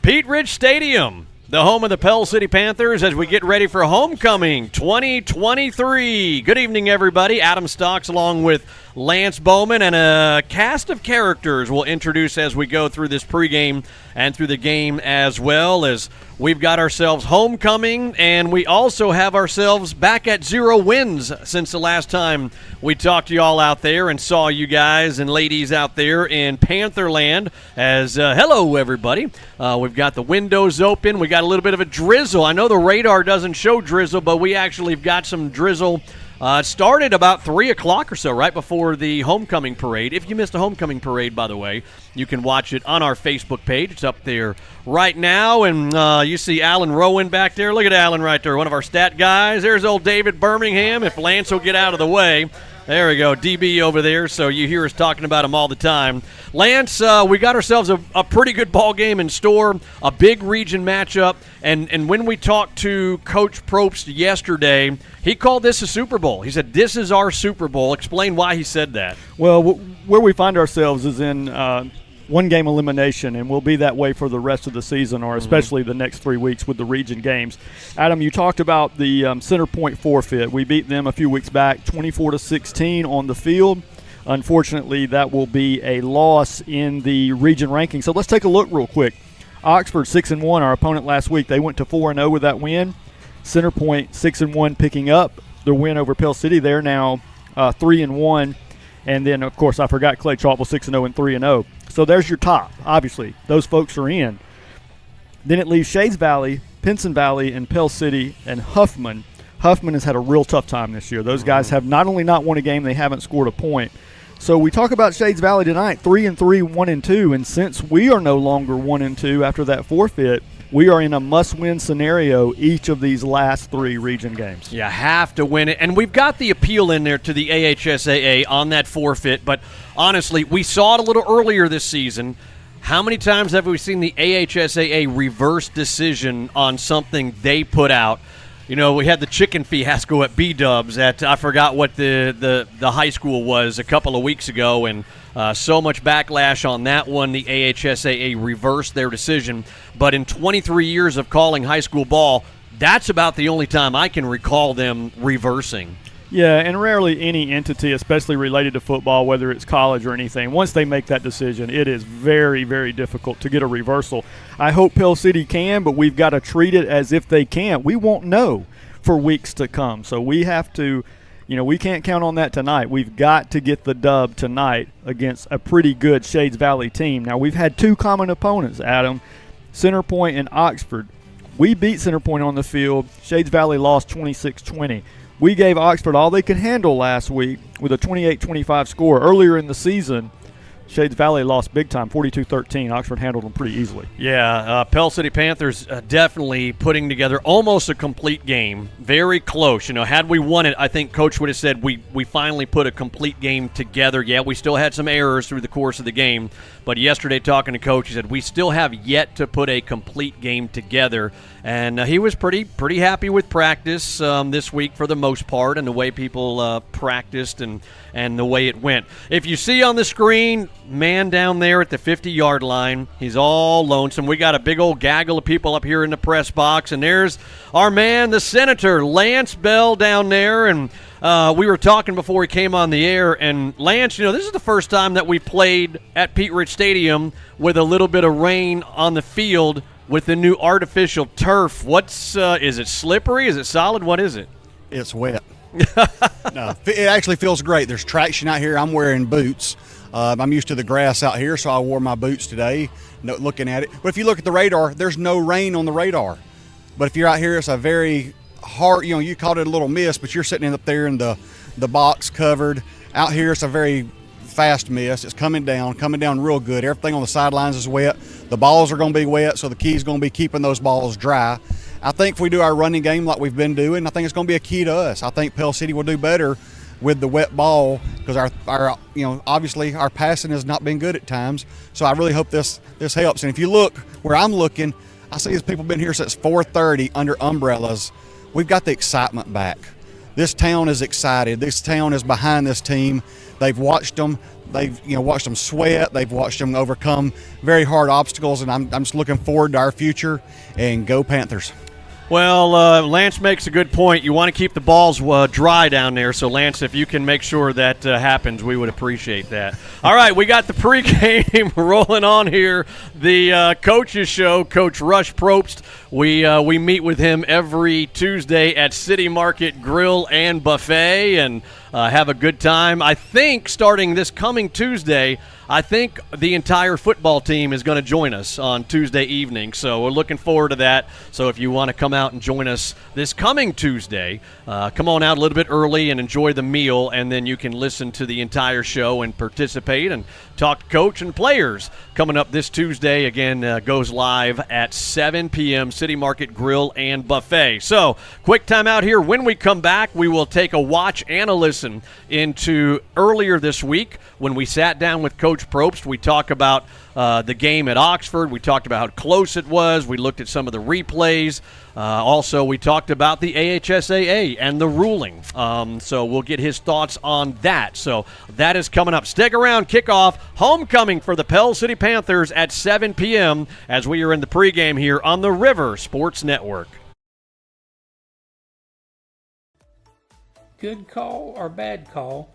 Pete Rich Stadium, the home of the Pell City Panthers, as we get ready for homecoming 2023. Good evening, everybody. Adam Stocks along with Lance Bowman and a cast of characters we'll introduce as we go through this pregame and through the game, as well as we've got ourselves homecoming, and we also have ourselves back at 0 wins since the last time we talked to you all out there and saw you guys and ladies out there in Pantherland. As hello, everybody. We've got the windows open. We got a little bit of a drizzle. I know the radar doesn't show drizzle, but we actually have got some drizzle. It started about 3 o'clock or so, right before the homecoming parade. If you missed a homecoming parade, by the way, you can watch it on our Facebook page. It's up there right now. And you see Alan Rowan back there. Look at Alan right there, one of our stat guys. There's old David Birmingham, if Lance will get out of the way. There we go, DB over there, so you hear us talking about him all the time. Lance, we got ourselves a pretty good ball game in store, a big region matchup, and when we talked to Coach Probst yesterday, he called this a Super Bowl. He said, this is our Super Bowl. Explain why he said that. Well, where we find ourselves is in one-game elimination, and we'll be that way for the rest of the season, or especially the next 3 weeks with the region games. Adam, you talked about the Center Point forfeit. We beat them a few weeks back, 24-16 on the field. Unfortunately, that will be a loss in the region ranking. So let's take a look real quick. Oxford 6-1, our opponent last week. They went to 4-0 with that win. Center Point 6-1, picking up their win over Pell City. They're now 3-1. And then, of course, I forgot Clay Chalkville 6-0 and 3-0. So there's your top. Obviously, those folks are in. Then it leaves Shades Valley, Pinson Valley, and Pell City, and Huffman. Huffman has had a real tough time this year. Those guys have not only not won a game, they haven't scored a point. So we talk about Shades Valley tonight, 3-3, 1-2, and since we are no longer 1-2 after that forfeit, we are in a must-win scenario each of these last 3 region games. You have to win it. And we've got the appeal in there to the AHSAA on that forfeit. But honestly, we saw it a little earlier this season. How many times have we seen the AHSAA reverse decision on something they put out? You know, we had the chicken fiasco at B-Dubs at, I forgot what the high school was a couple of weeks ago, and so much backlash on that one. The AHSAA reversed their decision. But in 23 years of calling high school ball, that's about the only time I can recall them reversing. Yeah, and rarely any entity, especially related to football, whether it's college or anything, once they make that decision, it is very, very difficult to get a reversal. I hope Pell City can, but we've got to treat it as if they can't. We won't know for weeks to come. So we have to, we can't count on that tonight. We've got to get the dub tonight against a pretty good Shades Valley team. Now, we've had 2 common opponents, Adam, Center Point and Oxford. We beat Center Point on the field. Shades Valley lost 26-20. We gave Oxford all they could handle last week with a 28-25 score. Earlier in the season, Shades Valley lost big time, 42-13. Oxford handled them pretty easily. Yeah, Pell City Panthers definitely putting together almost a complete game. Very close. Had we won it, I think Coach would have said we finally put a complete game together. Yeah, we still had some errors through the course of the game. But yesterday talking to Coach, he said we still have yet to put a complete game together. And he was pretty happy with practice this week for the most part, and the way people practiced and the way it went. If you see on the screen, man down there at the 50-yard line, he's all lonesome. We got a big old gaggle of people up here in the press box, and there's our man, the Senator, Lance Bell, down there. And we were talking before he came on the air, and Lance, this is the first time that we played at Pete Rich Stadium with a little bit of rain on the field with the new artificial turf. Is it slippery? Is it solid? What is it? It's wet. No, it actually feels great. There's traction out here. I'm wearing boots. I'm used to the grass out here, so I wore my boots today, looking at it. But if you look at the radar, there's no rain on the radar. But if you're out here, it's a very hard, you called it a little mist, but you're sitting up there in the box covered. Out here, it's a very fast mist. It's coming down real good. Everything on the sidelines is wet. The balls are going to be wet, so the key is going to be keeping those balls dry. I think if we do our running game like we've been doing, I think it's going to be a key to us. I think Pell City will do better with the wet ball because our obviously our passing has not been good at times. So I really hope this helps. And if you look where I'm looking, I see these people been here since 4:30 under umbrellas. We've got the excitement back. This town is excited. This town is behind this team. They've watched them. They've watched them sweat. They've watched them overcome very hard obstacles, and I'm just looking forward to our future. And go Panthers! Well, Lance makes a good point. You want to keep the balls dry down there. So, Lance, if you can make sure that happens, we would appreciate that. All right, we got the pregame rolling on here. The coaches show, Coach Rush Probst. We meet with him every Tuesday at City Market Grill and Buffet and have a good time. I think starting this coming Tuesday, I think the entire football team is going to join us on Tuesday evening, so we're looking forward to that. So if you want to come out and join us this coming Tuesday, come on out a little bit early and enjoy the meal, and then you can listen to the entire show and participate and talk to coach and players. Coming up this Tuesday, again, goes live at 7 p.m., City Market Grill and Buffet. So quick time out here. When we come back, we will take a watch and a listen into earlier this week when we sat down with Coach Probst. We talked about the game at Oxford. We talked about how close it was. We looked at some of the replays. Also, we talked about the AHSAA and the ruling. So we'll get his thoughts on that. So that is coming up. Stick around. Kickoff, homecoming for the Pell City Panthers at 7 p.m. as we are in the pregame here on the River Sports Network. Good call or bad call,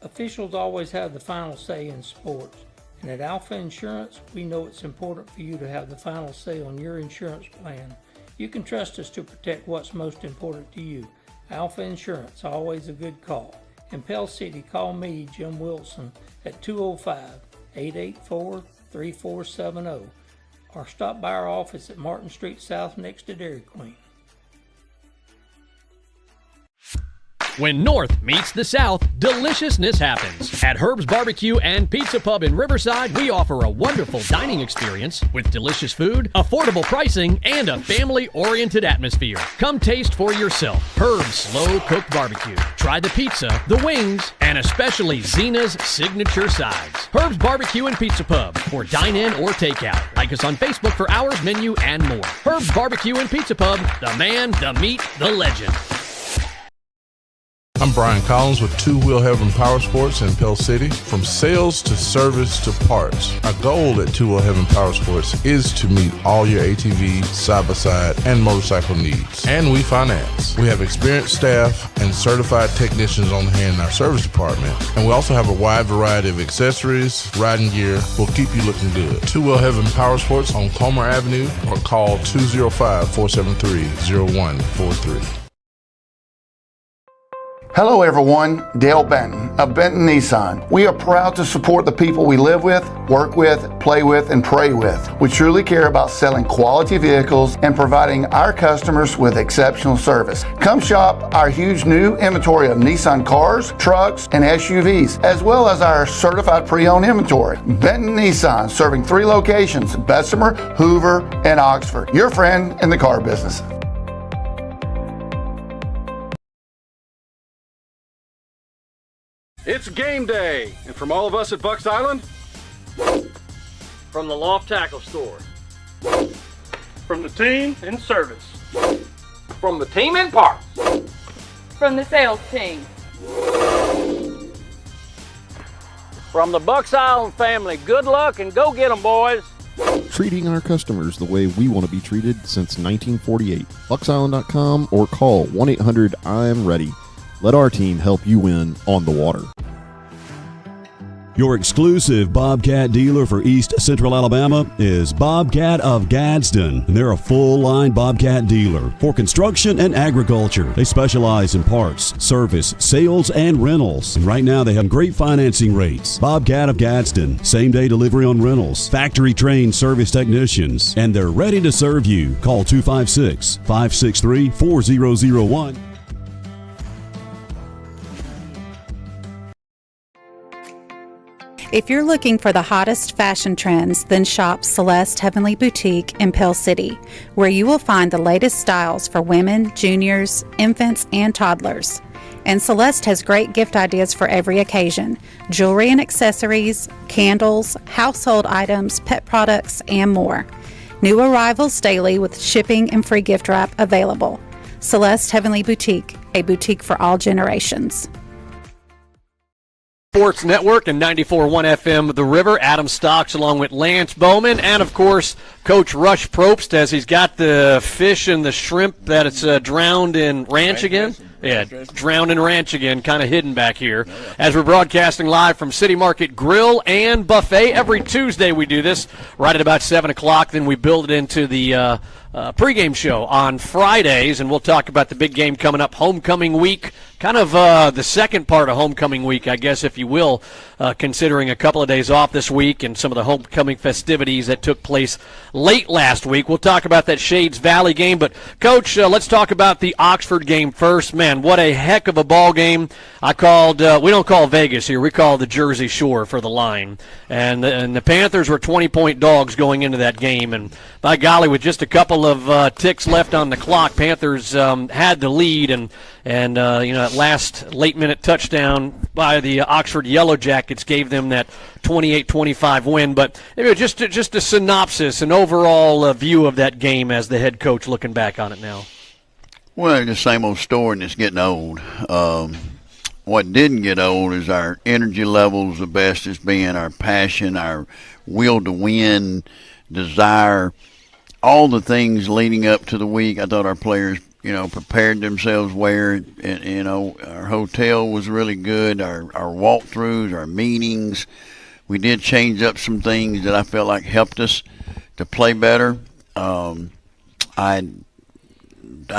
officials always have the final say in sports. And at Alpha Insurance, we know it's important for you to have the final say on your insurance plan. You can trust us to protect what's most important to you. Alpha Insurance, always a good call. In Pell City, call me, Jim Wilson, at 205-884-3470 or stop by our office at Martin Street South next to Dairy Queen. When North meets the South, deliciousness happens. At Herb's Barbecue and Pizza Pub in Riverside, we offer a wonderful dining experience with delicious food, affordable pricing, and a family-oriented atmosphere. Come taste for yourself Herb's slow-cooked barbecue. Try the pizza, the wings, and especially Zena's signature sides. Herb's Barbecue and Pizza Pub for dine-in or takeout. Like us on Facebook for hours, menu, and more. Herb's Barbecue and Pizza Pub, the man, the meat, the legend. I'm Brian Collins with Two Wheel Heaven Power Sports in Pell City. From sales to service to parts, our goal at Two Wheel Heaven Power Sports is to meet all your ATV, side-by-side, and motorcycle needs. And we finance. We have experienced staff and certified technicians on hand in our service department. And we also have a wide variety of accessories, riding gear. Will keep you looking good. Two Wheel Heaven Power Sports on Comer Avenue or call 205-473-0143. Hello everyone, Dale Benton of Benton Nissan. We are proud to support the people we live with, work with, play with, and pray with. We truly care about selling quality vehicles and providing our customers with exceptional service. Come shop our huge new inventory of Nissan cars, trucks, and SUVs, as well as our certified pre-owned inventory. Benton Nissan, serving 3 locations, Bessemer, Hoover, and Oxford. Your friend in the car business. It's game day, and from all of us at Bucks Island, from the Loft Tackle Store, from the team in service, from the team in parts, from the sales team, from the Bucks Island family. Good luck and go get 'em, boys. Treating our customers the way we want to be treated since 1948. BucksIsland.com or call 1-800-I'm-READY. Let our team help you win on the water. Your exclusive Bobcat dealer for East Central Alabama is Bobcat of Gadsden. And they're a full-line Bobcat dealer for construction and agriculture. They specialize in parts, service, sales, and rentals. And right now they have great financing rates. Bobcat of Gadsden, same-day delivery on rentals, factory-trained service technicians, and they're ready to serve you. Call 256-563-4001. If you're looking for the hottest fashion trends, then shop Celeste Heavenly Boutique in Pell City, where you will find the latest styles for women, juniors, infants, and toddlers. And Celeste has great gift ideas for every occasion: jewelry and accessories, candles, household items, pet products, and more. New arrivals daily with shipping and free gift wrap available. Celeste Heavenly Boutique, a boutique for all generations. Sports Network and 94.1 FM The River. Adam Stocks along with Lance Bowman and, of course, Coach Rush Probst as he's got the fish and the shrimp that it's drowned in ranch again. Yeah, drowned in ranch again, kind of hidden back here. As we're broadcasting live from City Market Grill and Buffet. Every Tuesday we do this right at about 7 o'clock. Then we build it into the pregame show on Fridays, and we'll talk about the big game coming up, homecoming week, kind of the second part of homecoming week, I guess, if you will, considering a couple of days off this week and some of the homecoming festivities that took place late last week. We'll talk about that Shades Valley game, but, Coach, let's talk about the Oxford game first. Man, what a heck of a ball game. I called, we don't call Vegas here, we call the Jersey Shore for the line, and the Panthers were 20-point dogs going into that game, and by golly, with just a couple of ticks left on the clock, Panthers had the lead, and that last late-minute touchdown by the Oxford Yellow Jackets gave them that 28-25 win. But anyway, just a synopsis, an overall view of that game as the head coach looking back on it now. Well, it's the same old story, and it's getting old. What didn't get old is our energy levels, the best it's been, our passion, our will to win, desire, all the things leading up to the week. I thought our players, prepared themselves well. And, our hotel was really good. Our walkthroughs, our meetings. We did change up some things that I felt like helped us to play better. I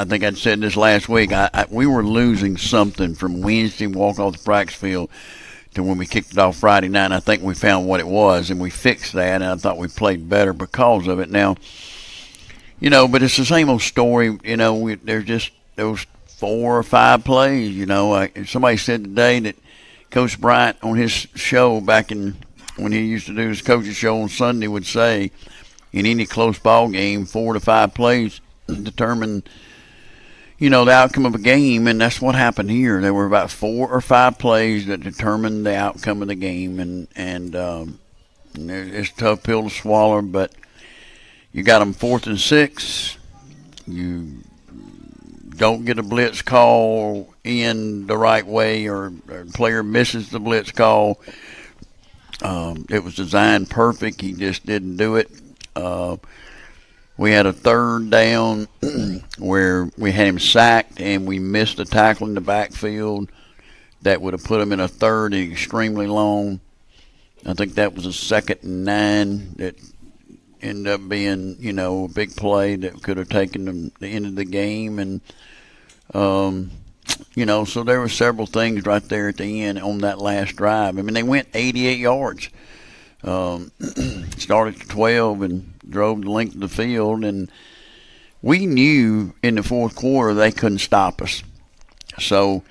think I'd said this last week. We were losing something from Wednesday, walk off the practice field, to when we kicked it off Friday night. And I think we found what it was, and we fixed that, and I thought we played better because of it. Now, but it's the same old story. There's just those 4 or 5 plays. Somebody said today that Coach Bryant on his show back when he used to do his coach's show on Sunday would say, in any close ball game, 4 to 5 plays determine, the outcome of a game, and that's what happened here. There were about 4 or 5 plays that determined the outcome of the game, and it's a tough pill to swallow, but you got them 4th and 6. You don't get a blitz call in the right way, or a player misses the blitz call. It was designed perfect. He just didn't do it. We had a 3rd down where we had him sacked, and we missed a tackle in the backfield that would have put him in a 3rd and extremely long. I think that was a 2nd and 9 that ended up being, a big play that could have taken them the end of the game. And, so there were several things right there at the end on that last drive. I mean, they went 88 yards. Started at 12 and drove the length of the field, and we knew in the 4th quarter they couldn't stop us. So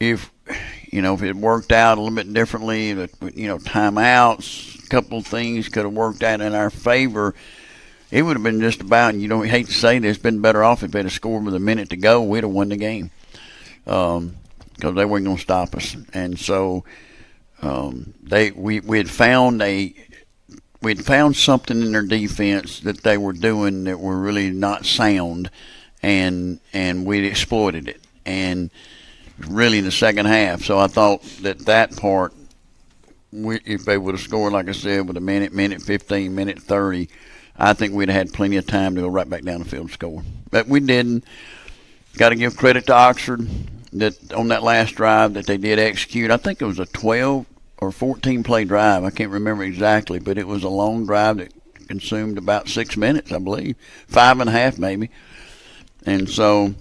if it worked out a little bit differently, timeouts, a couple of things could have worked out in our favor, it would have been just about, and you don't hate to say this, been better off if they'd have scored with a minute to go. We'd have won the game because they weren't going to stop us. And so we'd found something in their defense that they were doing that were really not sound, and we'd exploited it, and really in the second half. So I thought that part, if they would have scored, like I said, with a minute 15, minute 30, I think we'd have had plenty of time to go right back down the field and score. But we didn't. Got to give credit to Oxford that on that last drive that they did execute. I think it was a 12 or 14 play drive. I can't remember exactly, but it was a long drive that consumed about 6 minutes, I believe, 5.5 maybe. And so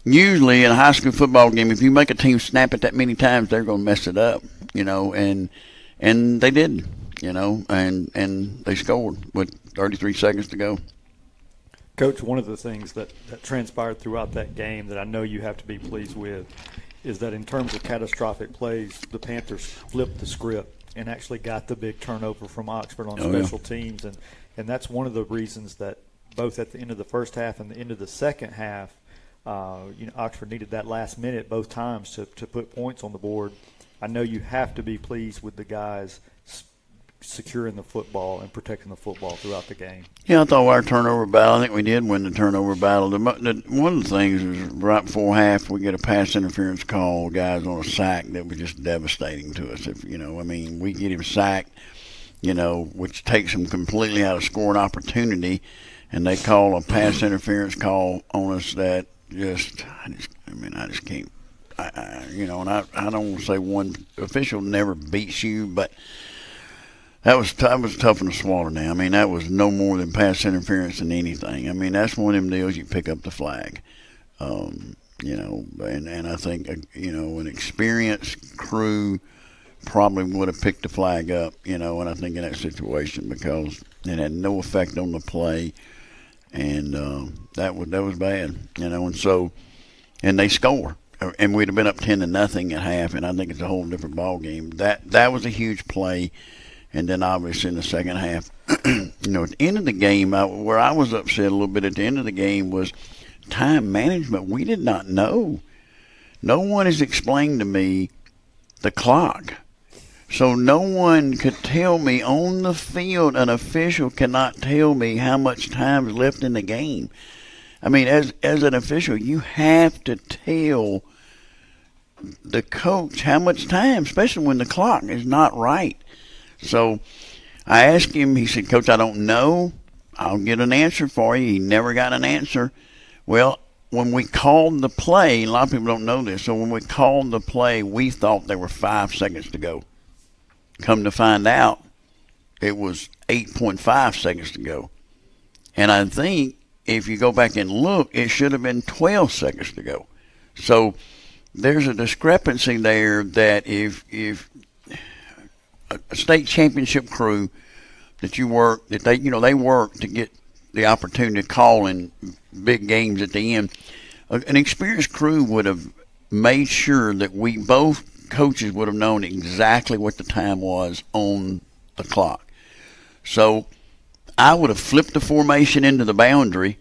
usually in a high school football game, if you make a team snap it that many times, they're going to mess it up, and they didn't, and they scored with 33 seconds to go. Coach, one of the things that transpired throughout that game that I know you have to be pleased with is that in terms of catastrophic plays, the Panthers flipped the script and actually got the big turnover from Oxford on special teams. And that's one of the reasons that both at the end of the first half and the end of the second half, Oxford needed that last minute both times to put points on the board. I know you have to be pleased with the guys securing the football and protecting the football throughout the game. Yeah, I thought our turnover battle, I think we did win the turnover battle. One of the things is right before half, we get a pass interference call, guys on a sack that was just devastating to us. We get him sacked, which takes him completely out of scoring opportunity, and they call a pass interference call on us that I just can't. And I don't want to say one official never beats you, but that was tough to swallow now. I mean, that was no more than pass interference than anything. I mean, that's one of them deals you pick up the flag. And I think, an experienced crew probably would have picked the flag up, and I think in that situation because it had no effect on the play. And that was bad, and they score. And we'd have been up 10-0 at half, and I think it's a whole different ball game. That was a huge play. And then obviously in the second half, at the end of the game, where I was upset a little bit at the end of the game was time management. We did not know. No one has explained to me the clock. So no one could tell me on the field, an official cannot tell me how much time is left in the game. I mean, as an official, you have to tell the coach how much time, especially when the clock is not right. So I asked him, he said, Coach, I don't know. I'll get an answer for you. He never got an answer. Well, when we called the play, a lot of people don't know this, so when we called the play, we thought there were 5 seconds to go. Come to find out, it was 8.5 seconds to go. And I think if you go back and look, it should have been 12 seconds to go. So there's a discrepancy there that if a state championship crew that they work to get the opportunity to call in big games at the end. An experienced crew would have made sure that we both coaches would have known exactly what the time was on the clock. So I would have flipped the formation into the boundary.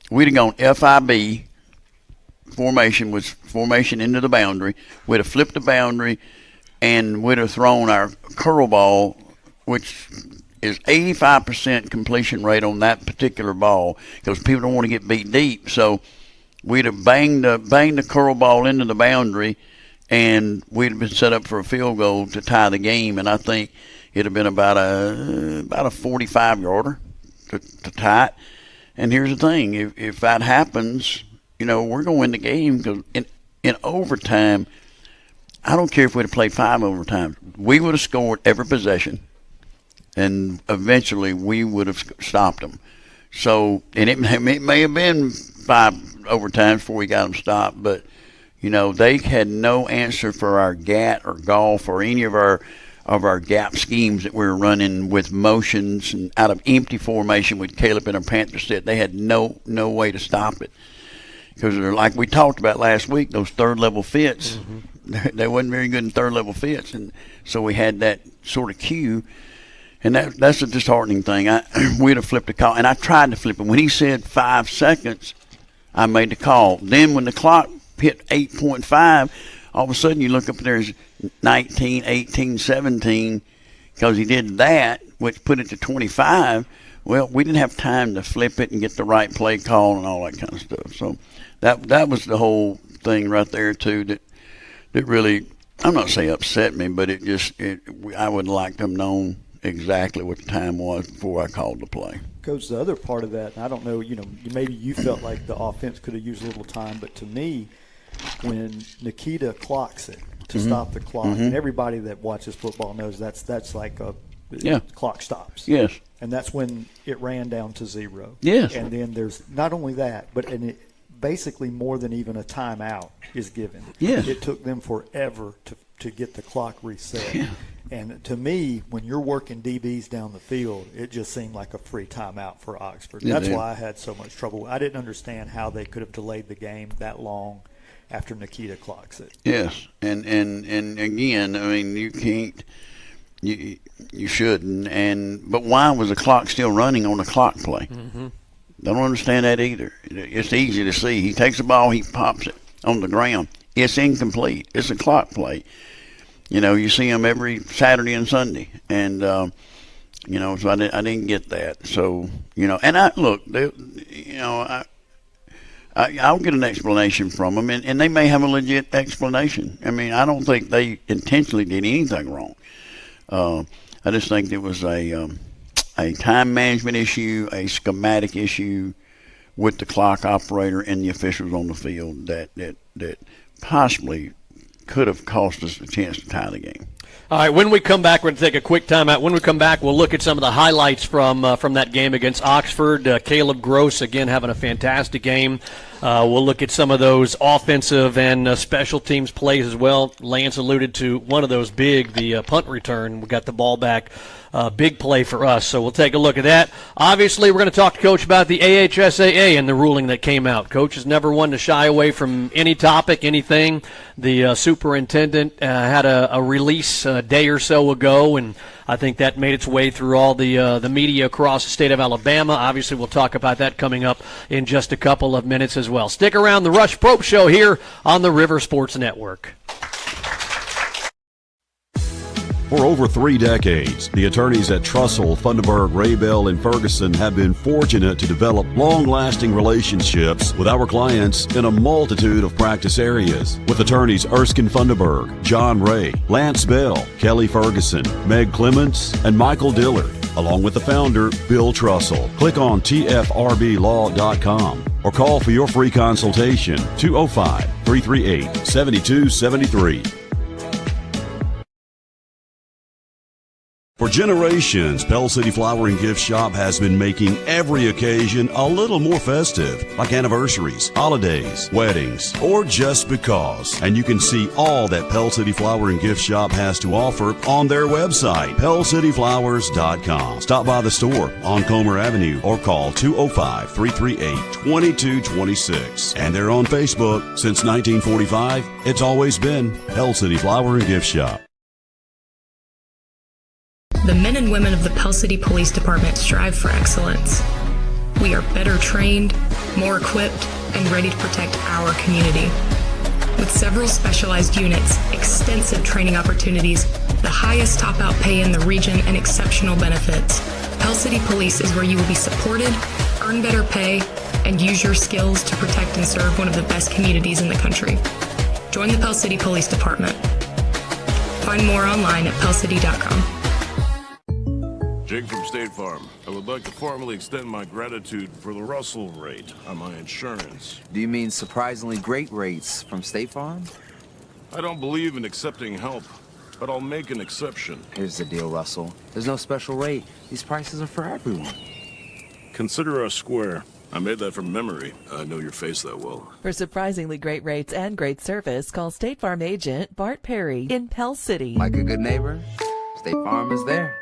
We'd have gone FIB. Formation was formation into the boundary. We'd have flipped the boundary. And we'd have thrown our curl ball, which is 85% completion rate on that particular ball, because people don't want to get beat deep. So we'd have banged the curl ball into the boundary, and we'd have been set up for a field goal to tie the game. And I think it'd have been about a 45-yarder to tie it. And here's the thing: if that happens, we're going to win the game because in overtime. I don't care if we'd have played 5 overtimes. We would have scored every possession, and eventually we would have stopped them. So, and it may have been 5 overtimes before we got them stopped, but, they had no answer for our GAT or golf or any of our gap schemes that we were running with motions and out of empty formation with Caleb in our Panther set. They had no way to stop it. Because like we talked about last week, those third-level fits, they wasn't very good in third-level fits. And so we had that sort of cue. And that's a disheartening thing. We'd have flipped a call. And I tried to flip it. When he said 5 seconds, I made the call. Then when the clock hit 8.5, all of a sudden you look up there's 19, 18, 17, because he did that, which put it to 25. Well, we didn't have time to flip it and get the right play call and all that kind of stuff. So that was the whole thing right there too that really, I'm not saying upset me, but I would like to have known exactly what the time was before I called the play. Coach, the other part of that, and I don't know, maybe you felt like the offense could have used a little time, but to me, when Nikita clocks it to stop the clock, and everybody that watches football knows that's like clock stops. Yes. And that's when it ran down to 0. Yes. And then there's not only that, but basically more than even a timeout is given. Yes. It took them forever to get the clock reset. Yeah. And to me, when you're working DBs down the field, it just seemed like a free timeout for Oxford. That's why I had so much trouble. I didn't understand how they could have delayed the game that long after Nikita clocks it. Yes. And again, I mean, you can't – you shouldn't. But why was the clock still running on the clock play? Don't understand that either. It's easy to see. He takes the ball, he pops it on the ground. It's incomplete. It's a clock play. you see them every Saturday and Sunday, and so I didn't get that. So and I'll get an explanation from them, and they may have a legit explanation. I mean, I don't think they intentionally did anything wrong. I just think there was a time management issue, a schematic issue with the clock operator and the officials on the field that possibly could have cost us a chance to tie the game. All right, when we come back, we're going to take a quick timeout. When we come back, we'll look at some of the highlights from that game against Oxford. Caleb Gross, again, having a fantastic game. We'll look at some of those offensive and special teams plays as well. Lance alluded to one of those big, the punt return. We got the ball back. Big play for us, so we'll take a look at that. Obviously, we're going to talk to Coach about the AHSAA and the ruling that came out. Coach is never one to shy away from any topic, anything. The superintendent had a release a day or so ago, and I think that made its way through all the media across the state of Alabama. Obviously, we'll talk about that coming up in just a couple of minutes as well. Stick around, the Rush Pope Show here on the River Sports Network. For over 3 decades, the attorneys at Trussell, Funderburg, Raybell, and Ferguson have been fortunate to develop long-lasting relationships with our clients in a multitude of practice areas. With attorneys Erskine Funderburg, John Ray, Lance Bell, Kelly Ferguson, Meg Clements, and Michael Dillard, along with the founder, Bill Trussell. Click on tfrblaw.com or call for your free consultation, 205-338-7273. For generations, Pell City Flower and Gift Shop has been making every occasion a little more festive, like anniversaries, holidays, weddings, or just because. And you can see all that Pell City Flower and Gift Shop has to offer on their website, pellcityflowers.com. Stop by the store on Comer Avenue or call 205-338-2226. And they're on Facebook. Since 1945, it's always been Pell City Flower and Gift Shop. The men and women of the Pell City Police Department strive for excellence. We are better trained, more equipped, and ready to protect our community. With several specialized units, extensive training opportunities, the highest top-out pay in the region, and exceptional benefits, Pell City Police is where you will be supported, earn better pay, and use your skills to protect and serve one of the best communities in the country. Join the Pell City Police Department. Find more online at pellcity.com. Jake from State Farm. I would like to formally extend my gratitude for the Russell rate on my insurance. Do you mean surprisingly great rates from State Farm? I don't believe in accepting help, but I'll make an exception. Here's the deal, Russell. There's no special rate. These prices are for everyone. Consider us square. I made that from memory. I know your face that well. For surprisingly great rates and great service, call State Farm agent Bart Perry in Pell City. Like a good neighbor, State Farm is there.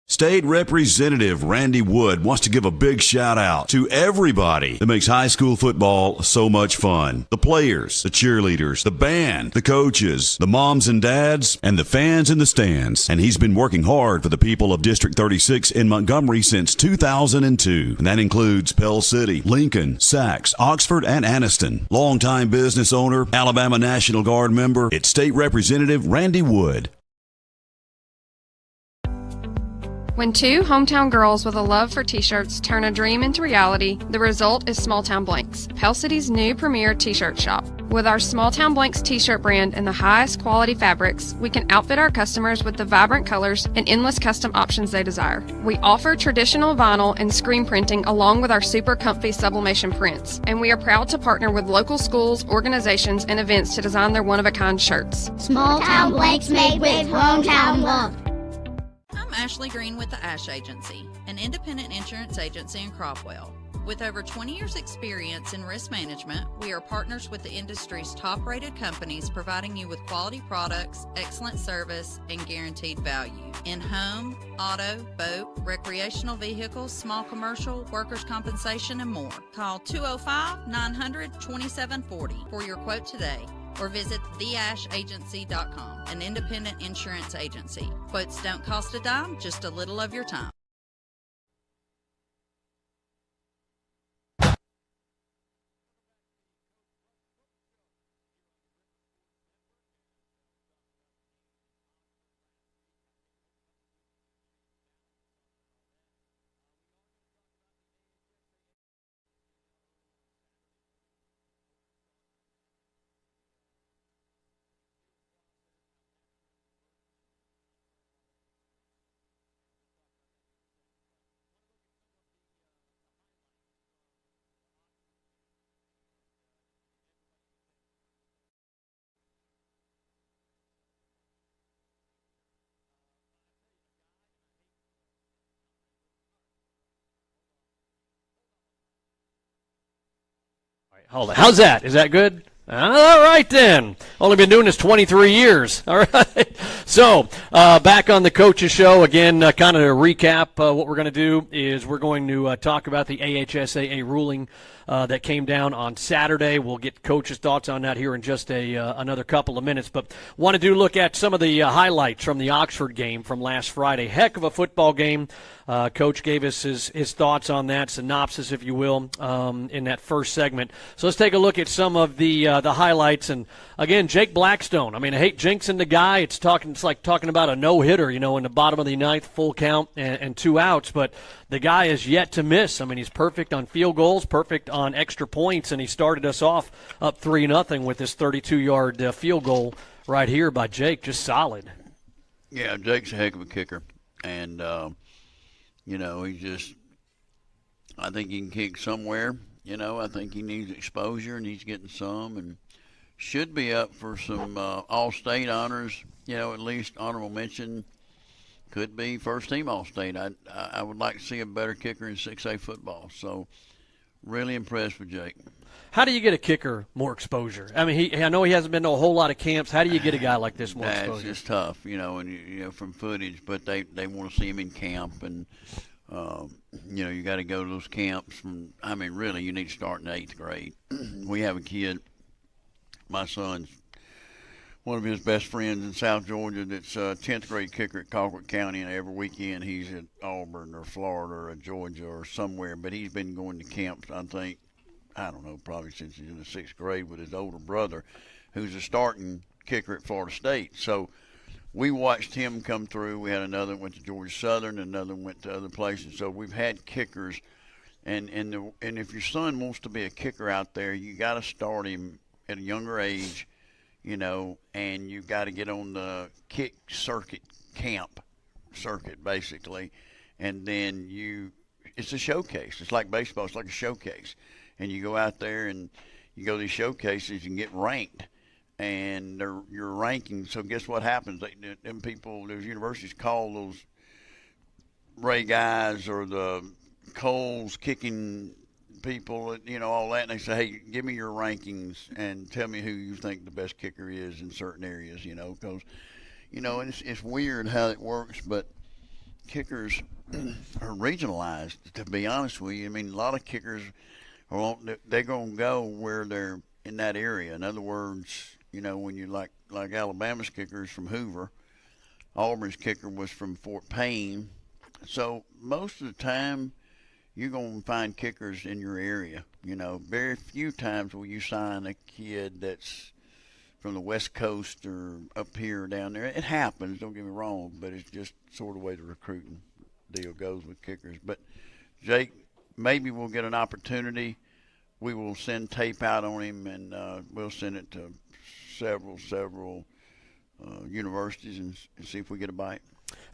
State Representative Randy Wood wants to give a big shout out to everybody that makes high school football so much fun. The players, the cheerleaders, the band, the coaches, the moms and dads, and the fans in the stands. And he's been working hard for the people of District 36 in Montgomery since 2002. And that includes Pell City, Lincoln, Sachs, Oxford, and Anniston. Longtime business owner, Alabama National Guard member, it's State Representative Randy Wood. When two hometown girls with a love for t-shirts turn a dream into reality, the result is Small Town Blanks, Pell City's new premier t-shirt shop. With our Small Town Blanks t-shirt brand and the highest quality fabrics, we can outfit our customers with the vibrant colors and endless custom options they desire. We offer traditional vinyl and screen printing along with our super comfy sublimation prints, and we are proud to partner with local schools, organizations, and events to design their one-of-a-kind shirts. Small Town Blanks made with hometown love. I'm Ashley Green with the ASH Agency, an independent insurance agency in Cropwell. With over 20 years' experience in risk management, we are partners with the industry's top-rated companies, providing you with quality products, excellent service, and guaranteed value in home, auto, boat, recreational vehicles, small commercial, workers' compensation, and more. Call 205-900-2740 for your quote today, or visit theashagency.com, an independent insurance agency. Quotes don't cost a dime, just a little of your time. How's that? Is that good? All right, then. Only been doing this 23 years. All right. So, back on the Coaches Show. Again, kind of to recap, what we're going to do is we're going to talk about the AHSAA ruling that came down on Saturday. We'll get Coach's thoughts on that here in just another couple of minutes. But want to look at some of the highlights from the Oxford game from last Friday. Heck of a football game. Coach gave us his thoughts on that, synopsis, if you will, in that first segment. So let's take a look at some of the highlights. And again, Jake Blackstone. I mean, I hate jinxing the guy. It's like talking about a no-hitter, in the bottom of the ninth, full count and 2 outs. But the guy is yet to miss. I mean, he's perfect on field goals, perfect on extra points, and he started us off up 3-0 with this 32-yard field goal right here by Jake. Just solid. Yeah, Jake's a heck of a kicker, and he's just. I think he can kick somewhere. I think he needs exposure, and he's getting some, and should be up for some All-State honors. At least honorable mention. Could be first-team All-State. I would like to see a better kicker in 6A football. So, really impressed with Jake. How do you get a kicker more exposure? I mean, I know he hasn't been to a whole lot of camps. How do you get a guy like this more exposure? It's just tough, and from footage. But they want to see him in camp, and you got to go to those camps. Really, you need to start in the 8th grade. We have a kid. My son's one of his best friends in South Georgia that's a 10th grade kicker at Colquitt County, and every weekend he's at Auburn or Florida or Georgia or somewhere. But he's been going to camps, I don't know, probably since he's in the 6th grade with his older brother, who's a starting kicker at Florida State. So we watched him come through. We had another went to Georgia Southern, another went to other places. So we've had kickers, and if your son wants to be a kicker out there, you got to start him at a younger age. And you got to get on the kick camp circuit, basically. And then it's a showcase. It's like baseball. It's like a showcase. And you go out there and you go to these showcases and get ranked. And you're ranking. So guess what happens? Those universities call those Ray guys or the Coles kicking people, all that, and they say, hey, give me your rankings and tell me who you think the best kicker is in certain areas, because, and it's weird how it works, but kickers are regionalized, to be honest with you. I mean, a lot of kickers, they're going to go where they're in that area. In other words, when you like Alabama's kicker is from Hoover, Auburn's kicker was from Fort Payne. So most of the time, you're going to find kickers in your area. Very few times will you sign a kid that's from the West Coast or up here or down there. It happens, don't get me wrong, but it's just sort of the way the recruiting deal goes with kickers. But Jake, maybe we'll get an opportunity. We will send tape out on him, and we'll send it to several universities and see if we get a bite.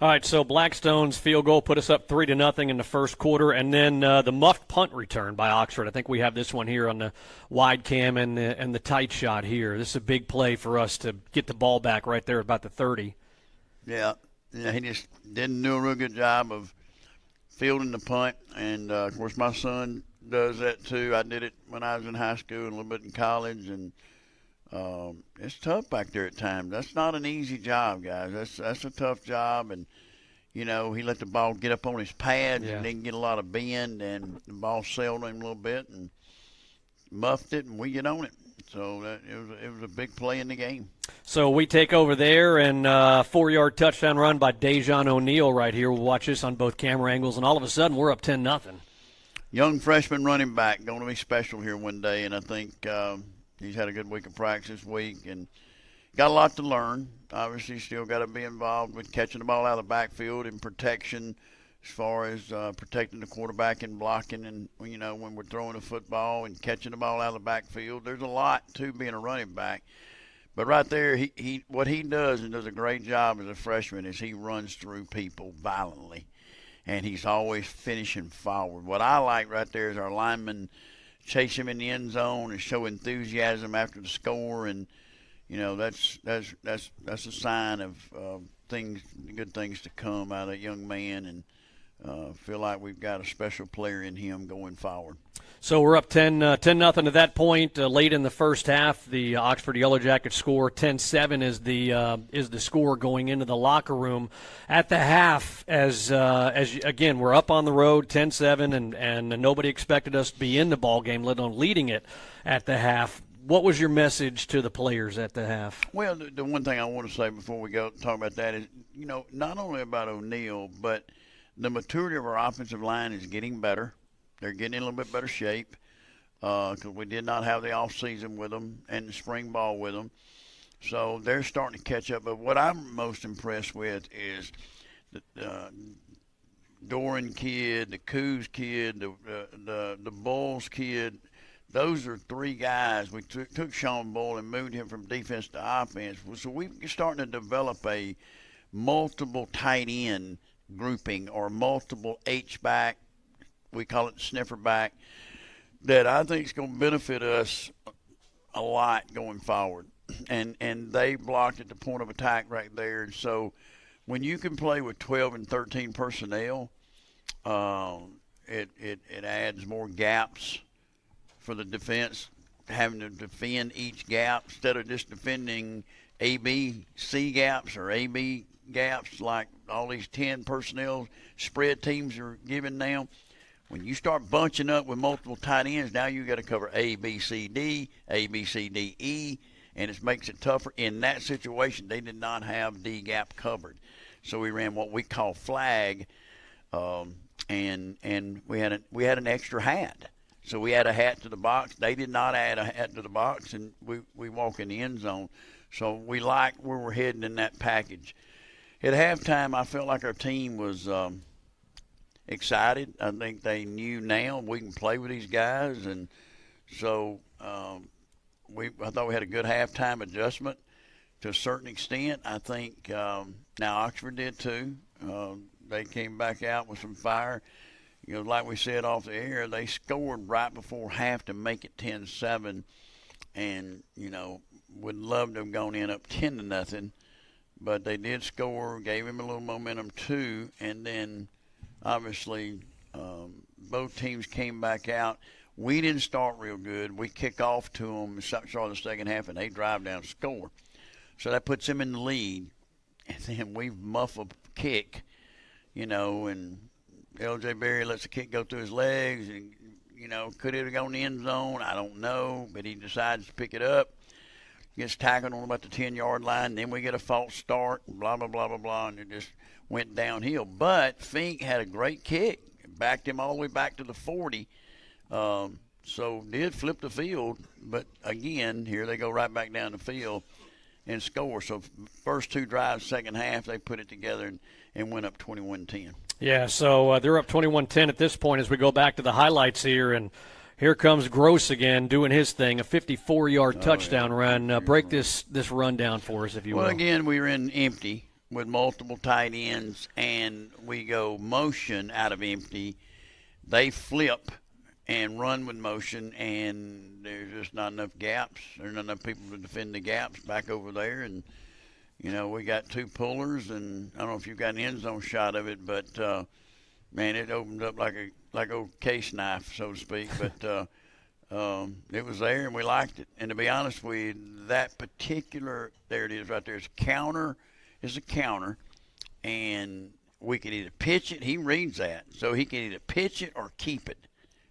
All right, so Blackstone's field goal put us up 3-0 in the first quarter, and then the muffed punt return by Oxford. I think we have this one here on the wide cam and the tight shot here. This is a big play for us to get the ball back right there about the 30. Yeah, he just didn't do a real good job of fielding the punt, and, of course, my son does that too. I did it when I was in high school and a little bit in college, and it's tough back there at times. That's not an easy job, guys. That's a tough job, and he let the ball get up on his pads and didn't get a lot of bend, and the ball sailed him a little bit and muffed it, and we get on it. So it was a big play in the game. So we take over there, and 4-yard touchdown run by Dejon O'Neal right here. We'll watch this on both camera angles, and all of a sudden we're up 10-0. Young freshman running back, going to be special here one day, and I think he's had a good week of practice this week and got a lot to learn. Obviously, still got to be involved with catching the ball out of the backfield and protection as far as protecting the quarterback and blocking and, when we're throwing the football and catching the ball out of the backfield. There's a lot to being a running back. But right there, he what he does and does a great job as a freshman is he runs through people violently, and he's always finishing forward. What I like right there is our linemen chase him in the end zone and show enthusiasm after the score, and that's a sign of good things to come out of that young man. And feel like we've got a special player in him going forward. So we're up 10-0 at that point. Late in the first half, the Oxford Yellow Jackets score 10-7 is the score going into the locker room at the half. As again, we're up on the road 10-7, and nobody expected us to be in the ball game, let alone leading it at the half. What was your message to the players at the half? Well, the one thing I want to say before we go talk about that is, not only about O'Neal, but the maturity of our offensive line is getting better. They're getting in a little bit better shape because we did not have the off season with them and the spring ball with them. So they're starting to catch up. But what I'm most impressed with is the Doran kid, the Coos kid, the Bulls kid. Those are three guys. We took Sean Bull and moved him from defense to offense. So we're starting to develop a multiple tight end grouping or multiple H-back. We call it sniffer back, that I think is going to benefit us a lot going forward. And they blocked at the point of attack right there. And so when you can play with 12 and 13 personnel, it adds more gaps for the defense, having to defend each gap instead of just defending A, B, C gaps or A, B gaps like all these 10 personnel spread teams are giving now. When you start bunching up with multiple tight ends, now you got to cover A, B, C, D, A, B, C, D, E, and it makes it tougher. In that situation, they did not have D gap covered, so we ran what we call flag, and we had an extra hat. So we had a hat to the box. They did not add a hat to the box, and we walk in the end zone. So we like where we're heading in that package. At halftime, I felt like our team was excited. I think they knew now we can play with these guys, and so I thought we had a good halftime adjustment to a certain extent. I think now Oxford did too. They came back out with some fire. Like we said off the air, they scored right before half to make it 10-7, and would love to have gone in up 10-0, but they did score, gave him a little momentum too, and then obviously, both teams came back out. We didn't start real good. We kick off to them and start the second half, and they drive down to score. So that puts them in the lead. And then we muff a kick, and L.J. Berry lets the kick go through his legs. And, could it have gone in the end zone? I don't know, but he decides to pick it up. Gets tackled on about the 10-yard line. Then we get a false start, blah, blah, blah, blah, blah, and it just went downhill. But Fink had a great kick, backed him all the way back to the 40. So did flip the field, but again, here they go right back down the field and score. So first two drives, second half, they put it together and went up 21-10. Yeah, so they're up 21-10 at this point as we go back to the highlights here, and here comes Gross again doing his thing, a 54-yard touchdown run. Break this run down for us, if you will. Well, again, we were in empty with multiple tight ends, and we go motion out of empty. They flip and run with motion, and there's just not enough gaps. There's not enough people to defend the gaps back over there. And, we got two pullers, and I don't know if you've got an end zone shot of it, but, man, it opened up like a old case knife, so to speak. But it was there, and we liked it. And to be honest with you, that particular, there it is right there, it's a counter, and we could either pitch it. He reads that, so he can either pitch it or keep it.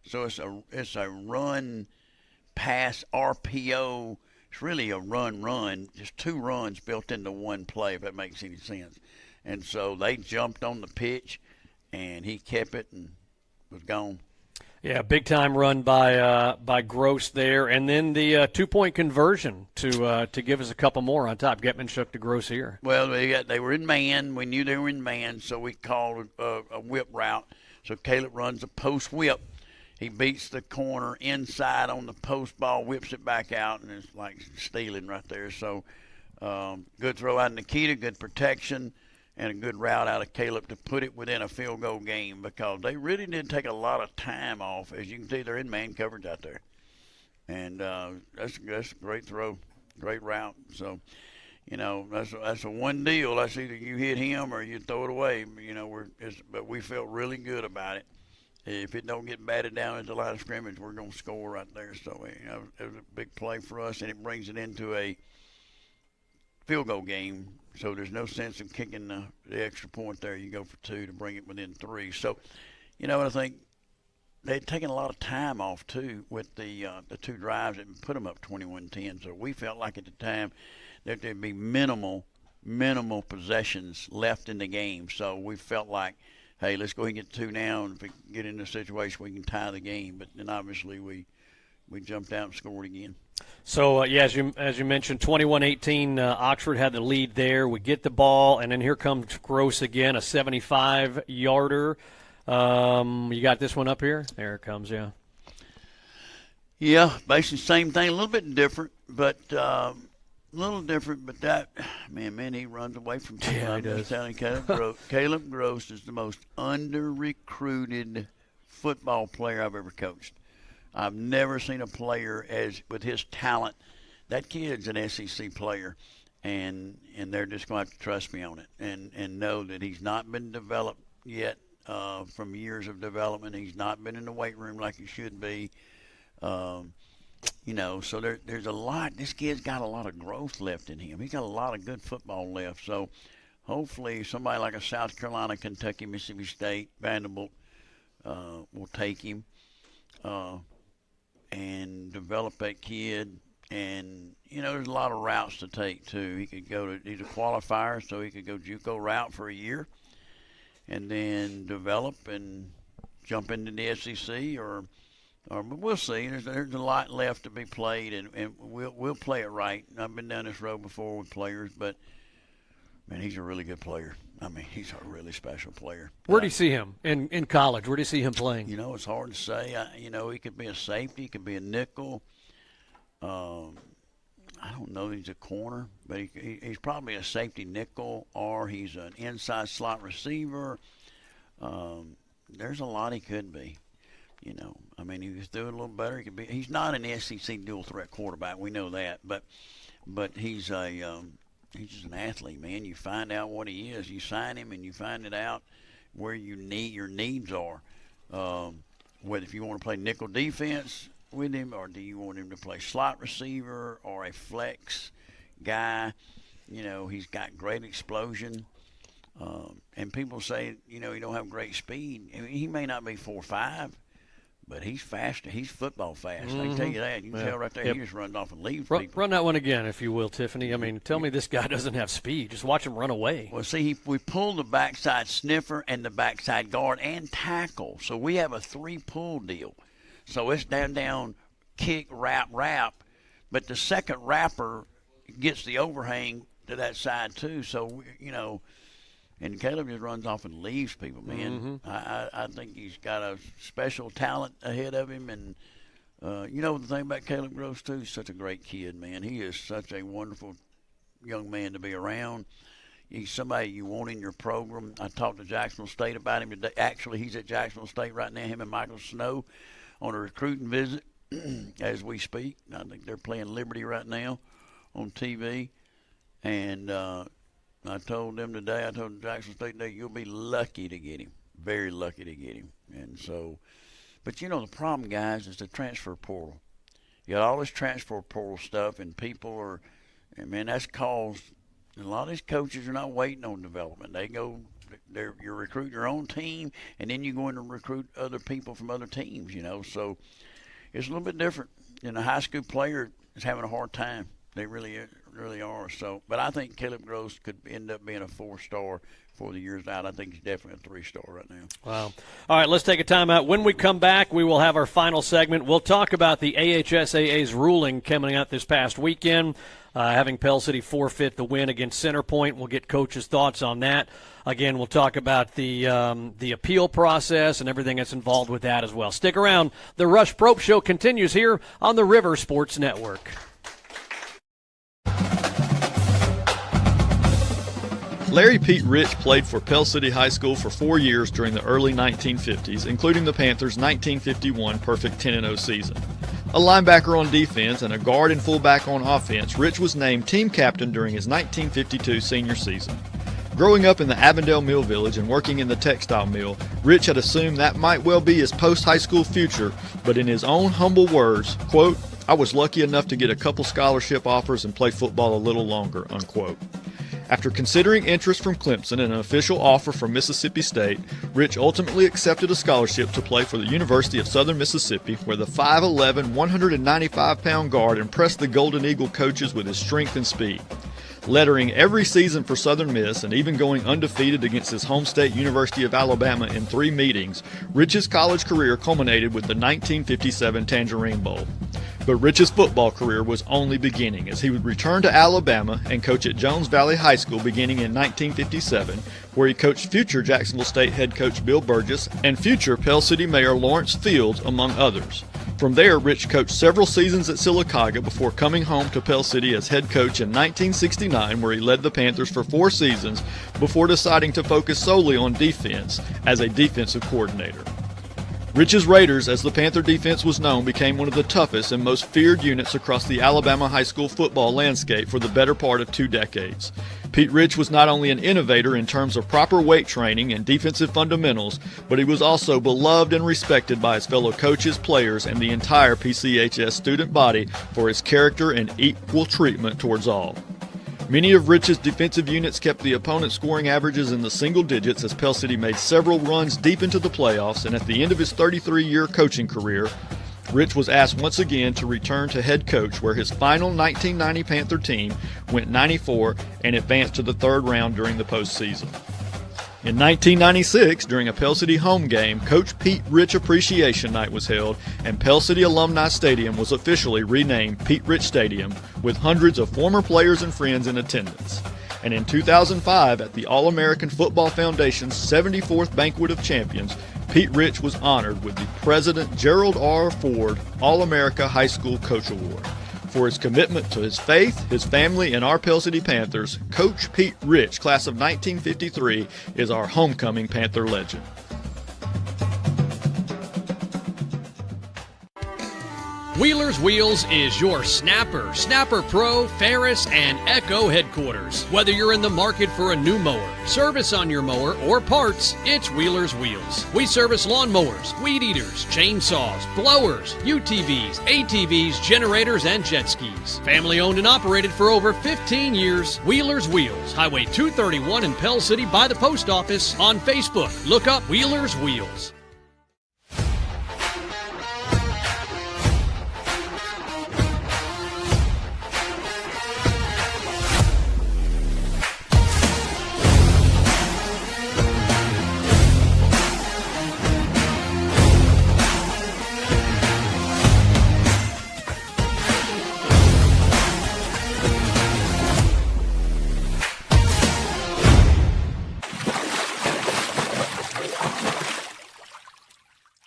So it's a run, pass, RPO. It's really a run, just two runs built into one play, if that makes any sense. And so they jumped on the pitch, and he kept it and was gone. Yeah, big-time run by Gross there. And then the 2-point conversion to give us a couple more on top. Getman shook to Gross here. Well, they were in man. We knew they were in man, so we called a whip route. So Caleb runs a post whip. He beats the corner inside on the post ball, whips it back out, and it's like stealing right there. So good throw out of Nikita, good protection, and a good route out of Caleb to put it within a field goal game, because they really did take a lot of time off. As you can see, they're in man coverage out there. And that's a great throw, great route. So, that's a one deal. That's either you hit him or you throw it away. But we felt really good about it. If it don't get batted down at the line of scrimmage, we're going to score right there. So, it was a big play for us, and it brings it into a field goal game. So there's no sense in kicking the extra point there. You go for 2 to bring it within 3. So, I think they'd taken a lot of time off, too, with the 2 drives that put them up 21-10. So we felt like at the time that there'd be minimal possessions left in the game. So we felt like, hey, let's go ahead and get 2 now, and if we get in a situation we can tie the game. But then obviously we jumped out and scored again. So, as you mentioned, 21-18, Oxford had the lead there. We get the ball, and then here comes Gross again, a 75-yarder. You got this one up here? There it comes, yeah. Yeah, basically same thing, a little bit different, but that, man, he runs away from two. Yeah, he does. Caleb Gross is the most under-recruited football player I've ever coached. I've never seen a player with his talent. That kid's an SEC player, and they're just going to have to trust me on it and know that he's not been developed yet from years of development. He's not been in the weight room like he should be. So there's a lot. This kid's got a lot of growth left in him. He's got a lot of good football left. So hopefully somebody like a South Carolina, Kentucky, Mississippi State, Vanderbilt will take him and develop that kid. And, there's a lot of routes to take, too. He could go to – he's a qualifier, so he could go JUCO route for a year and then develop and jump into the SEC but we'll see. There's a lot left to be played, and we'll play it right. I've been down this road before with players, but, man, he's a really good player. I mean, he's a really special player. Where do you see him in college? Where do you see him playing? It's hard to say. He could be a safety. He could be a nickel. I don't know that he's a corner, but he's probably a safety nickel, or he's an inside slot receiver. There's a lot he could be. He was doing a little better. He could be. He's not an SEC dual threat quarterback. We know that, but he's he's just an athlete, man. You find out what he is. You sign him, and you find it out where your needs are. Whether if you want to play nickel defense with him, or do you want him to play slot receiver or a flex guy? He's got great explosion. And people say, he don't have great speed. I mean, he may not be 4.5, but he's faster. He's football fast. I can tell you that. You can tell right there. Yep. He just runs off and leaves people. Run that one again, if you will, Tiffany. I mean, tell me this guy doesn't have speed. Just watch him run away. Well, see, we pull the backside sniffer and the backside guard and tackle. So we have a 3-pull deal. So it's down, kick, wrap. But the second wrapper gets the overhang to that side too. So, and Caleb just runs off and leaves people, man. Mm-hmm. I think he's got a special talent ahead of him. And, the thing about Caleb Gross, too, he's such a great kid, man. He is such a wonderful young man to be around. He's somebody you want in your program. I talked to Jacksonville State about him today. Actually, he's at Jacksonville State right now, him and Michael Snow, on a recruiting visit as we speak. I think they're playing Liberty right now on TV. And I told them today, I told Jackson State today, you'll be lucky to get him, very lucky to get him. And so, but the problem, guys, is the transfer portal. You got all this transfer portal stuff, and people that's caused a lot of these coaches are not waiting on development. You're recruiting your own team, and then you go in and recruit other people from other teams, So it's a little bit different. And a high school player is having a hard time. They really are. So, but I think Caleb Gross could end up being a 4-star for the years out. I think he's definitely a 3-star right now. Wow. All right, let's take a timeout. When we come back, we will have our final segment. We'll talk about the AHSAA's ruling coming out this past weekend, having Pell City forfeit the win against Centerpoint. We'll get Coach's thoughts on that. Again, we'll talk about the appeal process and everything that's involved with that as well. Stick around. The Rush Probe Show continues here on the River Sports Network. Larry Pete Rich played for Pell City High School for 4 years during the early 1950s, including the Panthers' 1951 perfect 10-0 season. A linebacker on defense and a guard and fullback on offense, Rich was named team captain during his 1952 senior season. Growing up in the Avondale Mill Village and working in the textile mill, Rich had assumed that might well be his post-high school future, but in his own humble words, quote, "I was lucky enough to get a couple scholarship offers and play football a little longer," unquote. After considering interest from Clemson and an official offer from Mississippi State, Rich ultimately accepted a scholarship to play for the University of Southern Mississippi, where the 5'11", 195-pound guard impressed the Golden Eagle coaches with his strength and speed. Lettering every season for Southern Miss and even going undefeated against his home state University of Alabama in 3 meetings, Rich's college career culminated with the 1957 Tangerine Bowl. But Rich's football career was only beginning, as he would return to Alabama and coach at Jones Valley High School beginning in 1957, where he coached future Jacksonville State head coach Bill Burgess and future Pell City Mayor Lawrence Fields, among others. From there, Rich coached several seasons at Sylacauga before coming home to Pell City as head coach in 1969, where he led the Panthers for 4 seasons before deciding to focus solely on defense as a defensive coordinator. Rich's Raiders, as the Panther defense was known, became one of the toughest and most feared units across the Alabama high school football landscape for the better part of 2 decades. Pete Rich was not only an innovator in terms of proper weight training and defensive fundamentals, but he was also beloved and respected by his fellow coaches, players, and the entire PCHS student body for his character and equal treatment towards all. Many of Rich's defensive units kept the opponent's scoring averages in the single digits as Pell City made several runs deep into the playoffs, and at the end of his 33-year coaching career, Rich was asked once again to return to head coach, where his final 1990 Panther team went 94 and advanced to the 3rd round during the postseason. In 1996, during a Pell City home game, Coach Pete Rich Appreciation Night was held, and Pell City Alumni Stadium was officially renamed Pete Rich Stadium, with hundreds of former players and friends in attendance. And in 2005, at the All-American Football Foundation's 74th Banquet of Champions, Pete Rich was honored with the President Gerald R. Ford All-America High School Coach Award. For his commitment to his faith, his family, and our Pell City Panthers, Coach Pete Rich, class of 1953, is our homecoming Panther legend. Wheeler's Wheels is your Snapper, Snapper Pro, Ferris, and Echo headquarters. Whether you're in the market for a new mower, service on your mower, or parts, it's Wheeler's Wheels. We service lawnmowers, weed eaters, chainsaws, blowers, UTVs, ATVs, generators, and jet skis. Family owned and operated for over 15 years, Wheeler's Wheels, Highway 231 in Pell City by the post office. On Facebook, look up Wheeler's Wheels.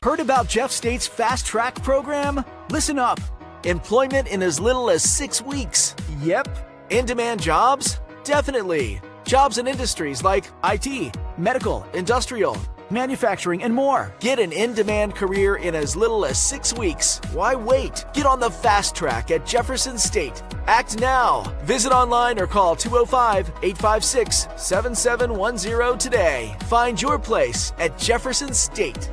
Heard about Jeff State's Fast Track program? Listen up. Employment in as little as 6 weeks. Yep. In-demand jobs? Definitely. Jobs in industries like IT, medical, industrial, manufacturing, and more. Get an in-demand career in as little as 6 weeks. Why wait? Get on the Fast Track at Jefferson State. Act now. Visit online or call 205-856-7710 today. Find your place at Jefferson State.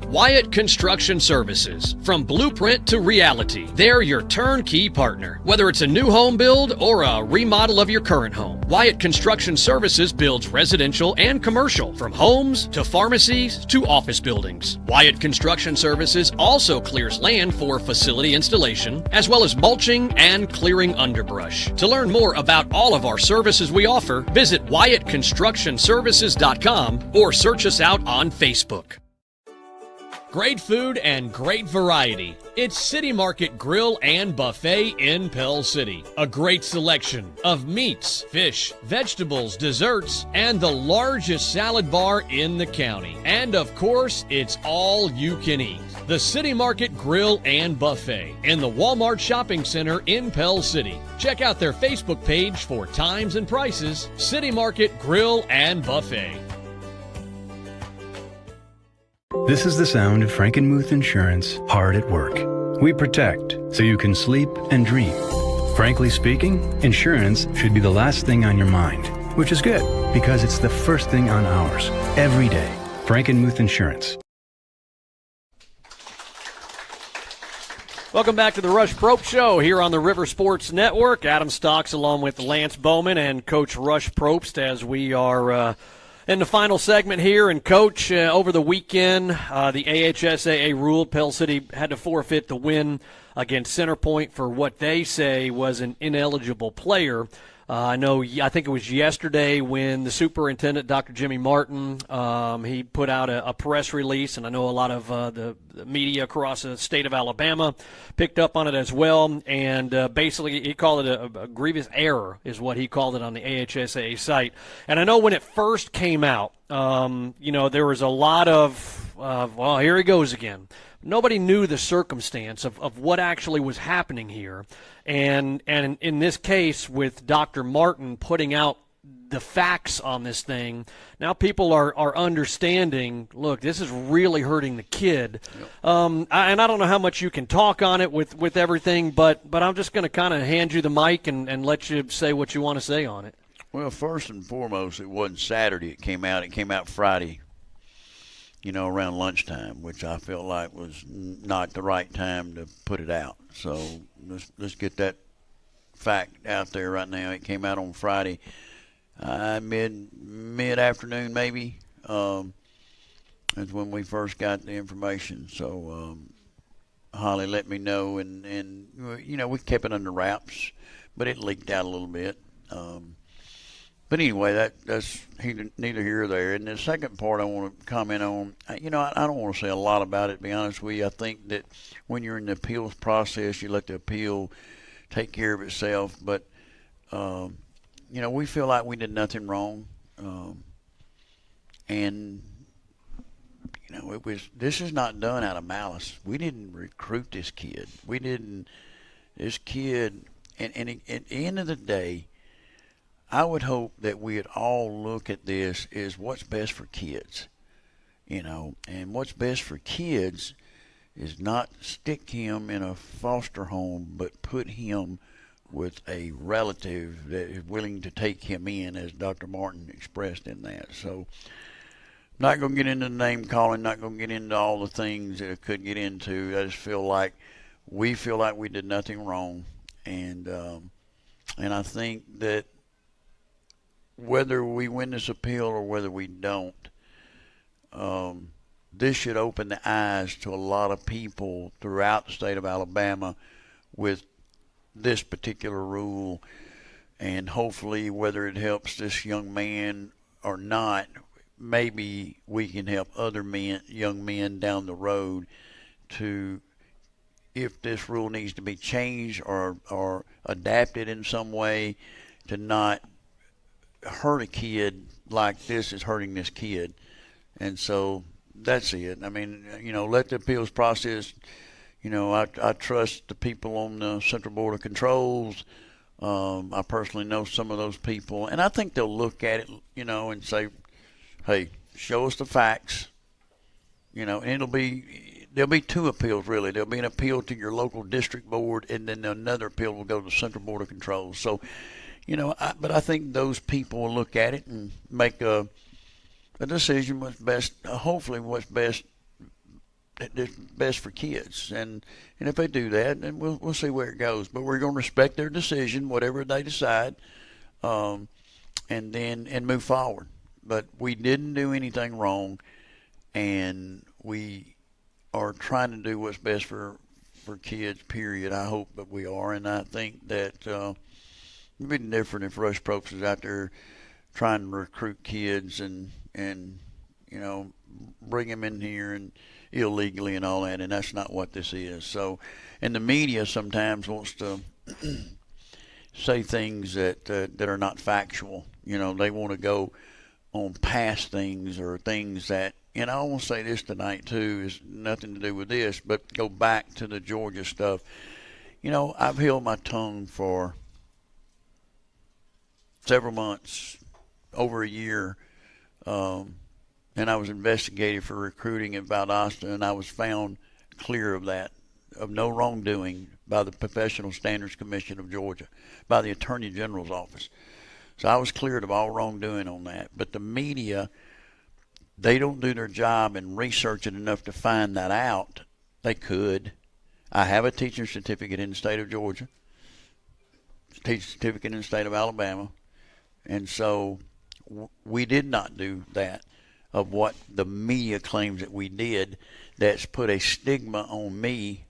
Wyatt Construction Services. From blueprint to reality, they're your turnkey partner. Whether it's a new home build or a remodel of your current home, Wyatt Construction Services builds residential and commercial, from homes to pharmacies to office buildings. Wyatt Construction Services also clears land for facility installation, as well as mulching and clearing underbrush. To learn more about all of our services we offer, visit WyattConstructionServices.com or search us out on Facebook. Great food and great variety. It's City Market Grill and Buffet in Pell City. A great selection of meats, fish, vegetables, desserts, and the largest salad bar in the county. And of course, it's all you can eat. The City Market Grill and Buffet in the Walmart Shopping Center in Pell City. Check out their Facebook page for times and prices. City Market Grill and Buffet. This is the sound of Frankenmuth Insurance hard at work. We protect so you can sleep and dream. Frankly speaking, insurance should be the last thing on your mind, which is good because it's the first thing on ours every day. Frankenmuth Insurance. Welcome back to the Rush Prope Show here on the River Sports Network. Adam Stocks along with Lance Bowman and Coach Rush Probst as we are in the final segment here. And, Coach, over the weekend, the AHSAA ruled Pell City had to forfeit the win against Centerpoint for what they say was an ineligible player. I think it was yesterday when the superintendent, Dr. Jimmy Martin, he put out a press release, and I know a lot of the media across the state of Alabama picked up on it as well, and basically he called it a grievous error is what he called it on the AHSAA site. And I know when it first came out, there was a lot of, well, here he goes again. Nobody knew the circumstance of what actually was happening here. And in this case, with Dr. Martin putting out the facts on this thing, now people are understanding, look, this is really hurting the kid. Yep. And I don't know how much you can talk on it with everything, but I'm just going to kind of hand you the mic and let you say what you want to say on it. Well, first and foremost, it wasn't Saturday it came out. It came out Friday, around lunchtime, which I felt like was not the right time to put it out. So let's get that fact out there right now. It came out on Friday, mid-afternoon maybe. That's when we first got the information. So Holly let me know, and we kept it under wraps, but it leaked out a little bit. But anyway, that's neither here or there. And the second part I want to comment on, I don't want to say a lot about it, to be honest with you. I think that when you're in the appeals process, you let the appeal take care of itself. But, we feel like we did nothing wrong. This is not done out of malice. We didn't recruit this kid. And at the end of the day, I would hope that we'd all look at this as what's best for kids, and what's best for kids is not stick him in a foster home, but put him with a relative that is willing to take him in, as Dr. Martin expressed in that. So, not going to get into the name calling, not going to get into all the things that I could get into. I just feel like we did nothing wrong, and I think that whether we win this appeal or whether we don't, this should open the eyes to a lot of people throughout the state of Alabama with this particular rule. And hopefully, whether it helps this young man or not, maybe we can help other young men down the road to, if this rule needs to be changed or adapted in some way, to not hurt a kid like this is hurting this kid. And so that's it. I mean, let the appeals process, I trust the people on the Central Board of Controls. I personally know some of those people, and I think they'll look at it, and say, hey, show us the facts, and there'll be two appeals, really. There'll be an appeal to your local district board, and then another appeal will go to the Central Board of Controls. So, but I think those people will look at it and make a decision what's best, hopefully what's best for kids. And if they do that, then we'll see where it goes. But we're going to respect their decision, whatever they decide, and move forward. But we didn't do anything wrong, and we are trying to do what's best for kids, period. I hope that we are, and I think that it'd be different if Rush Probst is out there trying to recruit kids and bring them in here and illegally and all that, and that's not what this is. So, and the media sometimes wants to say things that are not factual. They want to go on past things or things that, I want to say this tonight too, is nothing to do with this, but go back to the Georgia stuff. I've held my tongue for several months, over a year, and I was investigated for recruiting at Valdosta, and I was found clear of that, of no wrongdoing by the Professional Standards Commission of Georgia, by the Attorney General's office. So I was cleared of all wrongdoing on that. But the media, they don't do their job and research it enough to find that out. They could. I have a teaching certificate in the state of Georgia, teaching certificate in the state of Alabama, and so we did not do that of what the media claims that we did. That's put a stigma on me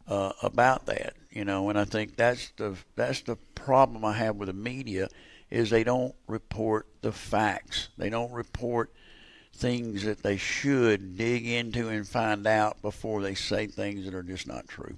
about that, and I think that's the problem I have with the media, is they don't report the facts. They don't report things that they should dig into and find out before they say things that are just not true.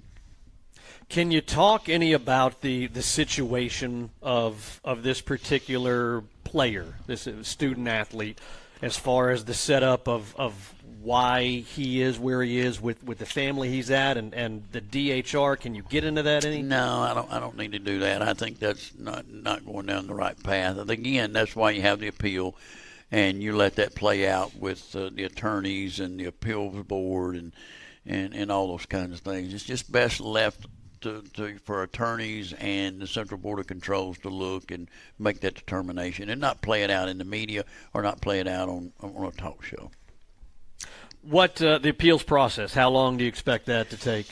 Can you talk any about the situation of this particular player, this student athlete, as far as the setup of why he is where he is with the family he's at and the DHR? Can you get into that any? No, I don't need to do that. I think that's not going down the right path. And again, that's why you have the appeal, and you let that play out with the attorneys and the appeals board and all those kinds of things. It's just best left for attorneys and the Central Board of Controls to look and make that determination, and not play it out in the media or not play it out on a talk show. What the appeals process? How long do you expect that to take?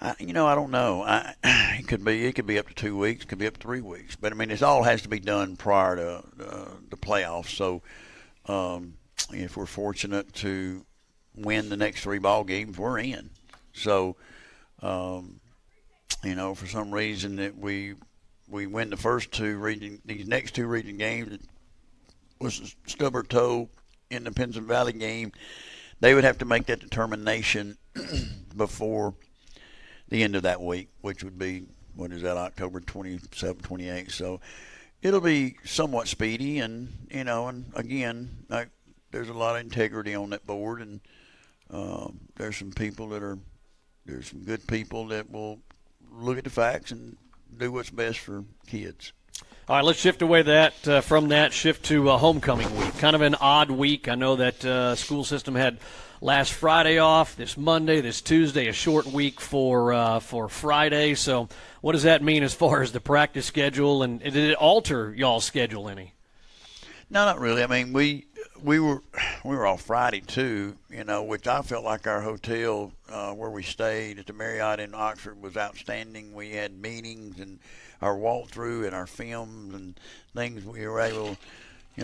I don't know. It could be up to 2 weeks, could be up to 3 weeks. But I mean, it all has to be done prior to the playoffs. So if we're fortunate to win the next 3 ball games, we're in. So for some reason that we win the first 2 region, these next 2 region games, it was a stubborn toe in the Pinson Valley game. They would have to make that determination before the end of that week, which would be, October 27th, 28th. So it'll be somewhat speedy, and again, there's a lot of integrity on that board, and there's some good people that will look at the facts and do what's best for kids. All right, let's shift away from that to homecoming week. Kind of an odd week. I know that school system had last Friday off, this Monday, this Tuesday, a short week for Friday. So what does that mean as far as the practice schedule, and did it alter y'all's schedule any? No, not really. I mean, we were off Friday too, which I felt like our hotel where we stayed at the Marriott in Oxford was outstanding. We had meetings and our walkthrough and our films and things. We were able,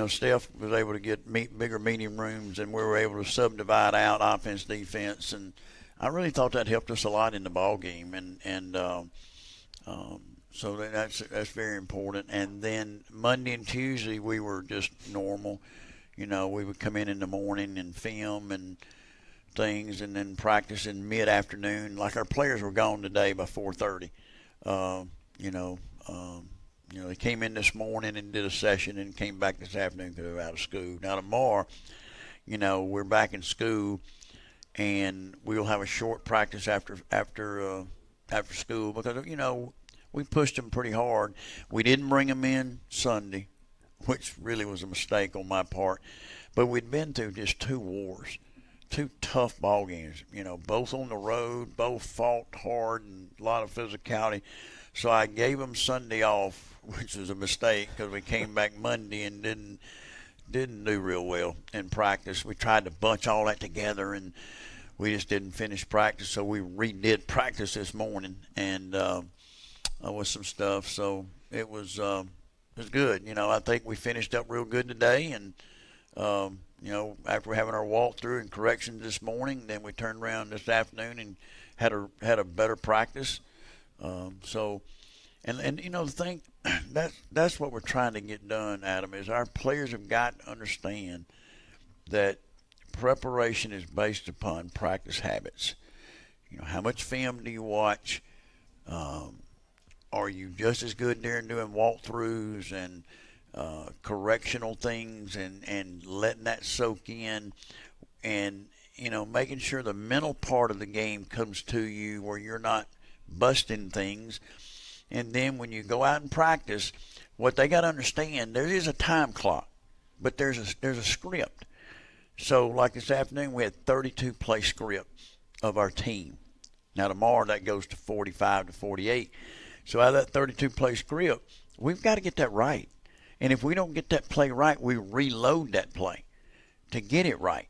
Steph was able to get bigger meeting rooms, and we were able to subdivide out offense, defense, and I really thought that helped us a lot in the ball game, and so that's very important. And then Monday and Tuesday we were just normal. We would come in the morning and film and things, and then practice in mid-afternoon. Like our players were gone today by 4:30. They came in this morning and did a session and came back this afternoon because they were out of school. Now tomorrow, we're back in school, and we'll have a short practice after school because we pushed them pretty hard. We didn't bring them in Sunday, which really was a mistake on my part. But we'd been through just 2 wars, 2 tough ball games, both on the road, both fought hard and a lot of physicality. So I gave them Sunday off, which was a mistake because we came back Monday and didn't do real well in practice. We tried to bunch all that together, and we just didn't finish practice. So we redid practice this morning and with some stuff. So it was good. I think we finished up real good today, and after having our walkthrough and corrections this morning, then we turned around this afternoon and had a better practice. The thing that's what we're trying to get done, Adam, is our players have got to understand that preparation is based upon practice habits. How much film do you watch? Are you just as good there doing walkthroughs and correctional things and letting that soak in, and making sure the mental part of the game comes to you where you're not busting things. And then when you go out and practice, what they got to understand, there is a time clock, but there's a script. So, like this afternoon, we had 32 play script of our team. Now, tomorrow that goes to 45 to 48. So, out of that 32 play script, we've got to get that right. And if we don't get that play right, we reload that play to get it right.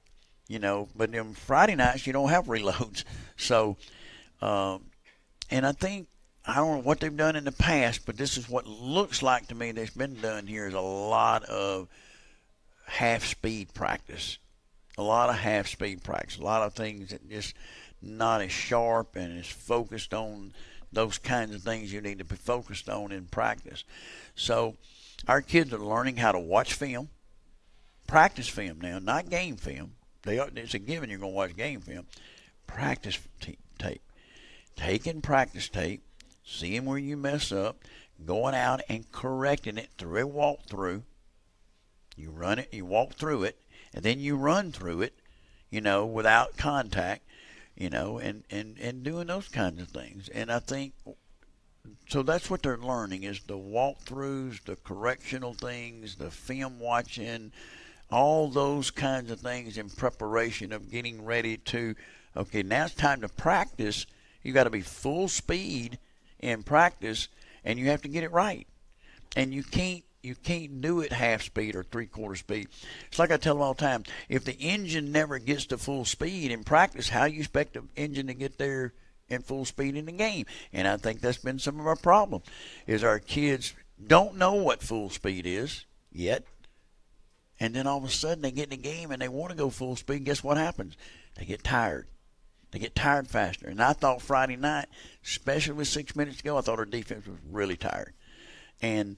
But on Friday nights, you don't have reloads. So, and I think, I don't know what they've done in the past, but this is what looks like to me that's been done here is a lot of half-speed practice. A lot of half-speed practice. A lot of things that just not as sharp and as focused on those kinds of things you need to be focused on in practice. So our kids are learning how to watch film, practice film now, not game film. It's a given you're going to watch game film. Practice tape. Taking practice tape, seeing where you mess up, going out and correcting it through a walkthrough. You run it, you walk through it, and then you run through it, without contact, and doing those kinds of things. And I think, so that's what they're learning is the walkthroughs, the correctional things, the film watching, all those kinds of things in preparation of getting ready to, okay, now it's time to practice. You got to be full speed in practice, and you have to get it right. And you can't do it half speed or three-quarter speed. It's like I tell them all the time, if the engine never gets to full speed in practice, how do you expect the engine to get there in full speed in the game? And I think that's been some of our problem, is our kids don't know what full speed is yet. And then all of a sudden they get in the game and they want to go full speed. Guess what happens? They get tired. They get tired faster. And I thought Friday night, especially with 6 minutes to go, I thought our defense was really tired. And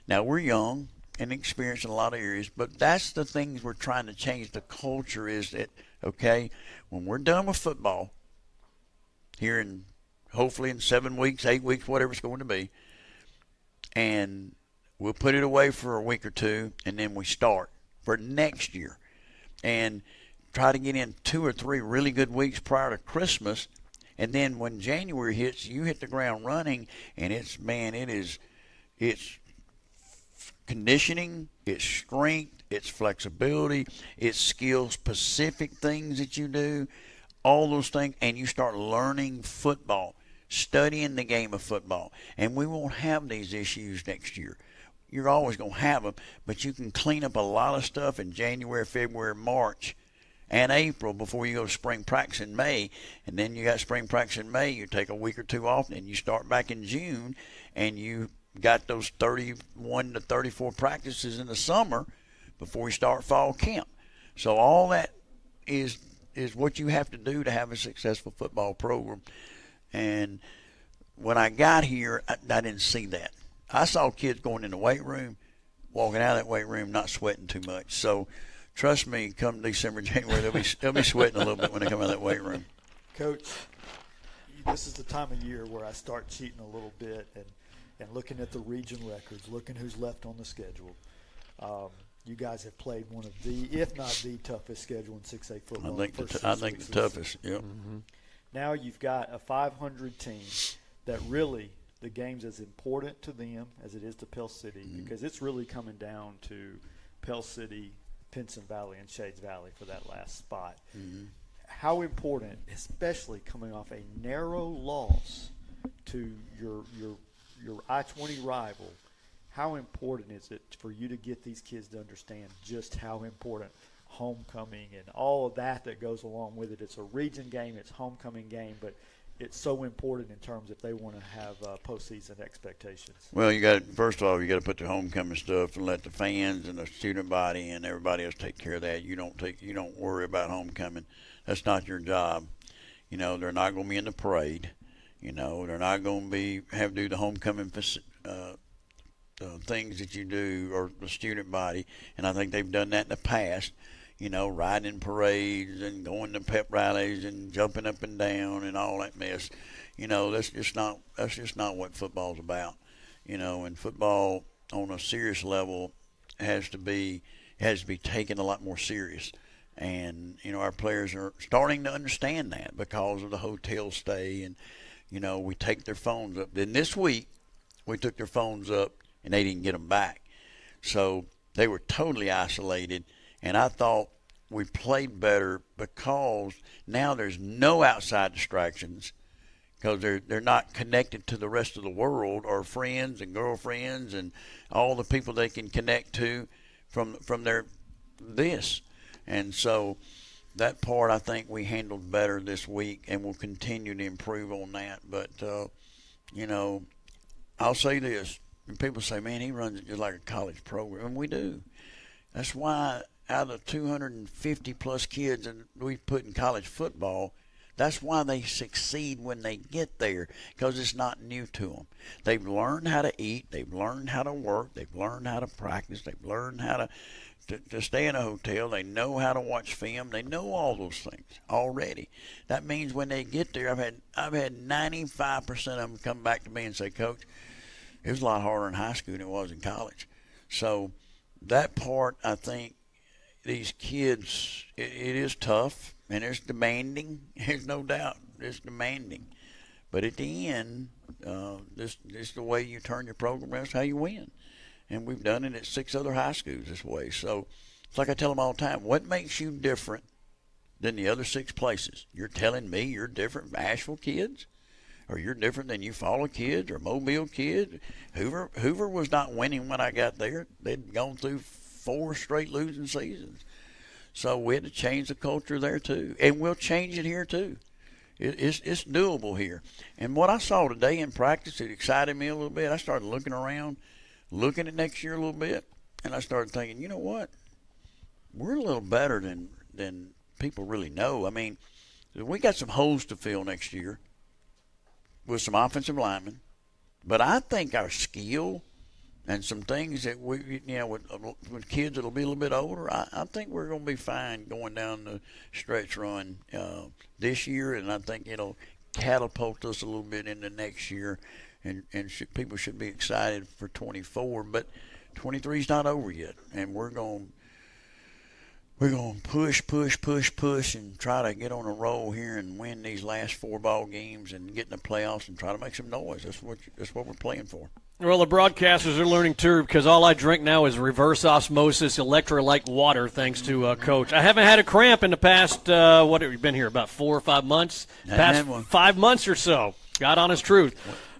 now we're young and experienced in a lot of areas, but that's the things we're trying to change. The culture is that, okay, when we're done with football, here in hopefully in 7 weeks, 8 weeks, whatever it's going to be, and we'll put it away for a week or two, and then we start for next year. And try to get in 2 or 3 really good weeks prior to Christmas, and then when January hits, you hit the ground running, and it's conditioning, it's strength, it's flexibility, it's skill-specific things that you do, all those things, and you start learning football, studying the game of football, and we won't have these issues next year. You're always going to have them, but you can clean up a lot of stuff in January, February, March, and April before you go to spring practice in May. And then you got spring practice in May, you take a week or two off, and you start back in June, and you got those 31 to 34 practices in the summer before you start fall camp. So all that is what you have to do to have a successful football program. And when I got here, I didn't see that. I saw kids going in the weight room, walking out of that weight room, not sweating too much. So trust me, come December, January, they'll be sweating a little bit when they come out of that weight room. Coach, this is the time of year where I start cheating a little bit and looking at the region records, looking who's left on the schedule. You guys have played one of the, if not the toughest schedule in 6A football. I think the toughest, yeah. Mm-hmm. Now you've got a 500 team that really – the game's as important to them as it is to Pell City, because it's really coming down to Pell City, Pinson Valley, and Shades Valley for that last spot. Mm-hmm. How important, especially coming off a narrow loss to your I-20 rival, how important is it for you to get these kids to understand just how important homecoming and all of that goes along with it? It's a region game, it's homecoming game, but it's so important in terms if they want to have postseason expectations. Well, first of all, you got to put the homecoming stuff and let the fans and the student body and everybody else take care of that. You don't worry about homecoming. That's not your job. They're not going to be in the parade. They're not going to do the homecoming things that you do, or the student body. And I think they've done that in the past. Riding parades and going to pep rallies and jumping up and down and all that mess. That's just not what football's about. And football on a serious level has to be taken a lot more serious. And our players are starting to understand that because of the hotel stay, and we take their phones up. Then this week we took their phones up and they didn't get them back, so they were totally isolated. And I thought we played better because now there's no outside distractions because they're not connected to the rest of the world or friends and girlfriends and all the people they can connect to from their this. And so that part I think we handled better this week, and we'll continue to improve on that. But, you know, I'll say this. And people say, man, he runs it just like a college program. And we do. That's why out of 250-plus kids that we put in college football, that's why they succeed when they get there, because it's not new to them. They've learned how to eat. They've learned how to work. They've learned how to practice. They've learned how to stay in a hotel. They know how to watch film. They know all those things already. That means when they get there, I've had 95% of them come back to me and say, Coach, it was a lot harder in high school than it was in college. So that part, I think, these kids, it is tough and it's demanding. There's no doubt it's demanding. But at the end, this is the way you turn your program around. It's how you win. And we've done it at 6 other high schools this way. So it's like I tell them all the time, what makes you different than the other 6 places? You're telling me you're different from Asheville kids? Or you're different than Eufaula kids or Mobile kids? Hoover was not winning when I got there. They'd gone through 4 straight losing seasons. So we had to change the culture there too. And we'll change it here too. It's doable here. And what I saw today in practice, it excited me a little bit. I started looking around, looking at next year a little bit, and I started thinking, you know what? We're a little better than people really know. I mean, we got some holes to fill next year with some offensive linemen. But I think our skill and some things that we, you know, with kids that'll be a little bit older, I think we're going to be fine going down the stretch run this year, and I think it'll catapult us a little bit into next year, and people should be excited for 24. But 23 is not over yet, and we're going to push, and try to get on a roll here and win these last 4 ball games and get in the playoffs and try to make some noise. That's what we're playing for. Well, the broadcasters are learning too, because all I drink now is reverse osmosis electrolyte water, thanks to Coach. I haven't had a cramp in the past, what have you been here, about 4 or 5 months? Past 5 months or so. God honest truth.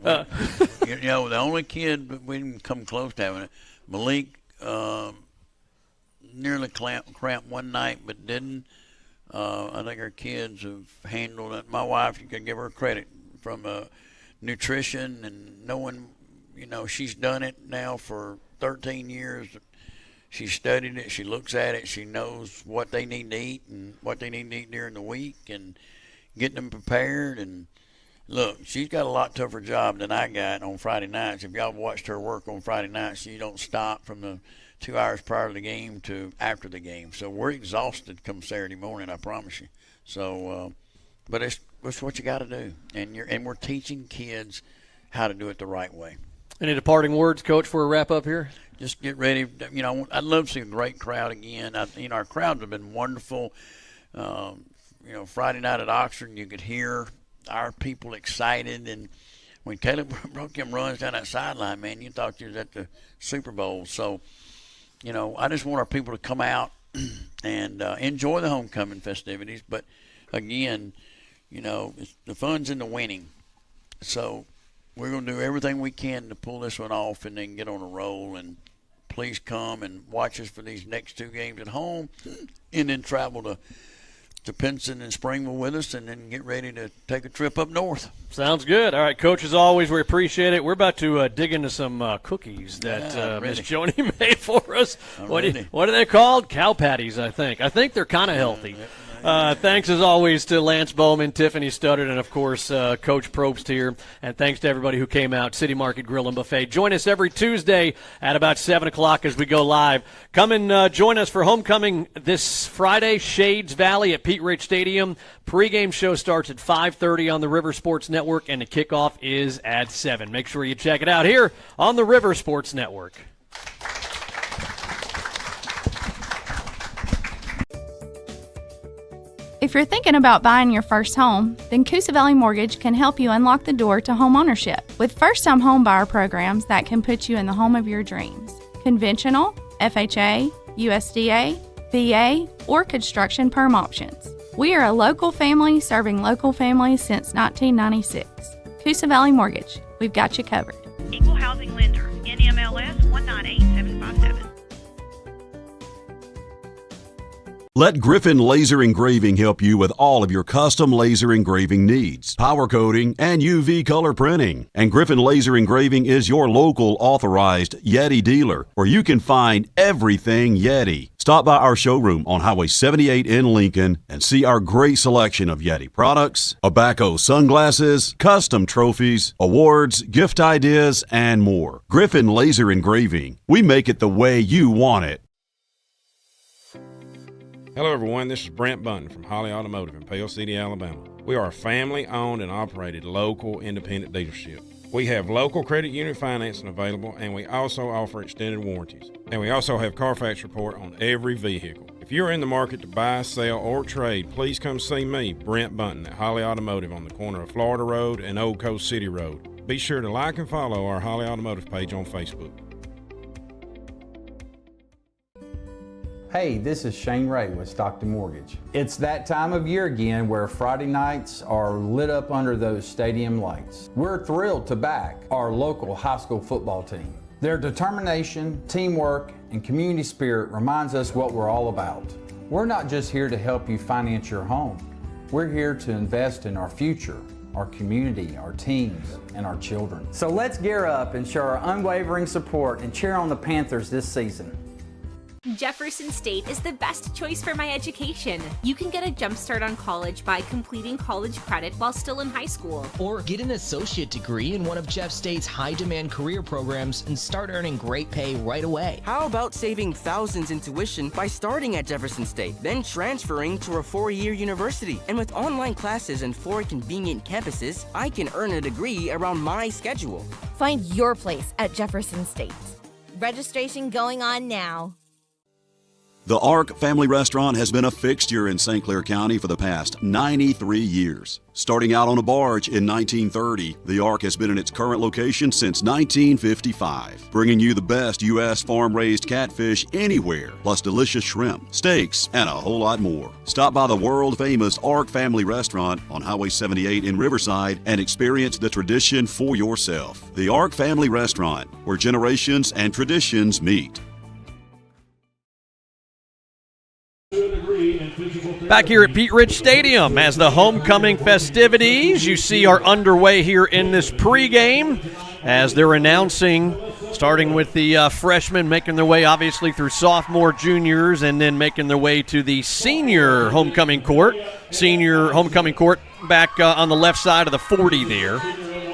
You know, the only kid we didn't come close to having it, Malik, nearly cramped one night, but didn't. I think our kids have handled it. My wife, you can give her credit from nutrition and knowing, you know, she's done it now for 13 years. She studied it. She looks at it. She knows what they need to eat and what they need to eat during the week and getting them prepared. And look, she's got a lot tougher job than I got on Friday nights. If y'all watched her work on Friday nights, she don't stop from the 2 hours prior to the game to after the game. So we're exhausted come Saturday morning, I promise you. So, but it's what you got to do. And we're teaching kids how to do it the right way. Any departing words, Coach, for a wrap-up here? Just get ready. You know, I'd love to see a great crowd again. You know, our crowds have been wonderful. You know, Friday night at Oxford, you could hear our people excited. And when Caleb broke them runs down that sideline, man, you thought you was at the Super Bowl. So, you know, I just want our people to come out and enjoy the homecoming festivities. But, again, you know, the fun's in the winning. So we're going to do everything we can to pull this one off and then get on a roll. And please come and watch us for these next 2 games at home and then travel to Pinson and Springville with us and then get ready to take a trip up north. Sounds good. All right, Coach, as always, we appreciate it. We're about to dig into some cookies that Miss Joni made for us. What are they called? Cow patties, I think. I think they're kind of healthy. Thanks, as always, to Lance Bowman, Tiffany Studdard, and, of course, Coach Probst here. And thanks to everybody who came out, City Market Grill and Buffet. Join us every Tuesday at about 7 o'clock as we go live. Come and join us for homecoming this Friday, Shades Valley at Pete Rich Stadium. Pregame show starts at 5:30 on the River Sports Network, and the kickoff is at 7. Make sure you check it out here on the River Sports Network. If you're thinking about buying your first home, then Coosa Valley Mortgage can help you unlock the door to home ownership with first-time home buyer programs that can put you in the home of your dreams. Conventional, FHA, USDA, VA, or construction perm options. We are a local family serving local families since 1996. Coosa Valley Mortgage. We've got you covered. Equal housing lender. NMLS 198757. Let Griffin Laser Engraving help you with all of your custom laser engraving needs, powder coating, and UV color printing. And Griffin Laser Engraving is your local authorized Yeti dealer, where you can find everything Yeti. Stop by our showroom on Highway 78 in Lincoln and see our great selection of Yeti products, Abaco sunglasses, custom trophies, awards, gift ideas, and more. Griffin Laser Engraving. We make it the way you want it. Hello everyone, this is Brent Bunton from Holly Automotive in Pell City, Alabama. We are a family-owned and operated local independent dealership. We have local credit union financing available, and we also offer extended warranties. And we also have Carfax report on every vehicle. If you're in the market to buy, sell, or trade, please come see me, Brent Bunton, at Holly Automotive on the corner of Florida Road and Old Coast City Road. Be sure to like and follow our Holly Automotive page on Facebook. Hey, this is Shane Ray with Stockton Mortgage. It's that time of year again where Friday nights are lit up under those stadium lights. We're thrilled to back our local high school football team. Their determination, teamwork, and community spirit reminds us what we're all about. We're not just here to help you finance your home. We're here to invest in our future, our community, our teams, and our children. So let's gear up and show our unwavering support and cheer on the Panthers this season. Jefferson State is the best choice for my education. You can get a jump start on college by completing college credit while still in high school. Or get an associate degree in one of Jeff State's high-demand career programs and start earning great pay right away. How about saving thousands in tuition by starting at Jefferson State, then transferring to a 4-year university? And with online classes and 4 convenient campuses, I can earn a degree around my schedule. Find your place at Jefferson State. Registration going on now. The Ark Family Restaurant has been a fixture in St. Clair County for the past 93 years. Starting out on a barge in 1930, the Ark has been in its current location since 1955, bringing you the best U.S. farm-raised catfish anywhere, plus delicious shrimp, steaks, and a whole lot more. Stop by the world-famous Ark Family Restaurant on Highway 78 in Riverside and experience the tradition for yourself. The Ark Family Restaurant, where generations and traditions meet. Back here at Pete Rich Stadium as the homecoming festivities you see are underway here in this pregame as they're announcing, starting with the freshmen making their way obviously through sophomore, juniors, and then making their way to the senior homecoming court. Senior homecoming court back on the left side of the 40 there.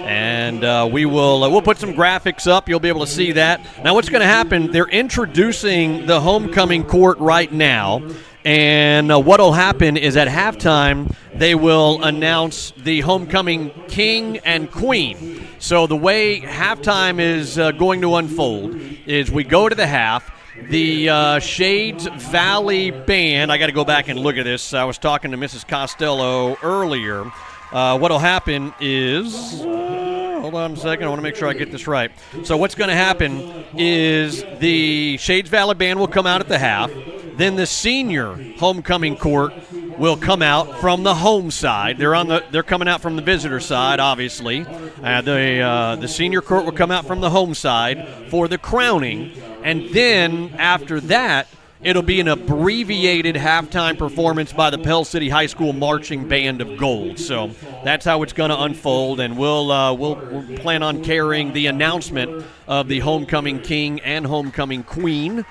And we'll put some graphics up. You'll be able to see that. Now what's going to happen, they're introducing the homecoming court right now. And what will happen is at halftime, they will announce the homecoming king and queen. So the way halftime is going to unfold is we go to the half. The Shades Valley Band, I got to go back and look at this. I was talking to Mrs. Costello earlier. What will happen is, hold on a second, I want to make sure I get this right. So what's going to happen is the Shades Valley Band will come out at the half. Then the senior homecoming court will come out from the home side. They're coming out from the visitor side, obviously. The senior court will come out from the home side for the crowning. And then after that, it'll be an abbreviated halftime performance by the Pell City High School Marching Band of Gold. So that's how it's going to unfold, and we'll plan on carrying the announcement of the homecoming king and homecoming queen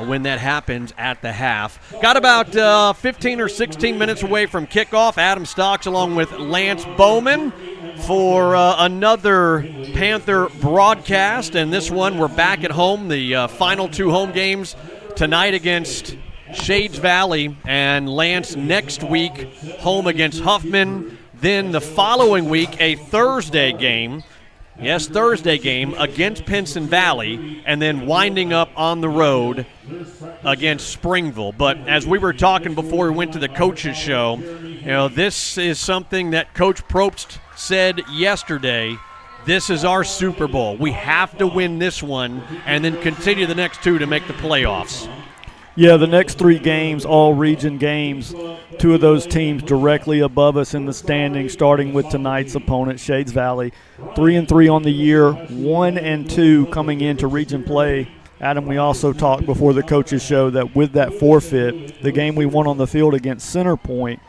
when that happens at the half. Got about 15 or 16 minutes away from kickoff. Adam Stocks along with Lance Bowman for another Panther broadcast, and this one we're back at home, the final 2 home games tonight against Shades Valley, and Lance next week home against Huffman. Then the following week, a Thursday game against Pinson Valley, and then winding up on the road against Springville. But as we were talking before we went to the coaches show, this is something that Coach Probst said yesterday. This is our Super Bowl. We have to win this one and then continue the next 2 to make the playoffs. Yeah, the next 3 games, all region games, 2 of those teams directly above us in the standings, starting with tonight's opponent, Shades Valley. 3-3 on the year, 1-2 coming into region play. Adam, we also talked before the coaches show that with that forfeit, the game we won on the field against Center Point,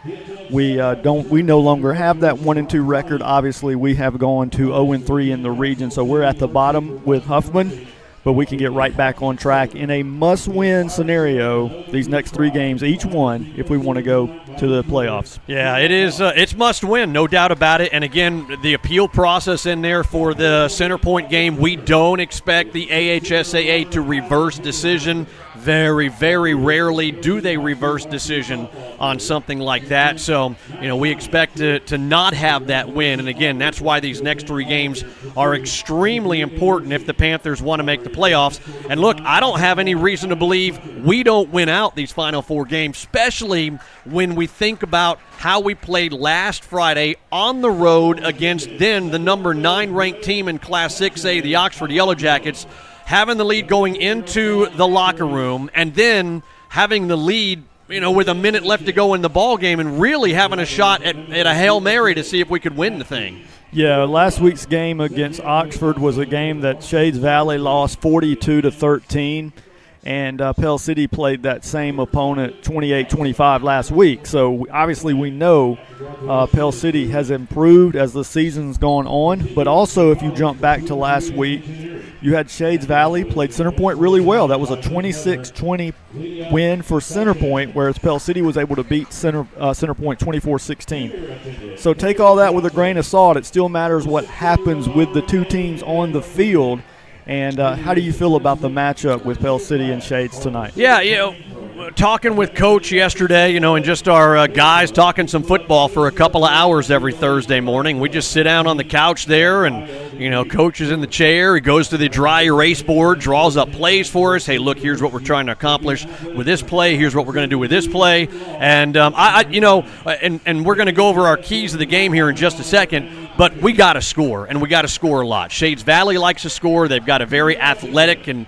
we no longer have that 1-2 record. Obviously, we have gone to 0-3 in the region, so we're at the bottom with Huffman, but we can get right back on track in a must-win scenario. These next 3 games, each one, if we want to go to the playoffs. Yeah, it is. It's must-win, no doubt about it. And again, the appeal process in there for the Center Point game, we don't expect the AHSAA to reverse decision. Very, very rarely do they reverse decision on something like that. So, we expect to not have that win. And again, that's why these next 3 games are extremely important if the Panthers want to make the playoffs. And look, I don't have any reason to believe we don't win out these final 4 games, especially when we think about how we played last Friday on the road against then the number 9 ranked team in Class 6A, the Oxford Yellow Jackets, having the lead going into the locker room and then having the lead, with a minute left to go in the ball game and really having a shot at a Hail Mary to see if we could win the thing. Yeah, last week's game against Oxford was a game that Shades Valley lost 42-13. And Pell City played that same opponent 28-25 last week. So obviously we know Pell City has improved as the season's gone on. But also if you jump back to last week, you had Shades Valley played Center Point really well. That was a 26-20 win for Center Point, whereas Pell City was able to beat Center Point 24-16. So take all that with a grain of salt. It still matters what happens with the 2 teams on the field. And how do you feel about the matchup with Pell City and Shades tonight? Yeah, talking with Coach yesterday, and just our guys talking some football for a couple of hours every Thursday morning. We just sit down on the couch there and, Coach is in the chair. He goes to the dry erase board, draws up plays for us. Hey, look, here's what we're trying to accomplish with this play. Here's what we're going to do with this play. And, and we're going to go over our keys of the game here in just a second. But we got to score, and we got to score a lot. Shades Valley likes to score. They've got a very athletic and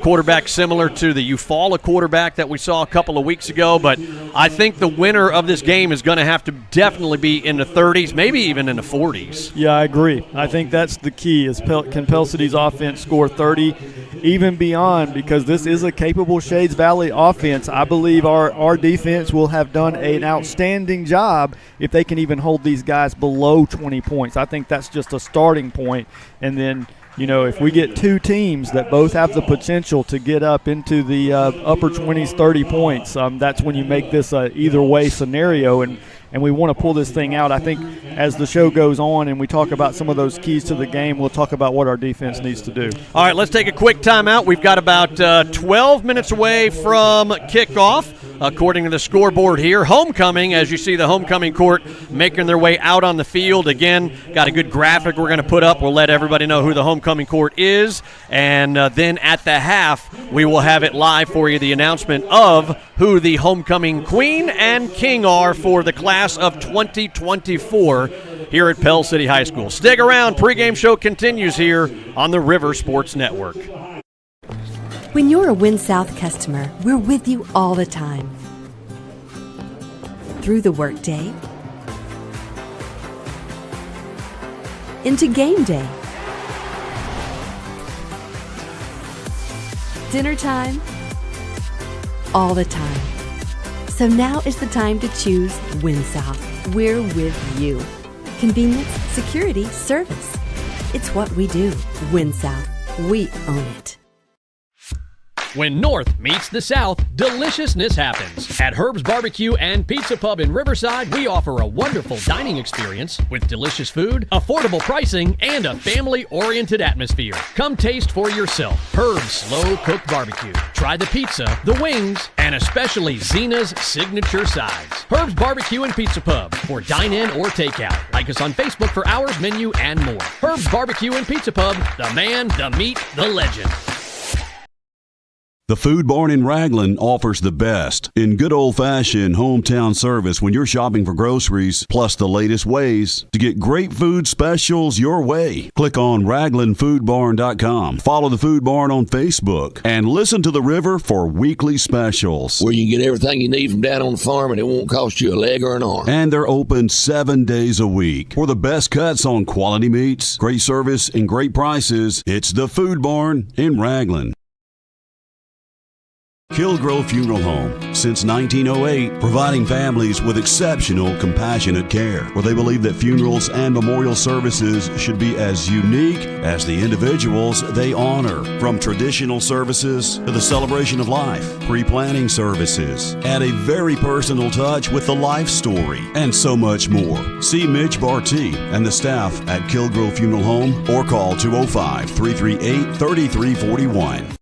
quarterback similar to the Eufaula quarterback that we saw a couple of weeks ago. But I think the winner of this game is going to have to definitely be in the 30s, maybe even in the 40s. Yeah, I agree. I think that's the key is can Pell City's offense score 30, even beyond, because this is a capable Shades Valley offense. I believe our defense will have done an outstanding job if they can even hold these guys below 20 points. I think that's just a starting point. And then, if we get 2 teams that both have the potential to get up into the upper 20s, 30 points, that's when you make this a either-way scenario. And we want to pull this thing out. I think as the show goes on and we talk about some of those keys to the game, we'll talk about what our defense needs to do. All right, let's take a quick timeout. We've got about 12 minutes away from kickoff, according to the scoreboard here. Homecoming, as you see the homecoming court making their way out on the field. Again, got a good graphic we're going to put up. We'll let everybody know who the homecoming court is. And then at the half, we will have it live for you, the announcement of who the homecoming queen and king are for the class of 2024 here at Pell City High School. Stick around. Pregame show continues here on the River Sports Network. When you're a Win South customer, we're with you all the time. Through the workday, into game day, dinner time, all the time. So now is the time to choose Win South. We're with you. Convenience, security, service. It's what we do. Win South. We own it. When North meets the South, deliciousness happens. At Herb's Barbecue and Pizza Pub in Riverside, we offer a wonderful dining experience with delicious food, affordable pricing, and a family-oriented atmosphere. Come taste for yourself Herb's slow-cooked barbecue. Try the pizza, the wings, and especially Zena's signature sides. Herb's Barbecue and Pizza Pub for dine-in or takeout. Like us on Facebook for hours, menu, and more. Herb's Barbecue and Pizza Pub, the man, the meat, the legend. The Food Barn in Raglan offers the best in good old-fashioned hometown service when you're shopping for groceries, plus the latest ways to get great food specials your way. Click on RaglanFoodBarn.com, follow the Food Barn on Facebook, and listen to the River for weekly specials. Where you can get everything you need from down on the farm and it won't cost you a leg or an arm. And they're open 7 days a week. For the best cuts on quality meats, great service, and great prices, it's the Food Barn in Raglan. Hillgrove Funeral Home, since 1908, providing families with exceptional, compassionate care, where they believe that funerals and memorial services should be as unique as the individuals they honor. From traditional services to the celebration of life, pre-planning services, add a very personal touch with the life story, and so much more. See Mitch Barty and the staff at Hillgrove Funeral Home or call 205-338-3341.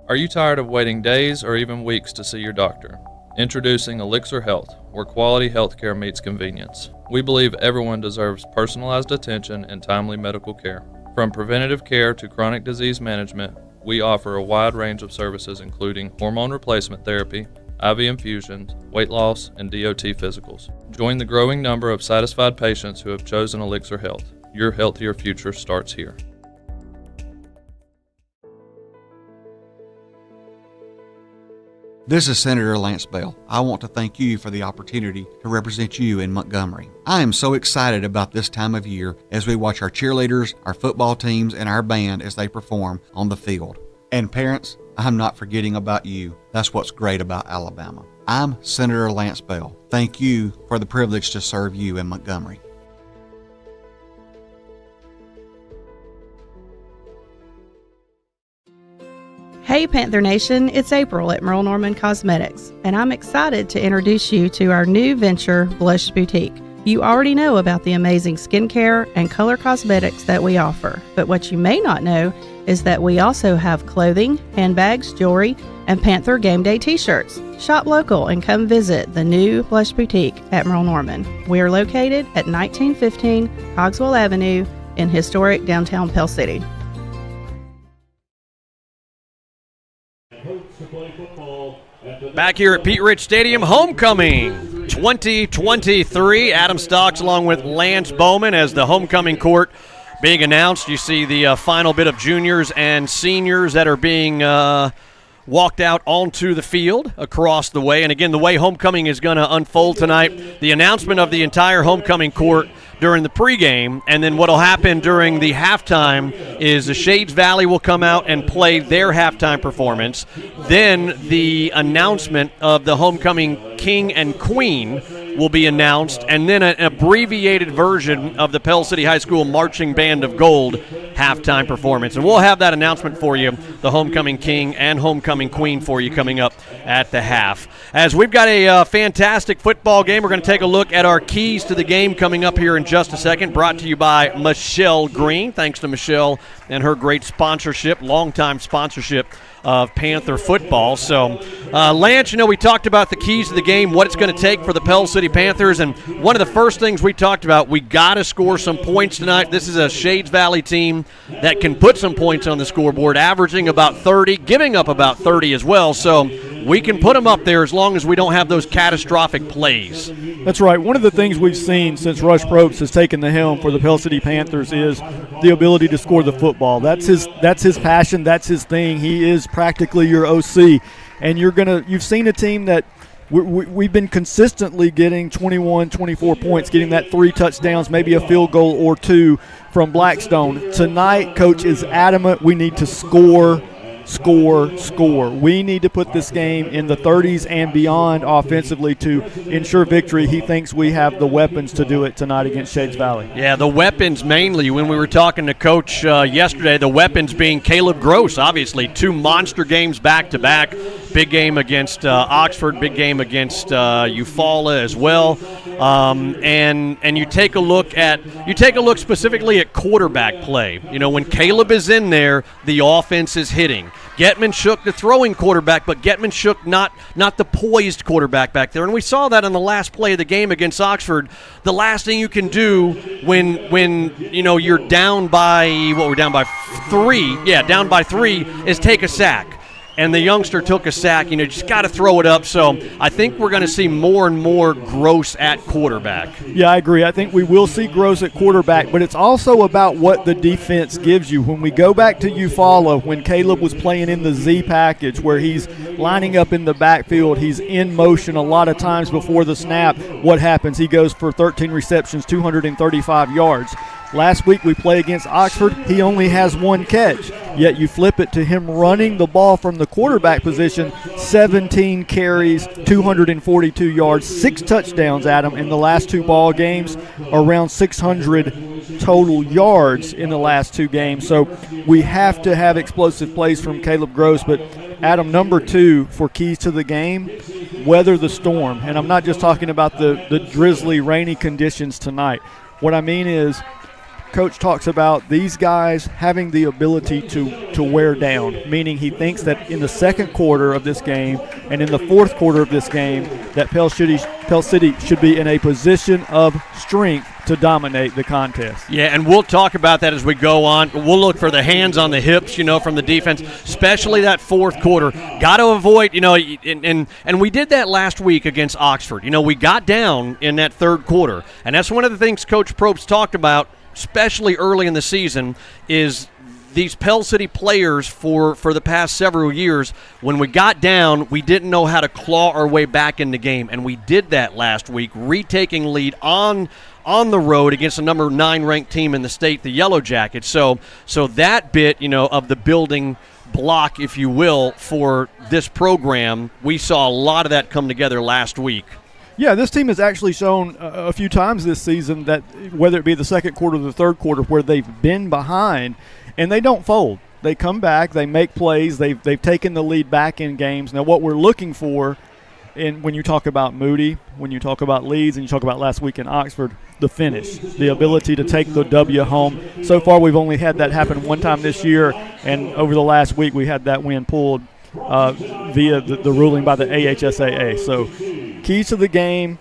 Are you tired of waiting days or even weeks to see your doctor? Introducing Elixir Health, where quality healthcare meets convenience. We believe everyone deserves personalized attention and timely medical care. From preventative care to chronic disease management, we offer a wide range of services including hormone replacement therapy, IV infusions, weight loss, and DOT physicals. Join the growing number of satisfied patients who have chosen Elixir Health. Your healthier future starts here. This is Senator Lance Bell. I want to thank you for the opportunity to represent you in Montgomery. I am so excited about this time of year as we watch our cheerleaders, our football teams, and our band as they perform on the field. And parents, I'm not forgetting about you. That's what's great about Alabama. I'm Senator Lance Bell. Thank you for the privilege to serve you in Montgomery. Hey Panther Nation, it's April at Merle Norman Cosmetics, and I'm excited to introduce you to our new venture, Blush Boutique. You already know about the amazing skincare and color cosmetics that we offer, but what you may not know is that we also have clothing, handbags, jewelry, and Panther Game Day t-shirts. Shop local and come visit the new Blush Boutique at Merle Norman. We are located at 1915 Cogswell Avenue in historic downtown Pell City. Back here at Pete Rich Stadium, homecoming 2023. Adam Stocks along with Lance Bowman as the homecoming court being announced. You see the final bit of juniors and seniors that are being walked out onto the field across the way. And again, the way homecoming is going to unfold tonight, the announcement of the entire homecoming court during the pregame, and then what will happen during the halftime is the Shades Valley will come out and play their halftime performance. Then the announcement of the homecoming king and queen will be announced, and then an abbreviated version of the Pell City High School Marching Band of Gold halftime performance. And we'll have that announcement for you, the homecoming king and homecoming queen, for you coming up at the half. As we've got a fantastic football game, we're going to take a look at our keys to the game coming up here in just a second, brought to you by Michelle Green. Thanks to Michelle and her great sponsorship, longtime sponsorship of Panther football. So, Lance, we talked about the keys to the game, what it's going to take for the Pell City Panthers, and one of the first things we talked about, we got to score some points tonight. This is a Shades Valley team that can put some points on the scoreboard, averaging about 30, giving up about 30 as well. So we can put them up there as long as we don't have those catastrophic plays. That's right. One of the things we've seen since Rush Probst has taken the helm for the Pell City Panthers is the ability to score the football. That's his passion. That's his thing. He is practically your OC, and you've seen a team that we've been consistently getting 21, 24 points, getting that 3 touchdowns, maybe a field goal or 2 from Blackstone. Tonight, Coach is adamant we need to score. We need to put this game in the 30s and beyond offensively to ensure victory. He thinks we have the weapons to do it tonight against Shades Valley. Yeah, the weapons mainly. When we were talking to Coach yesterday, the weapons being Caleb Gross, obviously 2 monster games back-to-back. Big game against Oxford, big game against Eufaula as well. And you take a look specifically at quarterback play. You know, when Caleb is in there, the offense is hitting. Getman Shook, the throwing quarterback, but Getman Shook not the poised quarterback back there. And we saw that on the last play of the game against Oxford. The last thing you can do when you know you're down by we're down by 3. Yeah, down by 3 is take a sack. And the youngster took a sack. You know, just got to throw it up. So I think we're going to see more and more Gross at quarterback. Yeah, I agree. I think we will see Gross at quarterback, but it's also about what the defense gives you. When we go back to Eufaula, when Caleb was playing in the Z package where he's lining up in the backfield, he's in motion a lot of times before the snap, what happens? He goes for 13 receptions, 235 yards. Last week we play against Oxford. He only has 1 catch, yet you flip it to him running the ball from the quarterback position, 17 carries, 242 yards, 6 touchdowns, Adam, in the last 2 ball games, around 600 total yards in the last 2 games. So we have to have explosive plays from Caleb Gross. But, Adam, number 2 for keys to the game, weather the storm. And I'm not just talking about the drizzly, rainy conditions tonight. What I mean is, Coach talks about these guys having the ability to wear down, meaning he thinks that in the second quarter of this game and in the fourth quarter of this game that Pell City should be in a position of strength to dominate the contest. Yeah, and we'll talk about that as we go on. We'll look for the hands on the hips, you know, from the defense, especially that fourth quarter. Got to avoid, you know, and we did that last week against Oxford. You know, we got down in that third quarter, and that's one of the things Coach Probst talked about, especially early in the season, is these Pell City players for the past several years, when we got down, we didn't know how to claw our way back in the game, and we did that last week, retaking lead on the road against a number 9 ranked team in the state, the Yellow Jackets. So that bit, you know, of the building block, if you will, for this program, we saw a lot of that come together last week. Yeah, this team has actually shown a few times this season that whether it be the second quarter or the third quarter where they've been behind and they don't fold. They come back, they make plays, they've taken the lead back in games. Now what we're looking for, and when you talk about Moody, when you talk about Leeds, and you talk about last week in Oxford, the finish, the ability to take the W home. So far we've only had that happen one time this year, and over the last week we had that win pulled via the ruling by the AHSAA. So keys to the game,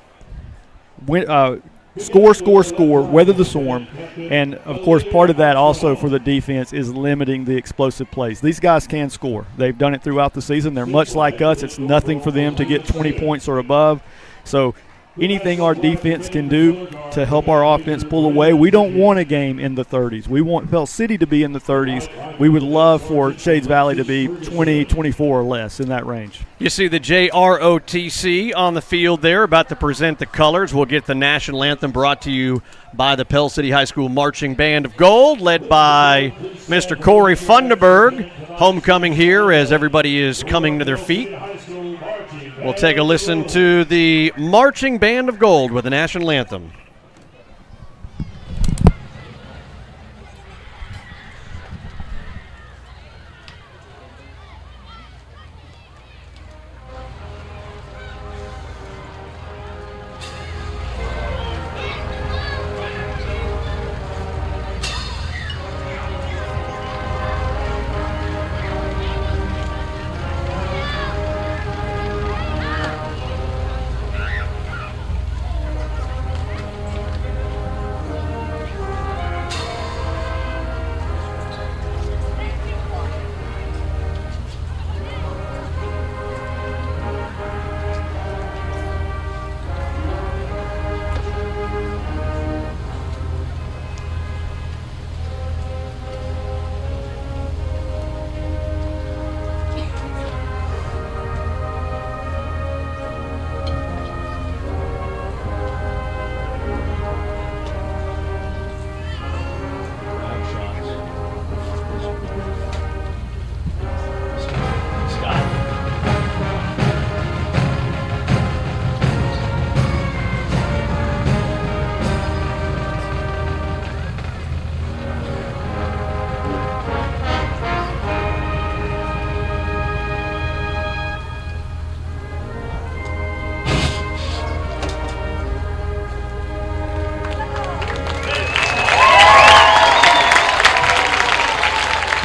score, weather the storm, and, of course, part of that also for the defense is limiting the explosive plays. These guys can score. They've done it throughout the season. They're much like us. It's nothing for them to get 20 points or above. So anything our defense can do to help our offense pull away. We don't want a game in the 30s. We want Pell City to be in the 30s. We would love for Shades Valley to be 20, 24 or less in that range. You see the JROTC on the field there, about to present the colors. We'll get the national anthem brought to you by the Pell City High School Marching Band of Gold, led by Mr. Corey Funderburg. Homecoming here as everybody is coming to their feet. We'll take a listen to the Marching Band of Gold with the national anthem.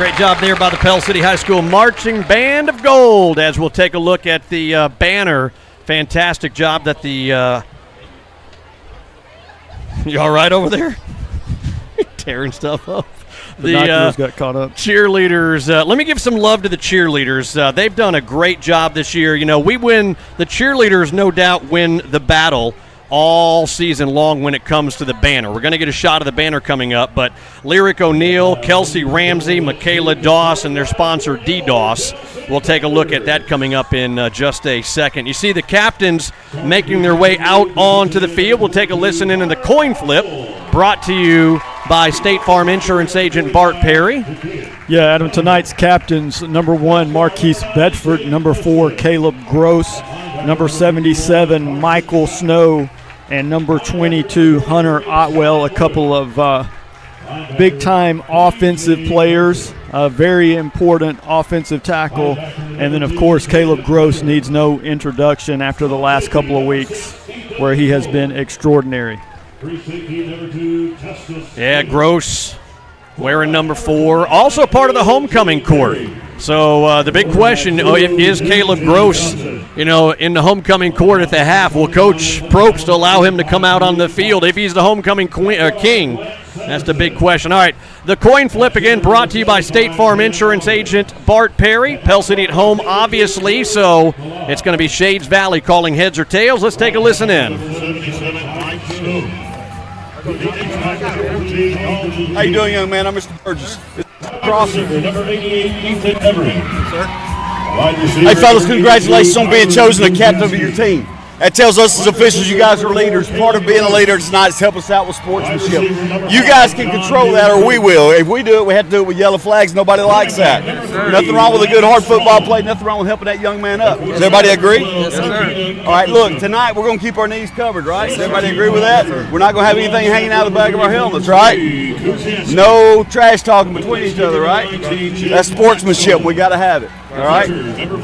Great job there by the Pell City High School Marching Band of Gold as we'll take a look at the banner. Fantastic job that the you all right over there? Tearing stuff up. The got caught up. Cheerleaders. Let me give some love to the cheerleaders. They've done a great job this year. You know, we win. The cheerleaders, no doubt, win the battle all season long when it comes to the banner. We're going to get a shot of the banner coming up, but Lyric O'Neill, Kelsey Ramsey, Michaela Doss, and their sponsor DDoS. We'll take a look at that coming up in just a second. You see the captains making their way out onto the field. We'll take a listen in the coin flip brought to you by State Farm Insurance agent Bart Perry. Yeah, Adam, tonight's captains, number 1, Marquise Bedford, number 4, Caleb Gross, number 77, Michael Snow, and number 22, Hunter Otwell, a couple of big-time offensive players, a very important offensive tackle, and then, of course, Caleb Gross needs no introduction after the last couple of weeks where he has been extraordinary. Yeah, Gross wearing number 4, also part of the homecoming court. So the big question is Caleb Gross, in the homecoming court at the half. Will Coach Probst allow him to come out on the field if he's the homecoming king? That's the big question. All right, the coin flip again brought to you by State Farm Insurance agent Bart Perry. Pell City at home, obviously, so it's going to be Shades Valley calling heads or tails. Let's take a listen in. How you doing, young man? I'm Mr. Burgess. Crosser. Hey, fellas, congratulations on being chosen the captain of your team. That tells us as officials you guys are leaders. Part of being a leader tonight is help us out with sportsmanship. You guys can control that, or we will. If we do it, we have to do it with yellow flags. Nobody likes that. Nothing wrong with a good hard football play. Nothing wrong with helping that young man up. Does everybody agree? Yes, sir. All right, look, tonight we're going to keep our knees covered, right? Does everybody agree with that? We're not going to have anything hanging out of the back of our helmets, right? No trash talking between each other, right? That's sportsmanship. We got to have it. All right.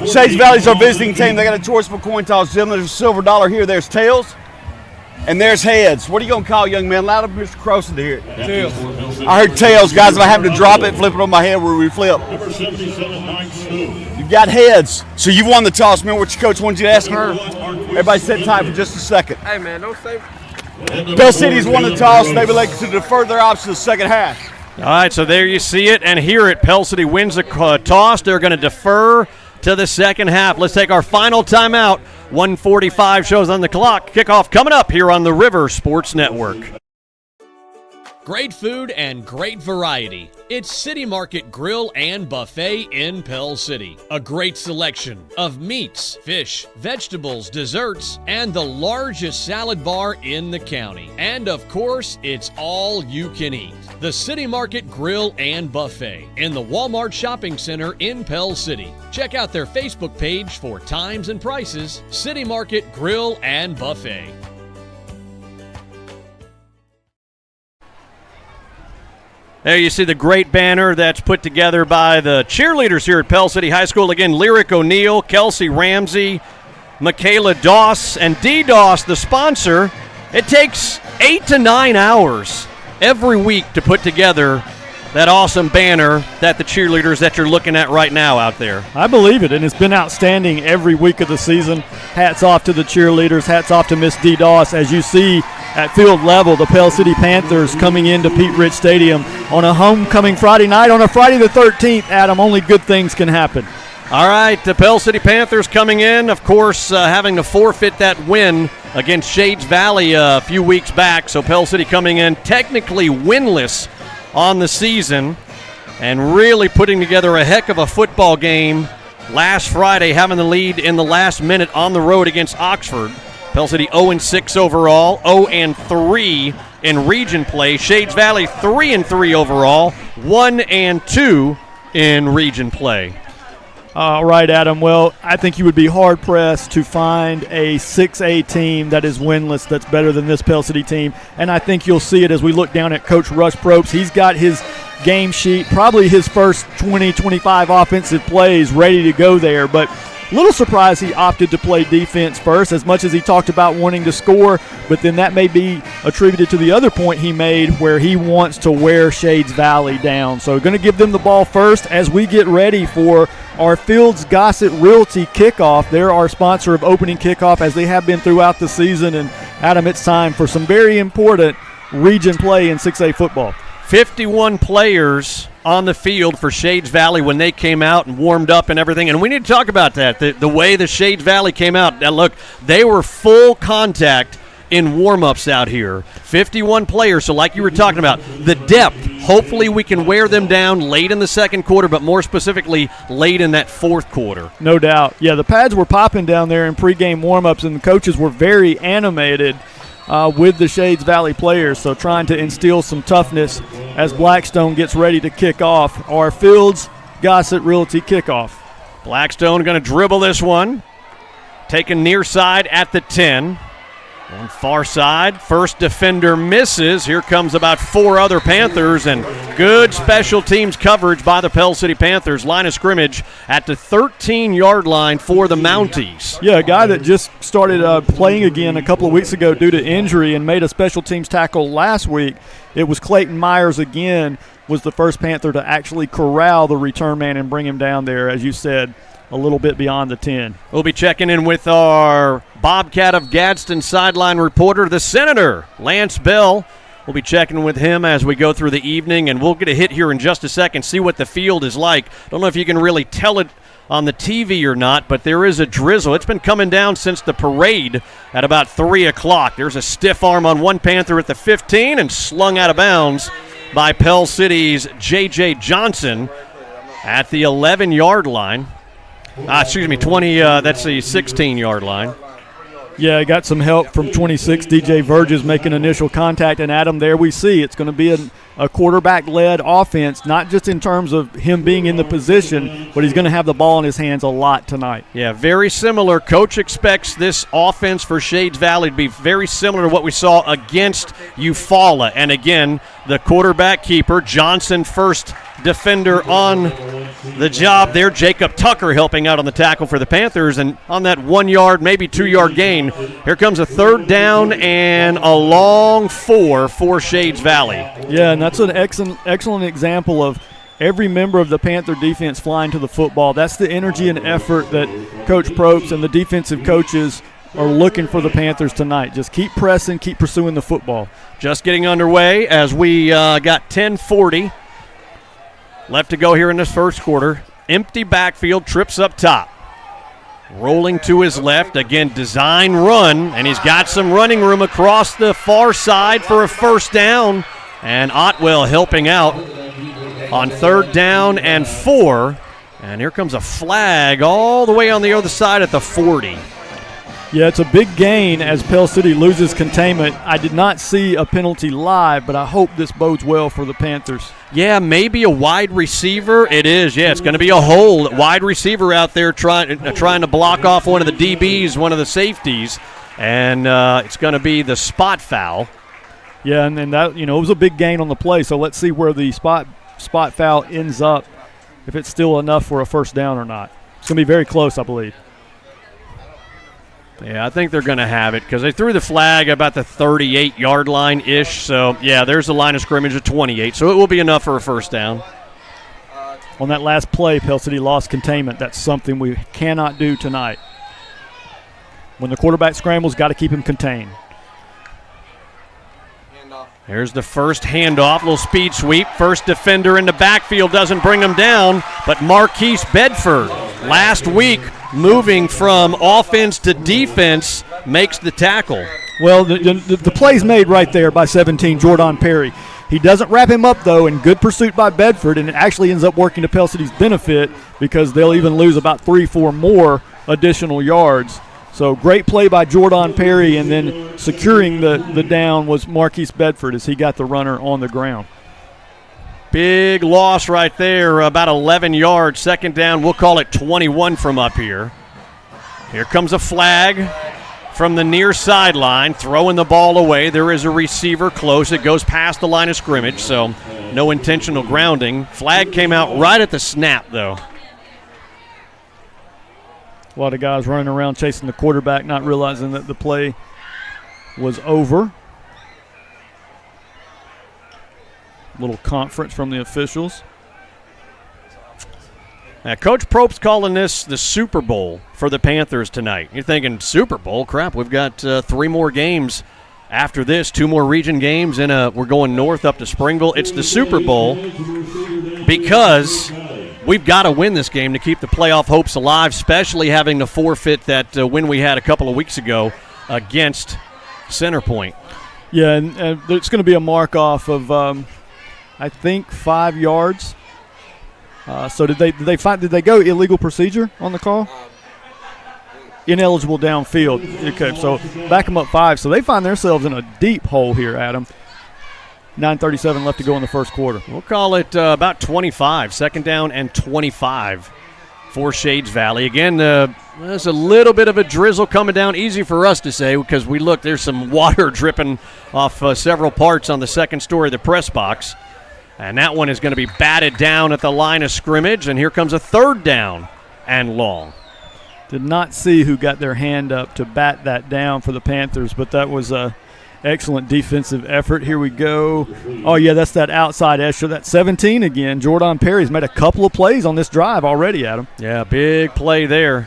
Shades Valley's our visiting team. They got a choice for coin toss. Gentlemen, there's a silver dollar here. There's tails, and there's heads. What are you gonna call, young man? Allow Mr. Croson to hear it. Tails. I heard tails, guys. If I happen to drop it, flip it on my head where we flip. You've got heads, so you won the toss. Remember what your coach wanted you to ask him? Everybody sit tight for just a second. Hey, man, don't say. Pell City's won the toss. They've elected to defer their option to the second half. All right, so there you see it and hear it. Pell City wins the toss. They're going to defer to the second half. Let's take our final timeout. 1:45 shows on the clock. Kickoff coming up here on the River Sports Network. Great food and great variety. It's City Market Grill and Buffet in Pell City. A great selection of meats, fish, vegetables, desserts, and the largest salad bar in the county. And of course, it's all you can eat. The City Market Grill and Buffet in the Walmart Shopping Center in Pell City. Check out their Facebook page for times and prices. City Market Grill and Buffet. There you see the great banner that's put together by the cheerleaders here at Pell City High School. Again, Lyric O'Neill, Kelsey Ramsey, Michaela Doss, and DDoS, the sponsor. It takes 8 to 9 hours every week to put together that awesome banner that the cheerleaders that you're looking at right now out there. I believe it, and it's been outstanding every week of the season. Hats off to the cheerleaders. Hats off to Miss DDoS. As you see at field level, the Pell City Panthers coming into Pete Rich Stadium on a homecoming Friday night. On a Friday the 13th, Adam, only good things can happen. All right, the Pell City Panthers coming in, of course, having to forfeit that win against Shades Valley a few weeks back. So Pell City coming in technically winless on the season and really putting together a heck of a football game last Friday, having the lead in the last minute on the road against Oxford. Pell City 0-6 overall, 0-3 in region play. Shades Valley 3-3 overall, 1-2 in region play. All right, Adam. Well, I think you would be hard-pressed to find a 6A team that is winless that's better than this Pell City team, and I think you'll see it as we look down at Coach Russ Probst. He's got his game sheet, probably his first 20, 25 offensive plays ready to go there, but A little surprised he opted to play defense first, as much as he talked about wanting to score, but then that may be attributed to the other point he made where he wants to wear Shades Valley down. So going to give them the ball first as we get ready for our Fields Gossett Realty kickoff. They're our sponsor of opening kickoff, as they have been throughout the season. And, Adam, it's time for some very important region play in 6A football. 51 players on the field for Shades Valley when they came out and warmed up and everything. And we need to talk about that, the way the Shades Valley came out. Now, look, they were full contact in warm-ups out here. 51 players, so like you were talking about, the depth, hopefully we can wear them down late in the second quarter, but more specifically late in that fourth quarter. No doubt. Yeah, the pads were popping down there in pregame warm-ups, and the coaches were very animated with the Shades Valley players, so trying to instill some toughness as Blackstone gets ready to kick off our Fields Gossett Realty kickoff. Blackstone going to dribble this one, taken near side at the 10. On far side, first defender misses. Here comes about 4 other Panthers, and good special teams coverage by the Pell City Panthers. Line of scrimmage at the 13-yard line for the Mounties. Yeah, a guy that just started playing again a couple of weeks ago due to injury and made a special teams tackle last week. It was Clayton Myers again, was the first Panther to actually corral the return man and bring him down there, as you said, a little bit beyond the 10. We'll be checking in with our Bobcat of Gadsden sideline reporter, the Senator, Lance Bell. We'll be checking with him as we go through the evening, and we'll get a hit here in just a second, see what the field is like. Don't know if you can really tell it on the TV or not, but there is a drizzle. It's been coming down since the parade at about 3 o'clock. There's a stiff arm on one Panther at the 15 and slung out of bounds by Pell City's J.J. Johnson at the 11-yard line. 20, that's the 16-yard line. Yeah, got some help from 26. DJ Verges making initial contact, and Adam, there we see it's going to be a quarterback-led offense, not just in terms of him being in the position, but he's going to have the ball in his hands a lot tonight. Yeah, very similar. Coach expects this offense for Shades Valley to be very similar to what we saw against Eufaula. And again, the quarterback keeper, Johnson, first defender on the job there. Jacob Tucker helping out on the tackle for the Panthers, and on that 1 yard, maybe 2 yard gain, here comes a third down and a long 4 for Shades Valley. Yeah, and that's an excellent example of every member of the Panther defense flying to the football. That's the energy and effort that Coach Probst and the defensive coaches are looking for the Panthers tonight. Just keep pressing, keep pursuing the football. Just getting underway as we got 10:40 left to go here in this first quarter. Empty backfield, trips up top. Rolling to his left, again, design run, and he's got some running room across the far side for a first down. And Otwell helping out on 3rd down and 4. And here comes a flag all the way on the other side at the 40. Yeah, it's a big gain as Pell City loses containment. I did not see a penalty live, but I hope this bodes well for the Panthers. Yeah, maybe a wide receiver. It is, yeah, it's going to be a hold. Wide receiver out there trying to block off one of the DBs, one of the safeties, and it's going to be the spot foul. Yeah, and then that, it was a big gain on the play, so let's see where the spot foul ends up, if it's still enough for a first down or not. It's going to be very close, I believe. Yeah, I think they're going to have it because they threw the flag about the 38-yard line-ish. So, yeah, there's the line of scrimmage at 28. So it will be enough for a first down. On that last play, Pell City lost containment. That's something we cannot do tonight. When the quarterback scrambles, got to keep him contained. Here's the first handoff, little speed sweep. First defender in the backfield doesn't bring him down, but Marquise Bedford, last week moving from offense to defense, makes the tackle. Well, the play's made right there by 17, Jordan Perry. He doesn't wrap him up, though, and good pursuit by Bedford, and it actually ends up working to Pell City's benefit because they'll even lose about 3-4 more additional yards. So great play by Jordan Perry, and then securing the down was Marquise Bedford as he got the runner on the ground. Big loss right there, about 11 yards. Second down, we'll call it 21 from up here. Here comes a flag from the near sideline, throwing the ball away. There is a receiver close. It goes past the line of scrimmage, so no intentional grounding. Flag came out right at the snap, though. A lot of guys running around chasing the quarterback, not realizing that the play was over. Little conference from the officials. Now, Coach Probst's calling this the Super Bowl for the Panthers tonight. You're thinking, Super Bowl? Crap, we've got 3 more games after this, 2 more region games, and we're going north up to Springville. It's the Super Bowl because we've got to win this game to keep the playoff hopes alive, especially having to forfeit that win we had a couple of weeks ago against Centerpoint. Yeah, and it's going to be a mark-off of, I think, 5 yards. So did they go illegal procedure on the call? Ineligible downfield. Okay, so back them up 5. So they find themselves in a deep hole here, Adam. 9:37 left to go in the first quarter. We'll call it about 25. 2nd down and 25 for Shades Valley. Again, there's a little bit of a drizzle coming down. Easy for us to say because we look, there's some water dripping off several parts on the second story of the press box. And that one is going to be batted down at the line of scrimmage. And here comes a 3rd down and long. Did not see who got their hand up to bat that down for the Panthers, but that was a excellent defensive effort. Here we go. Oh, yeah, that's that outside Escher. That's 17 again. Jordan Perry's made a couple of plays on this drive already, Adam. Yeah, big play there.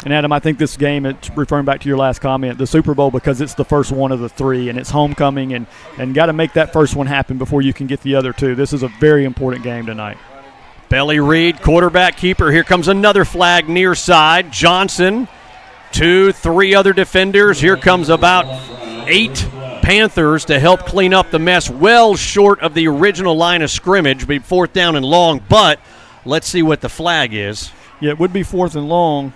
And, Adam, I think this game, it's referring back to your last comment, the Super Bowl, because it's the first one of the 3, and it's homecoming, and got to make that first one happen before you can get the other 2. This is a very important game tonight. Belly Reed, quarterback keeper. Here comes another flag near side. Johnson, 2, 3 other defenders. Here comes about 8 Panthers to help clean up the mess, well short of the original line of scrimmage, be 4th down and long, but let's see what the flag is. Yeah, it would be 4th and long.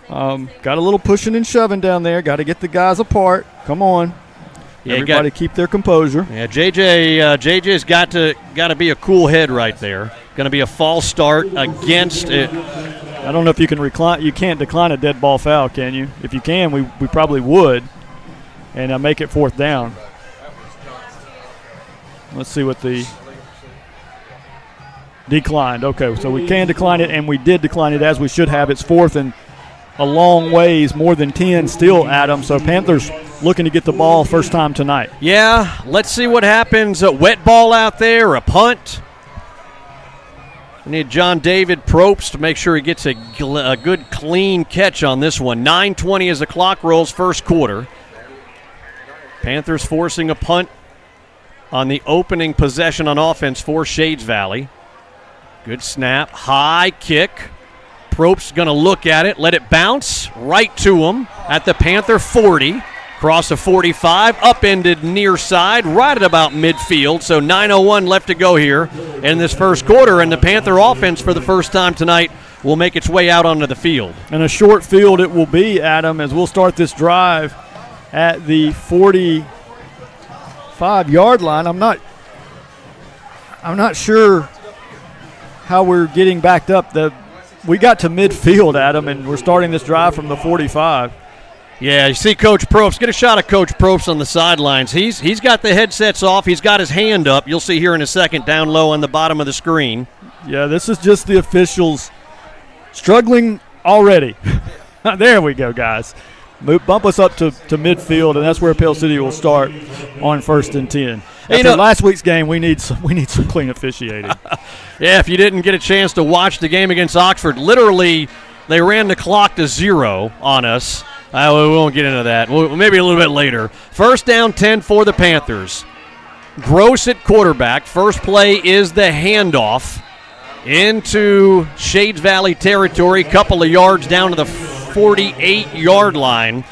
Got a little pushing and shoving down there. Got to get the guys apart. Come on. Yeah, everybody keep their composure. Yeah, JJ's got to be a cool head right there. Going to be a false start against it. I don't know if you can recline. You can't decline a dead ball foul, can you? If you can, we probably would. And make it 4th down. Let's see what the declined. Okay, so we can decline it, and we did decline it as we should have. It's 4th and a long ways, more than 10 still, Adam. So Panthers looking to get the ball first time tonight. Yeah, let's see what happens. A wet ball out there, a punt. We need John David Probst to make sure he gets a good, clean catch on this one. 9:20 as the clock rolls, first quarter. Panthers forcing a punt on the opening possession on offense for Shades Valley. Good snap, high kick. Probst's going to look at it, let it bounce right to him at the Panther 40. Cross the 45, upended near side, right at about midfield. So 9:01 left to go here in this first quarter, and the Panther offense for the first time tonight will make its way out onto the field. And a short field it will be, Adam, as we'll start this drive at the 45-yard line. I'm not sure how we're getting backed up. We got to midfield, Adam, and we're starting this drive from the 45. Yeah, you see Coach Probst. Get a shot of Coach Probst on the sidelines. He's got the headsets off. He's got his hand up. You'll see here in a second down low on the bottom of the screen. Yeah, this is just the officials struggling already. There we go, guys. Bump us up to midfield, and that's where Pell City will start on 1st and 10. After last week's game, we need some clean officiating. Yeah, if you didn't get a chance to watch the game against Oxford, literally they ran the clock to 0 on us. We won't get into that. Maybe a little bit later. 1st down, 10 for the Panthers. Gross at quarterback. First play is the handoff into Shades Valley territory. Couple of yards down to the 48-yard line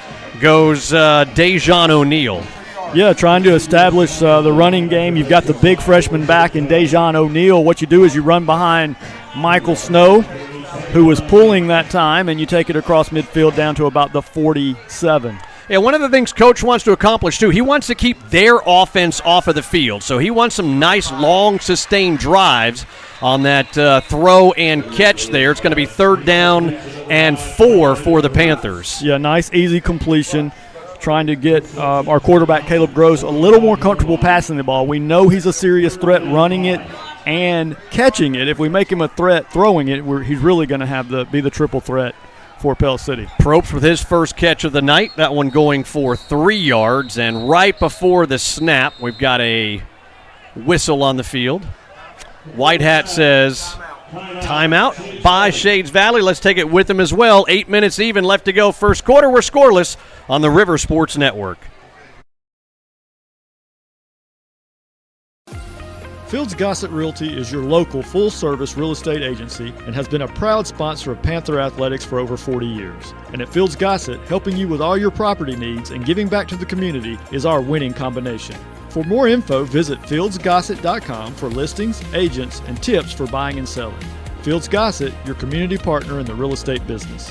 goes Dejan O'Neill. Yeah, trying to establish the running game. You've got the big freshman back in Dejan O'Neill. What you do is you run behind Michael Snow, who was pulling that time, and you take it across midfield down to about the 47. Yeah, one of the things Coach wants to accomplish, too, he wants to keep their offense off of the field. So he wants some nice, long, sustained drives on that throw and catch there. It's going to be 3rd down and 4 for the Panthers. Yeah, nice, easy completion. Trying to get our quarterback, Caleb Gross, a little more comfortable passing the ball. We know he's a serious threat running it. and catching it. If we make him a threat throwing it, he's really going to be the triple threat for Pell City. Probst with his first catch of the night, that one going for 3 yards. And right before the snap, we've got a whistle on the field. White Hat says timeout by Shades Valley. Let's take it with him as well. 8 minutes even left to go first quarter. We're scoreless on the River Sports Network. Fields Gossett Realty is your local full-service real estate agency and has been a proud sponsor of Panther Athletics for over 40 years. And at Fields Gossett, helping you with all your property needs and giving back to the community is our winning combination. For more info, visit fieldsgossett.com for listings, agents, and tips for buying and selling. Fields Gossett, your community partner in the real estate business.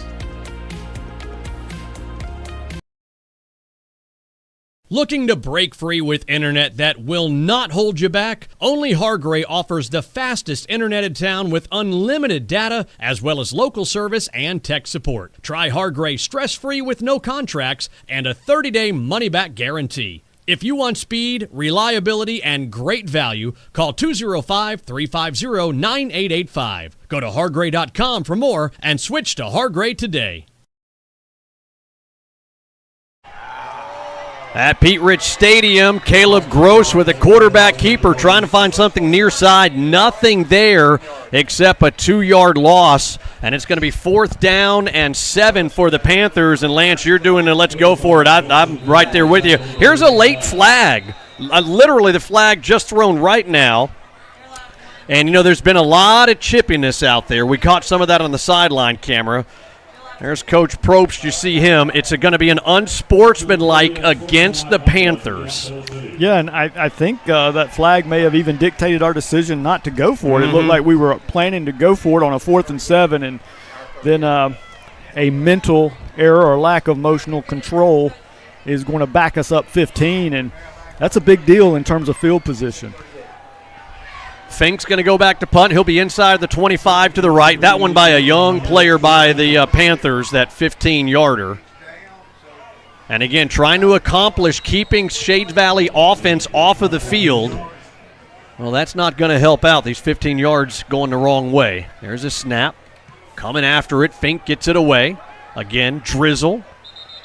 Looking to break free with internet that will not hold you back? Only Hargray offers the fastest internet in town with unlimited data as well as local service and tech support. Try Hargray stress-free with no contracts and a 30-day money-back guarantee. If you want speed, reliability, and great value, call 205-350-9885. Go to hargray.com for more and switch to Hargray today. At Pete Rich Stadium, Caleb Gross with a quarterback keeper trying to find something near side. Nothing there except a 2-yard loss. And it's going to be 4th down and 7 for the Panthers. And, Lance, you're doing the let's go for it. I'm right there with you. Here's a late flag. Literally the flag just thrown right now. And, there's been a lot of chippiness out there. We caught some of that on the sideline camera. There's Coach Probst. You see him. It's going to be an unsportsmanlike against the Panthers. Yeah, and I think that flag may have even dictated our decision not to go for it. It looked like we were planning to go for it on a 4th and 7, and then a mental error or lack of emotional control is going to back us up 15, and that's a big deal in terms of field position. Fink's going to go back to punt. He'll be inside the 25 to the right. That one by a young player by the Panthers, that 15-yarder. And again, trying to accomplish keeping Shades Valley offense off of the field. Well, that's not going to help out. These 15 yards going the wrong way. There's a snap. Coming after it. Fink gets it away. Again, Drizzle.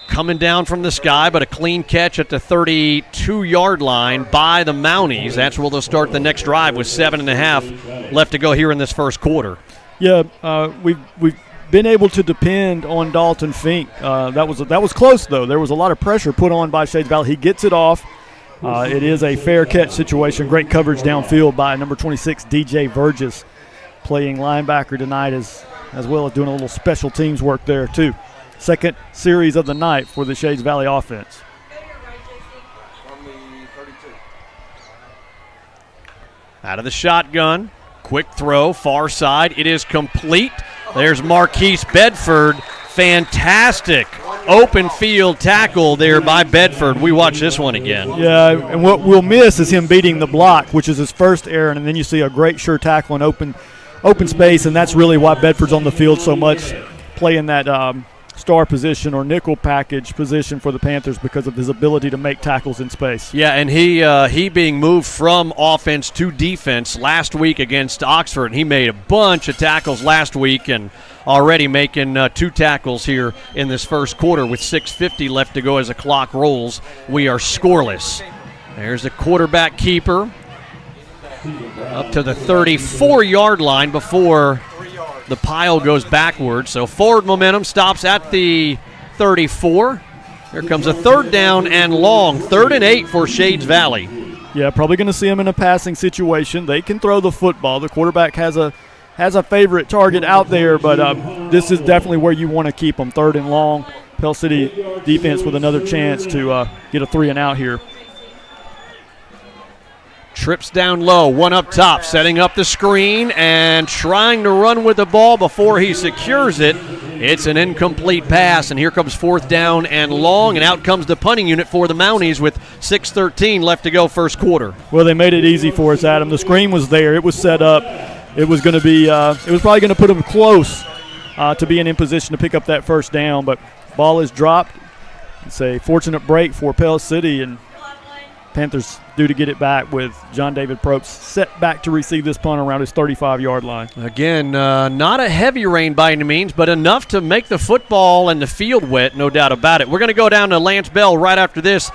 Coming down from the sky, but a clean catch at the 32-yard line by the Mounties. That's where they'll start the next drive with 7.5 left to go here in this first quarter. Yeah, we've been able to depend on Dalton Fink. That was close, though. There was a lot of pressure put on by Shades Valley. He gets it off. It is a fair catch situation. Great coverage downfield by number 26, DJ Vergis, playing linebacker tonight as well as doing a little special teams work there, too. Second series of the night for the Shades Valley offense. Out of the shotgun, quick throw, far side. It is complete. There's Marquise Bedford. Fantastic open field tackle there by Bedford. We watch this one again. Yeah, and what we'll miss is him beating the block, which is his first error, and then you see a great sure tackle in open space, and that's really why Bedford's on the field so much, playing that star position or nickel package position for the Panthers because of his ability to make tackles in space. Yeah, and he being moved from offense to defense last week against Oxford. He made a bunch of tackles last week and already making 2 tackles here in this first quarter with 6:50 left to go as the clock rolls. We are scoreless. There's the quarterback keeper up to the 34-yard line before the pile goes backwards. So forward momentum stops at the 34. Here comes a 3rd down and long. 3rd and 8 for Shades Valley. Yeah, probably going to see him in a passing situation. They can throw the football. The quarterback has a favorite target out there, but this is definitely where you want to keep them. 3rd and long. Pell City defense with another chance to get a 3 and out here. Trips down low, one up top, setting up the screen and trying to run with the ball before he secures it. It's an incomplete pass, and here comes 4th down and long, and out comes the punting unit for the Mounties with 6:13 left to go first quarter. Well, they made it easy for us, Adam. The screen was there. It was set up. It was going to be it was probably going to put them close to being in position to pick up that 1st down, but ball is dropped. It's a fortunate break for Pell City, and Panthers due to get it back with John David Probst set back to receive this punt around his 35-yard line. Again, not a heavy rain by any means, but enough to make the football and the field wet, no doubt about it. We're going to go down to Lance Bell right after this.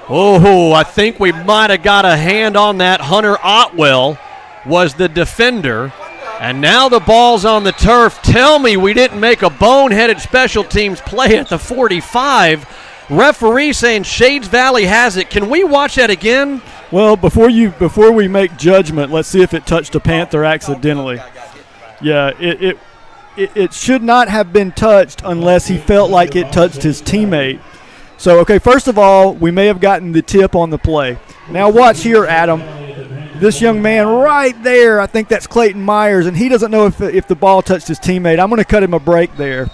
Oh, I think we might have got a hand on that. Hunter Otwell was the defender. And now the ball's on the turf. Tell me we didn't make a boneheaded special teams play at the 45. Referee saying Shades Valley has it. Can we watch that again? Well, before we make judgment, let's see if it touched a Panther accidentally. Yeah, it should not have been touched unless he felt like it touched his teammate. So, okay, first of all, we may have gotten the tip on the play. Now watch here, Adam. This young man right there, I think that's Clayton Myers, and he doesn't know if the ball touched his teammate. I'm going to cut him a break there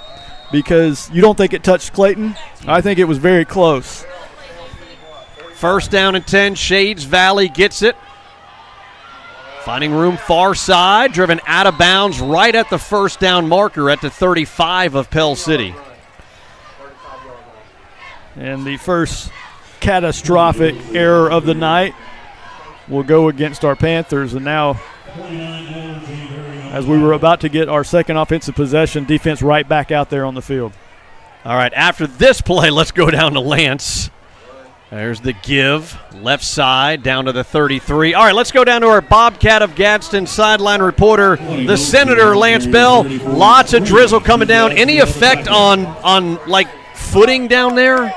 because you don't think it touched Clayton? I think it was very close. First down and 10, Shades Valley gets it. Finding room far side, driven out of bounds right at the first down marker at the 35 of Pell City. And the first catastrophic error of the night will go against our Panthers. And now, as we were about to get our second offensive possession, defense right back out there on the field. All right, after this play, let's go down to Lance. There's the give, left side, down to the 33. All right, let's go down to our Bobcat of Gadsden sideline reporter, the Senator, Lance Bell. Lots of drizzle coming down. Any effect on like, footing down there?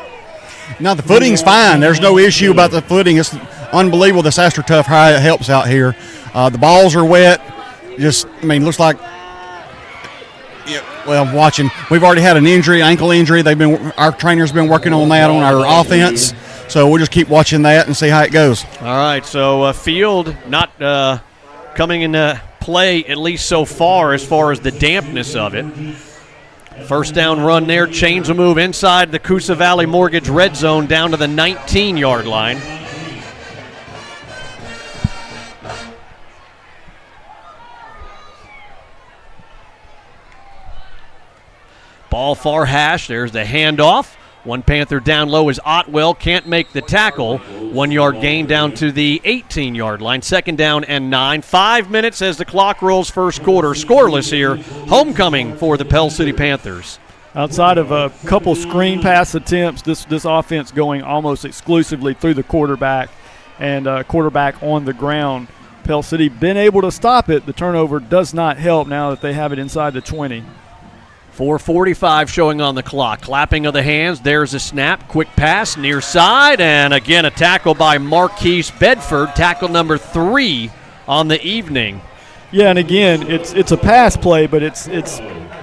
No, the footing's fine. There's no issue about the footing. It's unbelievable this AstroTurf how it helps out here. The balls are wet. Looks like, watching. We've already had an injury, ankle injury. Our trainer's been working on that on our offense. So we'll just keep watching that and see how it goes. All right, so field not coming into play, at least so far as the dampness of it. First down run there, change the move inside the Coosa Valley Mortgage red zone down to the 19-yard line. Ball far hash, there's the handoff. One Panther down low is Otwell, can't make the tackle. 1 yard gain down to the 18-yard line. Second down and 9. 5 minutes as the clock rolls first quarter. Scoreless here. Homecoming for the Pell City Panthers. Outside of a couple screen pass attempts, this offense going almost exclusively through the quarterback and quarterback on the ground. Pell City been able to stop it. The turnover does not help now that they have it inside the 20. 4:45 showing on the clock. Clapping of the hands. There's a snap. Quick pass near side. And again, a tackle by Marquise Bedford. Tackle number 3 on the evening. Yeah, and again, it's a pass play, but it's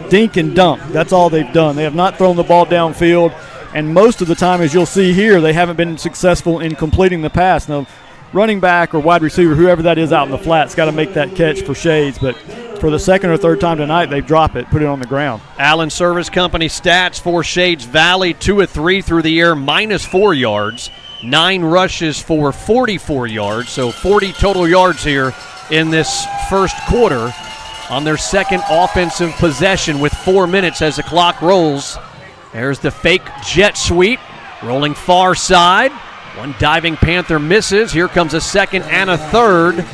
dink and dunk. That's all they've done. They have not thrown the ball downfield. And most of the time, as you'll see here, they haven't been successful in completing the pass. Now, running back or wide receiver, whoever that is out in the flat's got to make that catch for Shades. But for the second or third time tonight, they drop it, put it on the ground. Allen Service Company stats for Shades Valley, 2 of 3 through the air, -4 yards. 9 rushes for 44 yards, so 40 total yards here in this first quarter on their second offensive possession with 4 minutes as the clock rolls. There's the fake jet sweep, rolling far side. One diving Panther misses. Here comes a second and a third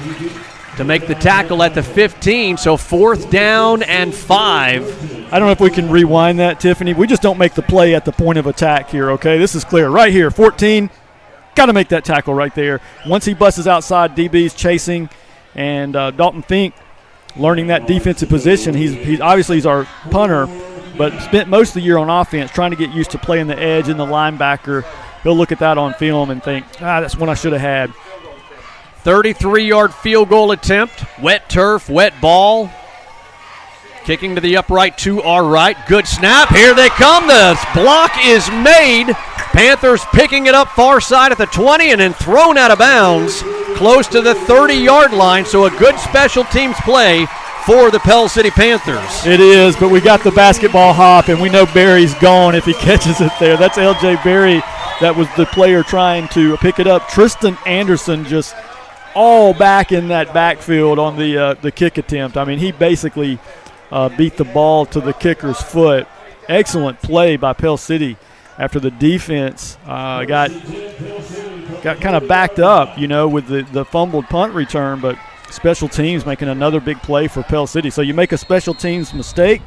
to make the tackle at the 15, so 4th down and 5. I don't know if we can rewind that, Tiffany. We just don't make the play at the point of attack here, okay? This is clear. Right here, 14, got to make that tackle right there. Once he busts outside, DB's chasing, and Dalton Fink learning that defensive position. He's obviously he's our punter, but spent most of the year on offense trying to get used to playing the edge and the linebacker. He'll look at that on film and think, that's one I should have had. 33-yard field goal attempt. Wet turf, wet ball. Kicking to the upright to our right. Good snap. Here they come. The block is made. Panthers picking it up far side at the 20 and then thrown out of bounds close to the 30-yard line. So a good special teams play for the Pell City Panthers. It is, but we got the basketball hop, and we know Barry's gone if he catches it there. That's L.J. Barry. That was the player trying to pick it up. Tristan Anderson just all back in that backfield on the kick attempt. I mean, he basically beat the ball to the kicker's foot. Excellent play by Pell City after the defense got got kind of backed up, with the fumbled punt return, but special teams making another big play for Pell City. So you make a special teams mistake,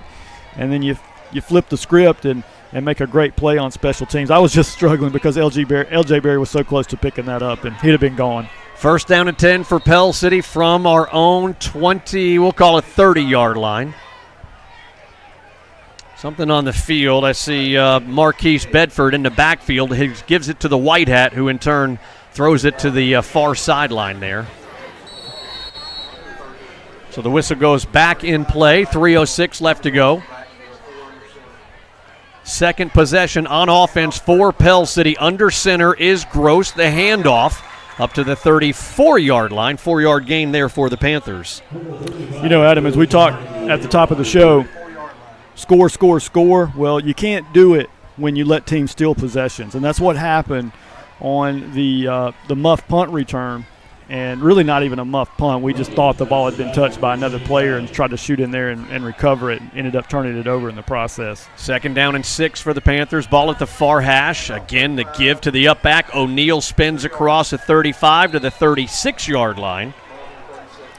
and then you flip the script and make a great play on special teams. I was just struggling because LJ Berry was so close to picking that up, and he'd have been gone. First down and 10 for Pell City from our own 20, we'll call it 30-yard line. Something on the field. I see Marquise Bedford in the backfield. He gives it to the white hat, who in turn throws it to the far sideline there. So the whistle goes back in play. 3:06 left to go. Second possession on offense for Pell City. Under center is Gross. The handoff up to the 34-yard line. 4-yard gain there for the Panthers. Adam, as we talked at the top of the show, score, score, score. Well, you can't do it when you let teams steal possessions, and that's what happened on the muff punt return. And really not even a muff punt. We just thought the ball had been touched by another player and tried to shoot in there and recover it, and ended up turning it over in the process. Second down and 6 for the Panthers. Ball at the far hash. Again, the give to the up back. O'Neal spins across the 35 to the 36-yard line.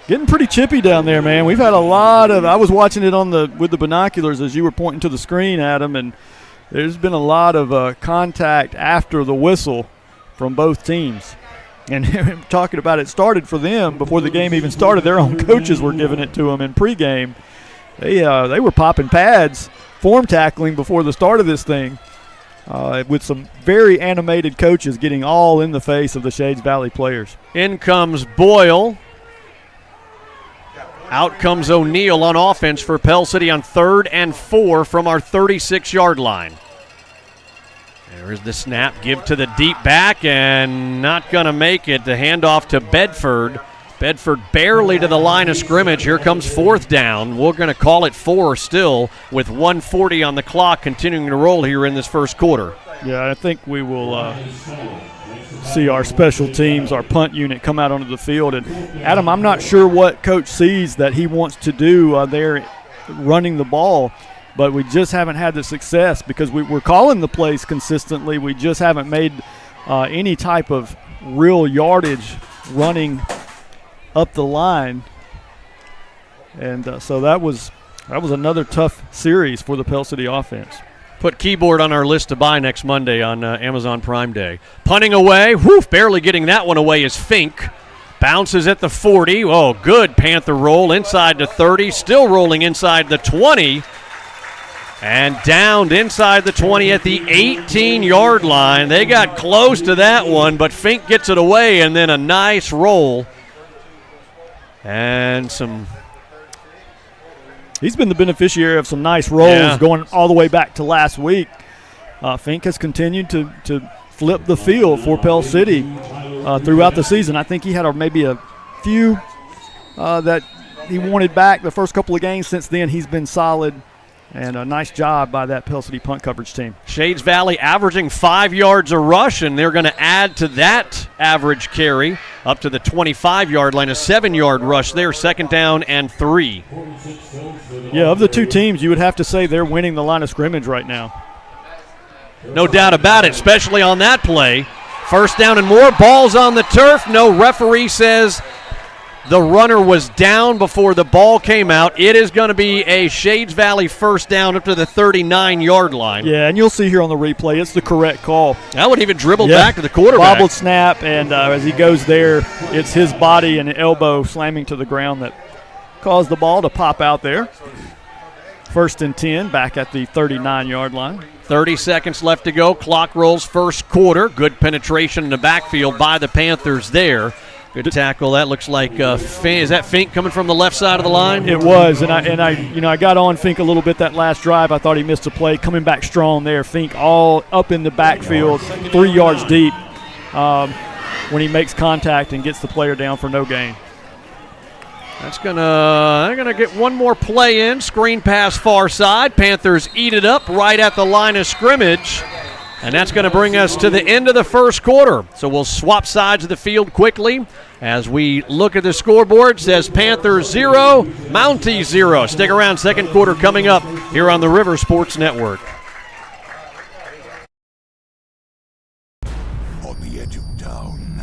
Getting pretty chippy down there, man. We've had a lot of – I was watching it with the binoculars as you were pointing to the screen, Adam, and there's been a lot of contact after the whistle from both teams. And talking about it started for them before the game even started. Their own coaches were giving it to them in pregame. They were popping pads, form tackling before the start of this thing, with some very animated coaches getting all in the face of the Shades Valley players. In comes Boyle. Out comes O'Neal on offense for Pell City on 3rd and 4 from our 36-yard line. There's the snap, give to the deep back, and not going to make it. The handoff to Bedford. Bedford barely to the line of scrimmage. Here comes 4th down. We're going to call it 4 still with 1:40 on the clock, continuing to roll here in this first quarter. Yeah, I think we will see our special teams, our punt unit, come out onto the field. And, Adam, I'm not sure what Coach sees that he wants to do there running the ball. But we just haven't had the success because we're calling the plays consistently. We just haven't made any type of real yardage running up the line. And so that was another tough series for the Pell City offense. Put keyboard on our list to buy next Monday on Amazon Prime Day. Punting away, barely getting that one away is Fink. Bounces at the 40. Oh, good Panther roll inside the 30. Still rolling inside the 20. And downed inside the 20 at the 18-yard line. They got close to that one, but Fink gets it away, and then a nice roll. And he's been the beneficiary of some nice rolls going all the way back to last week. Fink has continued to flip the field for Pell City throughout the season. I think he had maybe a few that he wanted back the first couple of games. Since then, he's been solid. And a nice job by that Pell City punt coverage team. Shades Valley averaging 5 yards a rush, and they're going to add to that average carry up to the 25-yard line, a 7-yard rush there, 2nd down and 3. Yeah, of the two teams, you would have to say they're winning the line of scrimmage right now. No doubt about it, especially on that play. 1st down and more, ball's on the turf. No, referee says the runner was down before the ball came out. It is going to be a Shades Valley 1st down up to the 39-yard line. Yeah, and you'll see here on the replay, it's the correct call. That would even dribble back to the quarterback. Bobbled snap, and as he goes there, it's his body and elbow slamming to the ground that caused the ball to pop out there. 1st and 10, back at the 39-yard line. 30 seconds left to go. Clock rolls first quarter. Good penetration in the backfield by the Panthers there. Good tackle. That looks like is that Fink coming from the left side of the line? It was, and I got on Fink a little bit that last drive. I thought he missed a play. Coming back strong there. Fink all up in the backfield, 3 yards deep when he makes contact and gets the player down for no gain. They're gonna get one more play in. Screen pass far side. Panthers eat it up right at the line of scrimmage. And that's going to bring us to the end of the first quarter. So we'll swap sides of the field quickly as we look at the scoreboard. It says Panthers 0, Mounties 0. Stick around, second quarter coming up here on the River Sports Network. On the edge of town,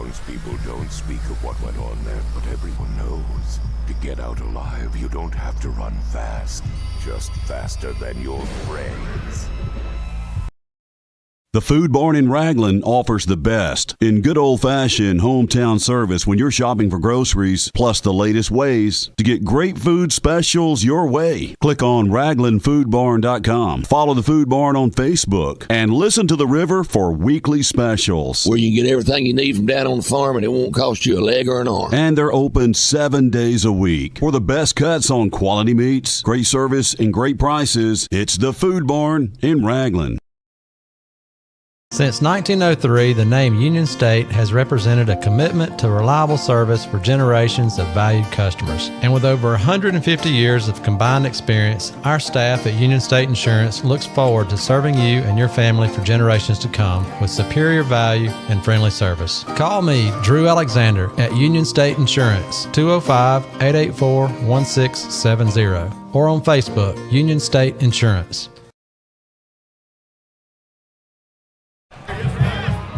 Townspeople don't speak of what went on there, but everyone knows. To get out alive, you don't have to run fast. Just faster than your friends. The Food Barn in Raglan offers the best in good old-fashioned hometown service when you're shopping for groceries, plus the latest ways to get great food specials your way. Click on RaglanFoodBarn.com. Follow the Food Barn on Facebook and listen to the River for weekly specials. Where you can get everything you need from down on the farm and it won't cost you a leg or an arm. And they're open 7 days a week. For the best cuts on quality meats, great service, and great prices, it's the Food Barn in Raglan. Since 1903, the name Union State has represented a commitment to reliable service for generations of valued customers. And with over 150 years of combined experience, our staff at Union State Insurance looks forward to serving you and your family for generations to come with superior value and friendly service. Call me, Drew Alexander, at Union State Insurance, 205-884-1670, or on Facebook, Union State Insurance.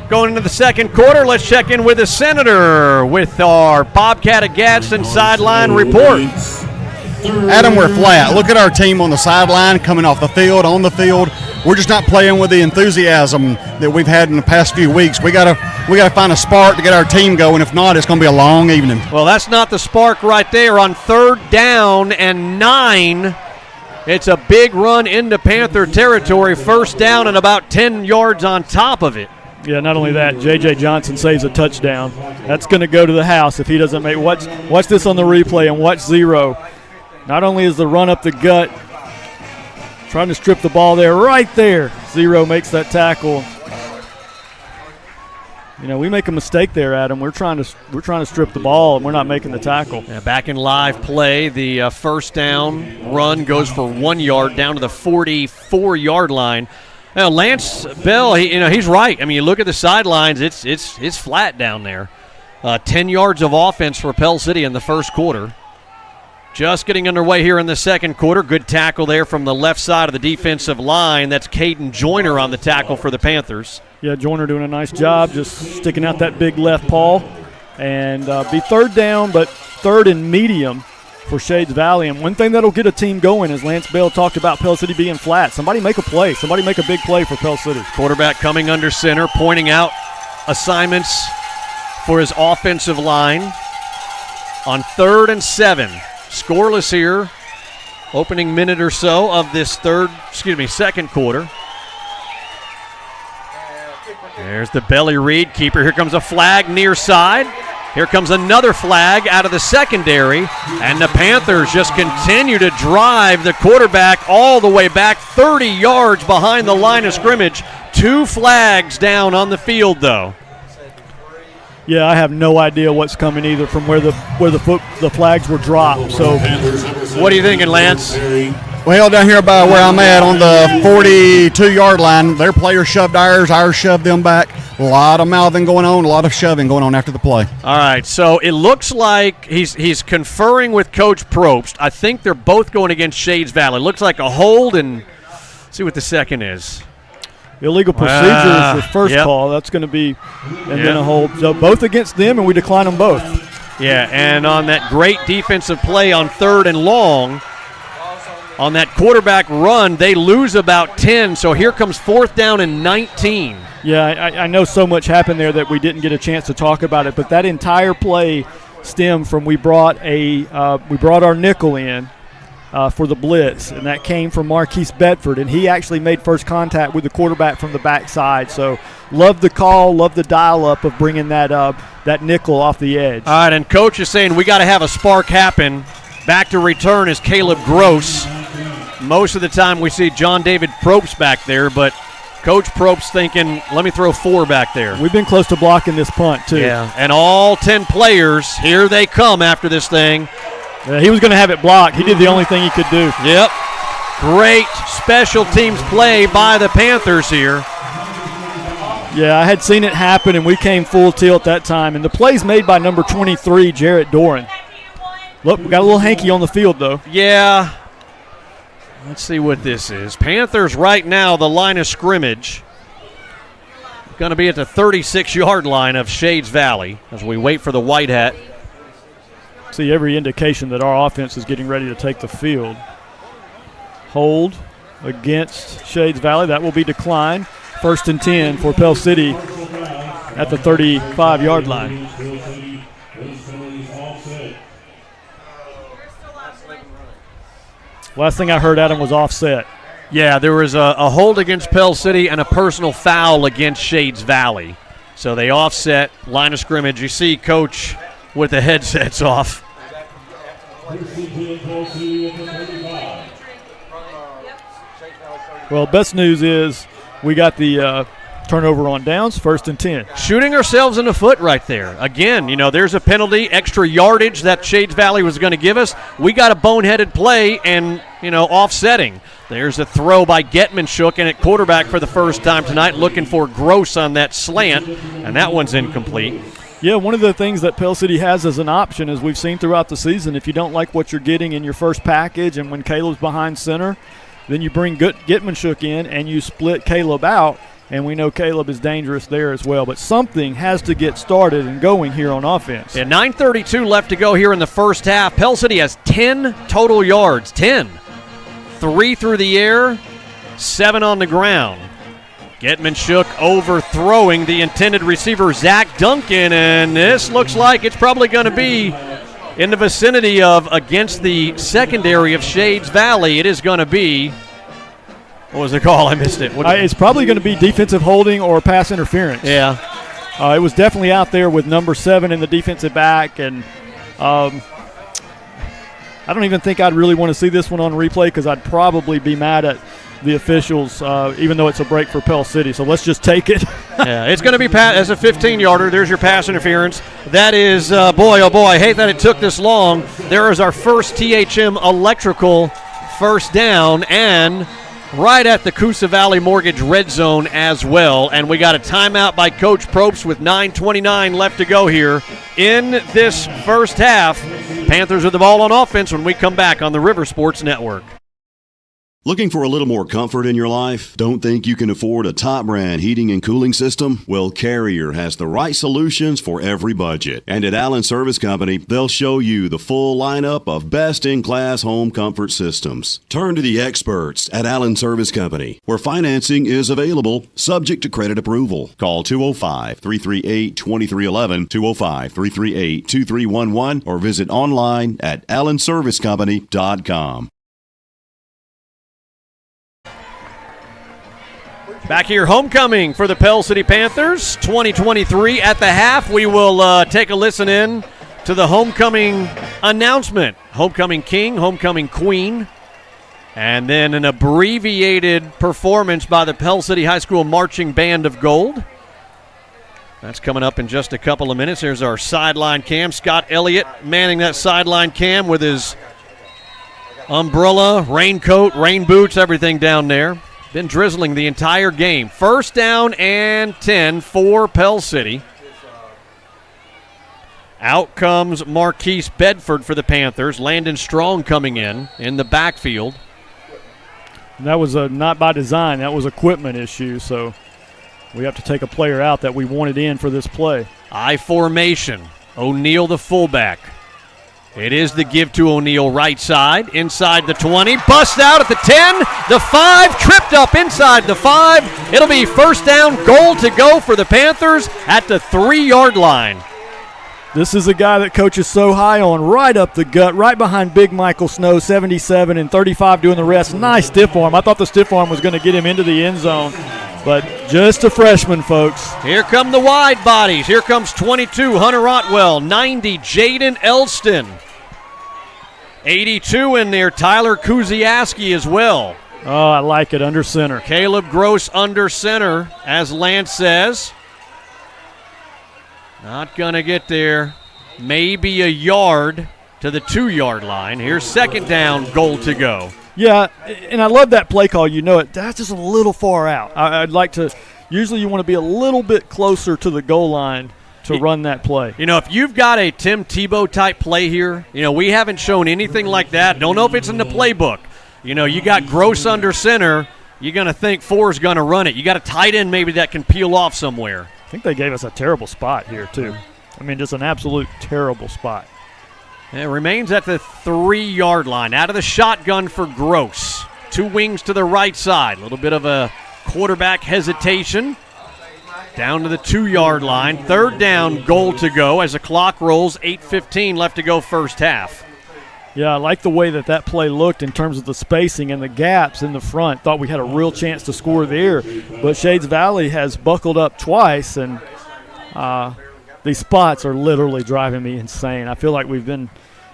Going into the second quarter, let's check in with the Senator with our Bobcat of Gadsden sideline report. Adam, we're flat. Look at our team on the sideline, coming off the field, on the field. We're just not playing with the enthusiasm that we've had in the past few weeks. We gotta find a spark to get our team going. If not, it's going to be a long evening. Well, that's not the spark right there. On 3rd down and 9, it's a big run into Panther territory. 1st down and about 10 yards on top of it. Yeah, not only that, J.J. Johnson saves a touchdown. That's going to go to the house if he doesn't make – watch this on the replay and watch Zero. Not only is the run up the gut, trying to strip the ball there, right there. Zero makes that tackle. You know, we make a mistake there, Adam. We're trying to strip the ball, and we're not making the tackle. Yeah, back in live play, the 1st down run goes for 1 yard down to the 44-yard line. Now, Lance Bell, he's right. I mean, you look at the sidelines; it's flat down there. 10 yards of offense for Pell City in the first quarter. Just getting underway here in the second quarter. Good tackle there from the left side of the defensive line. That's Caden Joyner on the tackle for the Panthers. Yeah, Joyner doing a nice job, just sticking out that big left paw, and be 3rd down, but 3rd and medium for Shades Valley. And one thing that'll get a team going, as Lance Bell talked about Pell City being flat. Somebody make a play. Somebody make a big play for Pell City. Quarterback coming under center, pointing out assignments for his offensive line. On 3rd and 7, scoreless here, opening minute or so of this second quarter. There's the belly read keeper. Here comes a flag near side. Here comes another flag out of the secondary, and the Panthers just continue to drive the quarterback all the way back 30 yards behind the line of scrimmage. 2 flags down on the field, though. Yeah, I have no idea what's coming either from where the flags were dropped. So, what are you thinking, Lance? Well, down here by where I'm at on the 42-yard line, their players shoved ours shoved them back. A lot of mouthing going on, a lot of shoving going on after the play. All right, so it looks like he's conferring with Coach Probst. I think they're both going against Shades Valley. It looks like a hold, and let's see what the second is. Illegal procedure is the first call. That's going to be, and then a hold. So both against them, and we decline them both. Yeah, and on that great defensive play on 3rd and long, on that quarterback run, they lose about 10. So here comes 4th down and 19. Yeah, I know so much happened there that we didn't get a chance to talk about it, but that entire play stemmed from we brought our nickel in for the blitz, and that came from Marquise Bedford, and he actually made first contact with the quarterback from the backside. So love the call, love the dial-up of bringing that nickel off the edge. All right, and Coach is saying we got to have a spark happen. Back to return is Caleb Gross. Most of the time we see John David Probst back there, but Coach Probst thinking, let me throw 4 back there. We've been close to blocking this punt, too. Yeah, and all 10 players, here they come after this thing. Yeah, he was going to have it blocked. He did the only thing he could do. Yep. Great special teams play by the Panthers here. Yeah, I had seen it happen, and we came full tilt that time. And the play's made by number 23, Jarrett Doran. Look, we got a little hanky on the field, though. Yeah. Let's see what this is. Panthers right now, the line of scrimmage. going to be at the 36-yard line of Shades Valley as we wait for the white hat. See every indication that our offense is getting ready to take the field. Hold against Shades Valley. That will be declined. 1st and 10 for Pell City at the 35-yard line. Last thing I heard, Adam, was offset. Yeah, there was a hold against Pell City and a personal foul against Shades Valley. So they offset line of scrimmage. You see Coach with the headsets off. Well, best news is we got the turnover on downs, 1st and 10. Shooting ourselves in the foot right there. Again, there's a penalty, extra yardage that Shades Valley was going to give us. We got a boneheaded play and, offsetting. There's a throw by Getman-Shook in at quarterback for the first time tonight, looking for Gross on that slant, and that one's incomplete. Yeah, one of the things that Pell City has as an option, as we've seen throughout the season, if you don't like what you're getting in your first package and when Caleb's behind center, then you bring Getman-Shook in and you split Caleb out, and we know Caleb is dangerous there as well. But something has to get started and going here on offense. And 9:32 left to go here in the first half. Pell City has 10 total yards, 10. 3 through the air, 7 on the ground. Getman-Shook overthrowing the intended receiver, Zach Duncan, and this looks like it's probably going to be in the vicinity of against the secondary of Shades Valley. It is going to be, what was the call? I missed it. It's probably going to be defensive holding or pass interference. Yeah. It was definitely out there with number 7 in the defensive back, and I don't even think I'd really want to see this one on replay because I'd probably be mad at the officials, even though it's a break for Pell City. So let's just take it. Yeah, it's going to be as a 15-yarder. There's your pass interference. That is, boy, oh boy, I hate that it took this long. There is our first THM electrical first down, and right at the Coosa Valley Mortgage red zone as well. And we got a timeout by Coach Probst with 9:29 left to go here in this first half. Panthers with the ball on offense when we come back on the River Sports Network. Looking for a little more comfort in your life? Don't think you can afford a top brand heating and cooling system? Well, Carrier has the right solutions for every budget. And at Allen Service Company, they'll show you the full lineup of best-in-class home comfort systems. Turn to the experts at Allen Service Company, where financing is available, subject to credit approval. Call 205-338-2311, 205-338-2311, or visit online at allenservicecompany.com. Back here, homecoming for the Pell City Panthers, 2023 at the half. We will take a listen in to the homecoming announcement. Homecoming king, homecoming queen, and then an abbreviated performance by the Pell City High School Marching Band of Gold. That's coming up in just a couple of minutes. There's our sideline cam. Scott Elliott manning that sideline cam with his umbrella, raincoat, rain boots, everything down there. Been drizzling the entire game. First down and 10 for Pell City. Out comes Marquise Bedford for the Panthers. Landon Strong coming in the backfield. And that was not by design. That was equipment issue, so we have to take a player out that we wanted in for this play. I formation. O'Neal the fullback. It is the give to O'Neal right side, inside the 20, bust out at the 10, the 5, tripped up inside the 5. It'll be first down, goal to go for the Panthers at the 3-yard line. This is a guy that Coach is so high on, right up the gut, right behind Big Michael Snow, 77 and 35 doing the rest. Nice stiff arm. I thought the stiff arm was going to get him into the end zone, but just a freshman, folks. Here come the wide bodies. Here comes 22, Hunter Otwell. 90, Jaden Elston. 82 in there, Tyler Kuziaski as well. Oh, I like it, under center. Caleb Gross under center, as Lance says. Not going to get there. Maybe a yard to the 2-yard line. Here's second down, goal to go. Yeah, and I love that play call. You know it. That's just a little far out. I'd like to – usually you want to be a little bit closer to the goal line to run that play. You know, if you've got a Tim Tebow type play here, we haven't shown anything like that. Don't know if it's in the playbook. You got Gross under center. you're going to think 4 is going to run it. You got a tight end maybe that can peel off somewhere. I think they gave us a terrible spot here, too. I mean, just an absolute terrible spot. It remains at the 3-yard line. Out of the shotgun for Gross. 2 wings to the right side. A little bit of a quarterback hesitation. Down to the 2-yard line. 3rd down, goal to go as the clock rolls. 8:15 left to go first half. Yeah, I like the way that play looked in terms of the spacing and the gaps in the front. Thought we had a real chance to score there. But Shades Valley has buckled up twice, and these spots are literally driving me insane. I feel like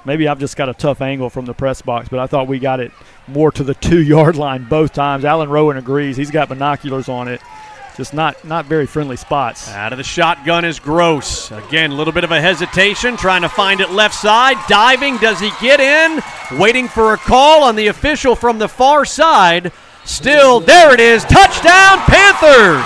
maybe I've just got a tough angle from the press box, but I thought we got it more to the 2-yard line both times. Alan Rowan agrees. He's got binoculars on it. Just not very friendly spots. Out of the shotgun is Gross. Again, a little bit of a hesitation, trying to find it left side. Diving, does he get in? Waiting for a call on the official from the far side. Still, there it is. Touchdown, Panthers!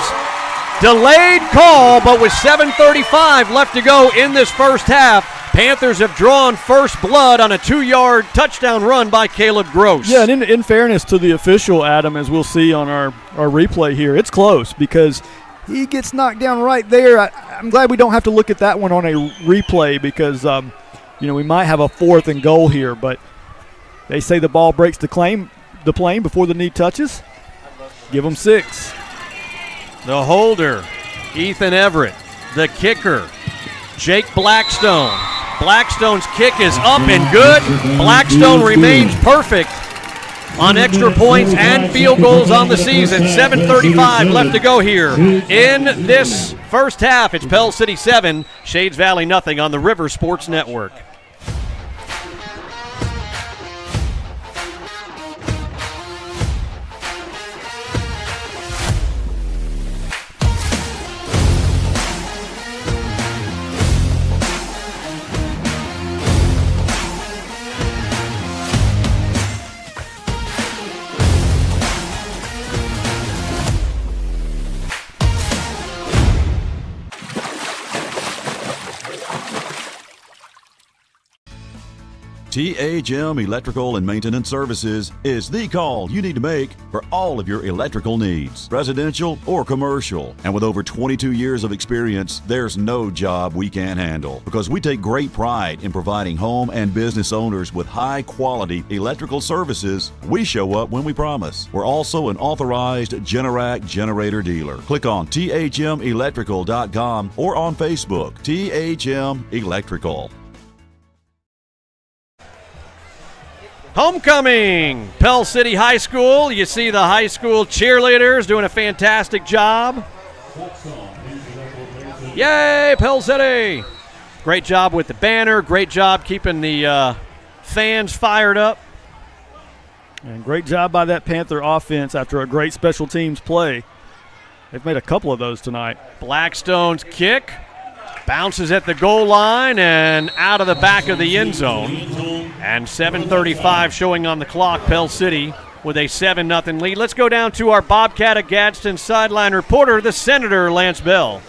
Delayed call, but with 7:35 left to go in this first half, Panthers have drawn first blood on a 2-yard touchdown run by Caleb Gross. Yeah, and in fairness to the official, Adam, as we'll see on our replay here, it's close because he gets knocked down right there. I'm glad we don't have to look at that one on a replay because, we might have a 4th and goal here, but they say the ball breaks the plane before the knee touches. Give them 6. The holder, Ethan Everett. The kicker, Jake Blackstone. Blackstone's kick is up and good. Blackstone remains perfect on extra points and field goals on the season. 7:35 left to go here in this first half. It's Pell City 7, Shades Valley nothing on the River Sports Network. THM Electrical and Maintenance Services is the call you need to make for all of your electrical needs, residential or commercial. And with over 22 years of experience, there's no job we can't handle because we take great pride in providing home and business owners with high-quality electrical services. We show up when we promise. We're also an authorized Generac generator dealer. Click on thmelectrical.com or on Facebook, THM Electrical. Homecoming, Pell City High School. You see the high school cheerleaders doing a fantastic job. Yay, Pell City! Great job with the banner. Great job keeping the fans fired up. And great job by that Panther offense after a great special teams play. They've made a couple of those tonight. Blackstone's kick bounces at the goal line and out of the back of the end zone. And 7:35 showing on the clock. Pell City with a 7-0 lead. Let's go down to our Bobcat of Gadsden sideline reporter, the Senator, Lance Bell.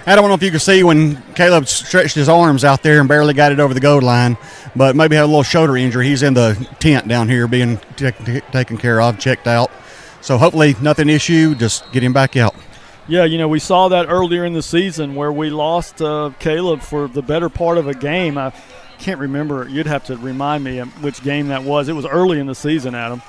I don't know if you could see when Caleb stretched his arms out there and barely got it over the goal line, but maybe had a little shoulder injury. He's in the tent down here being taken care of, checked out. So hopefully nothing issue, just get him back out. Yeah, we saw that earlier in the season where we lost Caleb for the better part of a game. I can't remember. You'd have to remind me which game that was. It was early in the season, Adam.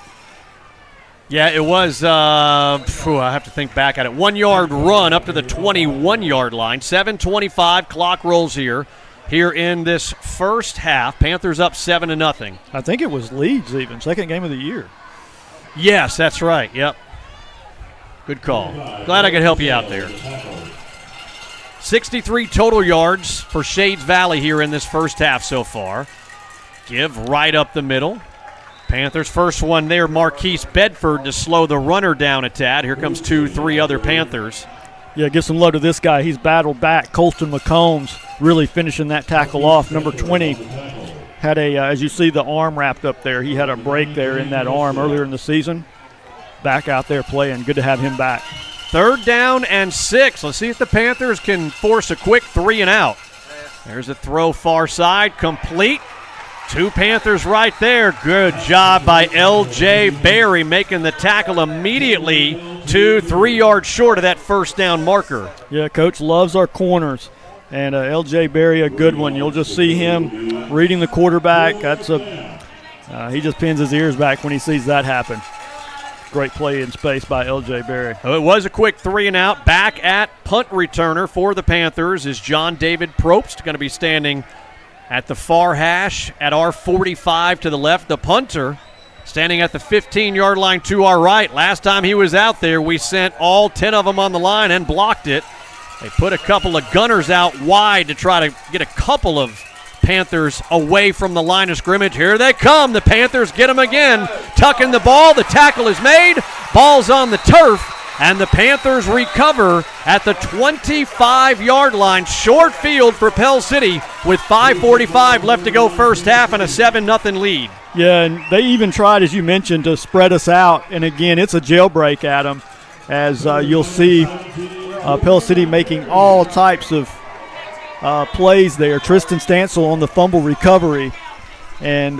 Yeah, it was, I have to think back at it. 1-yard run up to the 21-yard line. 7:25, clock rolls here in this first half. Panthers up 7-0. I think it was Leeds even, second game of the year. Yes, that's right, yep. Good call. Glad I could help you out there. 63 total yards for Shades Valley here in this first half so far. Give right up the middle. Panthers first one there, Marquise Bedford to slow the runner down a tad. Here comes 2-3 other Panthers. Yeah, give some love to this guy. He's battled back. Colston McCombs really finishing that tackle off. Number 20 had as you see the arm wrapped up there, he had a break there in that arm earlier in the season. Back out there playing. Good to have him back. 3rd down and 6. Let's see if the Panthers can force a quick 3 and out. There's a throw far side, complete. Two Panthers right there. Good job by L.J. Berry making the tackle immediately 2-3 yards short of that first down marker. Yeah, Coach loves our corners. And L.J. Berry, a good one. You'll just see him reading the quarterback. He just pins his ears back when he sees that happen. Great play in space by L.J. Berry. Oh, it was a quick 3-and-out. Back at punt returner for the Panthers is John David Probst, going to be standing at the far hash at our 45 to the left. The punter standing at the 15-yard line to our right. Last time he was out there, we sent all 10 of them on the line and blocked it. They put a couple of gunners out wide to try to get a couple of Panthers away from the line of scrimmage. Here they come. The Panthers get them again. Tucking the ball. The tackle is made. Ball's on the turf. And the Panthers recover at the 25-yard line. Short field for Pell City with 5:45 left to go first half and a 7-0 lead. Yeah, and they even tried, as you mentioned, to spread us out. And, again, it's a jailbreak, Adam, as you'll see Pell City making all types of plays there. Tristan Stansel on the fumble recovery. And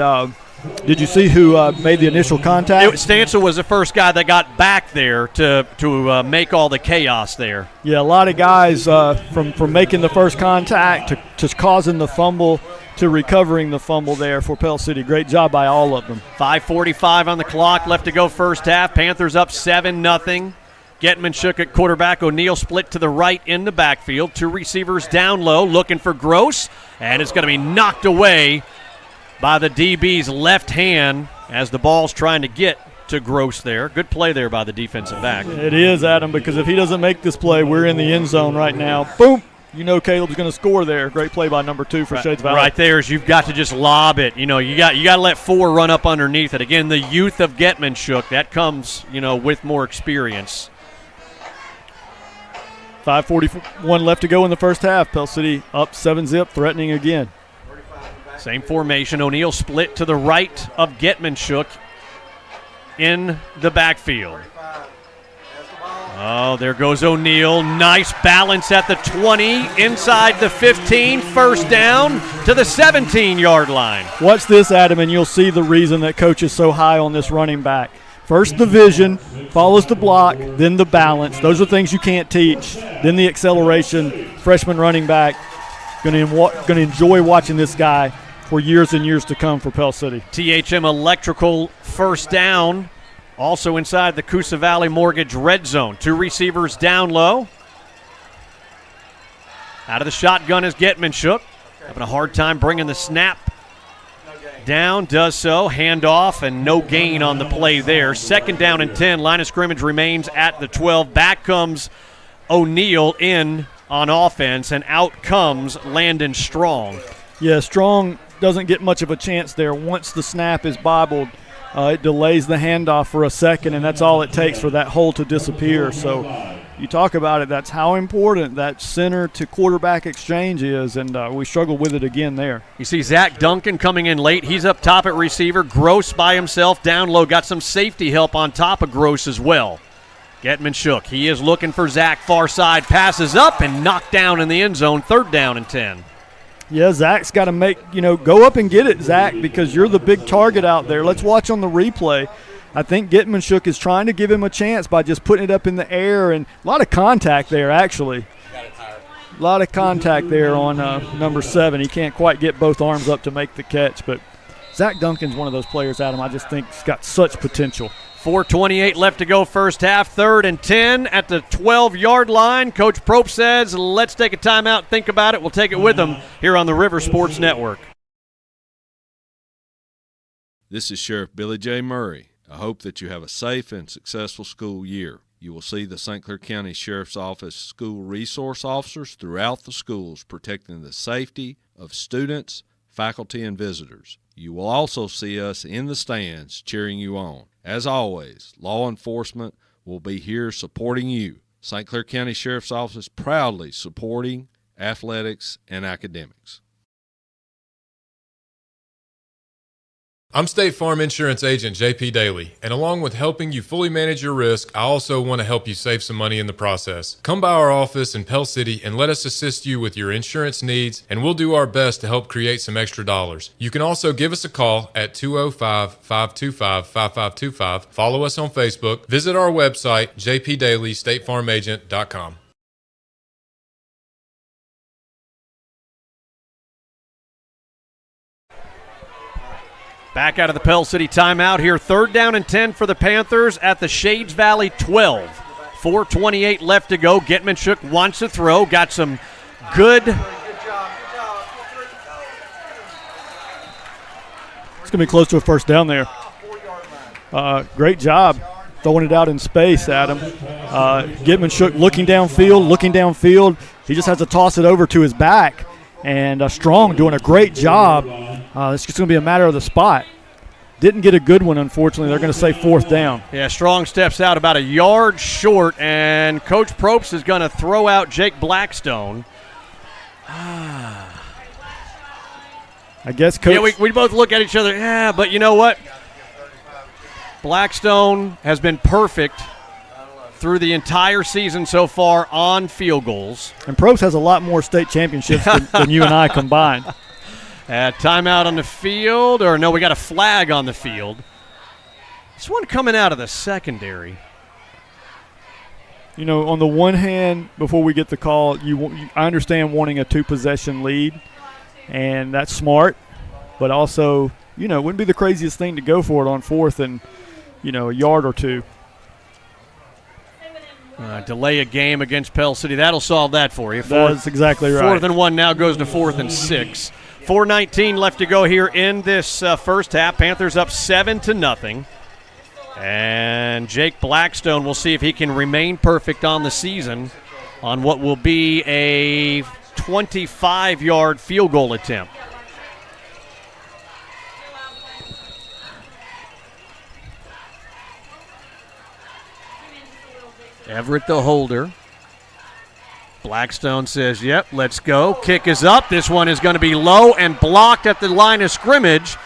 did you see who made the initial contact? Stansel was the first guy that got back there to make all the chaos there. Yeah, a lot of guys from making the first contact to causing the fumble to recovering the fumble there for Pell City. Great job by all of them. 5:45 on the clock, left to go first half. Panthers up 7-0. Getman-Shook at quarterback. O'Neal split to the right in the backfield. Two receivers down low looking for Gross, and it's going to be knocked away by the DB's left hand as the ball's trying to get to Gross there. Good play there by the defensive back. It is, Adam, because if he doesn't make this play, we're in the end zone right now. Boom! You know Caleb's going to score there. Great play by number 2 for Shades Valley. Right there is you've got to just lob it. You got to let 4 run up underneath it. Again, the youth of Getman-Shook, that comes, with more experience. 5:41 left to go in the first half. Pell City up 7-0, threatening again. Same formation. O'Neal split to the right of Getman-Shook in the backfield. Oh, there goes O'Neal. Nice balance at the 20, inside the 15, first down to the 17-yard line. Watch this, Adam, and you'll see the reason that Coach is so high on this running back. First the vision, follows the block, then the balance. Those are things you can't teach. Then the acceleration. Freshman running back. Going to enjoy watching this guy for years and years to come for Pell City. THM Electrical first down. Also inside the Coosa Valley Mortgage red zone. Two receivers down low. Out of the shotgun is Getman-Shook. Having a hard time bringing the snap down, does so. Handoff and no gain on the play there. Second down and 10. Line of scrimmage remains at the 12. Back comes O'Neal in on offense, and out comes Landon Strong. Yeah, Strong doesn't get much of a chance there. Once the snap is bobbled, it delays the handoff for a second, and that's all it takes for that hole to disappear. So you talk about it, that's how important that center to quarterback exchange is, and we struggle with it again there. You see Zach Duncan coming in late. He's up top at receiver. Gross by himself down low. Got some safety help on top of Gross as well. Getman-Shook. He is looking for Zach far side. Passes up and knocked down in the end zone. Third down and 10. Yeah, Zach's got to go up and get it, Zach, because you're the big target out there. Let's watch on the replay. I think Getman-Shook is trying to give him a chance by just putting it up in the air, and a lot of contact there, actually. A lot of contact there on number 7. He can't quite get both arms up to make the catch, but Zach Duncan's one of those players, Adam, I just think has got such potential. 4:28 left to go first half. Third and 10 at the 12-yard line. Coach Probst says, let's take a timeout, think about it. We'll take it with them here on the River Sports Network. This is Sheriff Billy J. Murray. I hope that you have a safe and successful school year. You will see the St. Clair County Sheriff's Office school resource officers throughout the schools protecting the safety of students, faculty, and visitors. You will also see us in the stands cheering you on. As always, law enforcement will be here supporting you. St. Clair County Sheriff's Office proudly supporting athletics and academics. I'm State Farm Insurance Agent JP Daly, and along with helping you fully manage your risk, I also want to help you save some money in the process. Come by our office in Pell City and let us assist you with your insurance needs, and we'll do our best to help create some extra dollars. You can also give us a call at 205-525-5525, follow us on Facebook, visit our website, jpdailystatefarmagent.com. Back out of the Pell City timeout here. 3rd down and 10 for the Panthers at the Shades Valley 12. 4:28 left to go. Getmanchuk wants to throw. Got some good. It's going to be close to a first down there. Great job throwing it out in space, Adam. Getmanchuk looking downfield. He just has to toss it over to his back. And Strong doing a great job. It's just going to be a matter of the spot. Didn't get a good one, unfortunately. They're going to say 4th down. Yeah, Strong steps out about a yard short, and Coach Probst is going to throw out Jake Blackstone. I guess Coach. Yeah, we both look at each other. Yeah, but you know what? Blackstone has been perfect through the entire season so far on field goals. And Probst has a lot more state championships than you and I combined. Timeout on the field, or no, we got a flag on the field. This one coming out of the secondary. You know, on the one hand, before we get the call, I understand wanting a 2-possession lead, and that's smart. But also, you know, it wouldn't be the craziest thing to go for it on 4th and, you know, a yard or two. Delay a game against Pell City. That'll solve that for you. That's exactly right. 4th and 1 now goes to 4th and 6. 4:19 left to go here in this first half. Panthers up 7-0. And Jake Blackstone, we'll see if he can remain perfect on the season on what will be a 25-yard field goal attempt. Everett the holder. Blackstone says, yep, let's go. Kick is up. This one is going to be low and blocked at the line of scrimmage.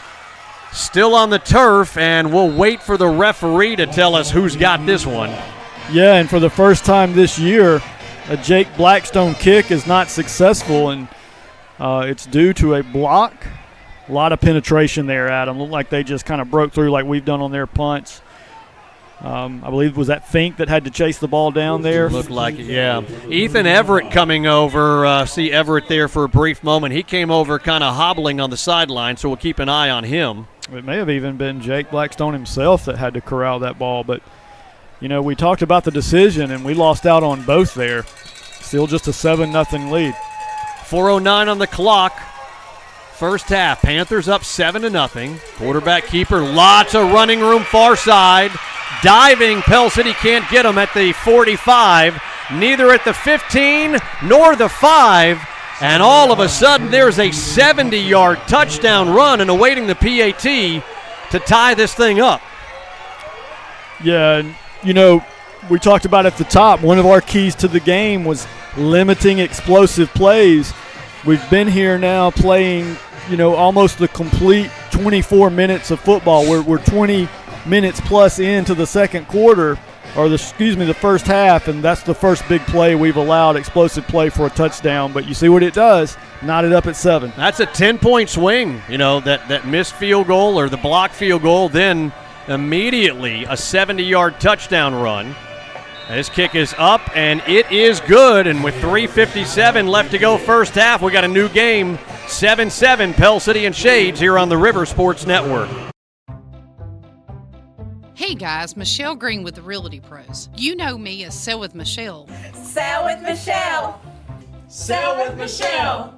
Still on the turf, and we'll wait for the referee to tell us who's got this one. Yeah, and for the first time this year, a Jake Blackstone kick is not successful, and it's due to a block. A lot of penetration there, Adam. Looked like they just kind of broke through like we've done on their punts. I believe it was that Fink that had to chase the ball down there. Looked like it, yeah. Ethan Everett coming over. See Everett there for a brief moment. He came over kind of hobbling on the sideline, so we'll keep an eye on him. It may have even been Jake Blackstone himself that had to corral that ball. But, you know, we talked about the decision, and we lost out on both there. Still just a 7-0 lead. 4:09 on the clock. First half, Panthers up 7-0. Quarterback keeper, lots of running room far side. Diving, Pell City can't get him at the 45, neither at the 15 nor the 5. And all of a sudden, there's a 70-yard touchdown run and awaiting the PAT to tie this thing up. Yeah, you know, we talked about at the top, one of our keys to the game was limiting explosive plays. We've been here now playing, you know, almost the complete 24 minutes of football. We're 20 minutes plus into the second quarter, or the first half, and that's the first big play we've allowed, explosive play for a touchdown. But you see what it does, knotted up at 7. That's a 10-point swing, you know, that missed field goal or the block field goal, then immediately a 70-yard touchdown run. This kick is up, and it is good. And with 3:57 left to go first half, we got a new game, 7-7, Pell City and Shades here on the River Sports Network. Hey guys, Michelle Green with the Realty Pros. You know me as Sell with Michelle. Sell with Michelle. Sell with Michelle.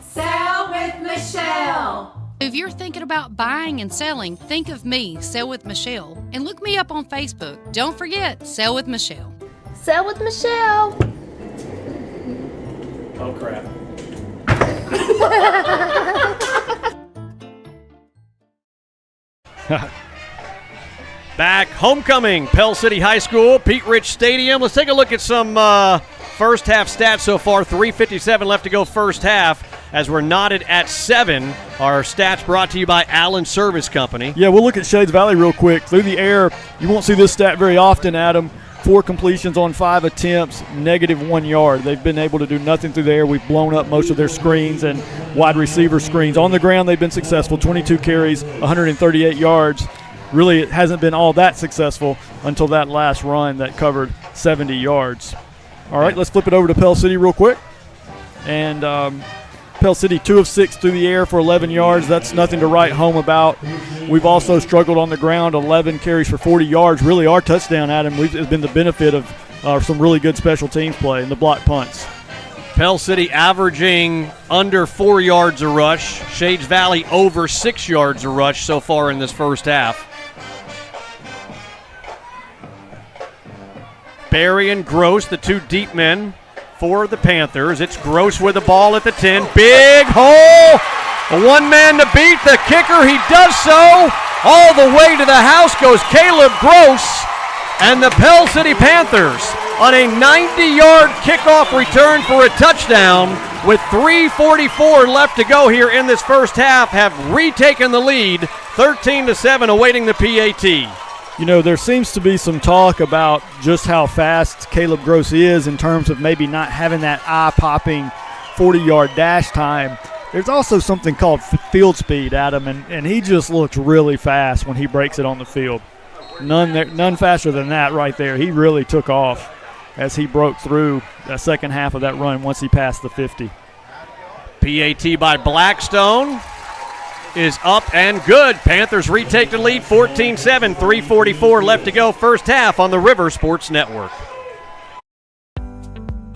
Sell with Michelle. If you're thinking about buying and selling, think of me, Sell with Michelle. And look me up on Facebook. Don't forget, Sell with Michelle. Sell with Michelle. Oh, crap. Back, homecoming, Pell City High School, Pete Rich Stadium. Let's take a look at some first half stats so far. 3:57 left to go first half. as we're knotted at 7. Our stats brought to you by Allen Service Company. Yeah, we'll look at Shades Valley real quick. Through the air, you won't see this stat very often, Adam. 4 completions on 5 attempts, -1 yard. They've been able to do nothing through the air. We've blown up most of their screens and wide receiver screens. On the ground, they've been successful. 22 carries, 138 yards. Really, it hasn't been all that successful until that last run that covered 70 yards. All right, let's flip it over to Pell City real quick. And Pell City 2 of 6 through the air for 11 yards. That's nothing to write home about. We've also struggled on the ground, 11 carries for 40 yards. Really, our touchdown, Adam, has been the benefit of some really good special teams play and the block punts. Pell City averaging under 4 yards a rush. Shades Valley over 6 yards a rush so far in this first half. Barry and Gross, the 2 deep men for the Panthers. It's Gross with the ball at the 10. Big hole. A 1 man to beat the kicker. He does so. All the way to the house goes Caleb Gross. And the Pell City Panthers on a 90-yard kickoff return for a touchdown with 3:44 left to go here in this first half have retaken the lead, 13-7 awaiting the PAT. You know, there seems to be some talk about just how fast Caleb Gross is in terms of maybe not having that eye-popping 40-yard dash time. There's also something called field speed, Adam, and he just looks really fast when he breaks it on the field. None faster than that right there. He really took off as he broke through the second half of that run once he passed the 50. PAT by Blackstone is up and good. Panthers retake the lead 14-7, 3:44 left to go first half on the River Sports Network.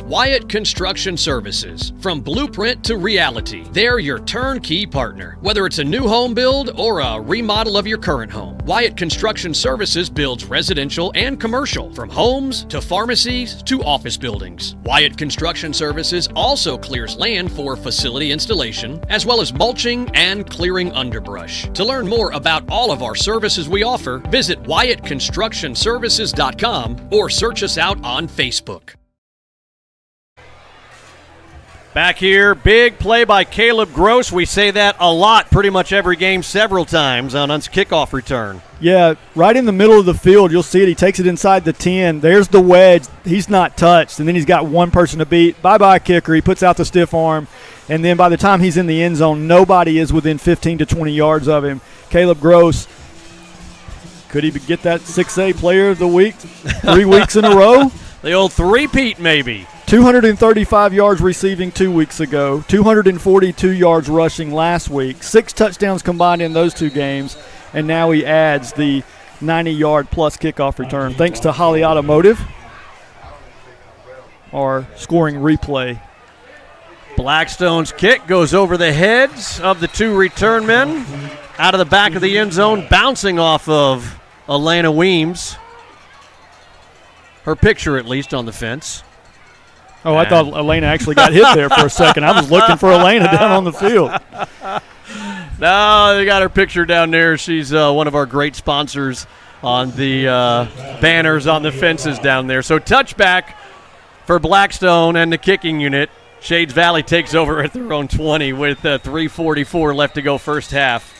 Wyatt Construction Services. From blueprint to reality, they're your turnkey partner. Whether it's a new home build or a remodel of your current home, Wyatt Construction Services builds residential and commercial, from homes to pharmacies to office buildings. Wyatt Construction Services also clears land for facility installation, as well as mulching and clearing underbrush. To learn more about all of our services we offer, visit WyattConstructionServices.com or search us out on Facebook. Back here, big play by Caleb Gross. We say that a lot, pretty much every game, several times on his kickoff return. Yeah, right in the middle of the field, you'll see it. He takes it inside the 10. There's the wedge. He's not touched, and then he's got 1 person to beat. Bye-bye, kicker. He puts out the stiff arm, and then by the time he's in the end zone, nobody is within 15 to 20 yards of him. Caleb Gross, could he get that 6A player of the week 3 weeks in a row? The old three-peat, maybe. 235 yards receiving 2 weeks ago, 242 yards rushing last week, 6 touchdowns combined in those 2 games, and now he adds the 90-yard plus kickoff return. Thanks to Holly Automotive, our scoring replay. Blackstone's kick goes over the heads of the 2 return men, out of the back of the end zone, bouncing off of Alana Weems. Her picture, at least, on the fence. Oh, I thought Elena actually got hit there for a second. I was looking for Elena down on the field. No, they got her picture down there. She's one of our great sponsors on the banners on the fences down there. So touchback for Blackstone and the kicking unit. Shades Valley takes over at their own 20 with 3:44 left to go first half.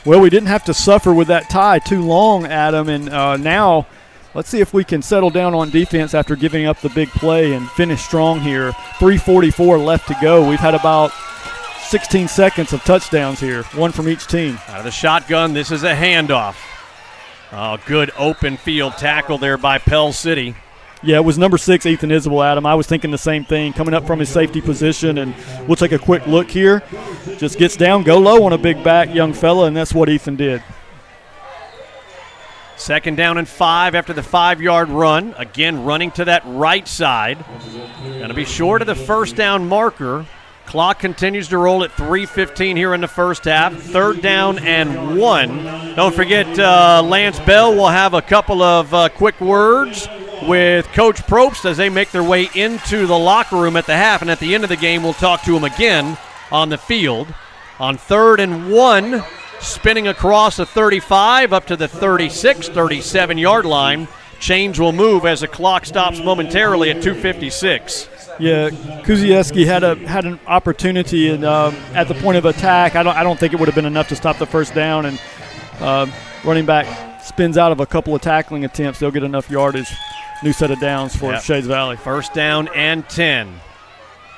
Well, we didn't have to suffer with that tie too long, Adam, and now – let's see if we can settle down on defense after giving up the big play and finish strong here. 3:44 left to go. We've had about 16 seconds of touchdowns here, 1 from each team. Out of the shotgun, this is a handoff. Oh, good open field tackle there by Pell City. Yeah, it was number 6, Ethan Isabel, Adam. I was thinking the same thing, coming up from his safety position, and we'll take a quick look here. Just gets down, go low on a big back young fella, and that's what Ethan did. 2nd down and 5 after the 5-yard run. Again, running to that right side. Going to be short of the first down marker. Clock continues to roll at 3:15 here in the first half. 3rd down and 1. Don't forget, Lance Bell will have a couple of quick words with Coach Probst as they make their way into the locker room at the half. And at the end of the game, we'll talk to him again on the field. On 3rd and 1, spinning across the 35 up to the 36, 37-yard line. Chains will move as the clock stops momentarily at 2:56. Yeah, Kuzieski had an opportunity at the point of attack. I don't think it would have been enough to stop the first down, and running back spins out of a couple of tackling attempts. They'll get enough yardage. New set of downs for Shades Valley. First down and 10.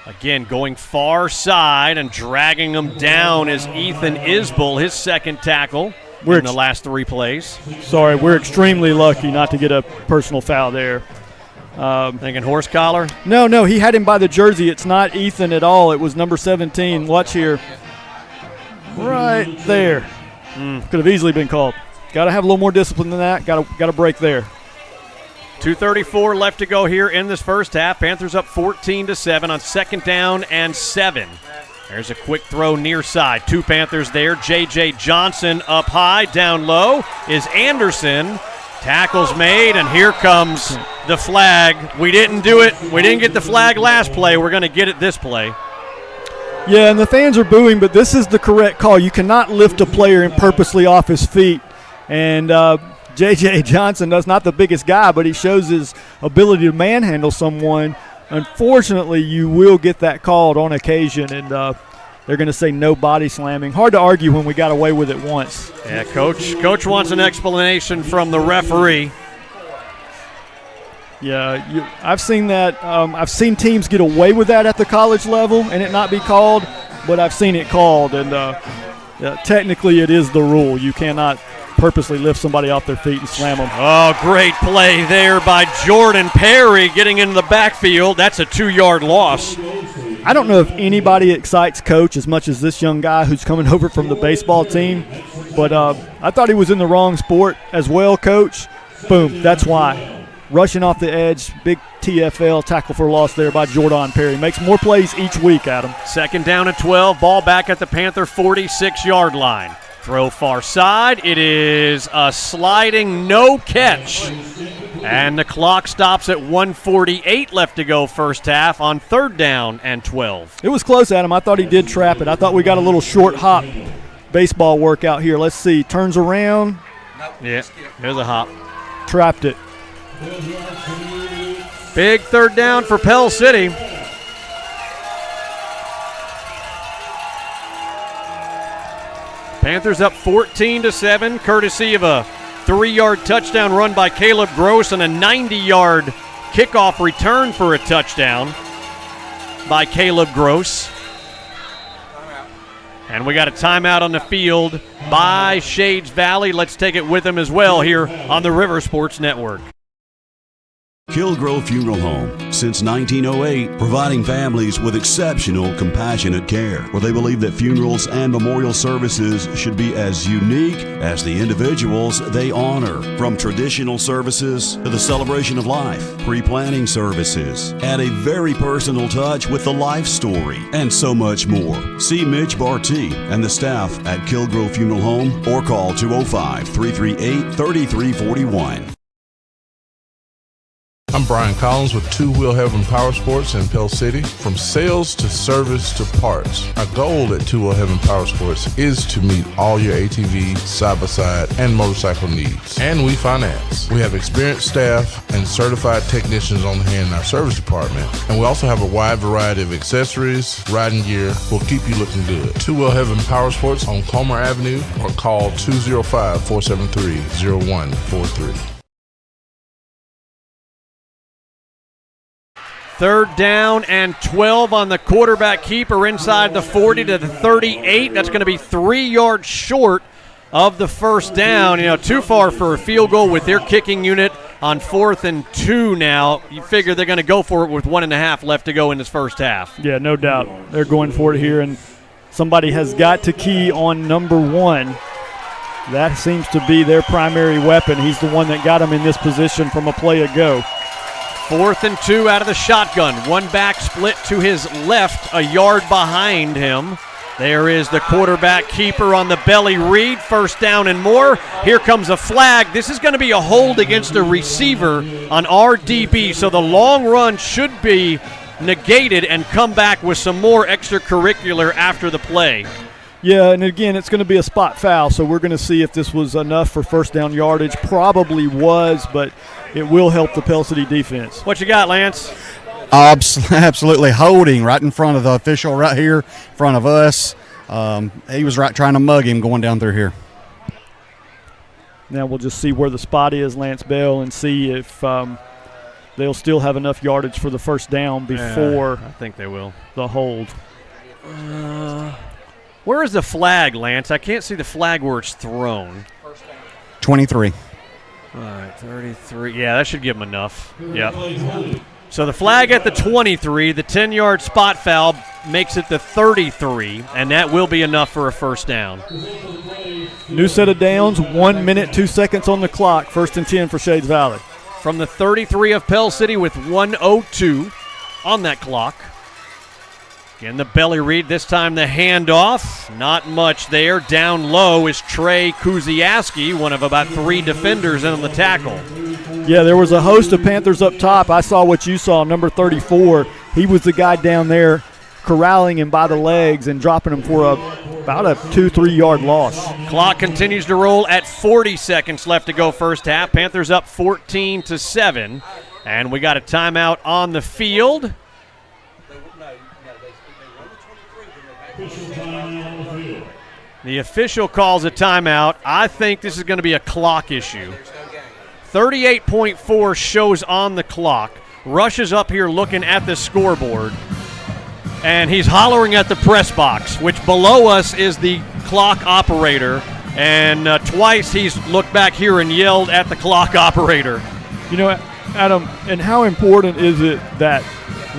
Again, going far side and dragging them down is Ethan Isbell, his second tackle in the last 3 plays. Sorry, we're extremely lucky not to get a personal foul there. Thinking horse collar? No, he had him by the jersey. It's not Ethan at all. It was number 17. Watch here. Right there. Could have easily been called. Got to have a little more discipline than that. Got to break there. 2:34 left to go here in this first half. Panthers up 14-7 on second down and 7. There's a quick throw near side. 2 Panthers there. J.J. Johnson up high. Down low is Anderson. Tackle's made, and here comes the flag. We didn't do it. We didn't get the flag last play. We're going to get it this play. Yeah, and the fans are booing, but this is the correct call. You cannot lift a player and purposely off his feet. And J.J. Johnson is not the biggest guy, but he shows his ability to manhandle someone. Unfortunately, you will get that called on occasion, and they're going to say no body slamming. Hard to argue when we got away with it once. Yeah, Coach wants an explanation from the referee. Yeah, I've seen that. I've seen teams get away with that at the college level and it not be called, but I've seen it called, and technically it is the rule. You cannot purposely lift somebody off their feet and slam them. Oh, great play there by Jordan Perry getting into the backfield. That's a 2-yard loss. I don't know if anybody excites Coach as much as this young guy who's coming over from the baseball team, but I thought he was in the wrong sport as well, Coach. Boom, that's why. Rushing off the edge, big TFL, tackle for loss there by Jordan Perry. Makes more plays each week, Adam. Second down and 12, ball back at the Panther 46-yard line. Throw far side. It is a sliding no catch. And the clock stops at 1:48 left to go first half on third down and 12. It was close, Adam. I thought he did trap it. I thought we got a little short hop baseball work out here. Let's see. Turns around. Yeah, here's a hop. Trapped it. Big third down for Pell City. Panthers up 14-7, courtesy of a 3-yard touchdown run by Caleb Gross and a 90-yard kickoff return for a touchdown by Caleb Gross. And we got a timeout on the field by Shades Valley. Let's take it with them as well here on the River Sports Network. Kilgrove Funeral Home, since 1908, providing families with exceptional, compassionate care, where they believe that funerals and memorial services should be as unique as the individuals they honor. From traditional services to the celebration of life, pre-planning services, add a very personal touch with the life story, and so much more. See Mitch Barty and the staff at Kilgrove Funeral Home or call 205-338-3341. I'm Brian Collins with Two Wheel Heaven Power Sports in Pell City. From sales to service to parts, our goal at Two Wheel Heaven Power Sports is to meet all your ATV, side-by-side, and motorcycle needs. And we finance. We have experienced staff and certified technicians on hand in our service department. And we also have a wide variety of accessories, riding gear will keep you looking good. Two Wheel Heaven Power Sports on Comer Avenue or call 205-473-0143. Third down and 12 on the quarterback keeper inside the 40 to the 38. That's going to be 3 yards short of the first down. Too far for a field goal with their kicking unit on 4th and 2 now. You figure they're going to go for it with 1.5 left to go in this first half. Yeah, no doubt. They're going for it here, and somebody has got to key on number 1. That seems to be their primary weapon. He's the one that got them in this position from a play ago. 4th and 2 out of the shotgun. One back split to his left, a yard behind him. There is the quarterback keeper on the belly read. First down and more. Here comes a flag. This is going to be a hold against a receiver on RDB, so the long run should be negated and come back with some more extracurricular after the play. Yeah, and again, it's going to be a spot foul, so we're going to see if this was enough for first down yardage. Probably was, but it will help the Pell City defense. What you got, Lance? Absolutely holding right in front of the official right here, in front of us. He was right trying to mug him going down through here. Now we'll just see where the spot is, Lance Bell, and see if they'll still have enough yardage for the first down before I think they will. The hold. Where is the flag, Lance? I can't see the flag where it's thrown. 23. All right, 33. Yeah, that should give them enough. Yep. So the flag at the 23, the 10-yard spot foul makes it the 33, and that will be enough for a first down. New set of downs, 1 minute, 2 seconds on the clock, 1st and 10 for Shades Valley. From the 33 of Pell City with 1:02 on that clock. Again, the belly read, this time the handoff. Not much there. Down low is Trey Kuziaski, one of about 3 defenders in on the tackle. Yeah, there was a host of Panthers up top. I saw what you saw, number 34. He was the guy down there corralling him by the legs and dropping him for about a 2-3 yard loss. Clock continues to roll at 40 seconds left to go first half. Panthers up 14-7. And we got a timeout on the field. The official calls a timeout. I think this is going to be a clock issue. 38.4 shows on the clock. Rush is up here looking at the scoreboard, and he's hollering at the press box, which below us is the clock operator, and twice he's looked back here and yelled at the clock operator. You know, Adam, and how important is it that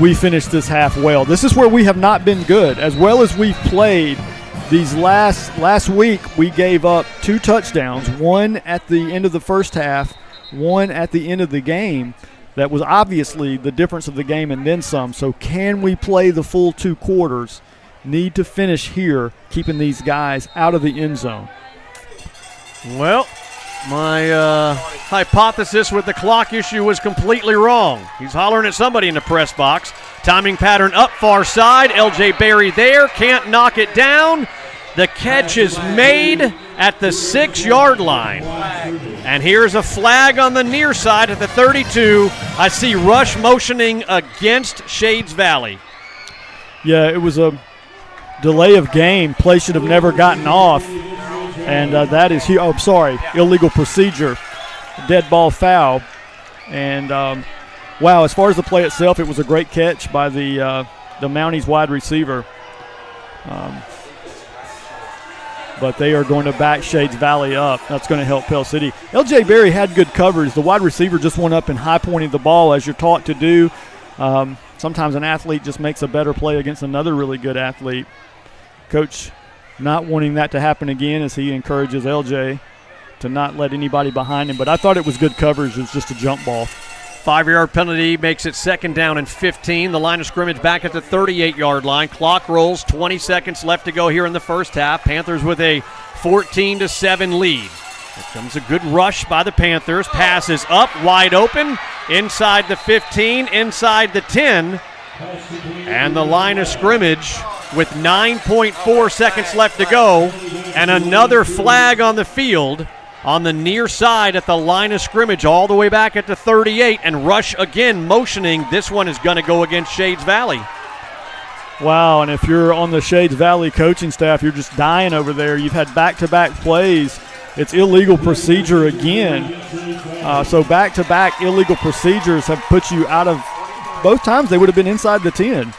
we finish this half well? This is where we have not been good. As well as we've played these last week, we gave up 2 touchdowns, one at the end of the first half, one at the end of the game. That was obviously the difference of the game and then some. So can we play the full 2 quarters? Need to finish here, keeping these guys out of the end zone. Well, my hypothesis with the clock issue was completely wrong. He's hollering at somebody in the press box. Timing pattern up far side. L.J. Berry there. Can't knock it down. The catch is made at the 6-yard line. And here's a flag on the near side at the 32. I see Rush motioning against Shades Valley. Yeah, it was a delay of game. Play should have never gotten off. And that is here. Oh, sorry, illegal procedure, dead ball foul. And, wow, as far as the play itself, it was a great catch by the Mounties wide receiver. But they are going to back Shades Valley up. That's going to help Pell City. L.J. Berry had good coverage. The wide receiver just went up and high-pointed the ball, as you're taught to do. Sometimes an athlete just makes a better play against another really good athlete. Coach not wanting that to happen again as he encourages L.J. to not let anybody behind him. But I thought it was good coverage. It was just a jump ball. 5-yard penalty makes it 2nd down and 15. The line of scrimmage back at the 38-yard line. Clock rolls, 20 seconds left to go here in the first half. Panthers with a 14-7 lead. Here comes a good rush by the Panthers. Pass is up, wide open, inside the 15, inside the 10. And the line of scrimmage with 9.4 seconds left to go. And another flag on the field. On the near side at the line of scrimmage all the way back at the 38, and Rush again motioning. This one is going to go against Shades Valley. Wow, and if you're on the Shades Valley coaching staff, you're just dying over there. You've had back-to-back plays. It's illegal procedure again. So back-to-back illegal procedures have put you out of – both times they would have been inside the 10.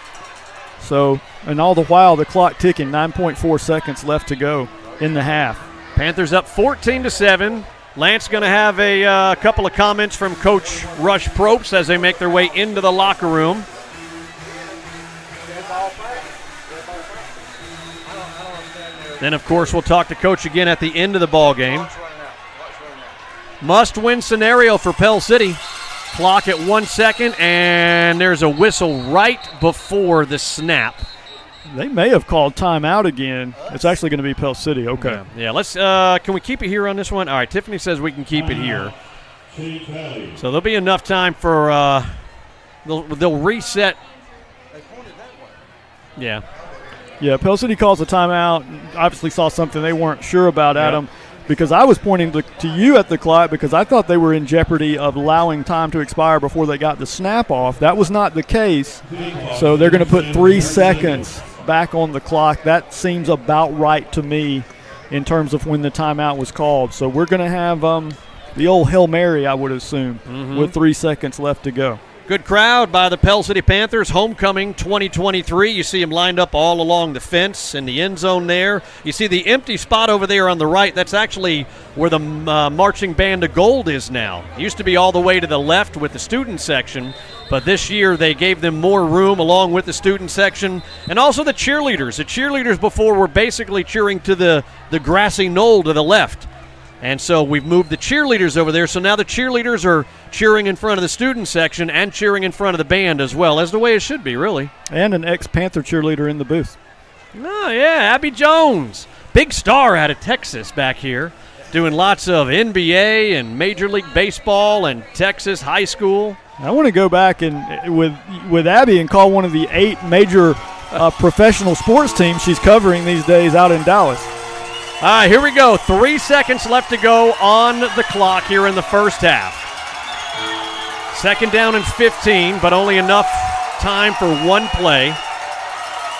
So, and all the while the clock ticking, 9.4 seconds left to go in the half. Panthers up 14-7. Lance going to have a couple of comments from Coach Rush Probst as they make their way into the locker room. Then, of course, we'll talk to Coach again at the end of the ball game. Must-win scenario for Pell City. Clock at 1 second, and there's a whistle right before the snap. They may have called timeout again. It's actually going to be Pell City. Okay. Yeah, let's. Can we keep it here on this one? All right, Tiffany says we can keep it here. So there'll be enough time for they'll reset. Yeah. Yeah, Pell City calls a timeout. Obviously saw something they weren't sure about, Adam. because I was pointing to you at the clock because I thought they were in jeopardy of allowing time to expire before they got the snap off. That was not the case. So they're going to put 3 seconds back on the clock. That seems about right to me in terms of when the timeout was called. So we're going to have the old Hail Mary, I would assume, with 3 seconds left to go. Good crowd by the Pell City Panthers, homecoming 2023. You see them lined up all along the fence in the end zone there. You see the empty spot over there on the right. That's actually where the marching band of gold is now. It used to be all the way to the left with the student section, but this year they gave them more room along with the student section and also the cheerleaders. The cheerleaders before were basically cheering to the grassy knoll to the left. And so we've moved the cheerleaders over there, so now the cheerleaders are cheering in front of the student section and cheering in front of the band as well, as the way it should be, really. And an ex-Panther cheerleader in the booth. Oh, yeah, Abby Jones. Big star out of Texas back here, doing lots of NBA and Major League Baseball and Texas high school. I want to go back and with Abby and call one of the 8 major professional sports teams she's covering these days out in Dallas. All right, here we go. 3 seconds left to go on the clock here in the first half. 2nd down and 15, but only enough time for one play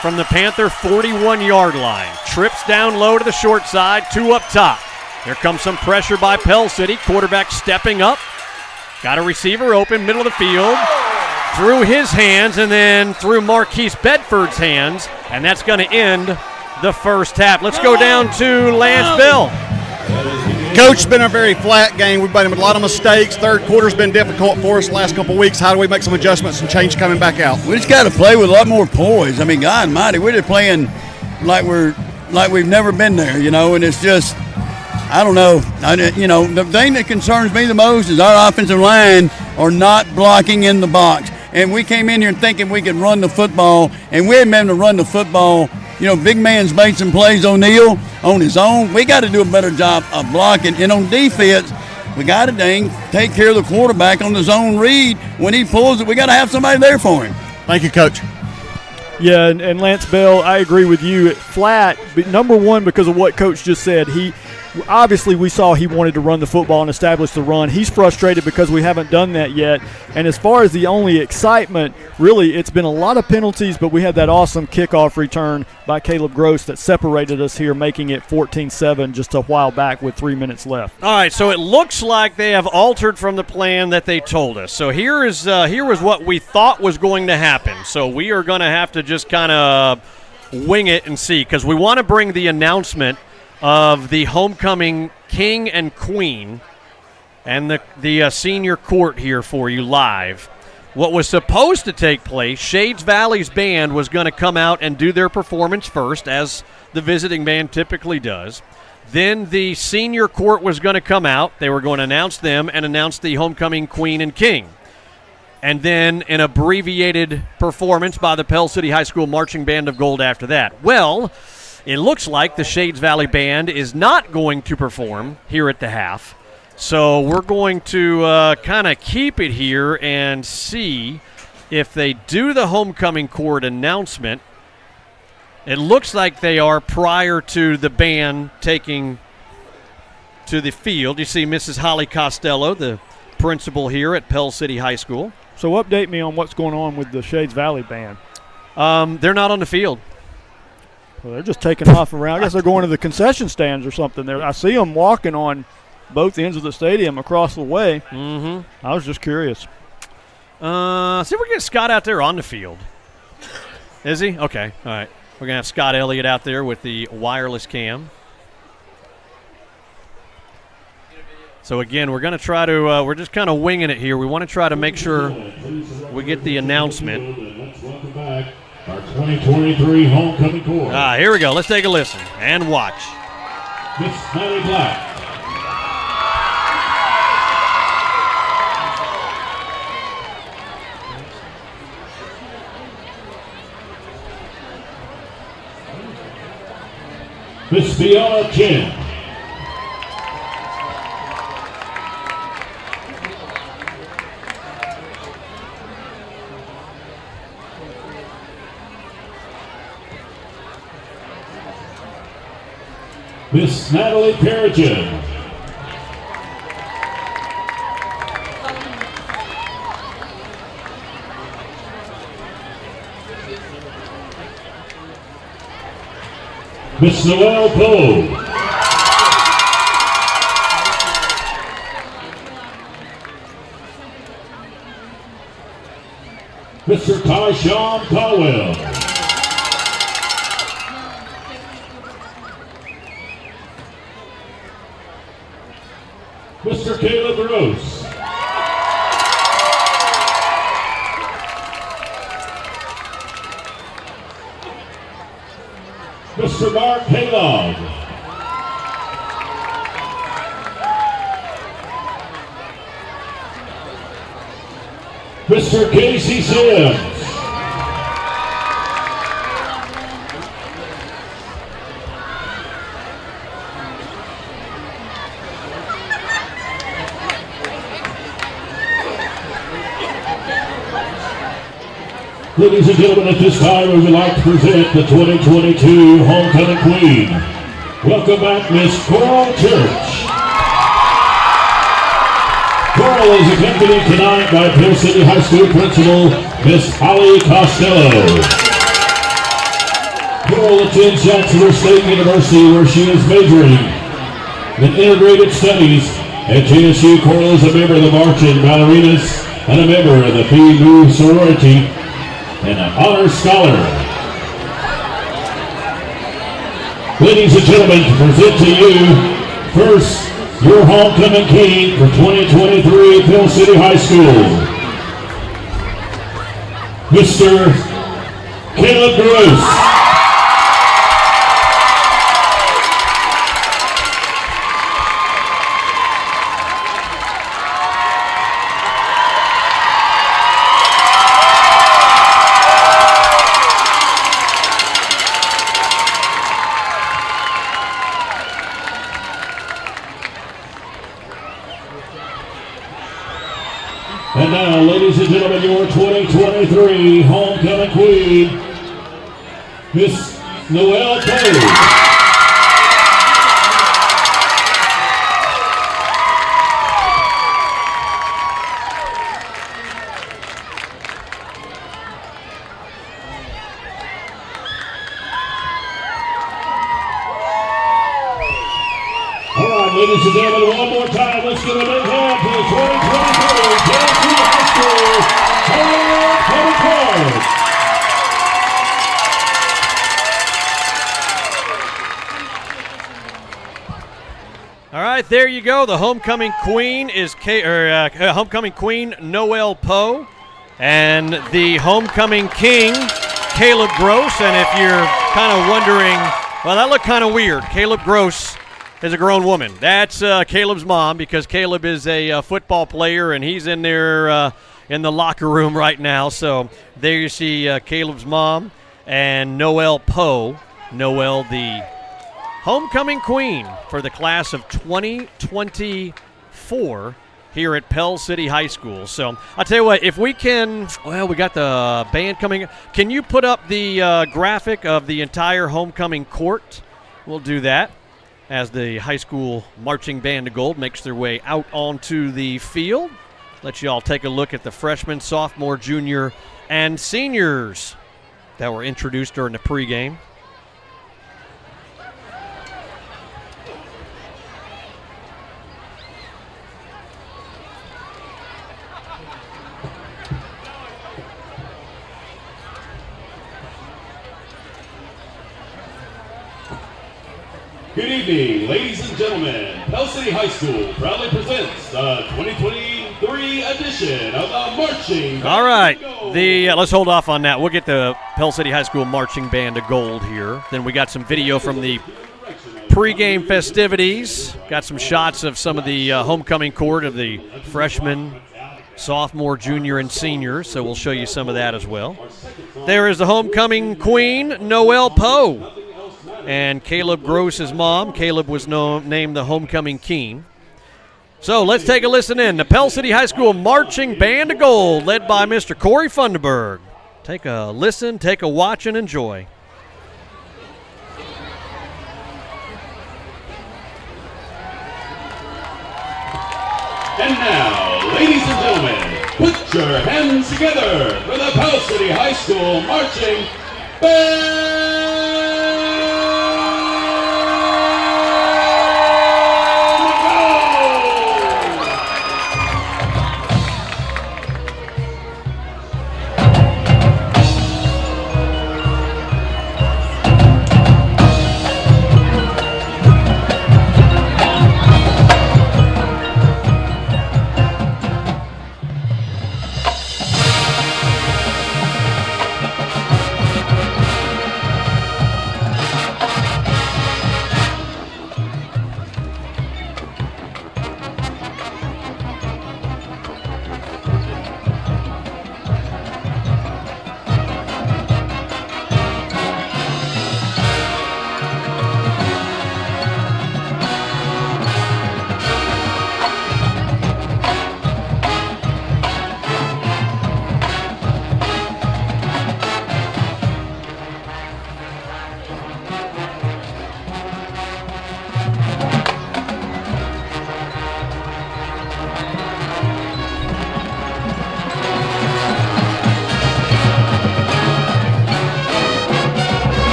from the Panther 41-yard line. Trips down low to the short side, 2 up top. Here comes some pressure by Pell City. Quarterback stepping up. Got a receiver open, middle of the field. Through his hands and then through Marquise Bedford's hands, and that's going to end the first half. Let's go down to Lance Bell. Coach, it's been a very flat game. We've made a lot of mistakes. Third quarter's been difficult for us the last couple of weeks. How do we make some adjustments and change coming back out? We just got to play with a lot more poise. I mean, God almighty, we're just playing like we've never been there, and it's just, I don't know. The thing that concerns me the most is our offensive line are not blocking in the box. And we came in here thinking we could run the football, and we haven't been able to run the football. Big man's made some plays, O'Neal, on his own. We got to do a better job of blocking. And on defense, we got to take care of the quarterback on the zone read. When he pulls it, we got to have somebody there for him. Thank you, Coach. Yeah, and Lance Bell, I agree with you. Flat, but number one, because of what Coach just said, obviously we saw he wanted to run the football and establish the run. He's frustrated because we haven't done that yet. And as far as the only excitement, really, it's been a lot of penalties, but we had that awesome kickoff return by Caleb Gross that separated us here, making it 14-7 just a while back with 3 minutes left. All right, so it looks like they have altered from the plan that they told us. So here was what we thought was going to happen. So we are going to have to just kind of wing it and see, because we want to bring the announcement of the homecoming king and queen and the senior court here for you live. What was supposed to take place, Shades Valley's band was going to come out and do their performance first, as the visiting band typically does. Then the senior court was going to come out. They were going to announce them and announce the homecoming queen and king. And then an abbreviated performance by the Pell City High School Marching Band of Gold after that. Well, it looks like the Shades Valley Band is not going to perform here at the half. So we're going to kind of keep it here and see if they do the homecoming court announcement. It looks like they are prior to the band taking to the field. You see Mrs. Holly Costello, the principal here at Pell City High School. So update me on what's going on with the Shades Valley Band. They're not on the field. Well, they're just taking off around. I guess they're going to the concession stands or something. There, I see them walking on both ends of the stadium across the way. Mm-hmm. I was just curious. See if we can get Scott out there on the field. Is he? Okay. All right. We're going to have Scott Elliott out there with the wireless cam. So, again, we're going to try to we're just kind of winging it here. We want to try to make sure we get the announcement. Our 2023 homecoming court. Here we go. Let's take a listen and watch. Miss Maddie Black. Miss Fiona Chin. Miss Natalie Perigin. Miss Noelle Poe. Mr. Tyshawn Caldwell. Mr. Caleb Gross. Mr. Mark Halog. Mr. Casey Sims. Ladies and gentlemen, at this time we would like to present the 2022 Homecoming Queen. Welcome back, Miss Coral Church. Coral is accompanied tonight by Pell City High School Principal, Miss Holly Costello. Coral attends Jacksonville State University, where she is majoring in integrated studies. At JSU, Coral is a member of the Marching Ballerinas and a member of the Phi Nu sorority and an honor scholar. Ladies and gentlemen, to present to you first your homecoming king for 2023 Pell City High School, Mr. Caleb Gross. And now, ladies and gentlemen, your 2023 Homecoming Queen, Miss Noelle Poe. Ladies and gentlemen, one more time, let's give a big hand to the 2023 Tennessee High School Homecoming Queen. All right, there you go. The homecoming queen is homecoming queen Noelle Poe, and the homecoming king Caleb Gross. And if you're kind of wondering, well, that looked kind of weird. Caleb Gross is a grown woman. That's Caleb's mom, because Caleb is a football player, and he's in there in the locker room right now. So there you see Caleb's mom and Noelle Poe. Noelle, the homecoming queen for the class of 2024 here at Pell City High School. So I'll tell you what, if we can, well, we got the band coming. Can you put up the graphic of the entire homecoming court? We'll do that as the high school marching band of gold makes their way out onto the field. Let you all take a look at the freshmen, sophomore, junior, and seniors that were introduced during the pregame. Good evening, ladies and gentlemen. Pell City High School proudly presents the 2023 edition of the Marching Band. All right, let's hold off on that. We'll get the Pell City High School Marching Band of Gold here. Then we got some video from the pregame festivities. Got some shots of some of the homecoming court of the freshmen, sophomore, junior, and senior. So we'll show you some of that as well. There is the homecoming queen, Noelle Poe, and Caleb Gross's mom. Caleb was named the homecoming king. So let's take a listen in. The Pell City High School Marching Band of Gold, led by Mr. Corey Funderburg. Take a listen, take a watch, and enjoy. And now, ladies and gentlemen, put your hands together for the Pell City High School Marching Band!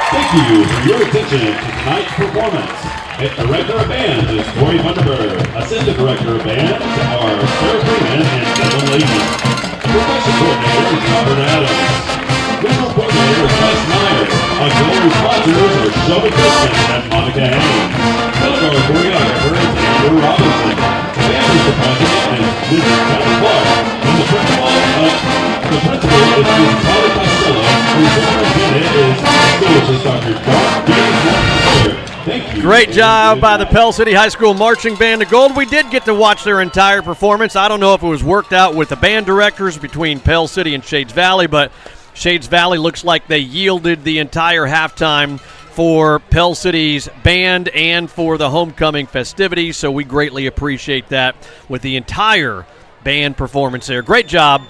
Thank you for your attention to tonight's performance. Director of Band is Corey Vanderberg. Assistant Director of Band are Sarah Freeman and Devin Levy. Percussion Coordinator is Robert Adams. Visual Coordinator is Wes Meyer. Auxiliary sponsors are Shelby Christian and Monica Haynes. Color choreographer is Andrew Robinson. Band is the president and Mrs. John Clark. And the principal is Mrs. Holly Costello. And the superintendent is Associate Dr. Dark James. Thank you. Great job by the Pell City High School Marching Band of Gold. We did get to watch their entire performance. I don't know if it was worked out with the band directors between Pell City and Shades Valley, but Shades Valley looks like they yielded the entire halftime for Pell City's band and for the homecoming festivities, so we greatly appreciate that with the entire band performance there. Great job,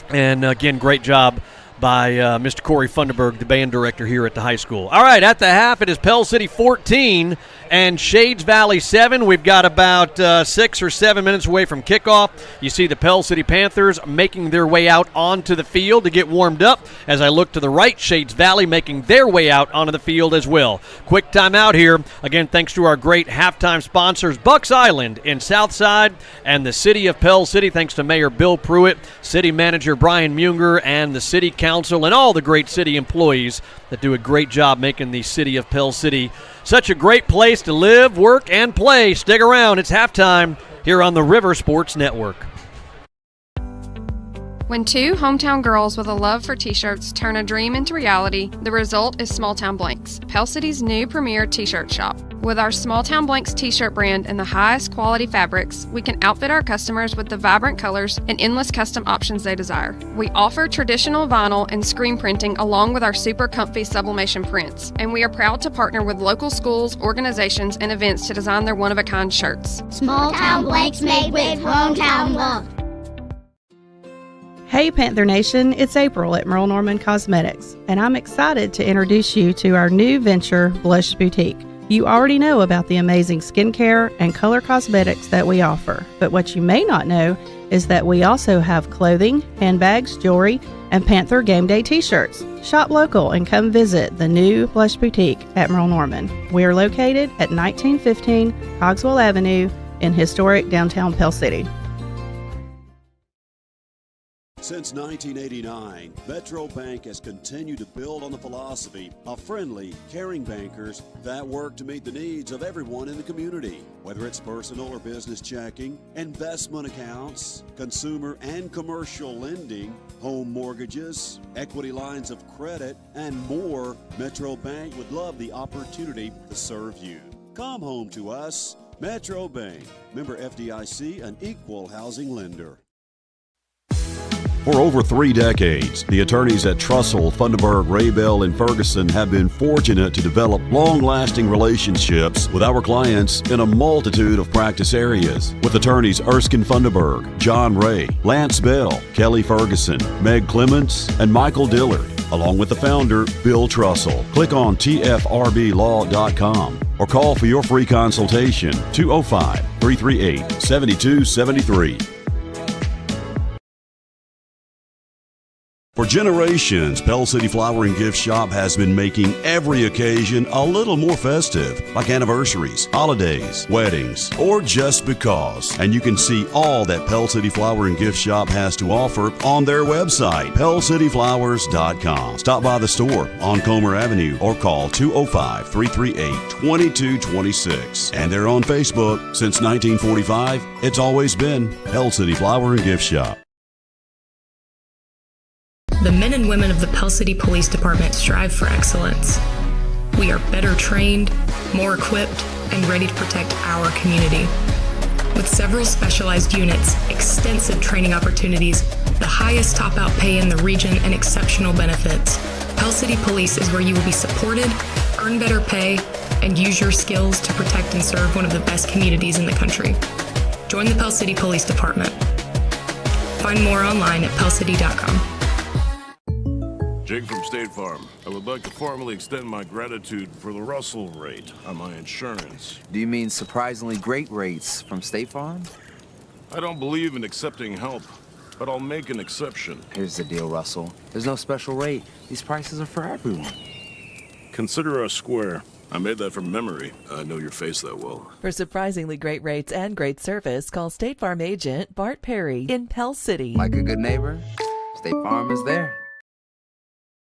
and again, great job by Mr. Corey Funderburg, the band director here at the high school. All right, at the half, it is Pell City 14 and Shades Valley 7. We've got about 6 or 7 minutes away from kickoff. You see the Pell City Panthers making their way out onto the field to get warmed up. As I look to the right, Shades Valley making their way out onto the field as well. Quick timeout here. Again, thanks to our great halftime sponsors, Bucks Island in Southside and the City of Pell City. Thanks to Mayor Bill Pruitt, City Manager Brian Munger, and the City Council, and all the great city employees that do a great job making the City of Pell City such a great place to live, work, and play. Stick around. It's halftime here on the River Sports Network. When two hometown girls with a love for t-shirts turn a dream into reality, the result is Small Town Blanks, Pell City's new premier t-shirt shop. With our Small Town Blanks t-shirt brand and the highest quality fabrics, we can outfit our customers with the vibrant colors and endless custom options they desire. We offer traditional vinyl and screen printing along with our super comfy sublimation prints, and we are proud to partner with local schools, organizations, and events to design their one-of-a-kind shirts. Small Town Blanks made with hometown love. Hey Panther Nation, it's April at Merle Norman Cosmetics, and I'm excited to introduce you to our new venture, Blush Boutique. You already know about the amazing skincare and color cosmetics that we offer, but what you may not know is that we also have clothing, handbags, jewelry, and Panther Game Day t-shirts. Shop local and come visit the new Blush Boutique at Merle Norman. We are located at 1915 Cogswell Avenue in historic downtown Pell City. Since 1989, Metro Bank has continued to build on the philosophy of friendly, caring bankers that work to meet the needs of everyone in the community. Whether it's personal or business checking, investment accounts, consumer and commercial lending, home mortgages, equity lines of credit, and more, Metro Bank would love the opportunity to serve you. Come home to us. Metro Bank, member FDIC, an equal housing lender. For over 3 decades, the attorneys at Trussell, Funderburg, Raybell, and Ferguson have been fortunate to develop long-lasting relationships with our clients in a multitude of practice areas. With attorneys Erskine Funderburg, John Ray, Lance Bell, Kelly Ferguson, Meg Clements, and Michael Dillard, along with the founder, Bill Trussell. Click on tfrblaw.com or call for your free consultation, 205-338-7273. For generations, Pell City Flower and Gift Shop has been making every occasion a little more festive, like anniversaries, holidays, weddings, or just because. And you can see all that Pell City Flower and Gift Shop has to offer on their website, pellcityflowers.com. Stop by the store on Comer Avenue or call 205-338-2226. And they're on Facebook. Since 1945, it's always been Pell City Flower and Gift Shop. The men and women of the Pell City Police Department strive for excellence. We are better trained, more equipped, and ready to protect our community. With several specialized units, extensive training opportunities, the highest top-out pay in the region, and exceptional benefits, Pell City Police is where you will be supported, earn better pay, and use your skills to protect and serve one of the best communities in the country. Join the Pell City Police Department. Find more online at pellcity.com. Jake from State Farm. I would like to formally extend my gratitude for the Russell rate on my insurance. Do you mean surprisingly great rates from State Farm? I don't believe in accepting help, but I'll make an exception. Here's the deal, Russell. There's no special rate. These prices are for everyone. consider us square. I made that from memory. I know your face that well. For surprisingly great rates and great service, call State Farm agent Bart Perry in Pell City. Like a good neighbor, State Farm is there.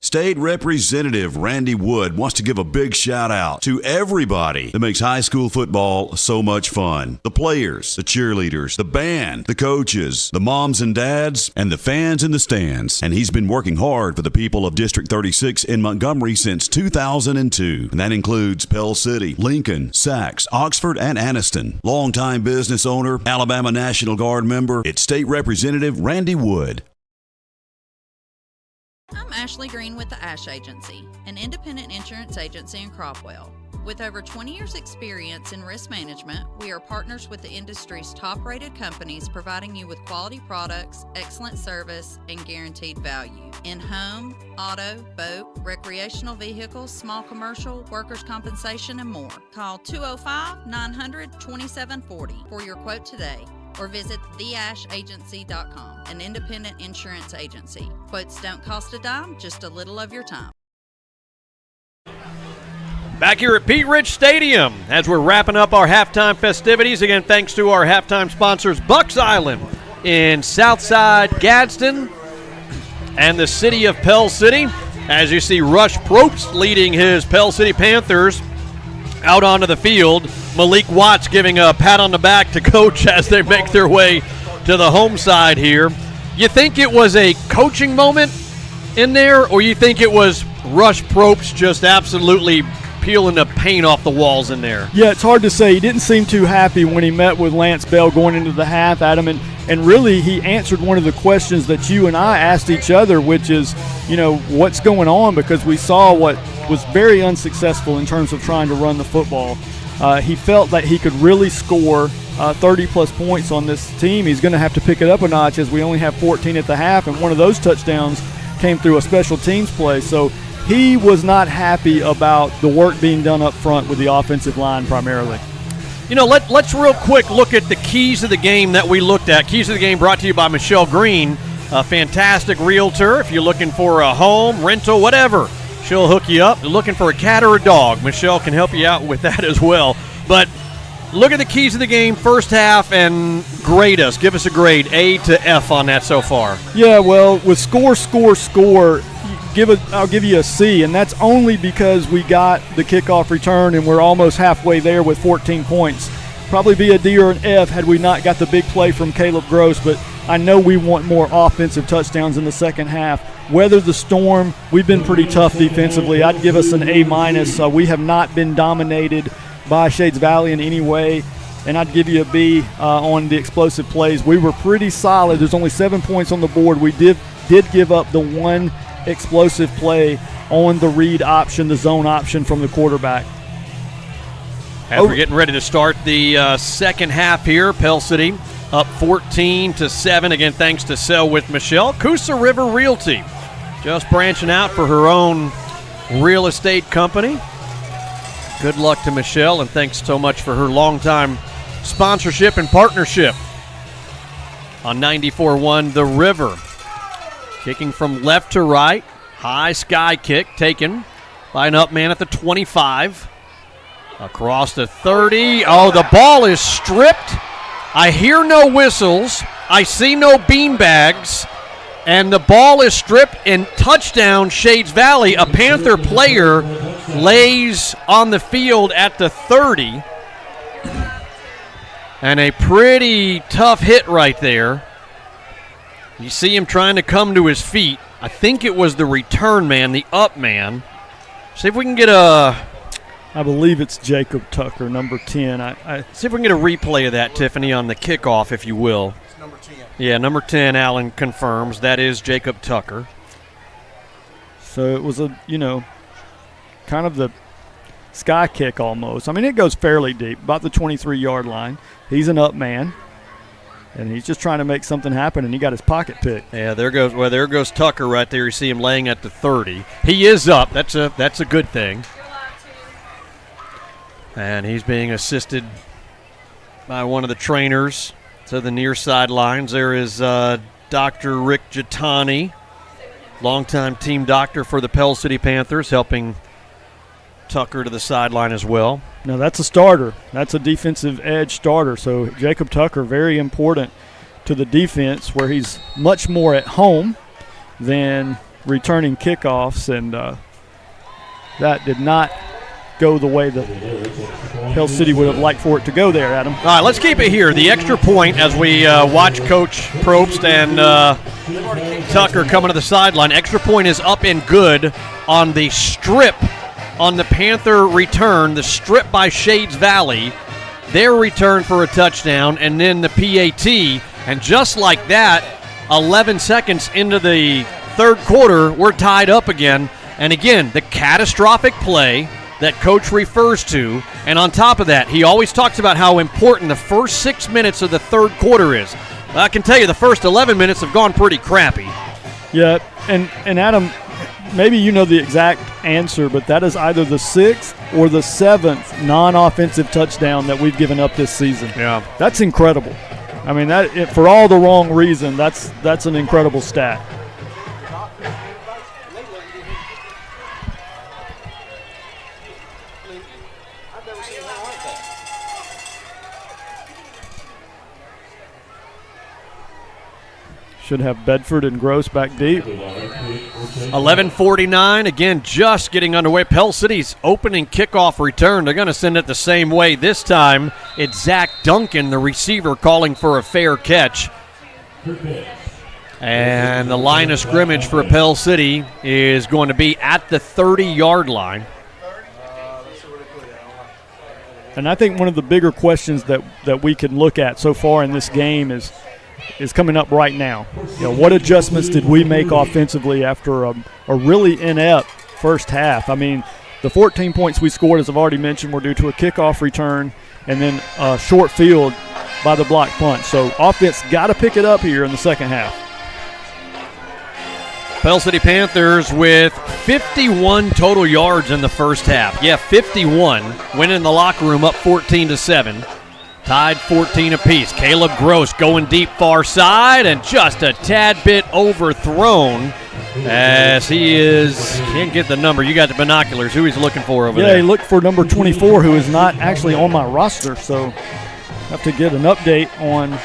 State Representative Randy Wood wants to give a big shout out to everybody that makes high school football so much fun. The players, the cheerleaders, the band, the coaches, the moms and dads, and the fans in the stands. And he's been working hard for the people of District 36 in Montgomery since 2002. And that includes Pell City, Lincoln, Sachs, Oxford, and Anniston. Longtime business owner, Alabama National Guard member, it's State Representative Randy Wood. I'm Ashley Green with the ASH Agency, an independent insurance agency in Cropwell. With over 20 years' experience in risk management, we are partners with the industry's top-rated companies, providing you with quality products, excellent service, and guaranteed value. In home, auto, boat, recreational vehicles, small commercial, workers' compensation, and more. Call 205-900-2740 for your quote today, or visit theashagency.com, an independent insurance agency. Quotes don't cost a dime, just a little of your time. Back here at Pete Rich Stadium as we're wrapping up our halftime festivities. Again, thanks to our halftime sponsors, Bucks Island in Southside Gadsden and the city of Pell City. As you see, Rush Probst leading his Pell City Panthers out onto the field. Malik Watts giving a pat on the back to coach as they make their way to the home side here. You think it was a coaching moment in there, or you think it was Rush Probst just absolutely peeling the paint off the walls in there? Yeah, it's hard to say. He didn't seem too happy when he met with Lance Bell going into the half, Adam, and really he answered one of the questions that you and I asked each other, which is, what's going on, because we saw what was very unsuccessful in terms of trying to run the football. He felt that he could really score 30-plus points on this team. He's going to have to pick it up a notch as we only have 14 at the half, and one of those touchdowns came through a special teams play. So he was not happy about the work being done up front with the offensive line primarily. Let's real quick look at the keys of the game that we looked at. Keys of the game brought to you by Michelle Green, a fantastic realtor. If you're looking for a home, rental, whatever, she'll hook you up. You're looking for a cat or a dog, Michelle can help you out with that as well. But look at the keys of the game first half and grade us. Give us a grade, A to F on that so far. Yeah, well, with score, I'll give you a C, and that's only because we got the kickoff return and we're almost halfway there with 14 points. Probably be a D or an F had we not got the big play from Caleb Gross, but I know we want more offensive touchdowns in the second half. Weather the storm, we've been pretty tough defensively. I'd give us an A-. We have not been dominated by Shades Valley in any way, and I'd give you a B on the explosive plays. We were pretty solid. There's only 7 points on the board. We did give up the one explosive play on the read option, the zone option from the quarterback. As we're getting ready to start the second half here, Pell City up 14-7, again thanks to Sell with Michelle. Coosa River Realty just branching out for her own real estate company. Good luck to Michelle, and thanks so much for her longtime sponsorship and partnership on 94.1 The River. Kicking from left to right, high sky kick taken by an up man at the 25. Across the 30. Oh, the ball is stripped. I hear no whistles. I see no beanbags. And the ball is stripped, and touchdown Shades Valley. A Panther player lays on the field at the 30. And a pretty tough hit right there. You see him trying to come to his feet. I think it was the return man, the up man. See if we can get a... I believe it's Jacob Tucker, number 10. See if we can get a replay of that, Tiffany, on the kickoff, if you will. It's number 10. Yeah, number 10, Allen confirms. That is Jacob Tucker. So it was kind of the sky kick almost. I mean, it goes fairly deep, about the 23-yard line. He's an up man. And he's just trying to make something happen, and he got his pocket picked. Yeah, there goes Tucker right there. You see him laying at the 30. He is up. That's a good thing. And he's being assisted by one of the trainers to the near sidelines. There is Dr. Rick Gittani, longtime team doctor for the Pell City Panthers, helping Tucker to the sideline as well. No, that's a starter. That's a defensive edge starter. So Jacob Tucker, very important to the defense, where he's much more at home than returning kickoffs, and that did not go the way that Pell City would have liked for it to go there, Adam. All right, let's keep it here. The extra point as we watch Coach Probst and Tucker coming to the sideline. Extra point is up and good on the strip on the Panther return, the strip by Shades Valley, their return for a touchdown, and then the PAT. And just like that, 11 seconds into the third quarter, we're tied up again. And again, the catastrophic play that Coach refers to. And on top of that, he always talks about how important the first 6 minutes of the third quarter is. I can tell you the first 11 minutes have gone pretty crappy. Yeah, and Adam, maybe you know the exact answer, but that is either the 6th or the 7th non-offensive touchdown that we've given up this season. Yeah. That's incredible. I mean, for all the wrong reason, that's an incredible stat. Should have Bedford and Gross back deep. 11:49, again, just getting underway. Pell City's opening kickoff return. They're going to send it the same way this time. It's Zach Duncan, the receiver, calling for a fair catch. And the line of scrimmage for Pell City is going to be at the 30-yard line. And I think one of the bigger questions that we can look at so far in this game is coming up right now. You know, what adjustments did we make offensively after a really inept first half? I mean, the 14 points we scored, as I've already mentioned, were due to a kickoff return and then a short field by the block punt. So offense got to pick it up here in the second half. Pell City Panthers with 51 total yards in the first half. Yeah, 51. Went in the locker room up 14-7. Tied 14 apiece. Caleb Gross going deep far side and just a tad bit overthrown as he can't get the number. You got the binoculars. Who he's looking for over there? Yeah, he looked for number 24, who is not actually on my roster, so have to get an update on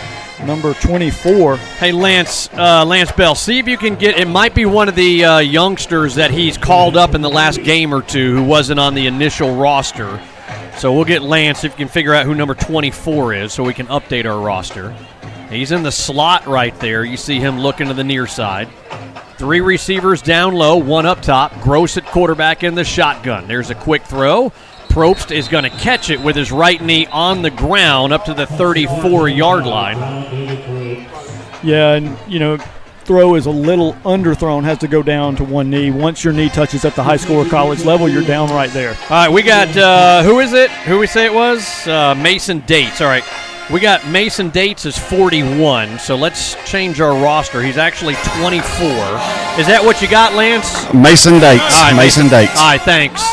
number 24. Hey, Lance Bell, see if you can get, it might be one of the youngsters that he's called up in the last game or two who wasn't on the initial roster. So we'll get Lance if you can figure out who number 24 is so we can update our roster. He's in the slot right there. You see him looking to the near side. 3 receivers down low, 1 up top. Gross at quarterback in the shotgun. There's a quick throw. Probst is going to catch it with his right knee on the ground up to the 34-yard line. Yeah, and, you know, throw is a little underthrown, has to go down to one knee. Once your knee touches at the high school or college level, you're down right there. All right, we got, who is it? Who we say it was? Mason Dates. All right, we got Mason Dates as 41, so let's change our roster. He's actually 24. Is that what you got, Lance? Mason Dates. All right, Mason Dates. All right, thanks.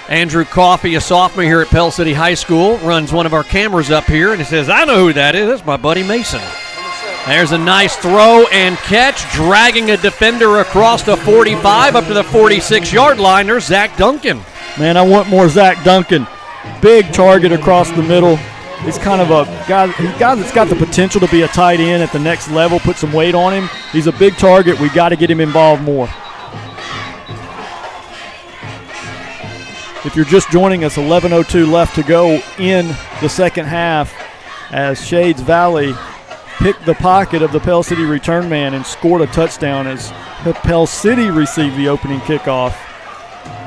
Andrew Coffey, a sophomore here at Pell City High School, runs one of our cameras up here, and he says, I know who that is. That's my buddy Mason. There's a nice throw and catch, dragging a defender across the 45 up to the 46-yard line. There's Zach Duncan. Man, I want more Zach Duncan. Big target across the middle. He's kind of a guy that's got the potential to be a tight end at the next level, put some weight on him. He's a big target. We got to get him involved more. If you're just joining us, 11:02 left to go in the second half as Shades Valley picked the pocket of the Pell City return man and scored a touchdown as Pell City received the opening kickoff.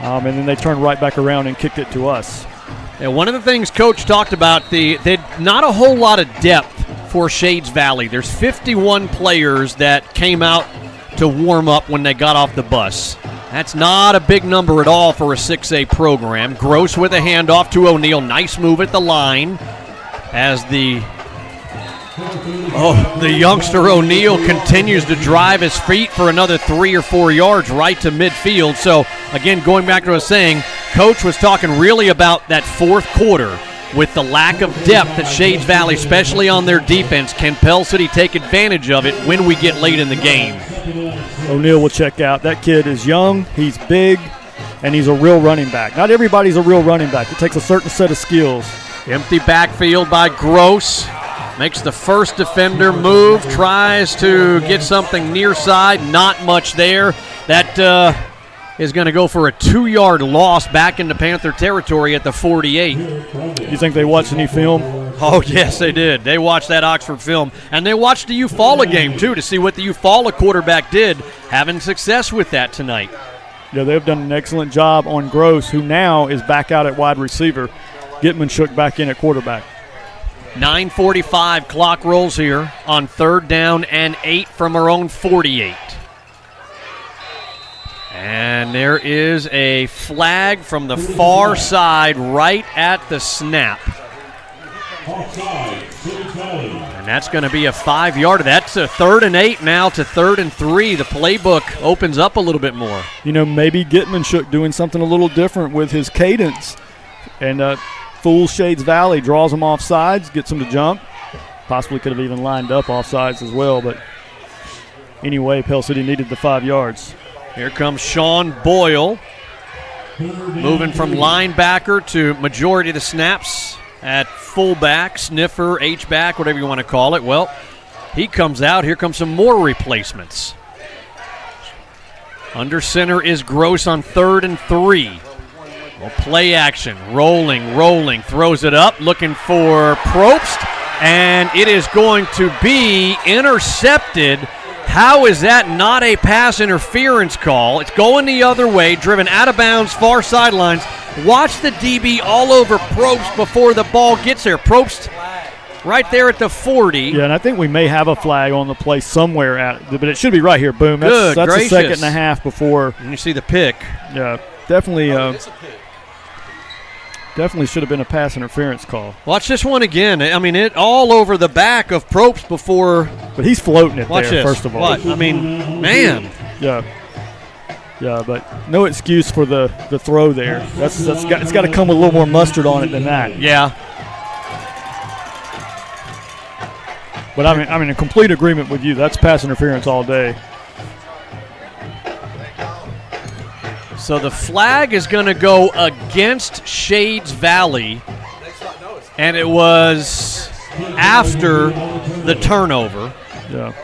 And then they turned right back around and kicked it to us. Yeah, one of the things Coach talked about, not a whole lot of depth for Shades Valley. There's 51 players that came out to warm up when they got off the bus. That's not a big number at all for a 6A program. Gross with a handoff to O'Neal. Nice move at the line as the youngster O'Neal continues to drive his feet for another 3 or 4 yards right to midfield. So, again, going back to what I was saying, Coach was talking really about that fourth quarter with the lack of depth at Shades Valley, especially on their defense. Can Pell City take advantage of it when we get late in the game? O'Neal will check out. That kid is young. He's big. and he's a real running back. Not everybody's a real running back. It takes a certain set of skills. Empty backfield by Gross. Makes the first defender move, tries to get something near side, not much there. That is going to go for a 2-yard loss back into Panther territory at the 48. You think they watched any film? Oh, yes, they did. They watched that Oxford film, and they watched the Eufaula game, too, to see what the Eufaula quarterback did, having success with that tonight. Yeah, they've done an excellent job on Gross, who now is back out at wide receiver. Gitman back in at quarterback. 9:45 clock rolls here on 3rd down and 8 from our own 48. And there is a flag from the far side right at the snap. And that's going to be a 5-yarder. That's a 3rd and 8 now to 3rd and 3. The playbook opens up a little bit more. You know, maybe Gitman doing something a little different with his cadence. And fools Shades Valley, draws them off sides, gets them to jump. Possibly could have even lined up off sides as well. But anyway, Pell City needed the 5 yards. Here comes Sean Boyle, moving from linebacker to majority of the snaps at fullback, sniffer, H-back, whatever you want to call it. Well, he comes out. Here comes some more replacements. Under center is Gross on 3rd and 3. Well, play action, rolling, throws it up, looking for Probst, and it is going to be intercepted. How is that not a pass interference call? It's going the other way, driven out of bounds, far sidelines. Watch the DB all over Probst before the ball gets there. Probst right there at the 40. Yeah, and I think we may have a flag on the play somewhere, but it should be right here. Boom. That's a second and a half before. And you see the pick. Yeah, definitely. Definitely should have been a pass interference call. Watch this one again. I mean, it all over the back of Probst before. But he's floating it Watch there, this. first of all. What? I mean, man. Yeah. Yeah, but no excuse for the throw there. It's got to come with a little more mustard on it than that. Yeah. But I'm in complete agreement with you. That's pass interference all day. So the flag is going to go against Shades Valley, and it was after the turnover. Yeah.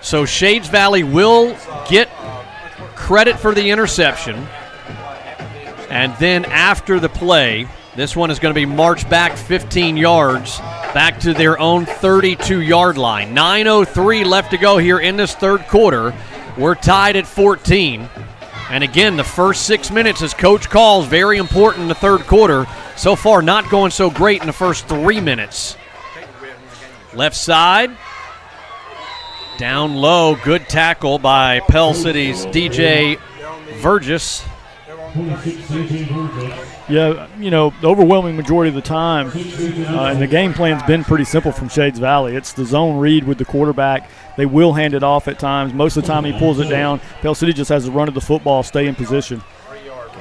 So Shades Valley will get credit for the interception, and then after the play, this one is going to be marched back 15 yards back to their own 32-yard line. 9:03 left to go here in this 3rd quarter. We're tied at 14. And again, the first 6 minutes, as Coach calls, very important in the 3rd quarter. So far, not going so great in the first 3 minutes. Left side. Down low. Good tackle by Pell City's DJ Vergis. Yeah, you know, the overwhelming majority of the time, and the game plan's been pretty simple from Shades Valley. It's the zone read with the quarterback. They will hand it off at times. Most of the time he pulls it down. Pell City just has the run of the football, stay in position.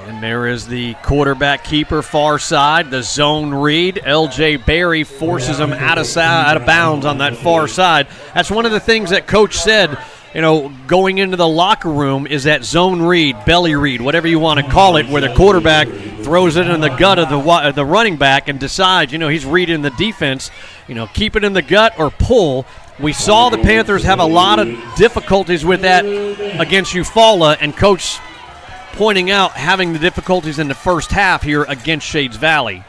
And there is the quarterback keeper far side, the zone read. L.J. Berry forces him out of bounds on that far side. That's one of the things that Coach said, you know, going into the locker room is that zone read, belly read, whatever you want to call it, where the quarterback throws it in the gut of the running back and decides, you know, he's reading the defense, you know, keep it in the gut or pull. We saw the Panthers have a lot of difficulties with that against Eufaula, and Coach pointing out having the difficulties in the first half here against Shades Valley.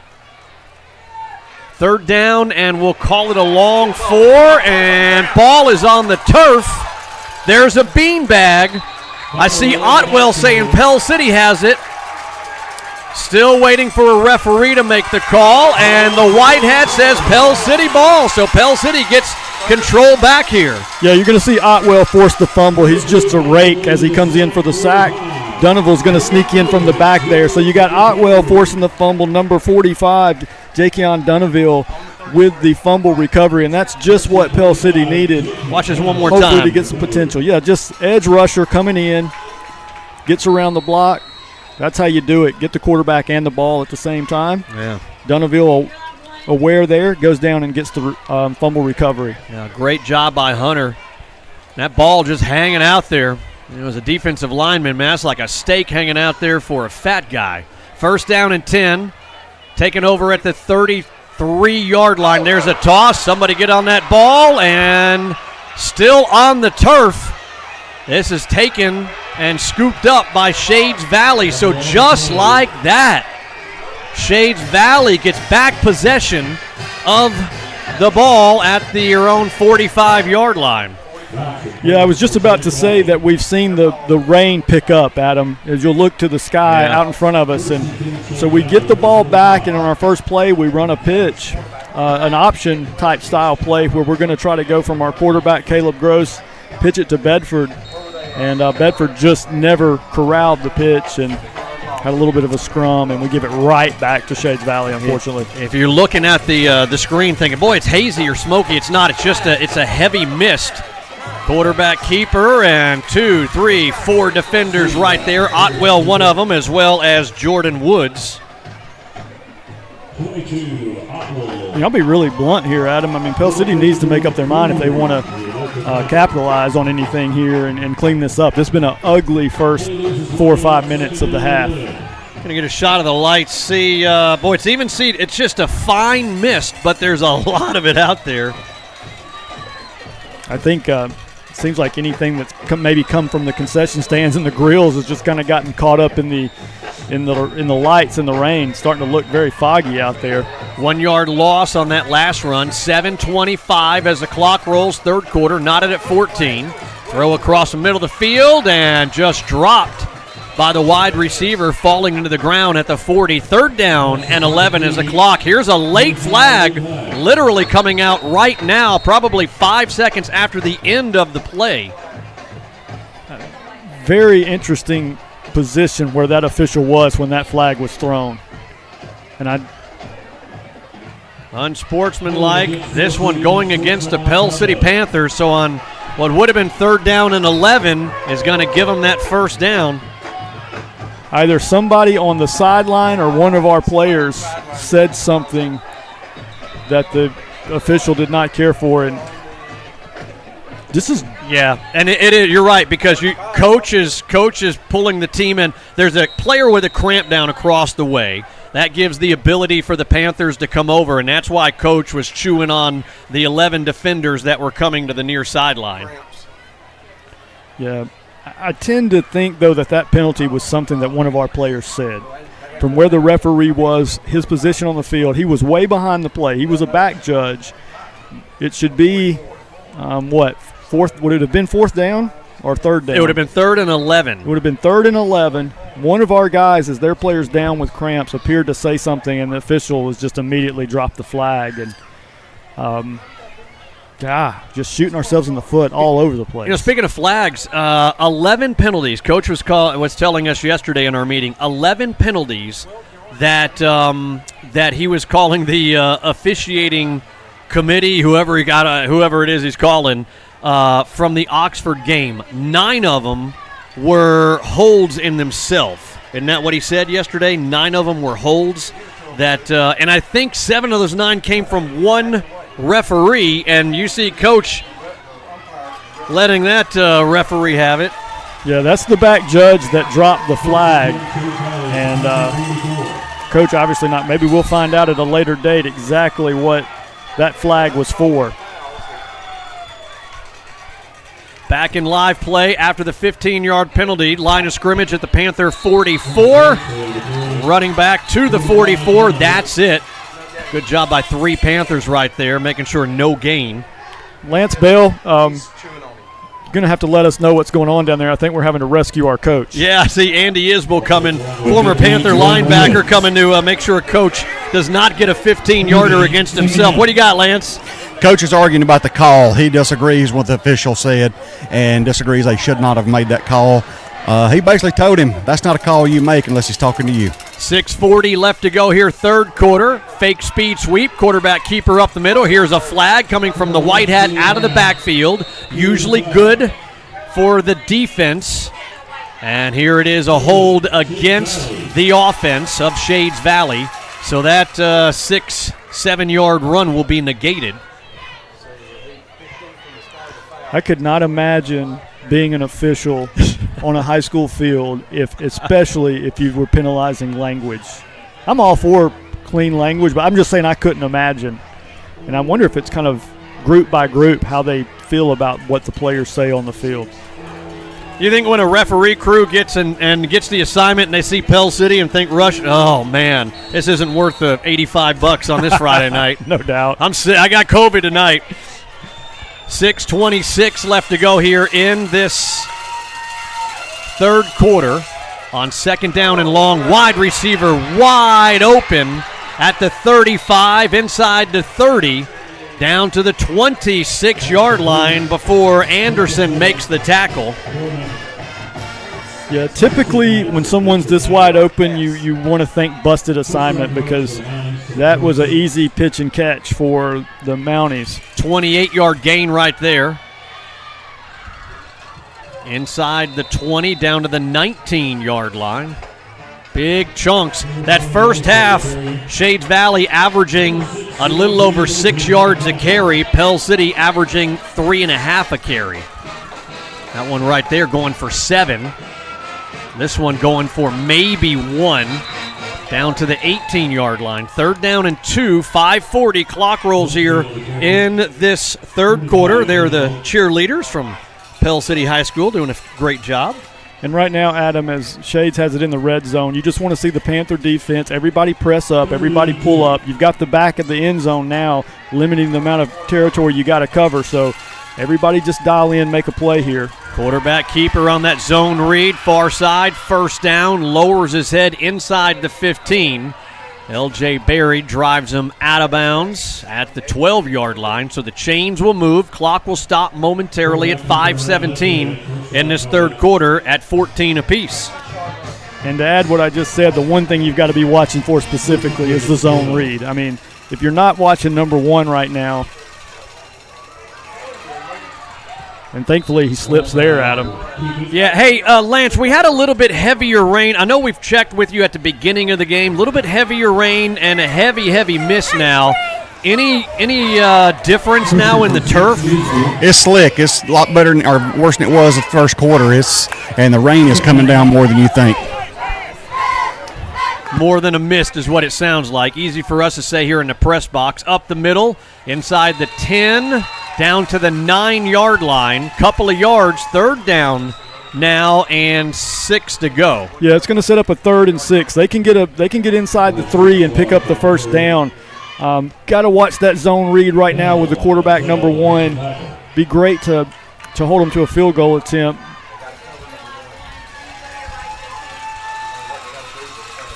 3rd down, and we'll call it a long 4, and ball is on the turf. There's a beanbag. I see Otwell saying Pell City has it. Still waiting for a referee to make the call, and the white hat says Pell City ball, so Pell City gets control back here. Yeah, you're going to see Otwell force the fumble. He's just a rake as he comes in for the sack. Dunaville's going to sneak in from the back there. So you got Otwell forcing the fumble, number 45, Jakeon Dunaville, with the fumble recovery, and that's just what Pell City needed. Watch this one more Hopefully time. to get some potential. Yeah, just edge rusher coming in, gets around the block. That's how you do it. Get the quarterback and the ball at the same time. Yeah. Dunaville aware there, goes down and gets the fumble recovery. Yeah, great job by Hunter. That ball just hanging out there. It was a defensive lineman, man. That's like a steak hanging out there for a fat guy. First down and 10. Taken over at the 33-yard line. There's a toss. Somebody get on that ball, and still on the turf. This is taken and scooped up by Shades Valley. So just like that, Shades Valley gets back possession of the ball at your own 45-yard line. Yeah, I was just about to say that we've seen the rain pick up, Adam, as you'll look to the sky out in front of us. And so we get the ball back, and on our first play, we run a pitch, an option-type style play where we're going to try to go from our quarterback, Caleb Gross, pitch it to Bedford. And Bedford just never corralled the pitch and had a little bit of a scrum, and we give it right back to Shades Valley, unfortunately. If you're looking at the screen thinking, boy, it's hazy or smoky, it's not. It's just it's a heavy mist. Quarterback keeper and 2, 3, 4 defenders right there. Otwell, one of them, as well as Jordan Woods. I'll be really blunt here, Adam. I mean, Pell City needs to make up their mind if they want to capitalize on anything here and clean this up. This has been an ugly first 4 or 5 minutes of the half. Going to get a shot of the lights. See, boy, it's even see. It's just a fine mist, but there's a lot of it out there. I think it seems like anything that's maybe come from the concession stands and the grills has just kind of gotten caught up in the lights and the rain, starting to look very foggy out there. 1 yard loss on that last run. 7:25 as the clock rolls, third quarter. Knotted at 14. Throw across the middle of the field and just dropped by the wide receiver, falling into the ground at the 40. Third down and 11 as the clock. Here's a late flag literally coming out right now, probably 5 seconds after the end of the play. Very interesting position where that official was when that flag was thrown. And unsportsmanlike. This one going against the Pell City Panthers. So on what would have been third down and 11 is going to give them that first down. Either somebody on the sideline or one of our players said something that the official did not care for, and this is and you're right, because coach is pulling the team in. There's a player with a cramp down across the way. That gives the ability for the Panthers to come over, and that's why coach was chewing on the 11 defenders that were coming to the near sideline. Yeah. I tend to think, though, that penalty was something that one of our players said. From where the referee was, his position on the field, he was way behind the play. He was a back judge. It should be, fourth? Would it have been fourth down or third down? It would have been third and 11. It would have been third and 11. One of our guys, as their players down with cramps, appeared to say something, and the official was just immediately dropped the flag. And just shooting ourselves in the foot all over the place. Speaking of flags, 11 penalties. Coach was telling us yesterday in our meeting, 11 penalties that he was calling the officiating committee, whoever it is he's calling, from the Oxford game. 9 of them were holds in themselves. Isn't that what he said yesterday? 9 of them were holds. And I think 7 of those 9 came from one referee, and you see coach letting that referee have it. Yeah, that's the back judge that dropped the flag, and coach obviously not. Maybe we'll find out at a later date exactly what that flag was for. Back in live play after the 15-yard penalty. Line of scrimmage at the Panther 44. Running back to the 44. That's it. Good job by 3 Panthers right there, making sure no gain. Lance Bell, going to have to let us know what's going on down there. I think we're having to rescue our coach. Yeah, I see Andy Isbell coming, former Panther linebacker, coming to make sure coach does not get a 15-yarder against himself. What do you got, Lance? Coach is arguing about the call. He disagrees with what the official said and disagrees they should not have made that call. He basically told him, that's not a call you make unless he's talking to you. 6:40 left to go here, third quarter. Fake speed sweep, quarterback keeper up the middle. Here's a flag coming from the white hat out of the backfield. Usually good for the defense. And here it is, a hold against the offense of Shades Valley. So that 6-7 yard run will be negated. I could not imagine being an official on a high school field, especially if you were penalizing language. I'm all for clean language, but I'm just saying I couldn't imagine. And I wonder if it's kind of group by group how they feel about what the players say on the field. You think when a referee crew gets and gets the assignment and they see Pell City and think Rush, oh man, this isn't worth the $85 on this Friday night. No doubt. I'm sick. I got COVID tonight. 6:26 left to go here in this third quarter. On second down and long, wide receiver wide open at the 35, inside the 30, down to the 26-yard line before Anderson makes the tackle. Yeah, typically when someone's this wide open, you want to think busted assignment because that was an easy pitch and catch for the Mounties. 28-yard gain right there. Inside the 20, down to the 19-yard line. Big chunks. That first half, Shades Valley averaging a little over 6 yards a carry. Pell City averaging 3.5 a carry. That one right there going for 7. This one going for maybe 1. Down to the 18-yard line. Third down and 2, 5:40. Clock rolls here in this third quarter. They're the cheerleaders from Pell City High School doing a great job. And right now, Adam, as Shades has it in the red zone, you just want to see the Panther defense. Everybody press up. Everybody pull up. You've got the back of the end zone now, limiting the amount of territory you got to cover. So everybody just dial in, make a play here. Quarterback keeper on that zone read. Far side, first down, lowers his head inside the 15. L.J. Berry drives him out of bounds at the 12-yard line, so the chains will move. Clock will stop momentarily at 5:17 in this third quarter at 14 apiece. And to add what I just said, the one thing you've got to be watching for specifically is the zone read. I mean, if you're not watching number 1 right now, and thankfully he slips there, Adam. Yeah, hey, Lance, we had a little bit heavier rain. I know we've checked with you at the beginning of the game. A little bit heavier rain and a heavy mist now. Any difference now in the turf? It's slick. It's a lot better or worse than it was the first quarter. And the rain is coming down more than you think. More than a mist is what it sounds like. Easy for us to say here in the press box. Up the middle, inside the 10, down to the 9-yard line. Couple of yards, third down now, and 6 to go. Yeah, it's going to set up a 3rd and 6. They can get inside the 3 and pick up the first down. Got to watch that zone read right now with the quarterback number 1. Be great to hold them to a field goal attempt.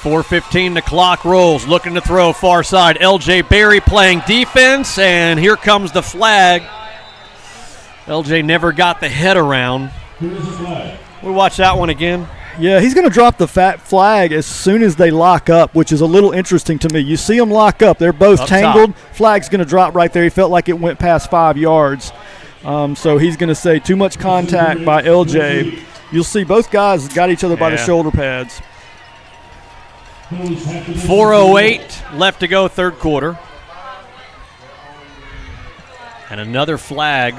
4:15, the clock rolls, looking to throw far side. L.J. Berry playing defense, and here comes the flag. L.J. never got the head around. We watch that one again. Yeah, he's going to drop the flag as soon as they lock up, which is a little interesting to me. You see them lock up. They're both up tangled. Top. Flag's going to drop right there. He felt like it went past 5 yards. So he's going to say too much contact by L.J. You'll see both guys got each other by the shoulder pads. 4:08 left to go, third quarter. And another flag.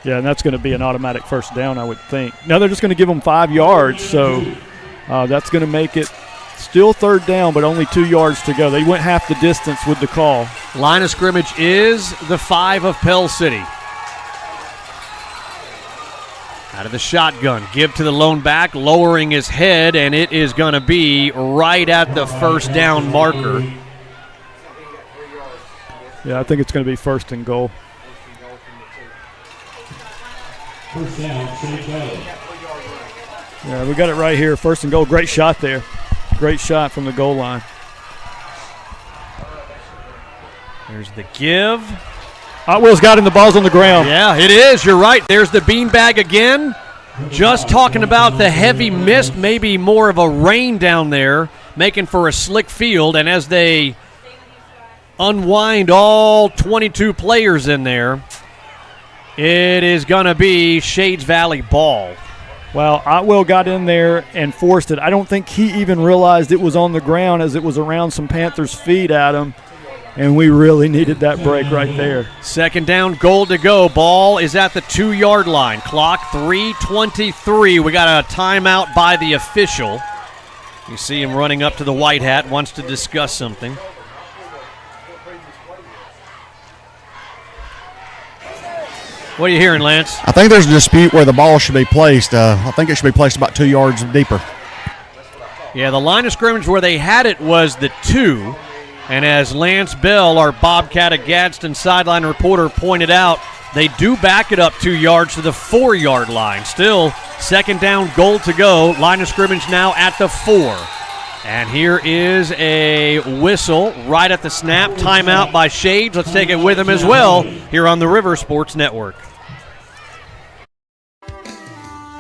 Yeah, and that's going to be an automatic first down, I would think. Now they're just going to give them 5 yards, so that's going to make it still third down, but only 2 yards to go. They went half the distance with the call. Line of scrimmage is the 5 of Pell City. Out of the shotgun, give to the lone back, lowering his head, and it is going to be right at the first down marker. Yeah, I think it's going to be first and goal. First down, Shades Valley. Yeah, we got it right here, first and goal. Great shot there. Great shot from the goal line. There's the give. Hot Wheels got him, the ball's on the ground. Yeah, it is. You're right. There's the beanbag again. Just talking about the heavy mist, maybe more of a rain down there, making for a slick field. And as they unwind all 22 players in there, it is going to be Shades Valley ball. Well, Otwell got in there and forced it. I don't think he even realized it was on the ground as it was around some Panthers' feet, Adam. and we really needed that break right there. Second down, goal to go. Ball is at the 2-yard line. Clock 3:23. We got a timeout by the official. You see him running up to the white hat, wants to discuss something. What are you hearing, Lance? I think there's a dispute where the ball should be placed. I think it should be placed about 2 yards deeper. Yeah, the line of scrimmage where they had it was the 2. And as Lance Bell, our Bobcat of Gadsden sideline reporter, pointed out, they do back it up 2 yards to the 4-yard line. Still, second down, goal to go. Line of scrimmage now at the 4. And here is a whistle right at the snap. Timeout by Shades. Let's take it with him as well here on the River Sports Network.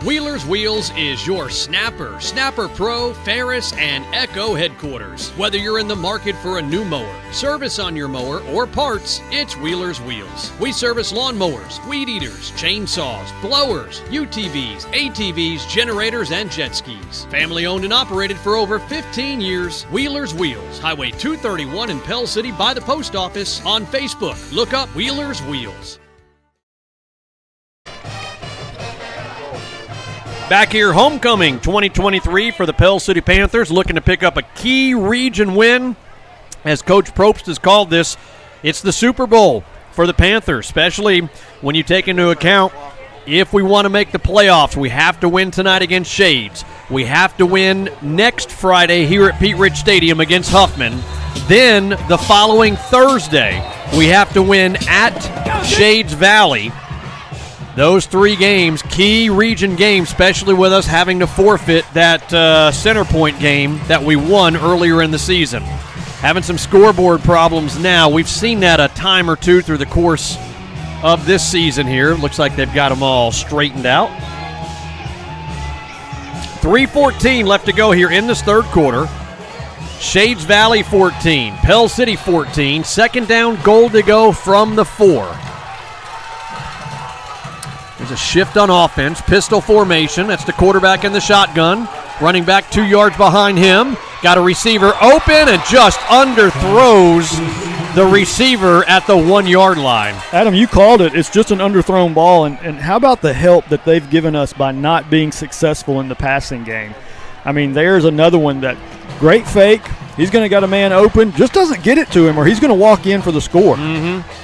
Wheeler's Wheels is your Snapper, Snapper Pro, Ferris, and Echo headquarters. Whether you're in the market for a new mower, service on your mower, or parts, it's Wheeler's Wheels. We service lawnmowers, weed eaters, chainsaws, blowers, UTVs, ATVs, generators, and jet skis. Family owned and operated for over 15 years. Wheeler's Wheels, Highway 231 in Pell City by the post office. On Facebook, look up Wheeler's Wheels. Back here, homecoming 2023 for the Pell City Panthers, looking to pick up a key region win. As Coach Probst has called this, it's the Super Bowl for the Panthers, especially when you take into account if we want to make the playoffs, we have to win tonight against Shades. We have to win next Friday here at Pete Rich Stadium against Huffman. Then the following Thursday, we have to win at Shades Valley. Those 3 games, key region games, especially with us having to forfeit that Center Point game that we won earlier in the season. Having some scoreboard problems now. We've seen that a time or two through the course of this season here. Looks like they've got them all straightened out. 3:14 left to go here in this third quarter. Shades Valley 14, Pell City 14. Second down, goal to go from the 4. There's a shift on offense, pistol formation. That's the quarterback in the shotgun. Running back 2 yards behind him. Got a receiver open and just underthrows the receiver at the 1 yard line. Adam, you called it. It's just an underthrown ball. And how about the help that they've given us by not being successful in the passing game? I mean, there's another one that great fake. He's going to get a man open. Just doesn't get it to him or he's going to walk in for the score. Mm-hmm.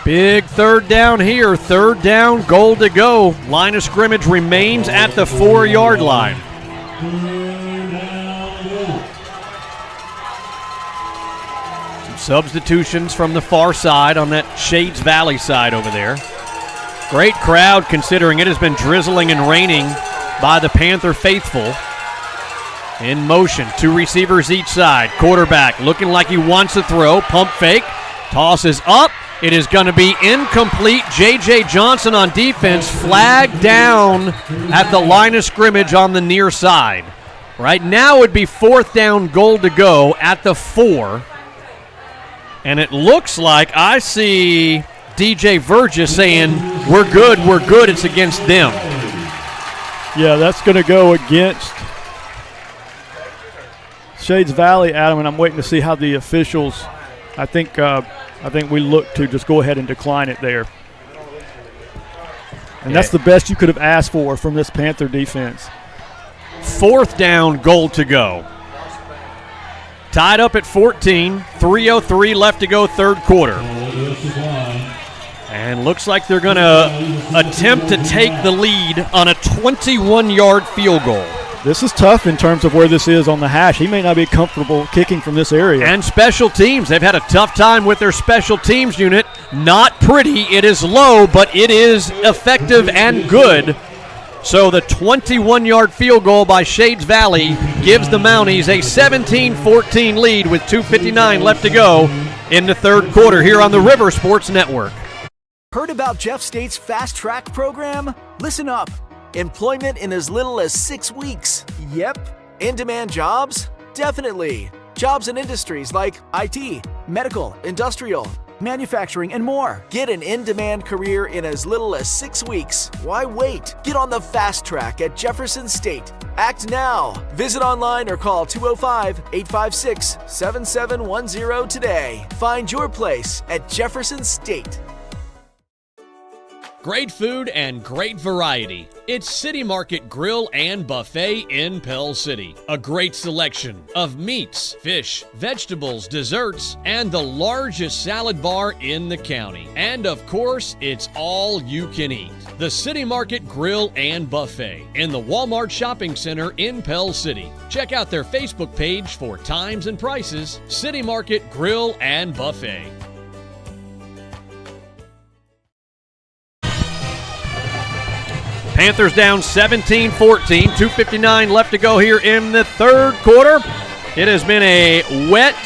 Big third down here. Third down, goal to go. Line of scrimmage remains at the 4 yard line. Some substitutions from the far side on that Shades Valley side over there. Great crowd considering it has been drizzling and raining by the Panther faithful. In motion, 2 receivers each side. Quarterback looking like he wants to throw. Pump fake. Tosses up. It is going to be incomplete. J.J. Johnson on defense, flagged down at the line of scrimmage on the near side. Right now it would be fourth down, goal to go at the 4. And it looks like I see DJ Vergis saying, we're good, it's against them. Yeah, that's going to go against Shades Valley, Adam, and I'm waiting to see how the officials, I think we look to just go ahead and decline it there. And that's the best you could have asked for from this Panther defense. Fourth down, goal to go. Tied up at 14, 3:03 left to go, third quarter. And looks like they're going to attempt to take the lead on a 21-yard field goal. This is tough in terms of where this is on the hash. He may not be comfortable kicking from this area. And special teams. They've had a tough time with their special teams unit. Not pretty. It is low, but it is effective and good. So the 21-yard field goal by Shades Valley gives the Mounties a 17-14 lead with 2:59 left to go in the third quarter here on the River Sports Network. Heard about Jeff State's Fast Track program? Listen up. Employment in as little as 6 weeks. Yep. In-demand jobs? Definitely. Jobs in industries like IT, medical, industrial, manufacturing, and more. Get an in-demand career in as little as 6 weeks. Why wait? Get on the fast track at Jefferson State. Act now. Visit online or call 205-856-7710 today. Find your place at Jefferson State. Great food and great variety. It's City Market Grill and Buffet in Pell City. A great selection of meats, fish, vegetables, desserts, and the largest salad bar in the county. And of course, it's all you can eat. The City Market Grill and Buffet in the Walmart Shopping Center in Pell City. Check out their Facebook page for times and prices. City Market Grill and Buffet. Panthers down 17-14, 2:59 left to go here in the third quarter. It has been a wet,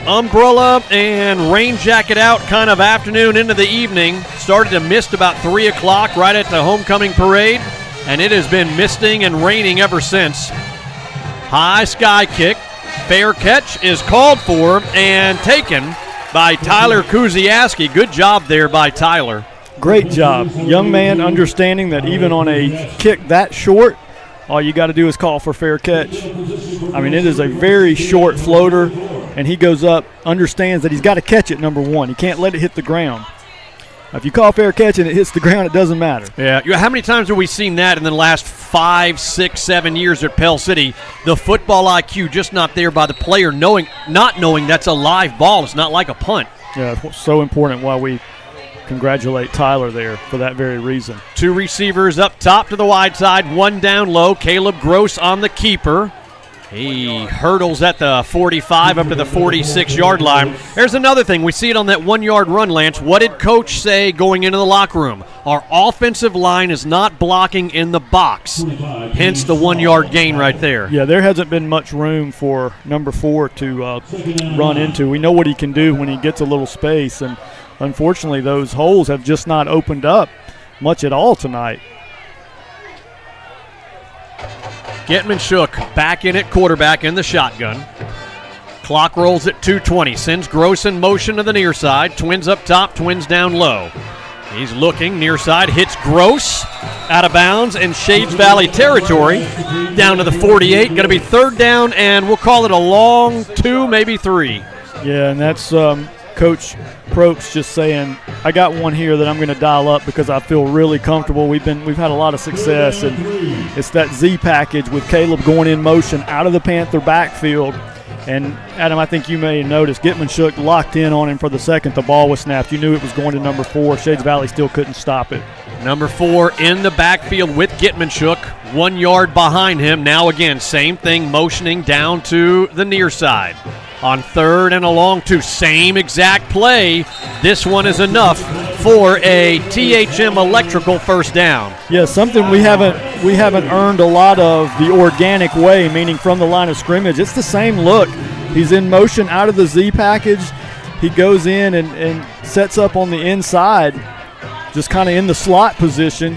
umbrella and rain jacket out kind of afternoon into the evening. Started to mist about 3 o'clock right at the homecoming parade, and it has been misting and raining ever since. High sky kick. Fair catch is called for and taken by Tyler Kuziaski. Good job there by Tyler. Great job. Young man understanding that even on a kick that short, all you got to do is call for fair catch. I mean, it is a very short floater, and he goes up, understands that he's got to catch it, number one. He can't let it hit the ground. If you call fair catch and it hits the ground, it doesn't matter. Yeah. How many times have we seen that in the last 5, 6, 7 years at Pell City? The football IQ just not there by the player not knowing that's a live ball. It's not like a punt. Yeah, it's so important why we congratulate Tyler there for that very reason. 2 receivers up top to the wide side, 1 down low. Caleb Gross on the keeper. He hurdles at the 45 up to the 46-yard line. There's another thing. We see it on that 1-yard run, Lance. What did Coach say going into the locker room? Our offensive line is not blocking in the box. Hence the 1-yard gain right there. Yeah, there hasn't been much room for number 4 to run into. We know what he can do when he gets a little space, and unfortunately, those holes have just not opened up much at all tonight. Getman Shook back in at quarterback in the shotgun. Clock rolls at 2:20. Sends Gross in motion to the near side. Twins up top, Twins down low. He's looking, near side, hits Gross out of bounds in Shades Valley territory. Down to the 48. Going to be third down, and we'll call it a long 2, maybe 3. Yeah, and that's Coach Probst just saying, I got one here that I'm going to dial up because I feel really comfortable. We've had a lot of success, and it's that Z package with Caleb going in motion out of the Panther backfield. And, Adam, I think you may have noticed, Getman Shook locked in on him for the second the ball was snapped. You knew it was going to number 4. Shades Valley still couldn't stop it. Number 4 in the backfield with Getman Shook, 1 yard behind him. Now again, same thing, motioning down to the near side. On third and a long 2, same exact play. This one is enough for a THM Electrical first down. Yeah, something we haven't earned a lot of the organic way, meaning from the line of scrimmage. It's the same look. He's in motion out of the Z package. He goes in and sets up on the inside, just kind of in the slot position.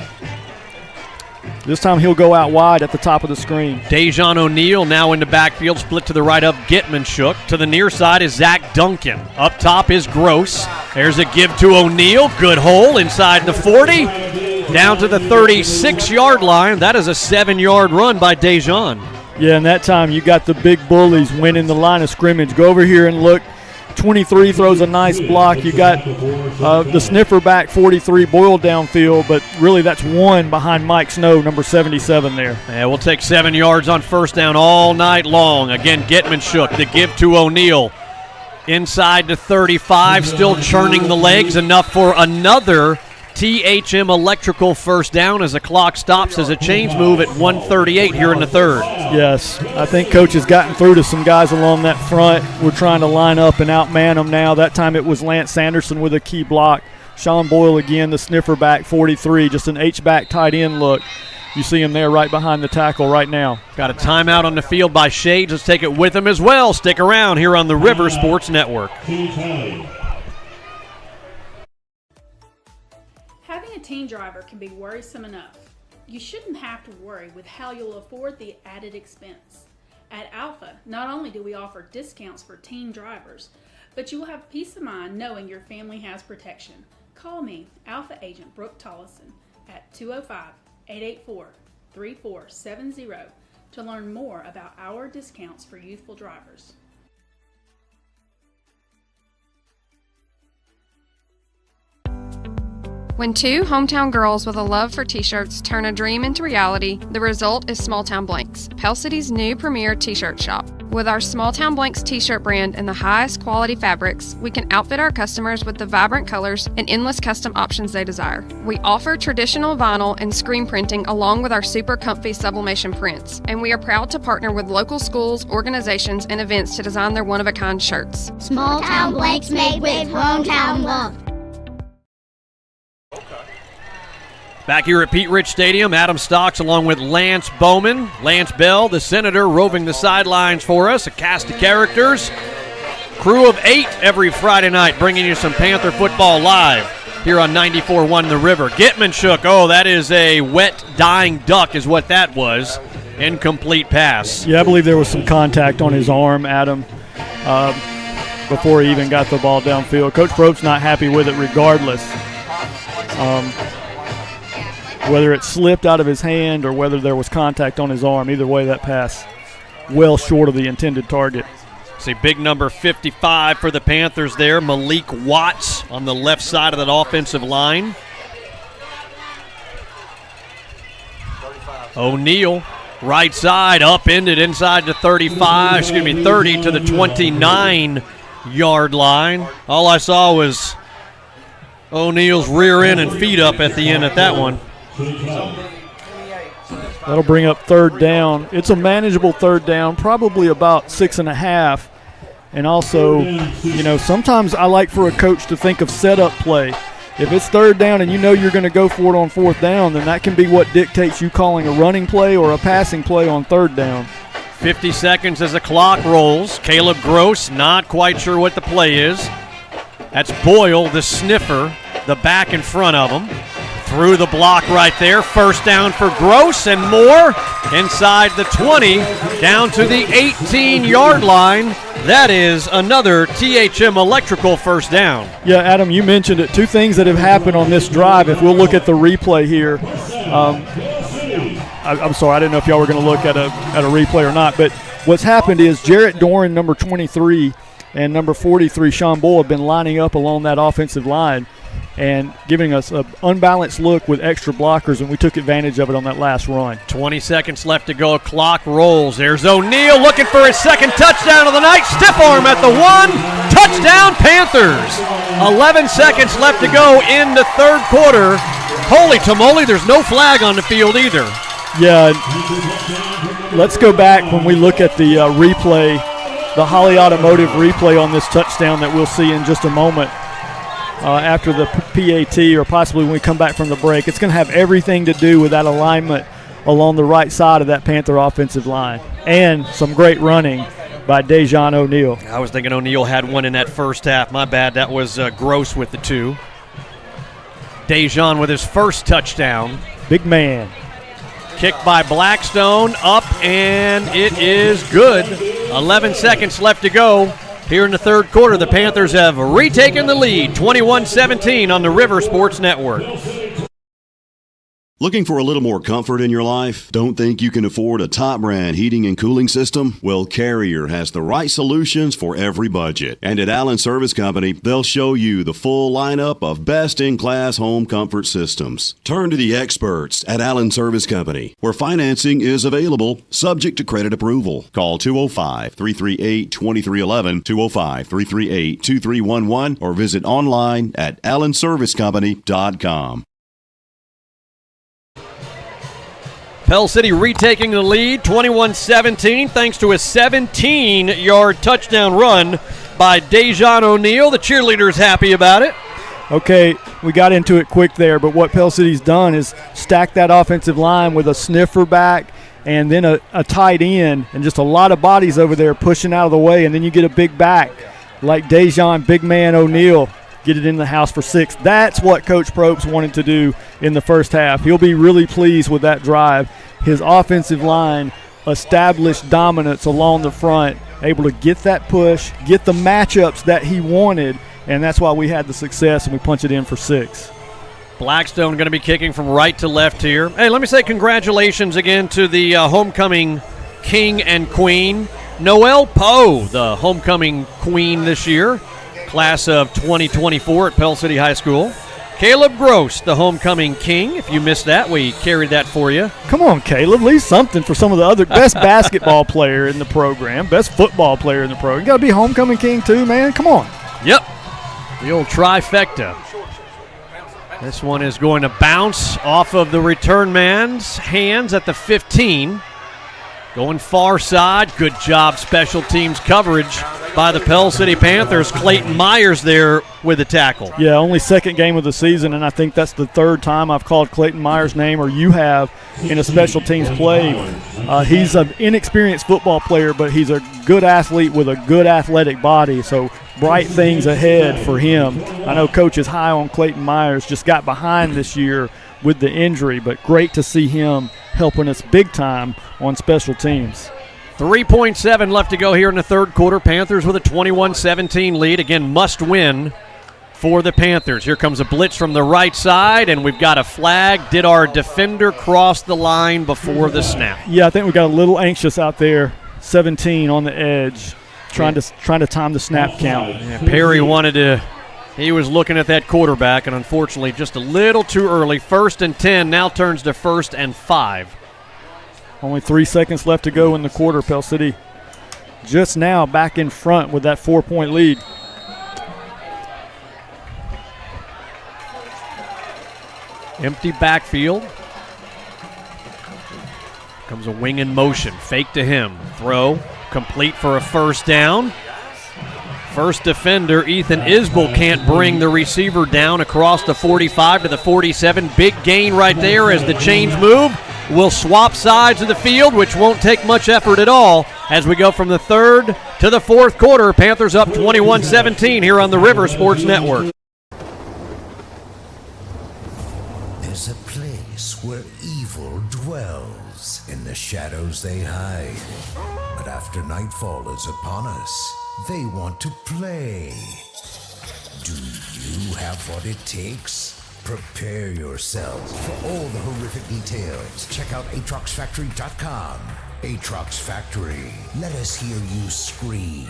This time he'll go out wide at the top of the screen. Dejan O'Neill now in the backfield, split to the right of Getman Shook. To the near side is Zach Duncan. Up top is Gross. There's a give to O'Neill. Good hole inside the 40. Down to the 36-yard line. That is a 7-yard run by Dejan. Yeah, and that time you got the big bullies winning the line of scrimmage. Go over here and look. 23 throws a nice block. You got the sniffer back 43 boiled downfield, but really that's 1 behind Mike Snow, number 77 there. Yeah, we'll take 7 yards on first down all night long. Again, Getman Shook. The give to O'Neill. Inside to 35, still churning the legs. Enough for another THM Electrical first down as the clock stops as a change move at 1:38 here in the third. Yes, I think Coach has gotten through to some guys along that front. We're trying to line up and outman them now. That time it was Lance Sanderson with a key block. Sean Boyle again, the sniffer back 43, just an H-back tight end look. You see him there right behind the tackle right now. Got a timeout on the field by Shades. Let's take it with him as well. Stick around here on the River Sports Network. Having a teen driver can be worrisome enough. You shouldn't have to worry with how you'll afford the added expense. At Alpha, not only do we offer discounts for teen drivers, but you will have peace of mind knowing your family has protection. Call me, Alpha Agent Brooke Tollison, at 205-884-3470 to learn more about our discounts for youthful drivers. When two hometown girls with a love for t-shirts turn a dream into reality, the result is Small Town Blanks, Pell City's new premier t-shirt shop. With our Small Town Blanks t-shirt brand and the highest quality fabrics, we can outfit our customers with the vibrant colors and endless custom options they desire. We offer traditional vinyl and screen printing along with our super comfy sublimation prints, and we are proud to partner with local schools, organizations, and events to design their one-of-a-kind shirts. Small Town Blanks made with hometown love. Back here at Pete Rich Stadium, Adam Stocks along with Lance Bowman. Lance Bell, the Senator, roving the sidelines for us. A cast of characters. Crew of 8 every Friday night, bringing you some Panther football live here on 94.1 The River. Gitman shook. Oh, that is a wet, dying duck is what that was. Incomplete pass. Yeah, I believe there was some contact on his arm, Adam, before he even got the ball downfield. Coach Probst's not happy with it regardless. Whether it slipped out of his hand or whether there was contact on his arm, either way, that pass well short of the intended target. See, big number 55 for the Panthers there. Malik Watts on the left side of that offensive line. O'Neal, right side, upended inside the 30 to the 29-yard line. All I saw was O'Neal's rear end and feet up at the end at that one. That'll bring up third down. It's a manageable third down, probably about 6.5. And also, sometimes I like for a coach to think of setup play. If it's third down and you know you're going to go for it on fourth down, then that can be what dictates you calling a running play or a passing play on third down. 50 seconds as the clock rolls. Caleb Gross not quite sure what the play is. That's Boyle, the sniffer, the back in front of him. Through the block right there. First down for Gross and more. Inside the 20, down to the 18-yard line. That is another THM Electrical first down. Yeah, Adam, you mentioned it. Two things that have happened on this drive. If we'll look at the replay here. I'm sorry, I didn't know if y'all were going to look at a replay or not. But what's happened is Jarrett Doran, number 23, and number 43, Sean Bull, have been lining up along that offensive line and giving us an unbalanced look with extra blockers, and we took advantage of it on that last run. 20 seconds left to go. Clock rolls. There's O'Neal looking for his second touchdown of the night. Stiff arm at the 1. Touchdown, Panthers. 11 seconds left to go in the third quarter. Holy tamale, there's no flag on the field either. Yeah, let's go back when we look at the replay, the Holly Automotive replay on this touchdown that we'll see in just a moment. After the PAT or possibly when we come back from the break. It's going to have everything to do with that alignment along the right side of that Panther offensive line and some great running by Dejon O'Neal. I was thinking O'Neal had one in that first half. My bad. That was Gross with the 2. Dejon with his first touchdown. Big man. Kick by Blackstone. Up, and it is good. 11 seconds left to go. Here in the third quarter, the Panthers have retaken the lead, 21-17 on the River Sports Network. Looking for a little more comfort in your life? Don't think you can afford a top brand heating and cooling system? Well, Carrier has the right solutions for every budget. And at Allen Service Company, they'll show you the full lineup of best-in-class home comfort systems. Turn to the experts at Allen Service Company, where financing is available, subject to credit approval. Call 205-338-2311, 205-338-2311, or visit online at allenservicecompany.com. Pell City retaking the lead, 21-17, thanks to a 17-yard touchdown run by Dejon O'Neal. The cheerleader's happy about it. Okay, we got into it quick there, but what Pell City's done is stack that offensive line with a sniffer back and then a tight end and just a lot of bodies over there pushing out of the way, and then you get a big back like Dejon, big man O'Neal. Get it in the house for 6. That's what Coach Probst wanted to do in the first half. He'll be really pleased with that drive. His offensive line established dominance along the front, able to get that push, get the matchups that he wanted, and that's why we had the success and we punch it in for 6. Blackstone going to be kicking from right to left here. Hey, let me say congratulations again to the homecoming king and queen. Noelle Poe, the homecoming queen this year, class of 2024 at Pell City High School. Caleb Gross, the homecoming king. If you missed that, we carried that for you. Come on, Caleb. Leave something for some of the other best basketball player in the program, best football player in the program. You got to be homecoming king too, man. Come on. Yep. The old trifecta. This one is going to bounce off of the return man's hands at the 15. Going far side. Good job, special teams coverage by the Pell City Panthers. Clayton Myers there with the tackle. Yeah, only second game of the season, and I think that's the third time I've called Clayton Myers' name, or you have, in a special teams play. He's an inexperienced football player, but he's a good athlete with a good athletic body, so bright things ahead for him. I know Coach is high on Clayton Myers, just got behind this year with the injury, but great to see him helping us big time on special teams. 3.7 left to go here in the third quarter. Panthers with a 21-17 lead. Again, must win for the Panthers. Here comes a blitz from the right side, and we've got a flag. Did our defender cross the line before the snap? Yeah, I think we got a little anxious out there. 17 on the edge, trying to time the snap count. Yeah, Perry wanted to. He was looking at that quarterback, and unfortunately just a little too early. 1st and 10 now turns to 1st and 5. Only 3 seconds left to go in the quarter. Pell City just now back in front with that 4-point lead. Empty backfield. Comes a wing in motion. Fake to him. Throw complete for a first down. First defender, Ethan Isbell, can't bring the receiver down across the 45 to the 47. Big gain right there as the chains move. We'll swap sides of the field, which won't take much effort at all as we go from the third to the fourth quarter. Panthers up 21-17 here on the River Sports Network. There's a place where evil dwells. In the shadows they hide. But after nightfall is upon us, they want to play. Do you have what it takes? Prepare yourselves for all the horrific details. Check out AHSFactory.com. Atrox Factory. Let us hear you scream.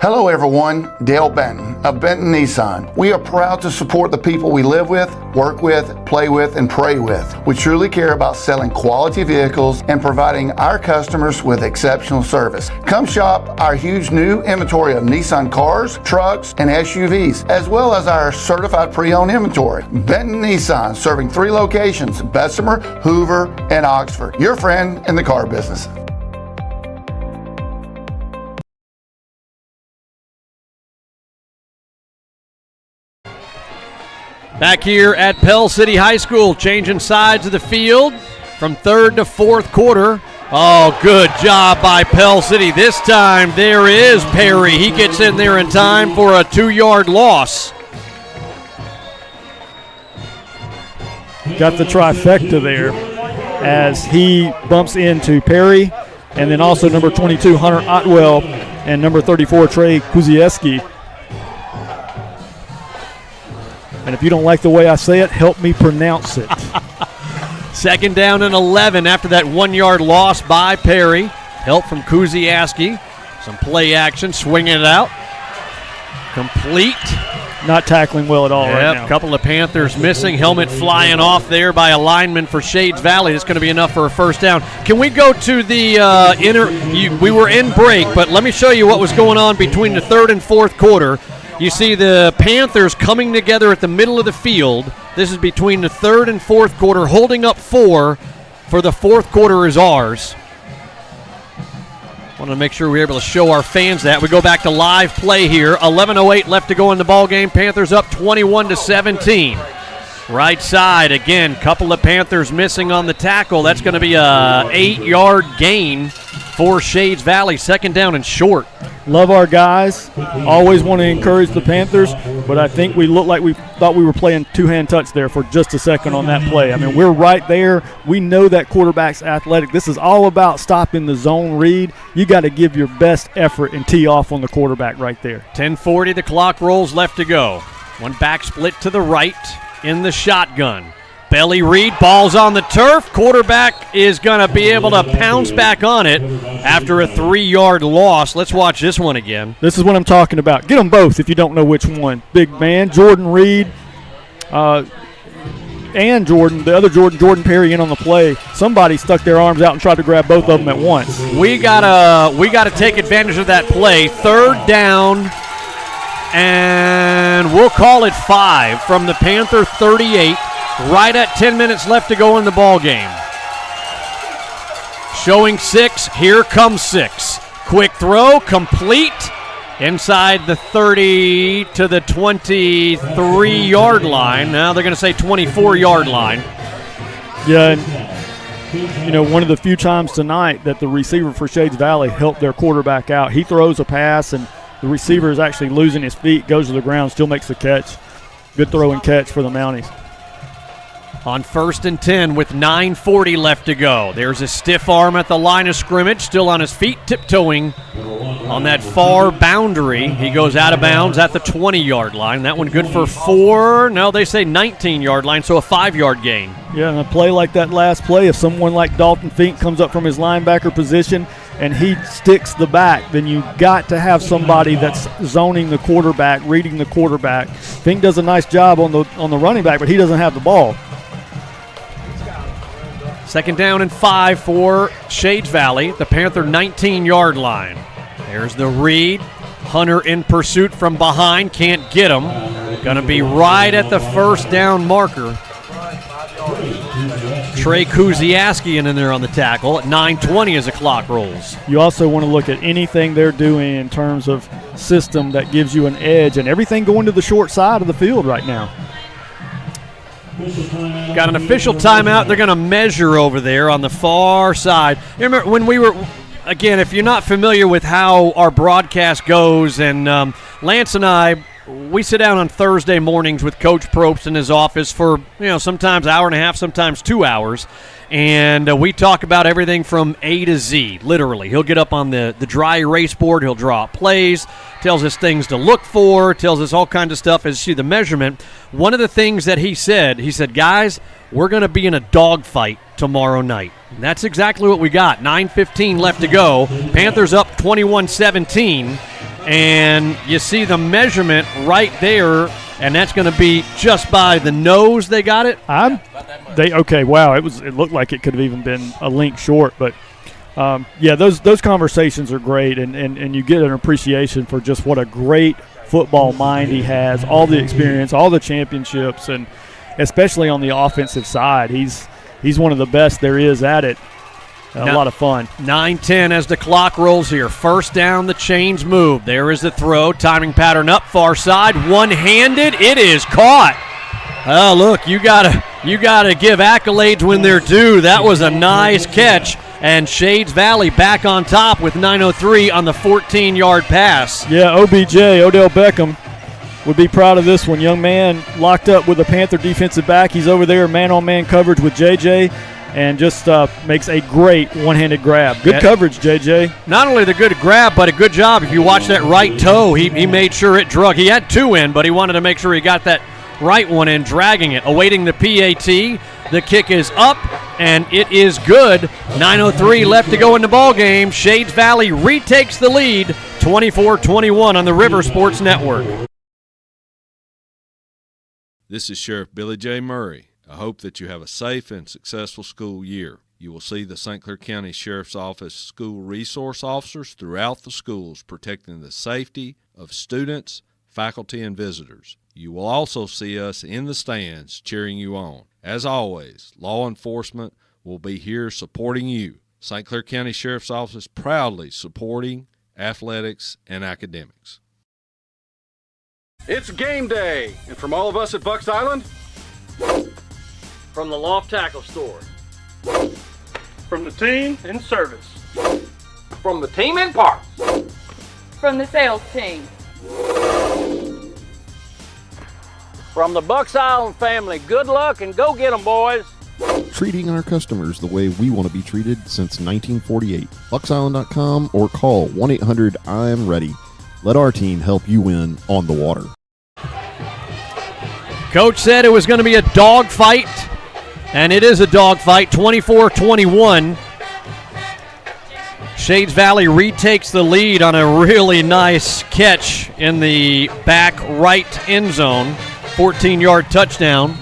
Hello everyone, Dale Benton of Benton Nissan. We are proud to support the people we live with, work with, play with, and pray with. We truly care about selling quality vehicles and providing our customers with exceptional service. Come shop our huge new inventory of Nissan cars, trucks, and SUVs, as well as our certified pre-owned inventory. Benton Nissan, serving 3 locations, Bessemer, Hoover, and Oxford. Your friend in the car business. Back here at Pell City High School, changing sides of the field from third to fourth quarter. Oh, good job by Pell City. This time there is Perry. He gets in there in time for a 2-yard loss. Got the trifecta there as he bumps into Perry, and then also number 22, Hunter Otwell, and number 34, Trey Kuzieski. And if you don't like the way I say it, help me pronounce it. Second down and 11 after that 1-yard loss by Perry. Help from Kuzieski. Some play action, swinging it out. Complete. Not tackling well at all right now. A couple of Panthers missing. Helmet flying off there by a lineman for Shades Valley. That's going to be enough for a first down. Can we go to the we were in break, but let me show you what was going on between the third and fourth quarter. You see the Panthers coming together at the middle of the field. This is between the third and fourth quarter, holding up 4 for the fourth quarter is ours. Want to make sure we're able to show our fans that. We go back to live play here. 11:08 left to go in the ball game. Panthers up 21-17. Right side, again, couple of Panthers missing on the tackle. That's going to be a 8-yard gain for Shades Valley. Second down and short. Love our guys. Always want to encourage the Panthers, but I think we looked like we thought we were playing two-hand touch there for just a second on that play. I mean, we're right there. We know that quarterback's athletic. This is all about stopping the zone read. You got to give your best effort and tee off on the quarterback right there. 10:40, the clock rolls, left to go. One back split to the right in the shotgun. Belly read, ball's on the turf. Quarterback is going to be able to pounce back on it after a 3-yard loss. Let's watch this one again. This is what I'm talking about. Get them both if you don't know which one. Big man, Jordan Reed, and the other Jordan Perry in on the play. Somebody stuck their arms out and tried to grab both of them at once. We gotta take advantage of that play. 3rd down, and we'll call it 5 from the Panther 38. Right at 10 minutes left to go in the ball game. Showing 6, here comes 6. Quick throw, complete, inside the 30 to the 23-yard line. Now they're going to say 24-yard line. Yeah, and, one of the few times tonight that the receiver for Shades Valley helped their quarterback out. He throws a pass, and the receiver is actually losing his feet, goes to the ground, still makes the catch. Good throw and catch for the Mounties. On 1st and 10 with 9:40 left to go. There's a stiff arm at the line of scrimmage, still on his feet, tiptoeing on that far boundary. He goes out of bounds at the 20-yard line. That one good for 4. No, they say 19-yard line, so a 5-yard gain. Yeah, and a play like that last play, if someone like Dalton Fink comes up from his linebacker position and he sticks the back, then you got to have somebody that's zoning the quarterback, reading the quarterback. Fink does a nice job on the running back, but he doesn't have the ball. 2nd down and 5 for Shades Valley, the Panther 19-yard line. There's the read. Hunter in pursuit from behind, can't get him. Gonna be right at the 1st down marker. Trey Kuziaskian in there on the tackle at 9:20 as the clock rolls. You also want to look at anything they're doing in terms of system that gives you an edge, and everything going to the short side of the field right now. Got an official timeout. They're going to measure over there on the far side. You remember when we were, again, if you're not familiar with how our broadcast goes, and Lance and I, we sit down on Thursday mornings with Coach Probst in his office for, sometimes an hour and a half, sometimes 2 hours. And we talk about everything from A to Z, literally. He'll get up on the dry erase board. He'll draw up plays, tells us things to look for, tells us all kinds of stuff as to the measurement. One of the things that he said, guys, we're going to be in a dogfight tomorrow night. And that's exactly what we got. 9:15 left to go. Panthers up 21-17. And you see the measurement right there, and that's going to be just by the nose they got it. Wow, it looked like it could have even been a link short, but those conversations are great, and you get an appreciation for just what a great football mind he has, all the experience, all the championships, and especially on the offensive side. He's one of the best there is at it. A lot of fun. 9:10 as the clock rolls here. 1st down, the chains move. There is the throw. Timing pattern up, far side. One-handed. It is caught. Oh, look, you gotta give accolades when they're due. That was a nice catch. And Shades Valley back on top with 9:03 on the 14-yard pass. Yeah, OBJ, Odell Beckham, would be proud of this one. Young man locked up with a Panther defensive back. He's over there man-on-man coverage with JJ. And just makes a great one-handed grab. Good coverage, JJ. Not only the good grab, but a good job. If you watch that right toe, he made sure it drug. He had 2 in, but he wanted to make sure he got that right one in, dragging it. Awaiting the PAT. The kick is up, and it is good. 9:03 left to go in the ball game. Shades Valley retakes the lead, 24-21 on the River Sports Network. This is Sheriff Billy J. Murray. I hope that you have a safe and successful school year. You will see the St. Clair County Sheriff's Office school resource officers throughout the schools protecting the safety of students, faculty, and visitors. You will also see us in the stands cheering you on. As always, law enforcement will be here supporting you. St. Clair County Sheriff's Office proudly supporting athletics and academics. It's game day, and from all of us at Bucks Island, from the Loft Tackle Store, from the team in service, from the team in parts, from the sales team. From the Bucks Island family, good luck and go get 'em, boys. Treating our customers the way we want to be treated since 1948. BucksIsland.com or call 1-800-I'm-READY. Let our team help you win on the water. Coach said it was going to be a dogfight, and it is a dogfight, 24-21. Shades Valley retakes the lead on a really nice catch in the back right end zone, 14-yard touchdown,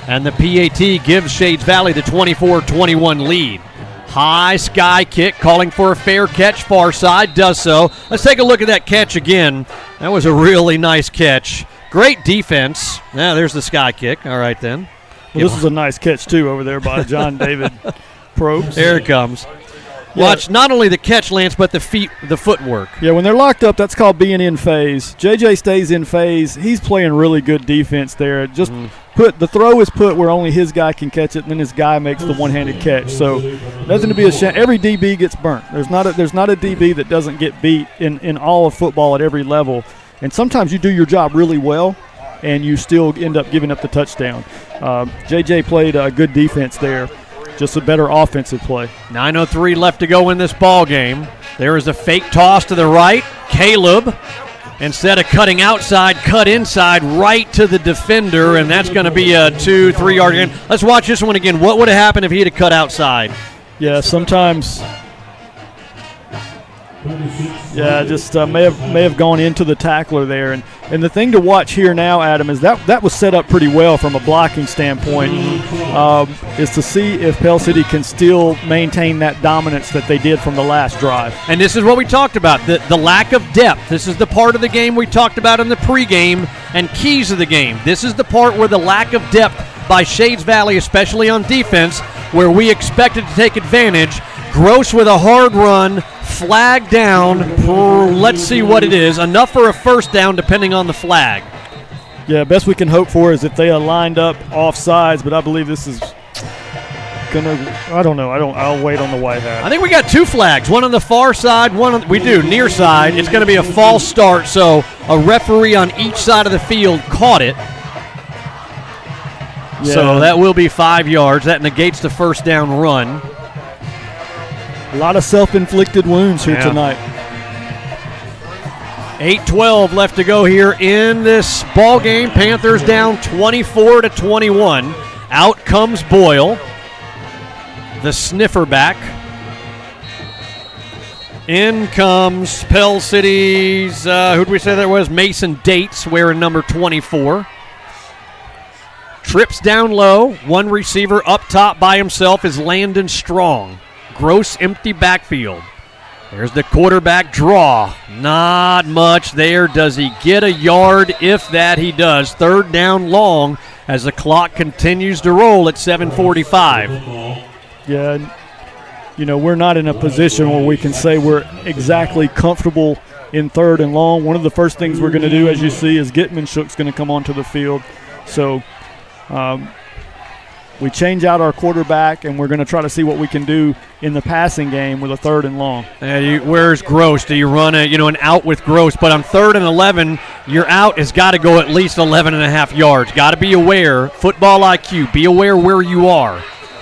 and the PAT gives Shades Valley the 24-21 lead. High sky kick, calling for a fair catch, far side, does so. Let's take a look at that catch again. That was a really nice catch. Great defense. Now there's the sky kick. All right then. Well, this is a nice catch too over there by John David Probst. There it comes. Watch not only the catch, Lance, but the footwork. Yeah, when they're locked up, that's called being in phase. JJ stays in phase. He's playing really good defense there. Just the throw is put where only his guy can catch it, and then his guy makes the one-handed catch. So nothing to be ashamed. Every DB gets burnt. There's not a DB that doesn't get beat in all of football at every level. And sometimes you do your job really well, and you still end up giving up the touchdown. JJ played a good defense there. Just a better offensive play. 9:03 left to go in this ball game. There is a fake toss to the right. Caleb, instead of cutting outside, cut inside right to the defender, and that's going to be a 2-3 yard gain. Let's watch this one again. What would have happened if he had cut outside? Yeah, sometimes. Yeah, just may have gone into the tackler there, and the thing to watch here now, Adam, is that was set up pretty well from a blocking standpoint. Is to see if Pell City can still maintain that dominance that they did from the last drive. And this is what we talked about, the lack of depth. This is the part of the game we talked about in the pregame and keys of the game. This is the part where the lack of depth by Shades Valley, especially on defense, where we expected to take advantage. Gross with a hard run, flag down. Let's see what it is. Enough for a first down depending on the flag. Yeah, best we can hope for is if they are lined up off sides, but I believe this is I don't know. I'll wait on the white hat. I think we got two flags, one on the far side, near side. It's going to be a false start, so a referee on each side of the field caught it. Yeah. So that will be 5 yards. That negates the first down run. A lot of self-inflicted wounds here tonight. 8:12 left to go here in this ball game. Panthers down 24-21. Out comes Boyle, the sniffer back. In comes Pell City's, who did we say that was? Mason Dates, wearing number 24. Trips down low. One receiver up top by himself is Landon Strong. Gross empty backfield. There's the quarterback draw. Not much there. Does he get a yard? If that, he does. Third down long as the clock continues to roll at 7:45. Yeah, we're not in a position where we can say we're exactly comfortable in third and long. One of the first things we're going to do, as you see, is Gitman-Shook's going to come onto the field. So we change out our quarterback, and we're going to try to see what we can do in the passing game with a third and long. Where's Gross? Do you run an out with Gross? But on 3rd and 11, your out has got to go at least 11 and a half yards. Got to be aware. Football IQ. Be aware where you are.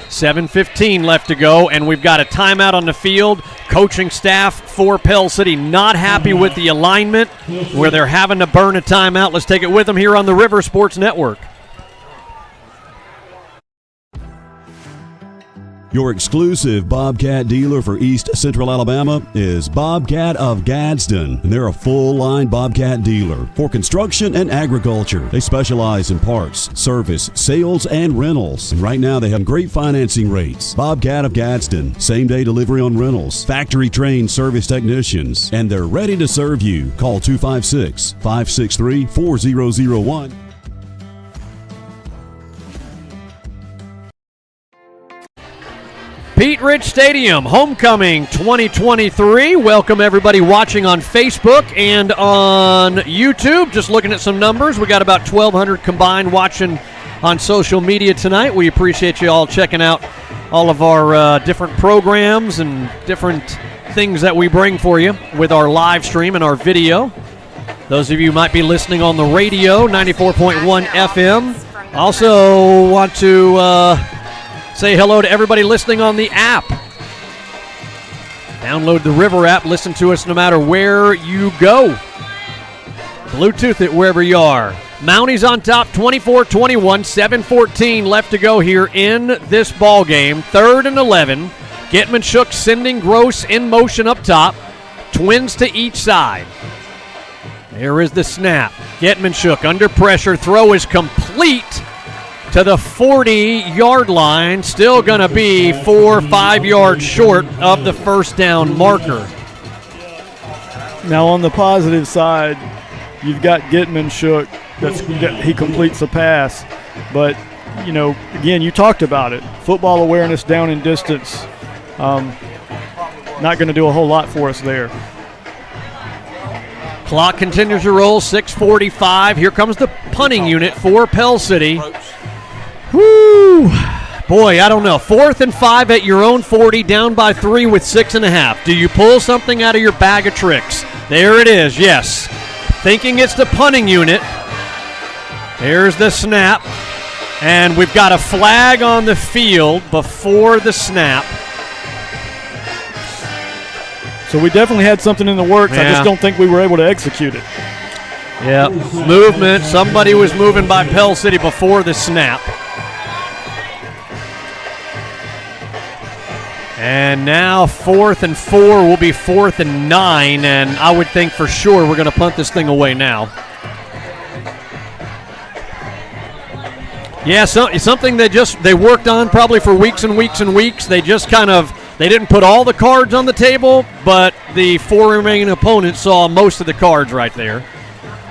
7:15 left to go, and we've got a timeout on the field. Coaching staff for Pell City not happy with the alignment where they're having to burn a timeout. Let's take it with them here on the River Sports Network. Your exclusive Bobcat dealer for East Central Alabama is Bobcat of Gadsden, and they're a full-line Bobcat dealer for construction and agriculture. They specialize in parts, service, sales, and rentals. And right now they have great financing rates. Bobcat of Gadsden, same-day delivery on rentals, factory-trained service technicians, and they're ready to serve you. Call 256-563-4001. Pete Rich Stadium, Homecoming 2023. Welcome everybody watching on Facebook and on YouTube. Just looking at some numbers. We got about 1,200 combined watching on social media tonight. We appreciate you all checking out all of our different programs and different things that we bring for you with our live stream and our video. Those of you who might be listening on the radio, 94.1 FM. Also want to say hello to everybody listening on the app. Download the River app. Listen to us no matter where you go. Bluetooth it wherever you are. Mounties on top, 24-21, 7:14 left to go here in this ball game. 3rd and 11. Getman Shook sending Gross in motion up top. Twins to each side. There is the snap. Getman Shook under pressure. Throw is complete to the 40-yard line. Still going to be 4 or 5 yards short of the first down marker. Now on the positive side, you've got Getman Shook. He completes the pass. But, you know, again, you talked about it. Football awareness down in distance. Not going to do a whole lot for us there. Clock continues to roll, 6:45. Here comes the punting unit for Pell City. Woo! Boy, I don't know. 4th and 5 at your own 40, down by 3 with 6.5. Do you pull something out of your bag of tricks? There it is, yes. Thinking it's the punting unit. There's the snap. And we've got a flag on the field before the snap. So we definitely had something in the works. Yeah. I just don't think we were able to execute it. Yeah, movement. Somebody was moving by Pell City before the snap. And now 4th and 4 will be 4th and 9, and I would think for sure we're going to punt this thing away now. Yeah, something they worked on probably for weeks and weeks and weeks. They just they didn't put all the cards on the table, but the 4 remaining opponents saw most of the cards right there.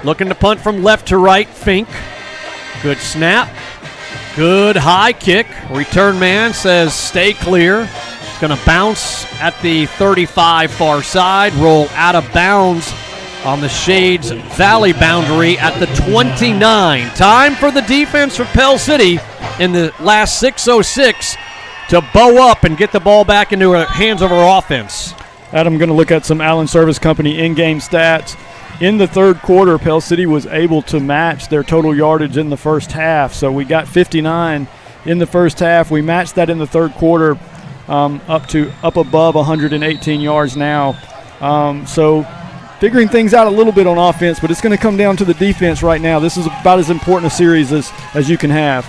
Looking to punt from left to right, Fink. Good snap. Good high kick. Return man says stay clear. It's going to bounce at the 35 far side, roll out of bounds on the Shades Valley boundary at the 29. Time for the defense for Pell City in the last 6:06 to bow up and get the ball back into the hands of our offense. Adam, going to look at some Allen Service Company in-game stats. In the third quarter, Pell City was able to match their total yardage in the first half. So we got 59 in the first half. We matched that in the third quarter up above 118 yards now. So figuring things out a little bit on offense, but it's going to come down to the defense right now. This is about as important a series as you can have.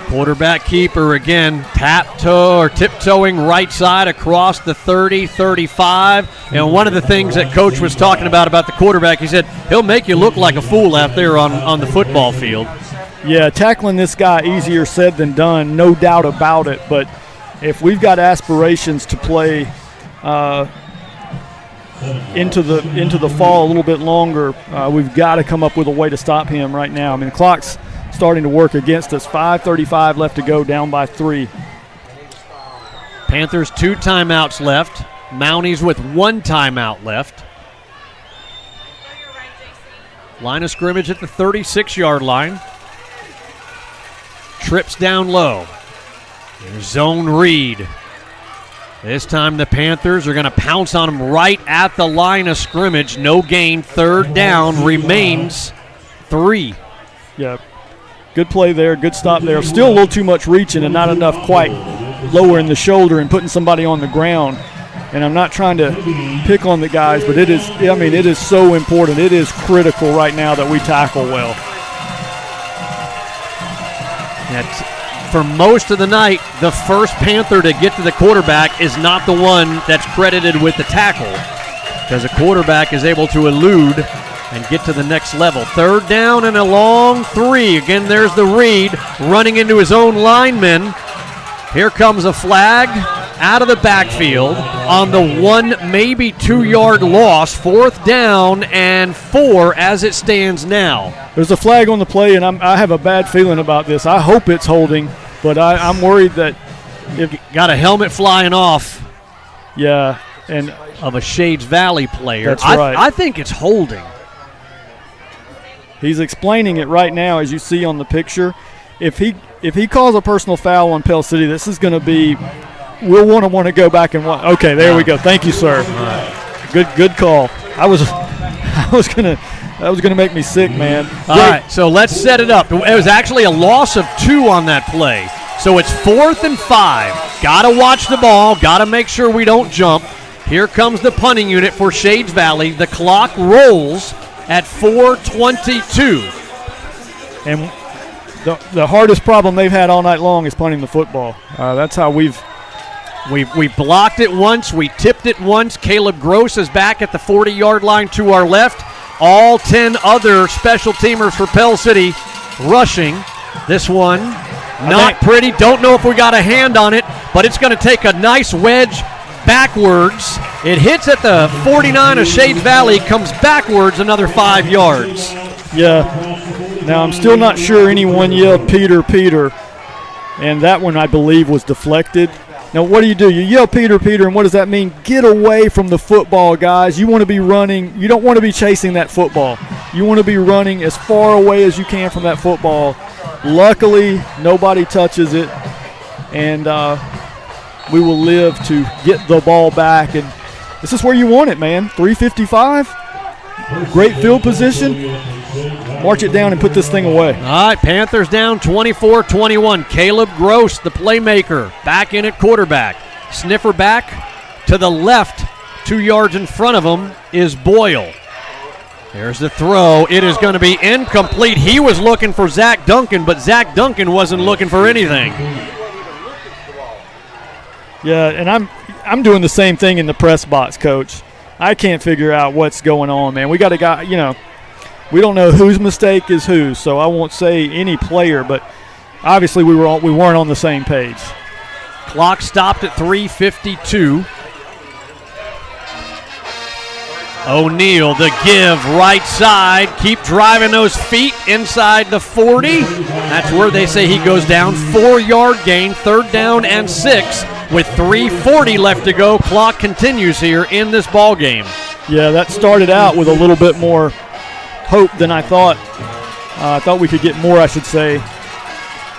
Quarterback keeper again, tiptoeing right side across the 30, 35. And one of the things that Coach was talking about the quarterback, he said, he'll make you look like a fool out there on the football field. Yeah, tackling this guy easier said than done, no doubt about it. But if we've got aspirations to play into the fall a little bit longer, we've got to come up with a way to stop him right now. I mean, the clock's starting to work against us. 5:35 left to go, down by 3. Panthers 2 timeouts left. Mounties with 1 timeout left. Line of scrimmage at the 36-yard line. Trips down low. There's zone read. This time the Panthers are going to pounce on him right at the line of scrimmage. No gain. 3rd down remains 3. Yeah. Good play there, good stop there. Still a little too much reaching and not enough quite lowering the shoulder and putting somebody on the ground. And I'm not trying to pick on the guys, but it is so important. It is critical right now that we tackle well. For most of the night, the first Panther to get to the quarterback is not the one that's credited with the tackle, because the quarterback is able to elude and get to the next level. 3rd down and a long 3. Again, there's the read running into his own lineman. Here comes a flag out of the backfield on the 1, maybe 2-yard loss. 4th down and 4 as it stands now. There's a flag on the play, and I have a bad feeling about this. I hope it's holding, but I'm worried that if got a helmet flying off. Yeah, and of a Shades Valley player. That's right. I think it's holding. He's explaining it right now, as you see on the picture. If he calls a personal foul on Pell City, this is going to be we'll want to go back and watch. Okay, there we go. Thank you, sir. Good call. That was gonna make me sick, man. All right, so let's set it up. It was actually a loss of 2 on that play. So it's 4th and 5. Got to watch the ball. Got to make sure we don't jump. Here comes the punting unit for Shades Valley. The clock rolls at 4:22. And the hardest problem they've had all night long is punting the football. That's how we blocked it once. We tipped it once. Caleb Gross is back at the 40-yard line to our left. All 10 other special teamers for Pell City rushing. This one not pretty. Don't know if we got a hand on it, but it's going to take a nice wedge backwards. It hits at the 49 of Shades Valley, comes backwards another 5 yards. Yeah. Now, I'm still not sure anyone yelled Peter, Peter, and that one, I believe, was deflected. Now, what do? You yell Peter, Peter, and what does that mean? Get away from the football, guys. You want to be running. You don't want to be chasing that football. You want to be running as far away as you can from that football. Luckily, nobody touches it, and we will live to get the ball back. And this is where you want it, man. 3:55, great field position. March it down and put this thing away. All right, Panthers down 24-21. Caleb Gross, the playmaker, back in at quarterback. Sniffer back to the left, 2 yards in front of him is Boyle. There's the throw. It is going to be incomplete. He was looking for Zach Duncan, but Zach Duncan wasn't looking for anything. Yeah, and I'm doing the same thing in the press box, Coach. I can't figure out what's going on, man. We got a guy, we don't know whose mistake is whose, so I won't say any player, but obviously we weren't on the same page. Clock stopped at 3:52. O'Neal, the give, right side. Keep driving those feet inside the 40. That's where they say he goes down. 4-yard gain, 3rd down and 6 with 3:40 left to go. Clock continues here in this ball game. Yeah, that started out with a little bit more hope than I thought. I thought we could get more, I should say,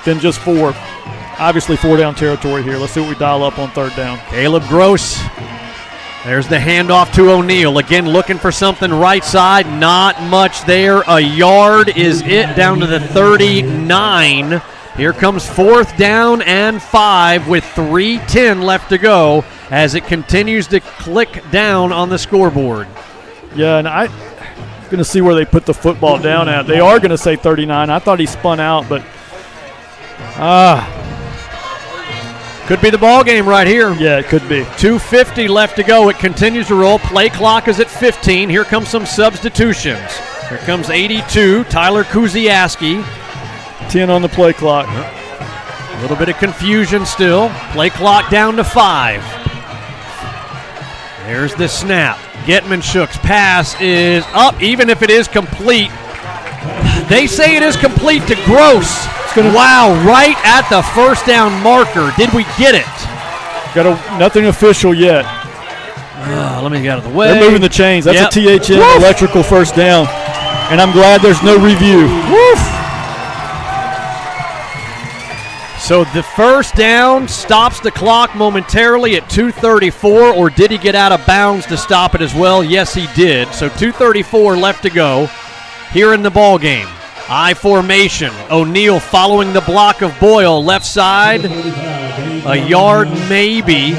than just 4. Obviously 4-down territory here. Let's see what we dial up on 3rd down. Caleb Gross. There's the handoff to O'Neal. Again, looking for something right side. Not much there. A yard is it down to the 39. Here comes 4th down and 5 with 3:10 left to go as it continues to click down on the scoreboard. Yeah, and I'm going to see where they put the football down at. They are going to say 39. I thought he spun out, but could be the ball game right here. Yeah, it could be. 2:50 left to go. It continues to roll. Play clock is at 15. Here comes some substitutions. Here comes 82, Tyler Kuziaski. 10 on the play clock. A little bit of confusion still. Play clock down to 5. There's the snap. Getmanshook's pass is up, even if it is complete. They say it is complete to Gross. Wow, right at the 1st down marker. Did we get it? Nothing official yet. Let me get out of the way. They're moving the chains. That's a THN electrical 1st down. And I'm glad there's no review. Woof. So the 1st down stops the clock momentarily at 2:34, or did he get out of bounds to stop it as well? Yes, he did. So 2:34 left to go here in the ball game. I formation. O'Neal following the block of Boyle. Left side. A yard maybe.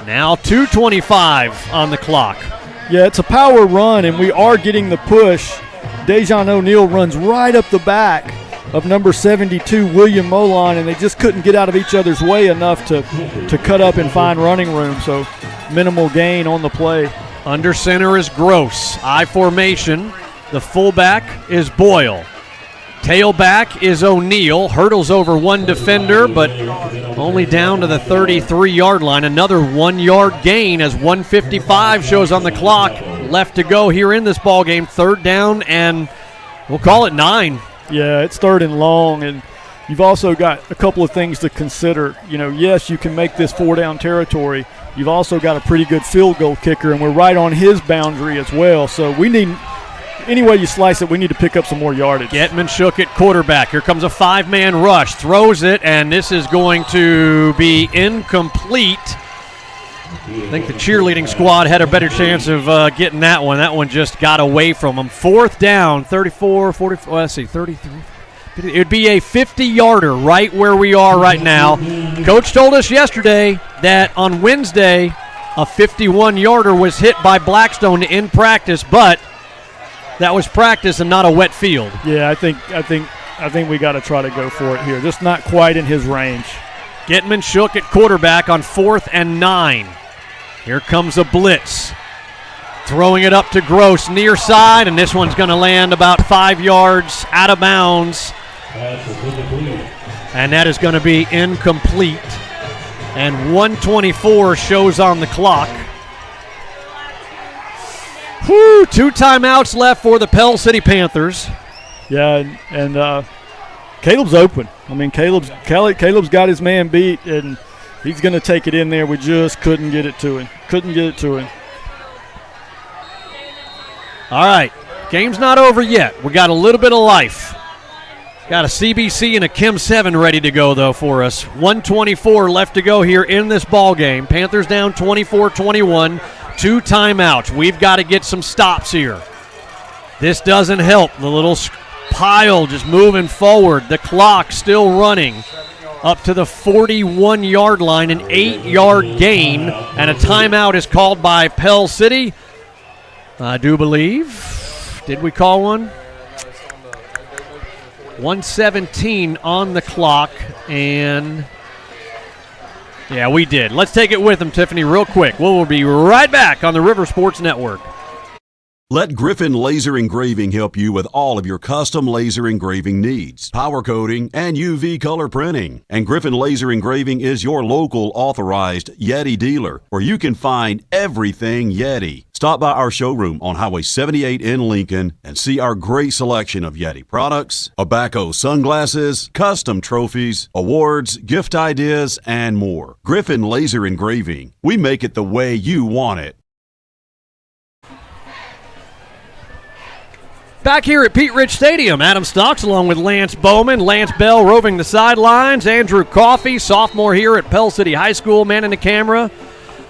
Now 2:25 on the clock. Yeah, it's a power run, and we are getting the push. Dejan O'Neal runs right up the back of number 72, William Molon, and they just couldn't get out of each other's way enough to cut up and find running room, so minimal gain on the play. Under center is Gross. I formation. The fullback is Boyle. Tailback is O'Neal. Hurdles over one defender, but only down to the 33-yard line. Another 1-yard gain as 1:55 shows on the clock left to go here in this ball game. 3rd down, and we'll call it 9. Yeah, it's 3rd and long, and you've also got a couple of things to consider. Yes, you can make this 4-down territory. You've also got a pretty good field goal kicker, and we're right on his boundary as well. So we need any way you slice it, we need to pick up some more yardage. Getman shook at quarterback. Here comes a 5-man rush. Throws it, and this is going to be incomplete. I think the cheerleading squad had a better chance of getting that one. That one just got away from them. 4th down, 34, 44, let's see, 33. It would be a 50-yarder right where we are right now. Coach told us yesterday that on Wednesday a 51-yarder was hit by Blackstone to end practice, but that was practice and not a wet field. Yeah, I think we got to try to go for it here. Just not quite in his range. Getman shook at quarterback on 4th and 9. Here comes a blitz. Throwing it up to Gross near side, and this one's going to land about 5 yards out of bounds. And that is going to be incomplete. And 1:24 shows on the clock. Whew, 2 timeouts left for the Pell City Panthers. Yeah, and Caleb's open. I mean, Caleb's got his man beat, and he's going to take it in there. We just couldn't get it to him. All right, game's not over yet. We got a little bit of life. Got a CBC and a Kim 7 ready to go, though, for us. 1:24 left to go here in this ball game. Panthers down 24-21, 2 timeouts. We've got to get some stops here. This doesn't help. The little pile just moving forward. The clock still running up to the 41-yard line, an 8-yard gain, and a timeout is called by Pell City. I do believe. Did we call one? 1:17 on the clock, and yeah, we did. Let's take it with them, Tiffany, real quick. We'll be right back on the River Sports Network. Let Griffin Laser Engraving help you with all of your custom laser engraving needs, powder coating, and UV color printing. And Griffin Laser Engraving is your local authorized Yeti dealer, where you can find everything Yeti. Stop by our showroom on Highway 78 in Lincoln and see our great selection of Yeti products, Abaco sunglasses, custom trophies, awards, gift ideas, and more. Griffin Laser Engraving. We make it the way you want it. Back here at Pete Rich Stadium, Adam Stocks along with Lance Bowman, Lance Bell roving the sidelines, Andrew Coffey, sophomore here at Pell City High School, manning the camera.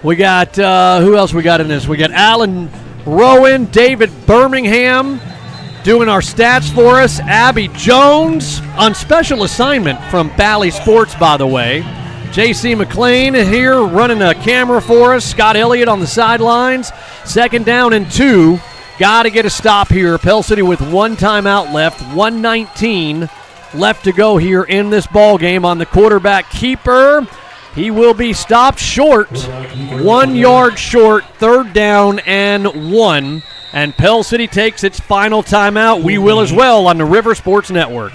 We got, who else we got in this? We got Alan Rowan, David Birmingham doing our stats for us, Abby Jones on special assignment from Bally Sports, by the way. J.C. McLean here running a camera for us, Scott Elliott on the sidelines. 2nd down and 2. Got to get a stop here. Pell City with 1 timeout left, 1:19 left to go here in this ball game on the quarterback keeper. He will be stopped short, 1 yard short, 3rd down and 1. And Pell City takes its final timeout. We will as well on the River Sports Network.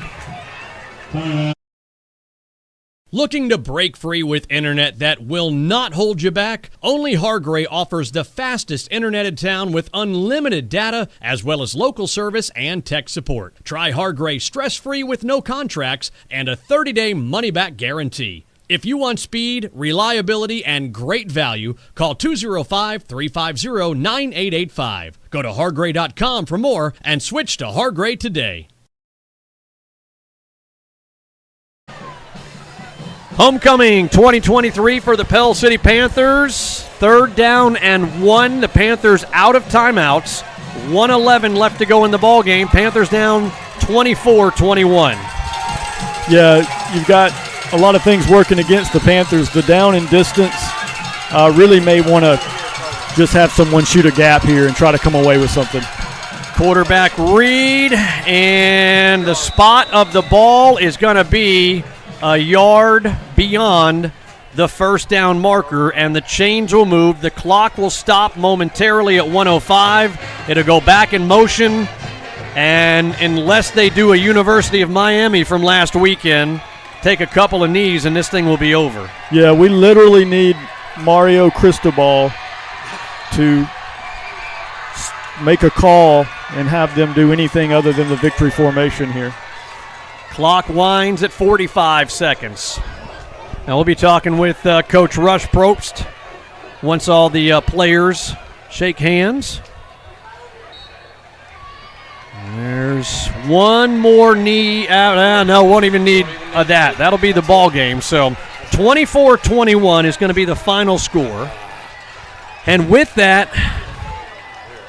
Looking to break free with internet that will not hold you back? Only Hargray offers the fastest internet in town with unlimited data as well as local service and tech support. Try Hargray stress-free with no contracts and a 30-day money-back guarantee. If you want speed, reliability, and great value, call 205-350-9885. Go to hargray.com for more and switch to Hargray today. Homecoming 2023 for the Pell City Panthers. 3rd down and 1. The Panthers out of timeouts. 1:11 left to go in the ball game. Panthers down 24-21. Yeah, you've got a lot of things working against the Panthers. The down and distance really may want to just have someone shoot a gap here and try to come away with something. Quarterback read, and the spot of the ball is going to be a yard beyond the 1st down marker, and the chains will move. The clock will stop momentarily at 1:05. It'll go back in motion, and unless they do a University of Miami from last weekend, take a couple of knees, and this thing will be over. Yeah, we literally need Mario Cristobal to make a call and have them do anything other than the victory formation here. Clock winds at 45 seconds. Now we'll be talking with Coach Rush Probst once all the players shake hands. There's one more knee out. No, won't even need that. That'll be the ball game. So 24-21 is going to be the final score. And with that,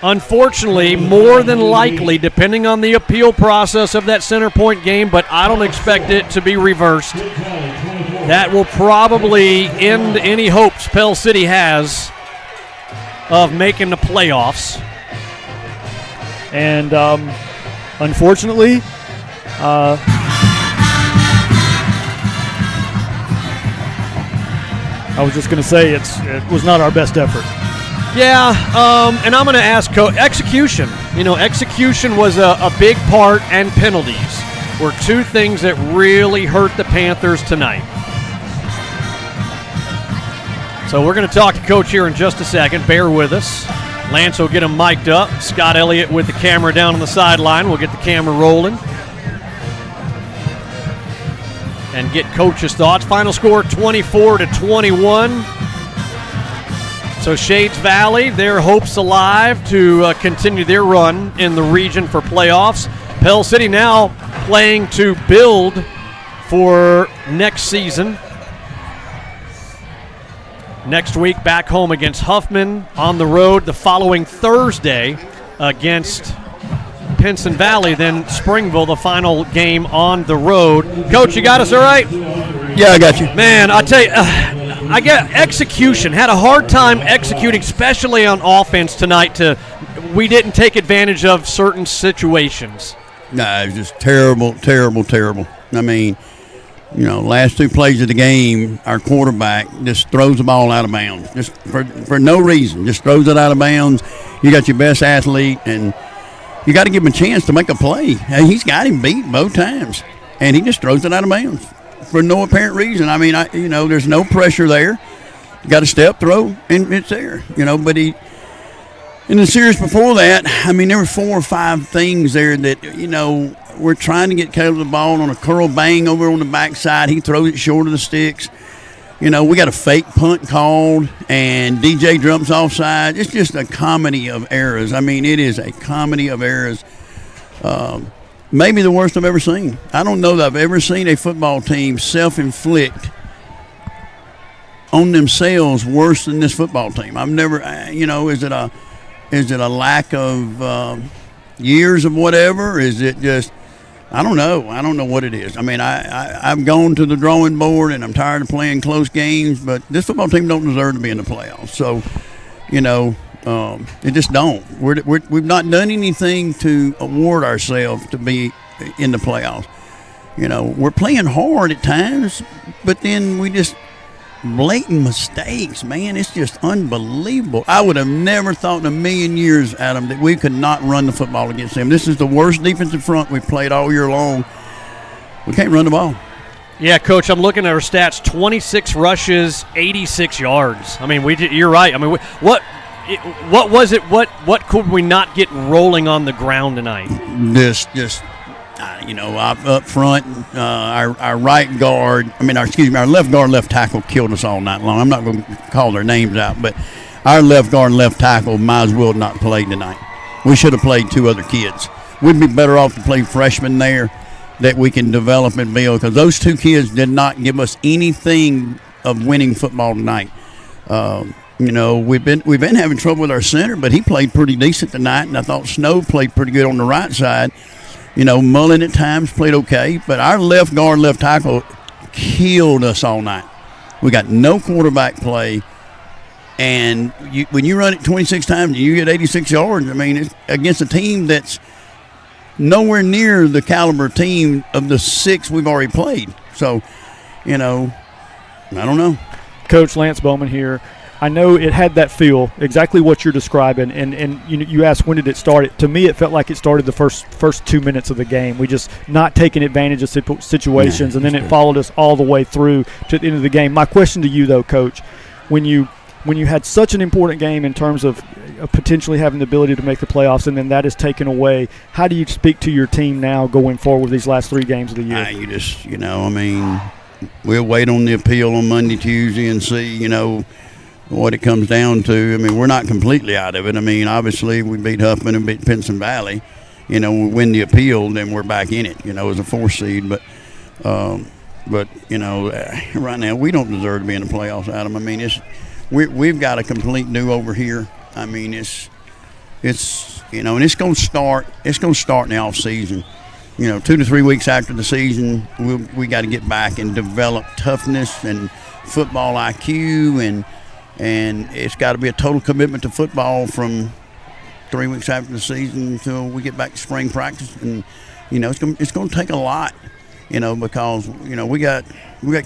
unfortunately, more than likely, depending on the appeal process of that Center Point game, but I don't expect it to be reversed, that will probably end any hopes Pell City has of making the playoffs. And unfortunately, I was just going to say it was not our best effort. Yeah, and I'm going to ask execution. Execution was a big part, and penalties were two things that really hurt the Panthers tonight. So we're going to talk to Coach here in just a second. Bear with us. Lance will get him mic'd up. Scott Elliott with the camera down on the sideline. We'll get the camera rolling and get Coach's thoughts. Final score 24-21. So Shades Valley, their hopes alive to continue their run in the region for playoffs. Pell City now playing to build for next season. Next week, back home against Huffman, on the road the following Thursday against Pinson Valley, then Springville, the final game on the road. Coach, you got us all right? Yeah, I got you. Man, I tell you, I get execution. Had a hard time executing, especially on offense tonight. We didn't take advantage of certain situations. No, it was just terrible, terrible, terrible. I mean, last two plays of the game, our quarterback just throws the ball out of bounds, just for no reason. Just throws it out of bounds. You got your best athlete, and you got to give him a chance to make a play. He's got him beat both times, and he just throws it out of bounds for no apparent reason. I mean, there's no pressure there. You got a step throw, and it's there. But he. In the series before that, I mean, there were 4 or 5 things there that, we're trying to get Caleb the ball on a curl bang over on the backside. He throws it short of the sticks. We got a fake punt called, and DJ jumps offside. It's just a comedy of errors. I mean, it is a comedy of errors. Maybe the worst I've ever seen. I don't know that I've ever seen a football team self-inflict on themselves worse than this football team. I've never, is it a lack of years of whatever? Is it just, I don't know. I don't know what it is. I mean, I've gone to the drawing board, and I'm tired of playing close games, but this football team don't deserve to be in the playoffs. So, it just don't. We've not done anything to award ourselves to be in the playoffs. We're playing hard at times, but then we just blatant mistakes, man. It's just unbelievable. I would have never thought in a million years, Adam, that we could not run the football against them. This is the worst defensive front we've played all year long. We can't run the ball. Yeah, Coach, I'm looking at our stats. 26 rushes, 86 yards. I mean, you're right. I mean, what was it? What could we not get rolling on the ground tonight? Up front, our right guard, our left guard, left tackle killed us all night long. I'm not going to call their names out, but our left guard and left tackle might as well not play tonight. We should have played 2 other kids. We'd be better off to play freshmen there that we can develop and build, because those 2 kids did not give us anything of winning football tonight. We've been having trouble with our center, but he played pretty decent tonight, and I thought Snow played pretty good on the right side. Mullen at times played okay, but our left guard, left tackle killed us all night. We got no quarterback play, and when you run it 26 times and you get 86 yards, I mean, it's against a team that's nowhere near the caliber team of the 6 we've already played. So, I don't know. Coach Lance Bowman here. I know it had that feel, exactly what you're describing, and you asked when did it start. To me, it felt like it started the first 2 minutes of the game. We just not taking advantage of situations, and then it followed us all the way through to the end of the game. My question to you, though, Coach, when you had such an important game in terms of potentially having the ability to make the playoffs, and then that is taken away, how do you speak to your team now going forward with these last 3 games of the year? We'll wait on the appeal on Monday, Tuesday, and see, what it comes down to. I mean, we're not completely out of it. I mean, obviously we beat Huffman and beat Pinson Valley, we win the appeal, then we're back in it, as a 4 seed. But right now we don't deserve to be in the playoffs, Adam. I mean, we've got a complete do-over here. I mean, it's and it's going to start. It's going to start in the off season. 2 to 3 weeks after the season, we got to get back and develop toughness and football IQ, and it's got to be a total commitment to football from 3 weeks after the season until we get back to spring practice. And it's going to take a lot, because we got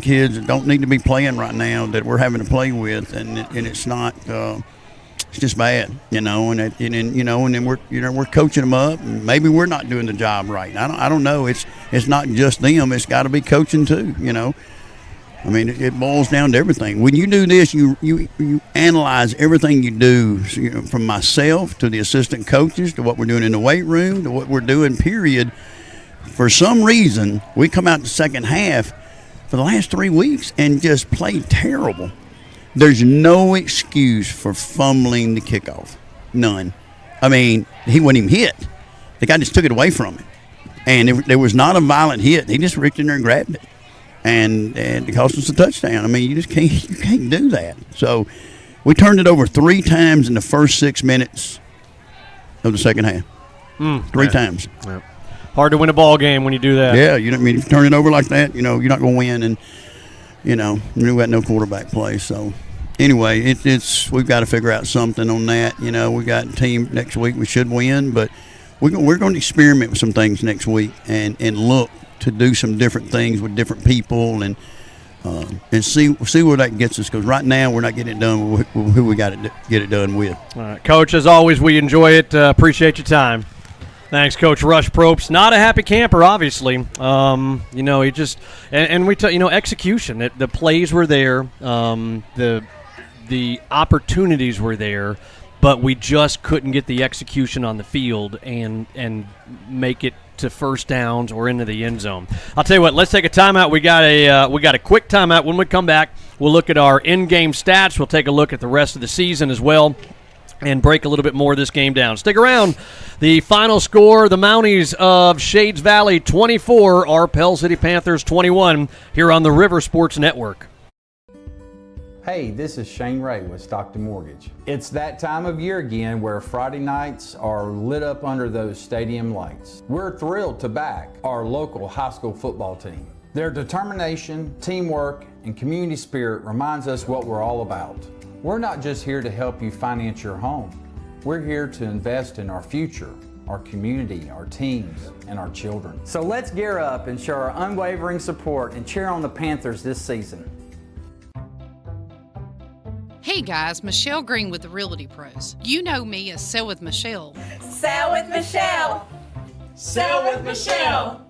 kids that don't need to be playing right now that we're having to play with, and it's not. It's just bad, and then we're coaching them up, and maybe we're not doing the job right. I don't know. It's not just them. It's got to be coaching too. I mean, it boils down to everything. When you do this, you analyze everything you do, from myself to the assistant coaches to what we're doing in the weight room to what we're doing. Period. For some reason, we come out the second half for the last 3 weeks and just play terrible. There's no excuse for fumbling the kickoff. None. I mean, he wasn't even hit. The guy just took it away from him. And there was not a violent hit. He just reached in there and grabbed it. And it cost us a touchdown. I mean, you can't do that. So we turned it over 3 times in the first 6 minutes of the second half. 3 times. Yeah. Hard to win a ball game when you do that. Yeah, if you turn it over like that, you're not going to win. And we got no quarterback play. So anyway, we've got to figure out something on that. We got a team next week we should win, but we're going to experiment with some things next week and look to do some different things with different people and see where that gets us, because right now we're not getting it done with who we got to get it done with. All right, Coach, as always, we enjoy it. Appreciate your time. Thanks, Coach Rush Probst. Not a happy camper, obviously. He just and we execution. The plays were there, the opportunities were there, but we just couldn't get the execution on the field and make it to first downs or into the end zone. I'll tell you what. Let's take a timeout. We got a quick timeout. When we come back, we'll look at our in-game stats. We'll take a look at the rest of the season as well, and break a little bit more of this game down. Stick around. The final score, the Mounties of Shades Valley 24, our Pell City Panthers 21, here on the River Sports Network. Hey, this is Shane Ray with Stockton Mortgage. It's that time of year again where Friday nights are lit up under those stadium lights. We're thrilled to back our local high school football team. Their determination, teamwork, and community spirit reminds us what we're all about. We're not just here to help you finance your home. We're here to invest in our future, our community, our teams, and our children. So let's gear up and show our unwavering support and cheer on the Panthers this season. Hey guys, Michelle Green with the Realty Pros. You know me as Sell with Michelle. Sell with Michelle. Sell with Michelle.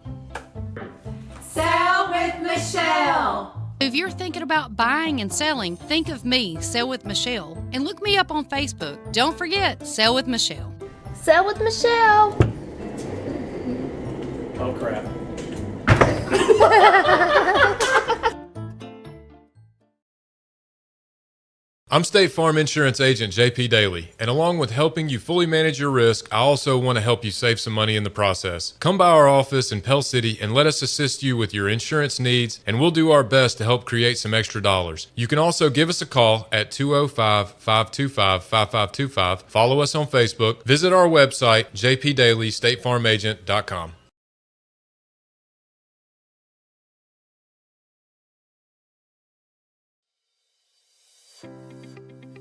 Sell with Michelle. If you're thinking about buying and selling, think of me, Sell with Michelle, and look me up on Facebook. Don't forget, Sell with Michelle. Sell with Michelle. Oh, crap. I'm State Farm Insurance Agent JP Daly, and along with helping you fully manage your risk, I also want to help you save some money in the process. Come by our office in Pell City and let us assist you with your insurance needs, and we'll do our best to help create some extra dollars. You can also give us a call at 205-525-5525, follow us on Facebook, visit our website, jpdailystatefarmagent.com.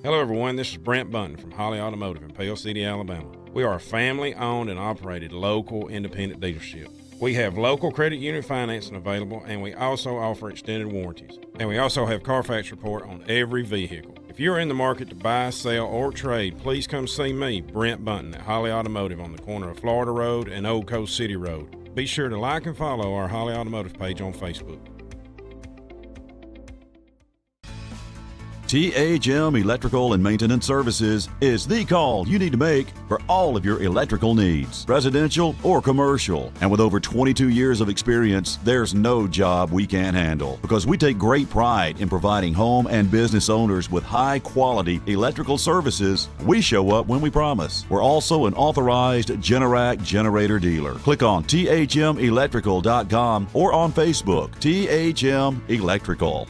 Hello everyone, this is Brent Bunton from Holly Automotive in Pell City, Alabama. We are a family-owned and operated local independent dealership. We have local credit union financing available, and we also offer extended warranties. And we also have Carfax report on every vehicle. If you're in the market to buy, sell, or trade, please come see me, Brent Bunton, at Holly Automotive on the corner of Florida Road and Old Coast City Road. Be sure to like and follow our Holly Automotive page on Facebook. THM Electrical and Maintenance Services is the call you need to make for all of your electrical needs, residential or commercial. And with over 22 years of experience, there's no job we can't handle, because we take great pride in providing home and business owners with high-quality electrical services. We show up when we promise. We're also an authorized Generac generator dealer. Click on thmelectrical.com or on Facebook, THM Electrical.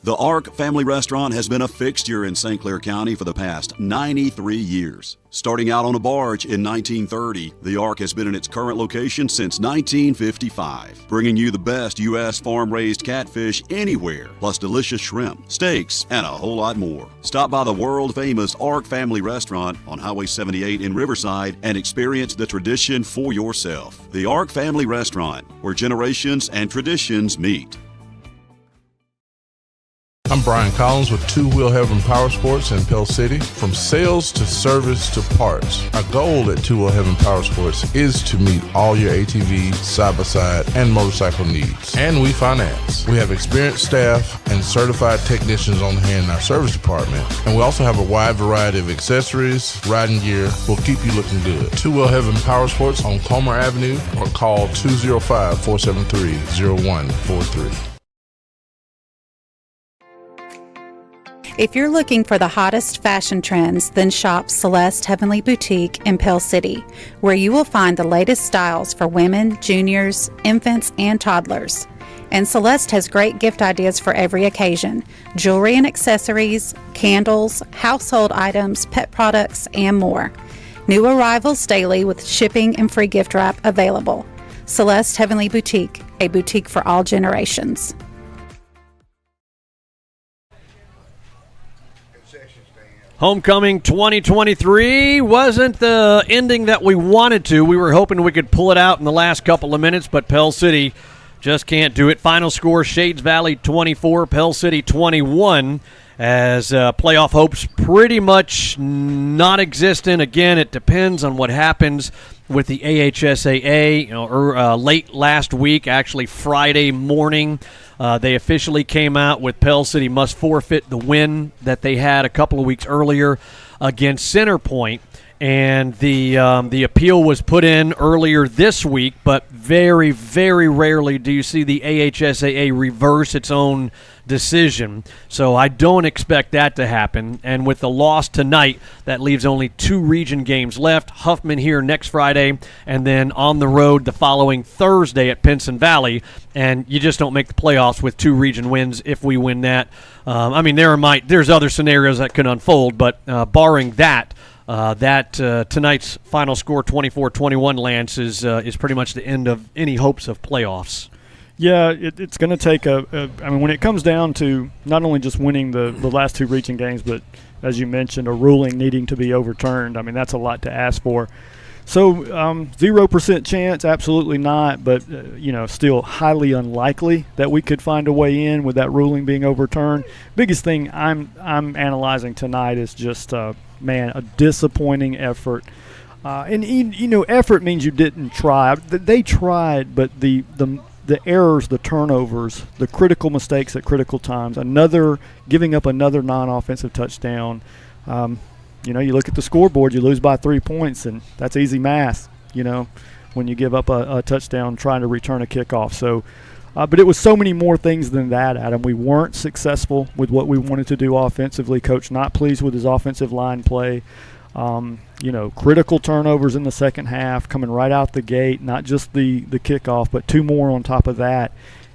The Ark Family Restaurant has been a fixture in St. Clair County for the past 93 years. Starting out on a barge in 1930, the Ark has been in its current location since 1955, bringing you the best U.S. farm-raised catfish anywhere, plus delicious shrimp, steaks, and a whole lot more. Stop by the world-famous Ark Family Restaurant on Highway 78 in Riverside and experience the tradition for yourself. The Ark Family Restaurant, where generations and traditions meet. I'm Brian Collins with Two Wheel Heaven Power Sports in Pell City. From sales to service to parts, our goal at Two Wheel Heaven Power Sports is to meet all your ATV, side-by-side, and motorcycle needs. And we finance. We have experienced staff and certified technicians on hand in our service department. And we also have a wide variety of accessories, riding gear. Will keep you looking good. Two Wheel Heaven Power Sports on Comer Avenue, or call 205-473-0143. If you're looking for the hottest fashion trends, then shop Celeste Heavenly Boutique in Pell City, where you will find the latest styles for women, juniors, infants, and toddlers. And Celeste has great gift ideas for every occasion: jewelry and accessories, candles, household items, pet products, and more. New arrivals daily with shipping and free gift wrap available. Celeste Heavenly Boutique, a boutique for all generations. Homecoming 2023 wasn't the ending that we wanted to. We were hoping we could pull it out in the last couple of minutes, but Pell City just can't do it. Final score, Shades Valley 24, Pell City 21, as playoff hopes pretty much non-existent. Again, it depends on what happens with the AHSAA. Late last week, actually Friday morning, they officially came out with Pell City must forfeit the win that they had a couple of weeks earlier against Centerpoint. And the appeal was put in earlier this week, but very, very rarely do you see the AHSAA reverse its own decision. So I don't expect that to happen. And with the loss tonight, that leaves only 2 region games left. Huffman here next Friday, and then on the road the following Thursday at Pinson Valley. And you just don't make the playoffs with 2 region wins if we win that. There's other scenarios that could unfold, but barring that, tonight's final score 24-21, Lance, is pretty much the end of any hopes of playoffs. Yeah, it's going to take when it comes down to not only just winning the last 2 region games, but as you mentioned, a ruling needing to be overturned. I mean, that's a lot to ask for. So 0% chance, absolutely not, but still highly unlikely that we could find a way in with that ruling being overturned. Biggest thing I'm analyzing tonight is just a disappointing effort. Effort means you didn't try. They tried, but the errors, the turnovers, the critical mistakes at critical times, giving up another non-offensive touchdown. You look at the scoreboard, you lose by 3 points, and that's easy math, when you give up a touchdown trying to return a kickoff. So, but it was so many more things than that, Adam. We weren't successful with what we wanted to do offensively. Coach not pleased with his offensive line play. Critical turnovers in the second half coming right out the gate, not just the kickoff, but 2 more on top of that.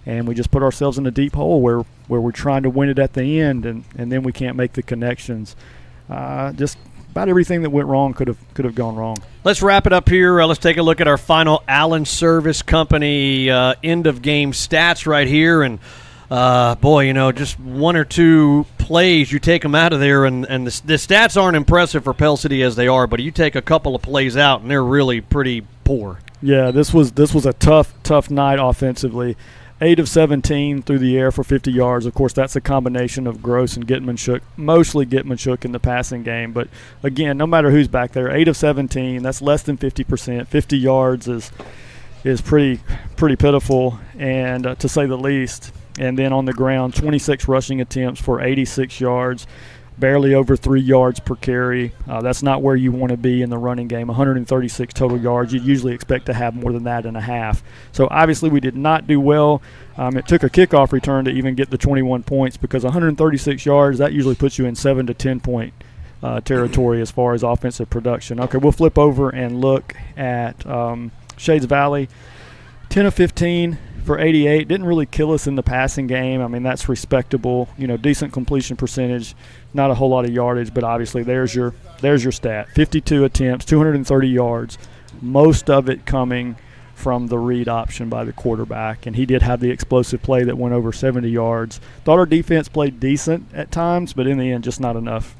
And we just put ourselves in a deep hole where we're trying to win it at the end, and then we can't make the connections. Just about everything that went wrong could have gone wrong. Let's wrap it up here. Let's take a look at our final Allen Service Company end-of-game stats right here. And, just 1 or 2 plays, you take them out of there, and the stats aren't impressive for Pell City as they are, but you take a couple of plays out, and they're really pretty poor. Yeah, this was a tough night offensively. 8 of 17 through the air for 50 yards. Of course, that's a combination of Gross and Gitman-Shook, mostly Gitman-Shook in the passing game. But, again, no matter who's back there, 8 of 17, that's less than 50%. 50 yards is pretty pitiful, and to say the least. And then on the ground, 26 rushing attempts for 86 yards, barely over 3 yards per carry. That's not where you want to be in the running game. 136 total yards. You'd usually expect to have more than that in a half. So obviously we did not do well. It took a kickoff return to even get the 21 points, because 136 yards, that usually puts you in 7 to 10 point territory as far as offensive production. Okay, we'll flip over and look at Shades Valley. 10 of 15 for 88. Didn't really kill us in the passing game. I mean, that's respectable. Decent completion percentage. Not a whole lot of yardage, but obviously there's your stat. 52 attempts, 230 yards, most of it coming from the read option by the quarterback. And he did have the explosive play that went over 70 yards. Thought our defense played decent at times, but in the end, just not enough.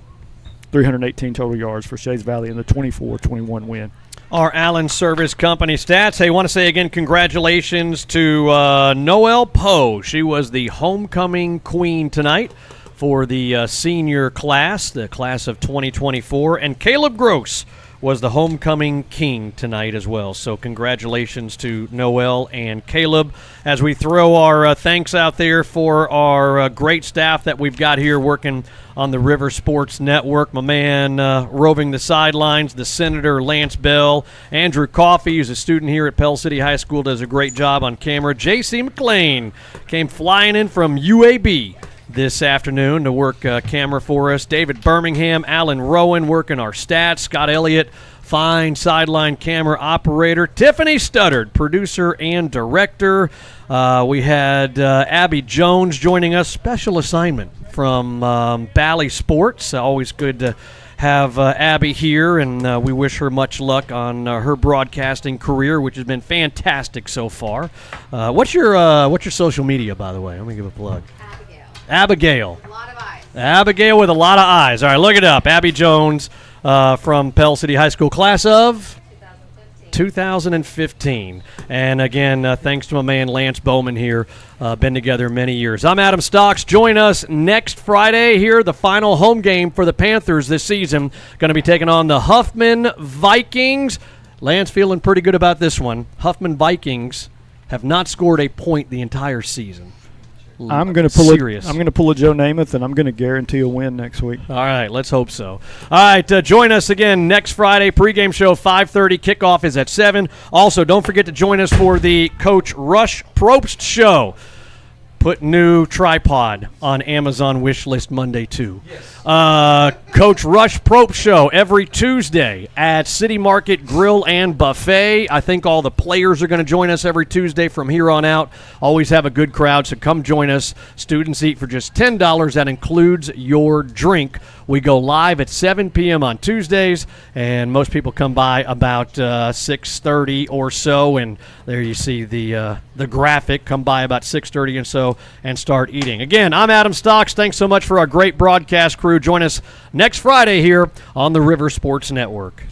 318 total yards for Shades Valley in the 24-21 win. Our Allen Service Company stats. Hey, I want to say again congratulations to Noelle Poe. She was the homecoming queen tonight for the senior class, the class of 2024. And Caleb Gross was the homecoming king tonight as well. So congratulations to Noelle and Caleb as we throw our thanks out there for our great staff that we've got here working on the River Sports Network. My man roving the sidelines, the Senator Lance Bell. Andrew Coffey, who's a student here at Pell City High School, does a great job on camera. J.C. McLean came flying in from UAB this afternoon to work camera for us. David Birmingham, Alan Rowan working our stats. Scott Elliott, fine sideline camera operator. Tiffany Studdard, producer and director. We had Abby Jones joining us, special assignment from Bally Sports. Always good to have Abby here, and we wish her much luck on her broadcasting career, which has been fantastic so far. What's your social media, by the way? Let me give a plug. Abigail. A lot of eyes. Abigail with a lot of eyes. All right, look it up. Abby Jones from Pell City High School, class of 2015. And again, thanks to my man Lance Bowman here. Been together many years. I'm Adam Stocks. Join us next Friday here, the final home game for the Panthers this season. Going to be taking on the Huffman Vikings. Lance feeling pretty good about this one. Huffman Vikings have not scored a point the entire season. I'm going to pull a Joe Namath, and I'm going to guarantee a win next week. All right, let's hope so. All right, join us again next Friday. Pregame show 5:30. Kickoff is at 7. Also, don't forget to join us for the Coach Rush Probst show. Put new tripod on Amazon wish list Monday too. Yes. Coach Rush Probst show every Tuesday at City Market Grill and Buffet. I think all the players are going to join us every Tuesday from here on out. Always have a good crowd, so come join us. Students eat for just $10. That includes your drink. We go live at 7 p.m. on Tuesdays, and most people come by about 6:30 or so. And there you see the graphic. Come by about 6:30 and so and start eating. Again, I'm Adam Stocks. Thanks so much for our great broadcast crew. Join us next Friday here on the River Sports Network.